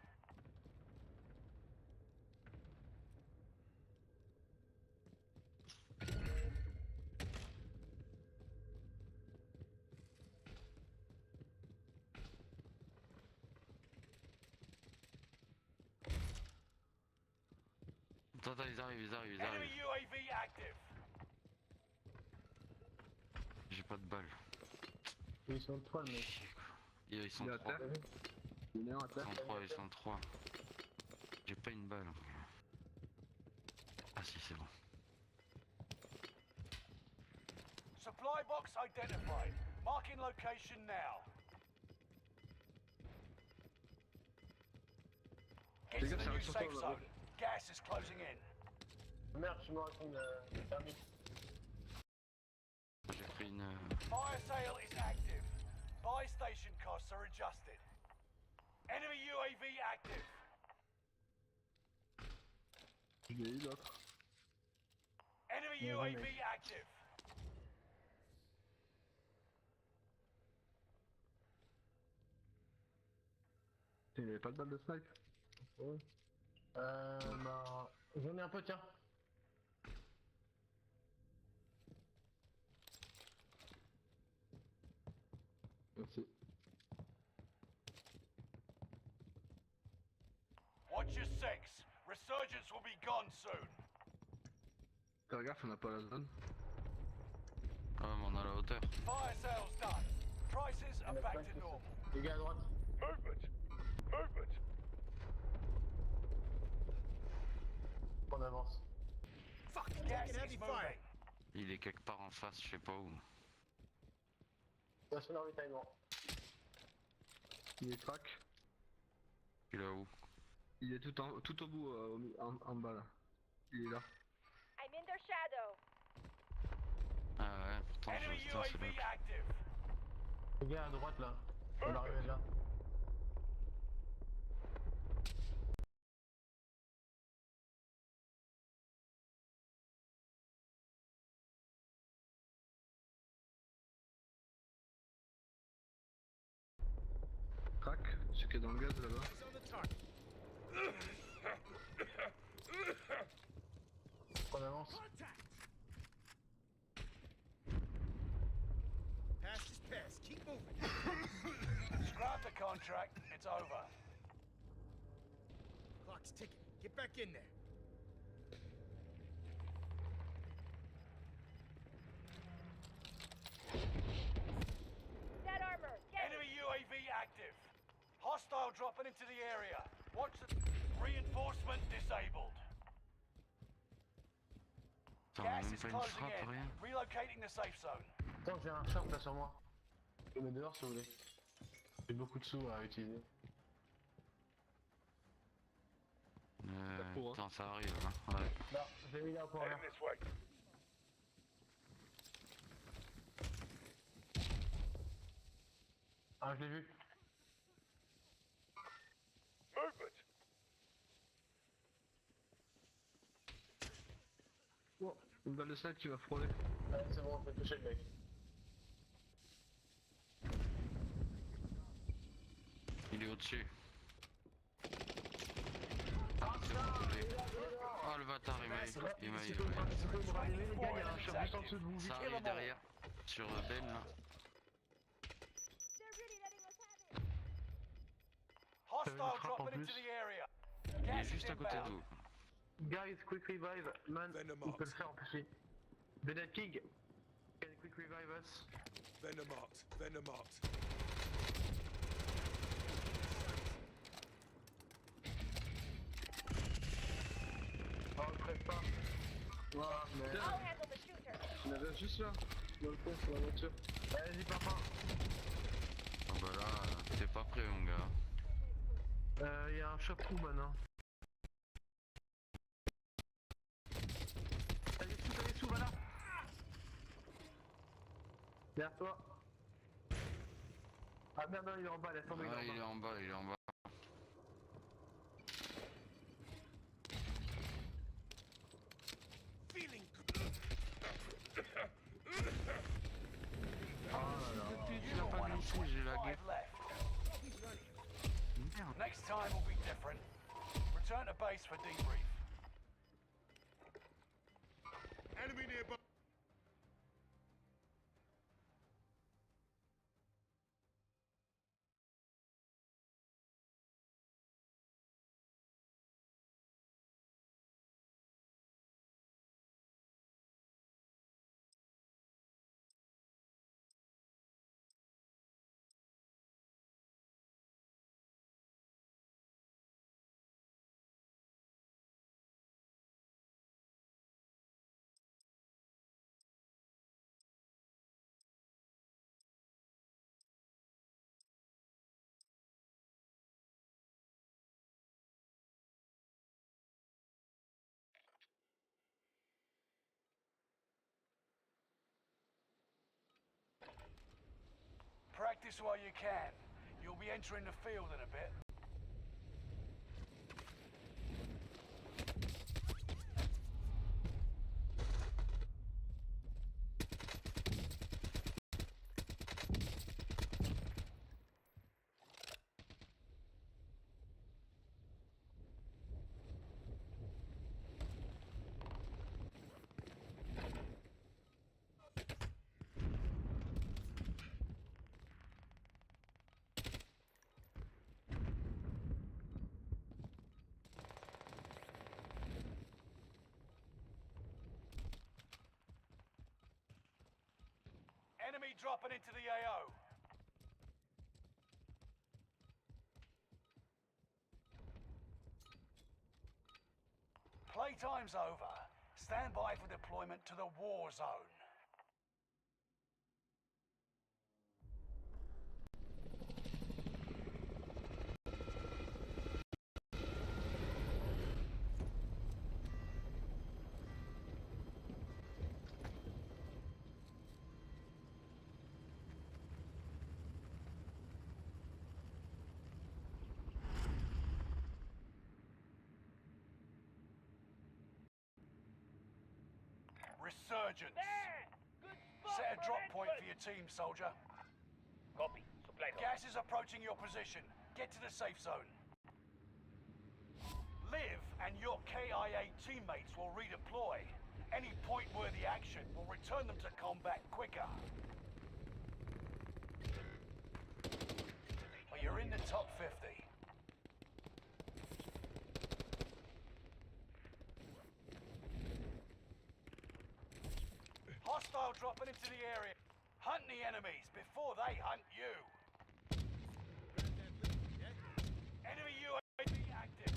[SPEAKER 7] Attends, ils arrivent.
[SPEAKER 1] Enemy UAV active.
[SPEAKER 7] J'ai pas de balles.
[SPEAKER 6] Il est sur le toit le mec.
[SPEAKER 7] Ils sont
[SPEAKER 6] à
[SPEAKER 7] 3.
[SPEAKER 6] terre. Il est à terre.
[SPEAKER 7] Ils sont 3. J'ai pas une balle. Ah si, c'est bon.
[SPEAKER 1] Supply box identified. Marking location now. Get to the new safe zone. Gas is closing in.
[SPEAKER 6] Merde, je me raconte le permis.
[SPEAKER 7] J'ai pris une...
[SPEAKER 1] Fire sale is active. Buy station costs are adjusted. Enemy UAV active.
[SPEAKER 6] Je l'ai eu l'autre.
[SPEAKER 1] Enemy UAV active.
[SPEAKER 6] Il avait pas de balle de snipe. Ouais. Bah... J'en ai un peu, tiens. Merci.
[SPEAKER 1] 6. Resurgence will be gone soon.
[SPEAKER 6] Fais gaffe, on n'a pas la zone.
[SPEAKER 7] Ah, mais on a la hauteur.
[SPEAKER 1] Fire sales done. Prices are back to normal.
[SPEAKER 6] Les gars à droite.
[SPEAKER 1] Movement. Movement.
[SPEAKER 6] On avance.
[SPEAKER 19] Fuck,
[SPEAKER 1] Gas
[SPEAKER 19] taking heavy
[SPEAKER 1] is
[SPEAKER 19] fire.
[SPEAKER 1] moving.
[SPEAKER 7] Il est quelque part en face, je sais pas où.
[SPEAKER 6] Attention l'avitaillement. Il est crack.
[SPEAKER 7] Il est où?
[SPEAKER 6] Il est tout au bout, en bas là. Il est là.
[SPEAKER 17] I'm in their shadow.
[SPEAKER 7] Ah ouais, pourtant je
[SPEAKER 1] Enemy
[SPEAKER 7] reste un seul.
[SPEAKER 1] UAV active.
[SPEAKER 6] Les gars à droite là. On arrive là. Crack, celui qui est dans le gaz là-bas. On avance.
[SPEAKER 19] Past is past. Keep moving.
[SPEAKER 1] Scrap the contract. It's over.
[SPEAKER 19] Clock's ticking. Get back in there.
[SPEAKER 17] That armor. Get
[SPEAKER 1] Enemy UAV active. Hostile dropping into the area. Watch the reinforcement disabled.
[SPEAKER 7] Putain,
[SPEAKER 1] Gas
[SPEAKER 7] même
[SPEAKER 1] is
[SPEAKER 7] pas une
[SPEAKER 1] closing
[SPEAKER 7] frappe,
[SPEAKER 1] in.
[SPEAKER 7] rien.
[SPEAKER 1] Relocating the safe zone.
[SPEAKER 6] Attends, j'ai un shop là sur moi. Je le mets dehors si vous voulez. J'ai beaucoup de sous à utiliser.
[SPEAKER 7] Putain, ça arrive, hein. Ouais.
[SPEAKER 6] Là, j'ai mis là pour rien. Ah, je l'ai vu.
[SPEAKER 1] Movement.
[SPEAKER 6] Oh, une balle de snipe qui va frôler. Ouais, c'est bon, je vais toucher le mec.
[SPEAKER 7] Il est au-dessus. Ah, c'est bon, je l'ai. Oh le bâtard, il m'a eu. Ça arrive derrière. Sur Ben là.
[SPEAKER 1] Hostile dropping into the area.
[SPEAKER 7] Il est
[SPEAKER 1] Gas is
[SPEAKER 7] juste à côté de
[SPEAKER 1] inbound.
[SPEAKER 7] vous.
[SPEAKER 6] Guys, quick revive. Man, on peut le faire en plus. Bennett King, can you quick revive us?
[SPEAKER 19] Venom marked. Venom marked.
[SPEAKER 6] Oh, on le traite pas. Ouah, mais...
[SPEAKER 17] I'll handle the shooter.
[SPEAKER 6] Il y en avait juste là, dans le coin, sur la voiture. Allez-y, papa.
[SPEAKER 7] Ah bah là, t'es pas prêt mon gars.
[SPEAKER 6] Y a un shop woman, hein. T'as des sous, va là. Derrière toi. Ah merde, non, il est en bas, laisse tomber,
[SPEAKER 7] Ah, il est en bas, il est en bas.
[SPEAKER 19] Feeling
[SPEAKER 7] Il a pas de missile, j'ai lagué.
[SPEAKER 1] Next time will be different. Return to base for debrief.
[SPEAKER 19] enemy nearby.
[SPEAKER 1] Practice while you can. You'll be entering the field in a bit. dropping into the AO. Playtime's over. Stand by for deployment to the war zone. Resurgence. Set a drop point for your team, soldier.
[SPEAKER 3] Copy. Supply drop.
[SPEAKER 1] Gas is approaching your position. Get to the safe zone. Liv and your KIA teammates will redeploy. Any point-worthy action will return them to combat quicker. Well, you're in the top 50. Hostile dropping into the area. Hunt the enemies before they hunt you. Enemy UAV active.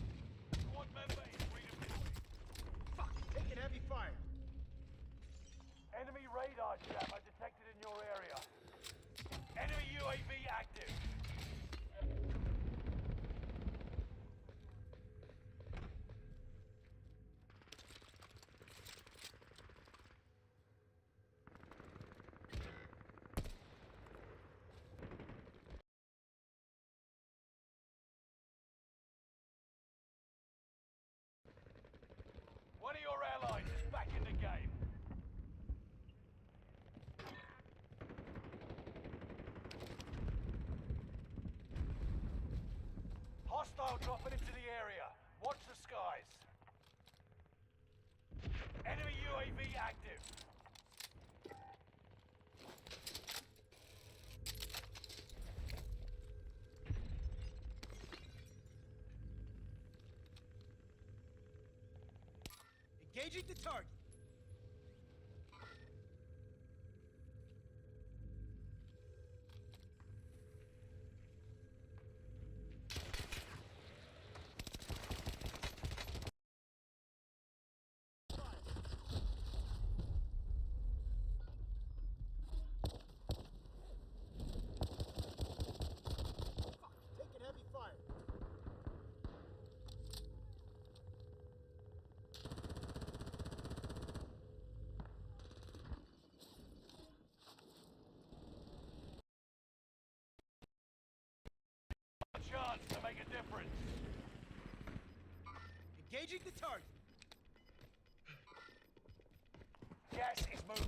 [SPEAKER 1] Squad member is redeployed.
[SPEAKER 19] Fuck, taking heavy fire.
[SPEAKER 1] Enemy radar jammer detected in your area. Enemy UAV active. One of your allies is back in the game. Hostile dropping into the area. Watch the skies. Enemy UAV active.
[SPEAKER 19] Engaging the target. Taking heavy fire.
[SPEAKER 1] Chance to make a difference.
[SPEAKER 19] Engaging the target.
[SPEAKER 1] Gas is moving.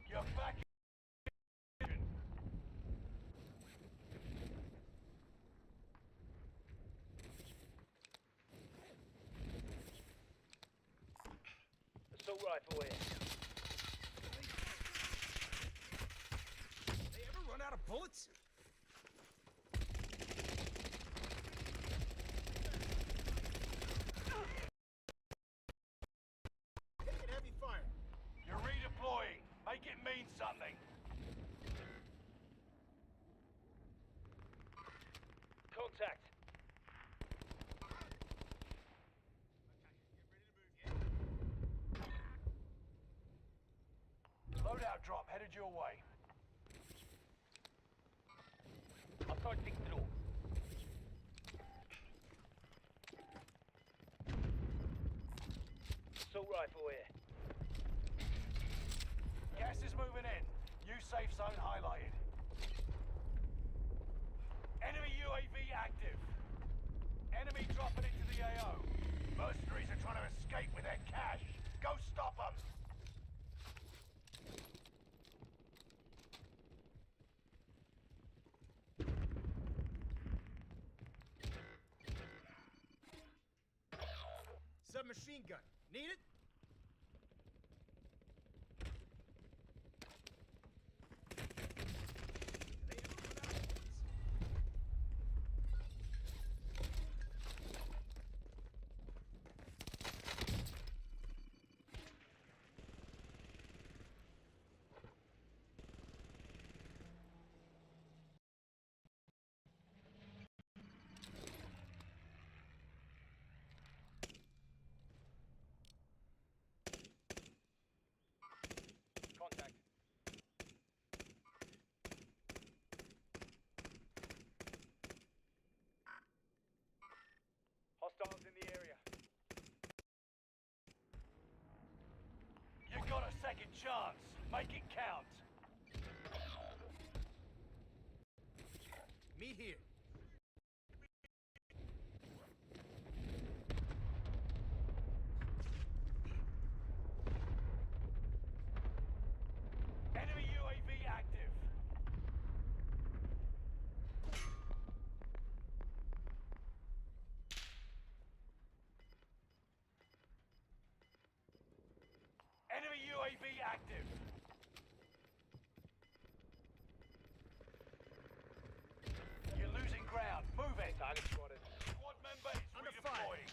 [SPEAKER 1] You're back in.
[SPEAKER 3] Assault rifle here.
[SPEAKER 19] They ever run out of bullets? Taking heavy fire.
[SPEAKER 1] You're redeploying. Make it mean something.
[SPEAKER 3] Contact.
[SPEAKER 1] Loadout drop headed your way.
[SPEAKER 3] Assaulting through. Assault rifle here.
[SPEAKER 1] Gas is moving in. New safe zone highlighted. Enemy UAV active. Enemy dropping into the AO. Mercenaries are trying to escape with their cash. Go stop them.
[SPEAKER 19] submachine gun. Need it?
[SPEAKER 3] Contact. Hostiles in the area.
[SPEAKER 1] You got a second chance. Make it count.
[SPEAKER 19] Meet here.
[SPEAKER 1] Enemy UAV active. Enemy UAV active. You're losing ground. Move it.
[SPEAKER 3] Target spotted.
[SPEAKER 1] Squad member is
[SPEAKER 19] Under fire.
[SPEAKER 1] redeploying.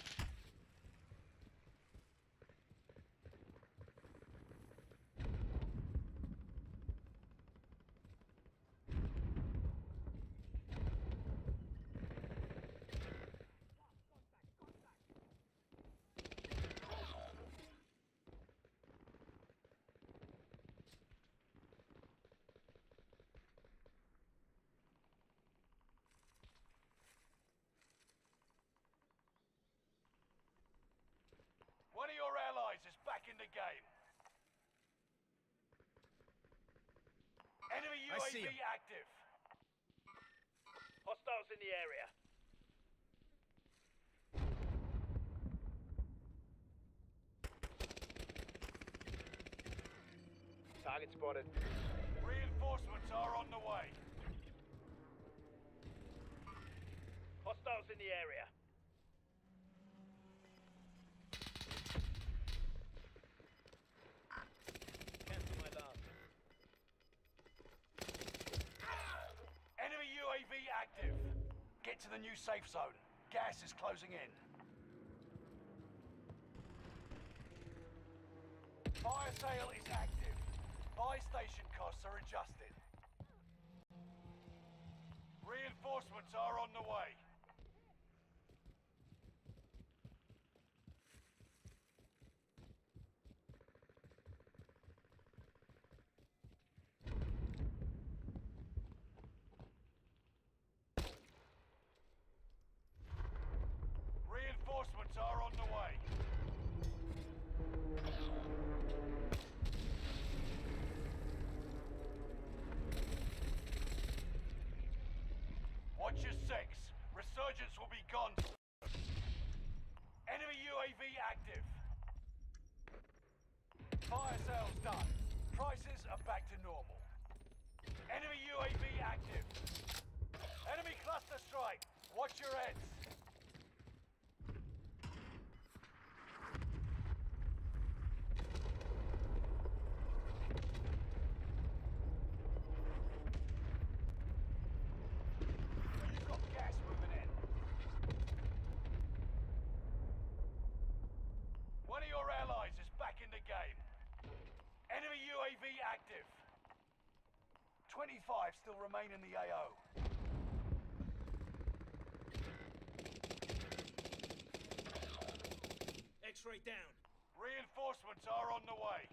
[SPEAKER 1] One of your allies is back in the game. Enemy
[SPEAKER 19] I see
[SPEAKER 1] UAV
[SPEAKER 19] 'em.
[SPEAKER 1] active.
[SPEAKER 3] Hostiles in the area. Target spotted.
[SPEAKER 1] Reinforcements are on the way.
[SPEAKER 3] Hostiles in the area. Cancel my alarm.
[SPEAKER 1] Enemy UAV active. Get to the new safe zone. Gas is closing in. Fire sale is active. Buy station costs are adjusted. Reinforcements are on the way. Reinforcements are on the way. Watch your six. Resurgence will be gone. Enemy UAV active. Fire sales done. Prices are back to normal. Enemy UAV active. Enemy cluster strike. Watch your heads. You've got gas moving in. One of your allies is back in the game. Enemy UAV active. 25 still remain in the AO.
[SPEAKER 19] X-ray down.
[SPEAKER 1] Reinforcements are on the way.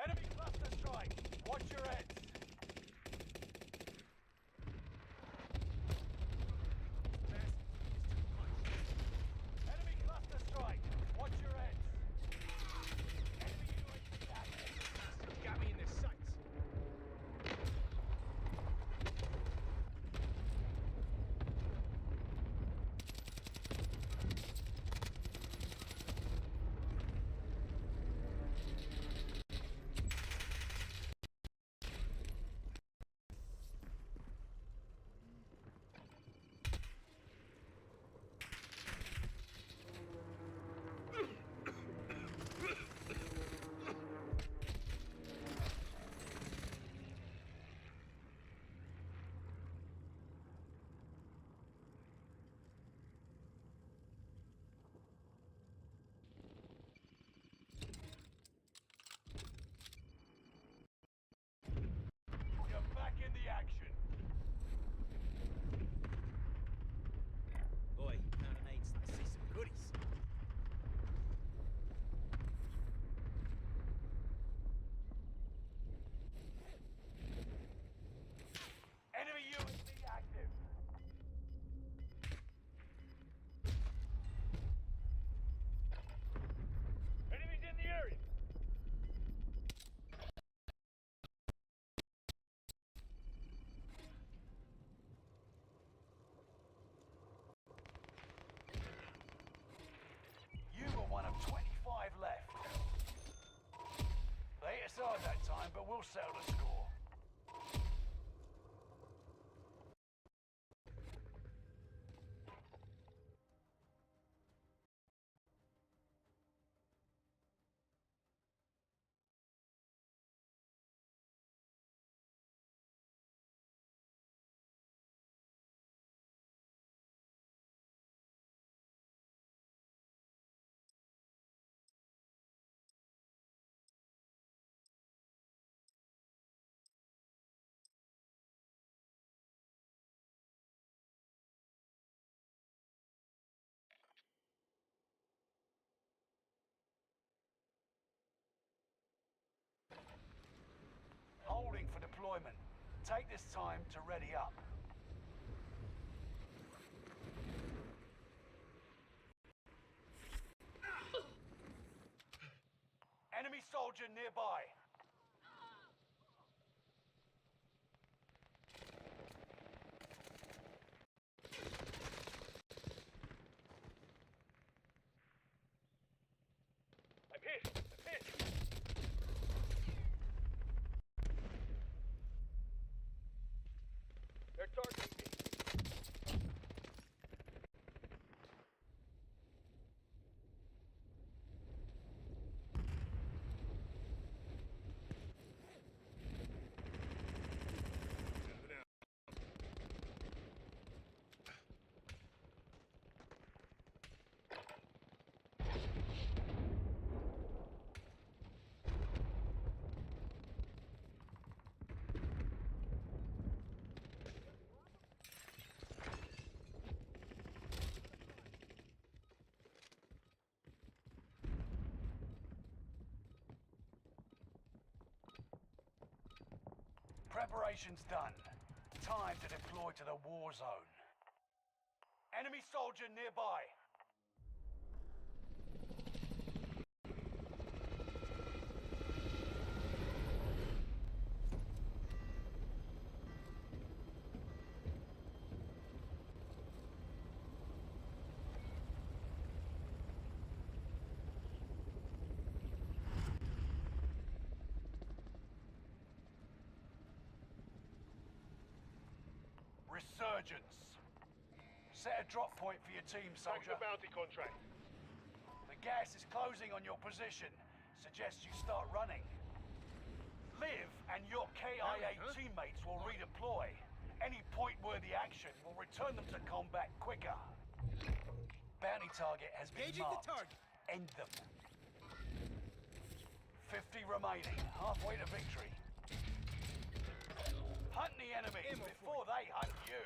[SPEAKER 1] Enemy cluster strike. Watch your heads. Enemy cluster strike. Watch your heads. Enemy UAV active.
[SPEAKER 19] Got me in their sights.
[SPEAKER 1] we'll settle the score. Holding for deployment. Take this time to ready up. Enemy soldier nearby.
[SPEAKER 3] I'm hit! I'm hit! They're targeting me.
[SPEAKER 1] Preparation's done. Time to deploy to the war zone. Enemy soldier nearby. Resurgence. Set a drop point for your team, soldier.
[SPEAKER 3] The bounty contract.
[SPEAKER 1] The gas is closing on your position. Suggest you start running. Liv and your KIA teammates will redeploy. Any point-worthy action will return them to combat quicker. Bounty target has been marked. End them. 50 remaining. Halfway to victory. Hunt the enemies before they hunt you.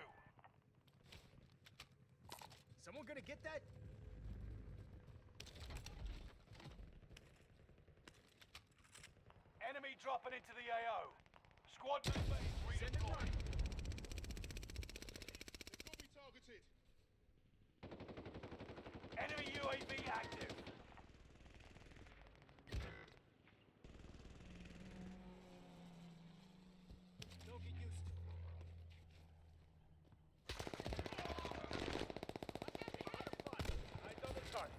[SPEAKER 19] Someone gonna get that?
[SPEAKER 1] Enemy dropping into the AO. Squad member is redeployed. Enemy UAV active.
[SPEAKER 19] Don't get used to it.
[SPEAKER 3] I double charge.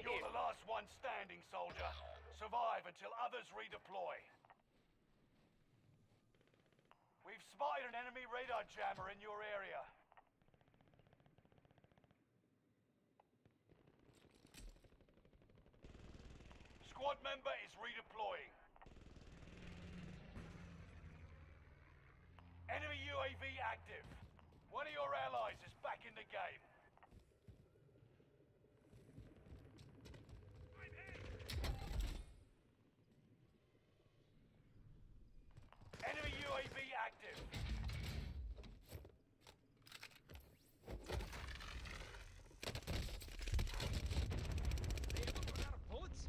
[SPEAKER 1] You're the last one standing, soldier. Survive until others redeploy. We've spotted an enemy radar jammer in your area. Squad member is redeploying. Enemy UAV active. One of your allies is back in the game. Enemy UAV active.
[SPEAKER 19] They ever run out of bullets?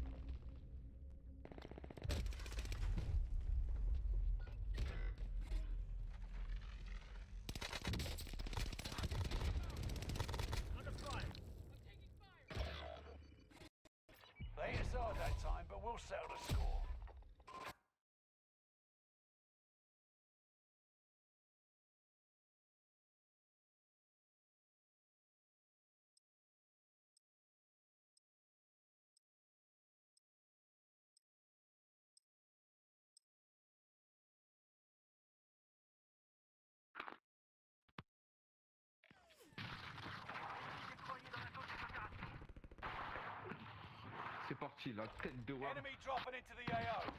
[SPEAKER 19] Under fire.
[SPEAKER 1] They hit us hard that time, but we'll settle the score.
[SPEAKER 20] parti, la tête de Wam.
[SPEAKER 1] Enemy dropping into the AO.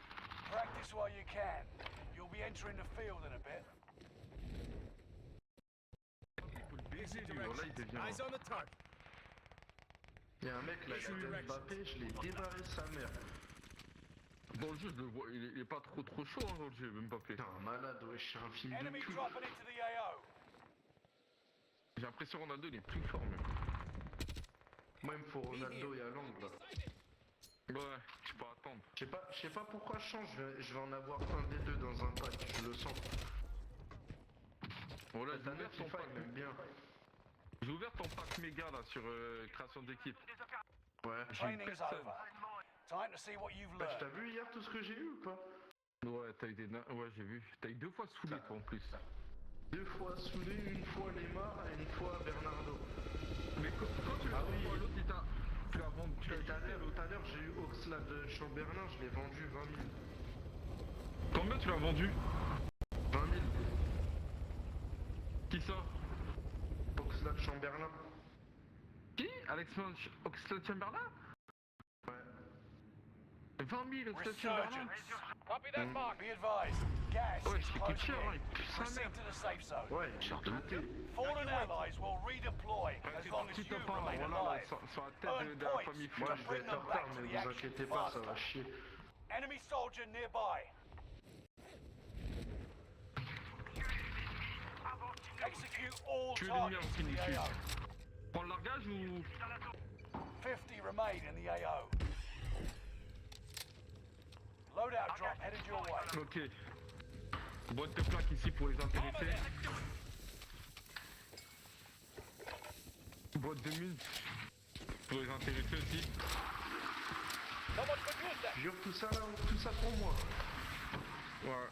[SPEAKER 1] Practice while you can. You'll be entering the field in a bit.
[SPEAKER 20] Là, il devient...
[SPEAKER 19] Eyes on the target.
[SPEAKER 6] Il y a un mec là, il a Mbappé, je l'ai débarré sa mère.
[SPEAKER 20] Dans le jeu, je le vois, il est pas trop chaud hein, dans le jeu, Mbappé.
[SPEAKER 6] T'es un malade, ouais, je suis un film de
[SPEAKER 1] Enemy
[SPEAKER 6] cul.
[SPEAKER 1] dropping into the AO.
[SPEAKER 20] J'ai l'impression que Ronaldo il est plus fort même.
[SPEAKER 6] Moi, il me faut Ronaldo et Haaland là.
[SPEAKER 20] Ouais, tu peux attendre.
[SPEAKER 6] Je sais pas pourquoi je change, je vais en avoir un des deux dans un pack, je le sens.
[SPEAKER 20] Bon là,
[SPEAKER 6] j'ai ouvert ton pack, même bien.
[SPEAKER 20] J'ai ouvert ton pack méga là sur création d'équipe.
[SPEAKER 6] Ouais,
[SPEAKER 20] j'ai eu
[SPEAKER 1] Training's
[SPEAKER 20] personne.
[SPEAKER 1] over. Time to see what you've
[SPEAKER 6] Bah,
[SPEAKER 1] learned.
[SPEAKER 6] t'as vu hier tout ce que j'ai eu ou pas?
[SPEAKER 20] Ouais, t'as eu des... Ouais, j'ai vu. T'as eu 2 fois saoulé toi en plus.
[SPEAKER 6] 2 fois Soulé, une fois Neymar et une fois Bernardo.
[SPEAKER 20] Mais quand tu l'as vendu, l'autre il t'a... Tu l'as vendu...
[SPEAKER 6] Tout à l'heure, j'ai eu Oxlade Chamberlain, je l'ai vendu 20 000.
[SPEAKER 20] Combien tu l'as vendu?
[SPEAKER 6] 20 000.
[SPEAKER 20] Qui ça?
[SPEAKER 6] Oxlade Chamberlain.
[SPEAKER 20] Qui? Oxlade-Chamberlain?
[SPEAKER 6] Ouais.
[SPEAKER 20] 20 000 Oxlade-Chamberlain?
[SPEAKER 1] Copy that mark. Be advised. Gas
[SPEAKER 20] Ouais,
[SPEAKER 1] is
[SPEAKER 20] c'est
[SPEAKER 1] closing
[SPEAKER 20] cher, hein,
[SPEAKER 1] in.
[SPEAKER 20] il pue sa
[SPEAKER 1] Proceed
[SPEAKER 20] mère.
[SPEAKER 1] to the safe zone.
[SPEAKER 6] Ouais, j'ai redouté.
[SPEAKER 1] Fallen allies will redeploy as long as you remain alive.
[SPEAKER 20] Sur la
[SPEAKER 1] Earn
[SPEAKER 20] tête de la
[SPEAKER 1] points
[SPEAKER 20] famille
[SPEAKER 1] to
[SPEAKER 6] Moi, je vais
[SPEAKER 1] bring
[SPEAKER 6] être en
[SPEAKER 1] them
[SPEAKER 6] retard,
[SPEAKER 1] back to
[SPEAKER 6] mais
[SPEAKER 1] the
[SPEAKER 6] vous
[SPEAKER 1] action
[SPEAKER 6] inquiétez pas, ça
[SPEAKER 1] faster.
[SPEAKER 6] va chier.
[SPEAKER 1] Enemy soldier nearby. Execute all
[SPEAKER 20] Tu es l'ennemi
[SPEAKER 1] targets
[SPEAKER 20] en
[SPEAKER 1] in the
[SPEAKER 20] finitude.
[SPEAKER 1] AO.
[SPEAKER 20] Prends le largage ou...
[SPEAKER 1] 50 remain in the AO. Loadout drop headed your way.
[SPEAKER 20] Ok. Boîte de plaques ici pour les intéresser. Boîte de mines pour les intéresser aussi.
[SPEAKER 6] Jure tout ça là, tout ça pour moi.
[SPEAKER 20] Ouais.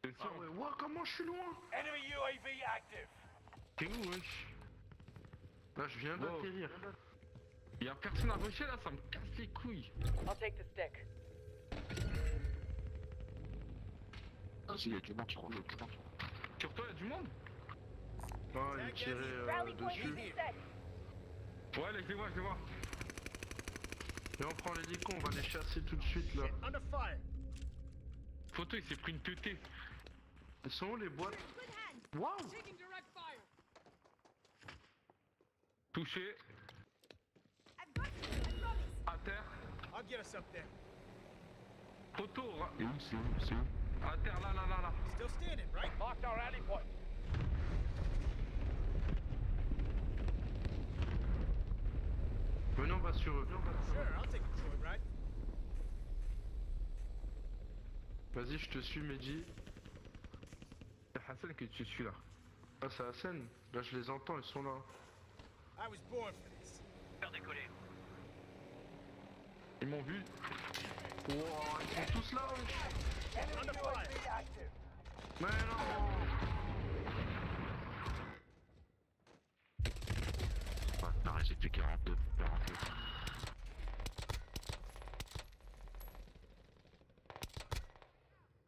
[SPEAKER 20] C'est
[SPEAKER 6] Ah
[SPEAKER 20] sûr.
[SPEAKER 6] ouais, wow, comment je suis loin?
[SPEAKER 1] Enemy UAV active.
[SPEAKER 20] T'es où, wesh?
[SPEAKER 6] Là, je viens d'atterrir.
[SPEAKER 20] Y'a personne à rusher là, ça me casse les couilles.
[SPEAKER 2] I'll take the stick.
[SPEAKER 20] Il y a du monde, je crois. Sur toi, y'a du monde?
[SPEAKER 6] Non, il tirait dessus.
[SPEAKER 20] Ouais, là, je les vois, je les vois.
[SPEAKER 6] Et on prend l'hélico, on va les chasser tout de suite là.
[SPEAKER 19] Under fire.
[SPEAKER 20] Photo, il s'est pris une teutée.
[SPEAKER 6] Ils sont où les boîtes? Waouh!
[SPEAKER 2] Taking direct fire.
[SPEAKER 20] Touché. À terre.
[SPEAKER 19] I'll get us up there.
[SPEAKER 20] Photo. Et où c'est où? À terre, là.
[SPEAKER 19] Still standing, right?
[SPEAKER 1] Marked our rally point.
[SPEAKER 6] Venez, on va sur eux.
[SPEAKER 19] Sure, I'll take a short ride.
[SPEAKER 6] Vas-y, je te suis, Mehdi.
[SPEAKER 20] C'est Hassan que tu suis là.
[SPEAKER 6] Ah, c'est Hassan. Là, je les entends, ils sont là.
[SPEAKER 19] I was born for this.
[SPEAKER 1] Faire décoller.
[SPEAKER 20] Ils m'ont vu.
[SPEAKER 6] Wow, ils sont tous là, wesh.
[SPEAKER 1] Enemy UAV active.
[SPEAKER 6] Mais non!
[SPEAKER 20] Pareil, j'ai fait 42.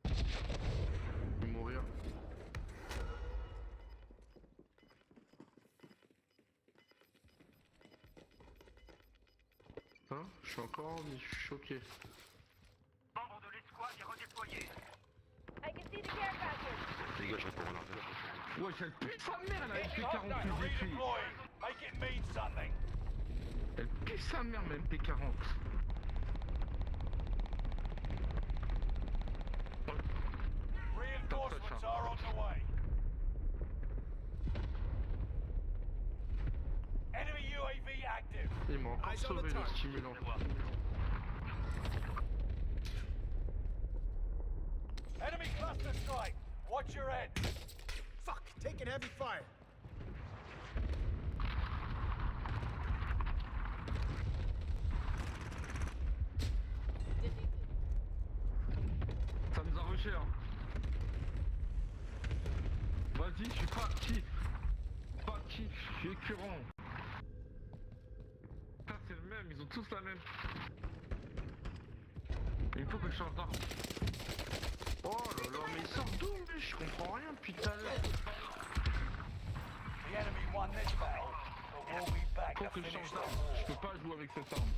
[SPEAKER 6] Je vais mourir. Hein? Je suis encore en vie, je suis choqué.
[SPEAKER 1] Membre de l'escouade est redéployé.
[SPEAKER 2] I can see the care package.
[SPEAKER 20] Les gars, je réponds à l'arrière. Ouais, j'ai le pue sa mère là, elle fait
[SPEAKER 1] Hostile
[SPEAKER 20] 40 plus d'écrit.
[SPEAKER 1] redeploying. Make it mean something.
[SPEAKER 20] Elle pue sa mère, même MP40.
[SPEAKER 1] Reinforcements are on the way. Enemy UAV active.
[SPEAKER 6] Il m'a encore sauvé le stimulant.
[SPEAKER 1] Enemy cluster strike. Watch your head.
[SPEAKER 19] Fuck, taking heavy fire.
[SPEAKER 20] Ça nous a rushé hein. Vas-y, je suis pas actif. Je suis écœurant. Ça c'est le même, ils ont tous la même. Il faut que je change d'arme.
[SPEAKER 6] Oh là là, mais ils sortent d'où, mais je comprends rien depuis tout à l'heure.
[SPEAKER 1] The enemy won this battle, but we'll be back
[SPEAKER 20] Faut
[SPEAKER 1] to
[SPEAKER 20] que je
[SPEAKER 1] finish
[SPEAKER 20] change
[SPEAKER 1] the
[SPEAKER 20] d'arme.
[SPEAKER 1] war.
[SPEAKER 20] Je peux pas jouer avec cette arme.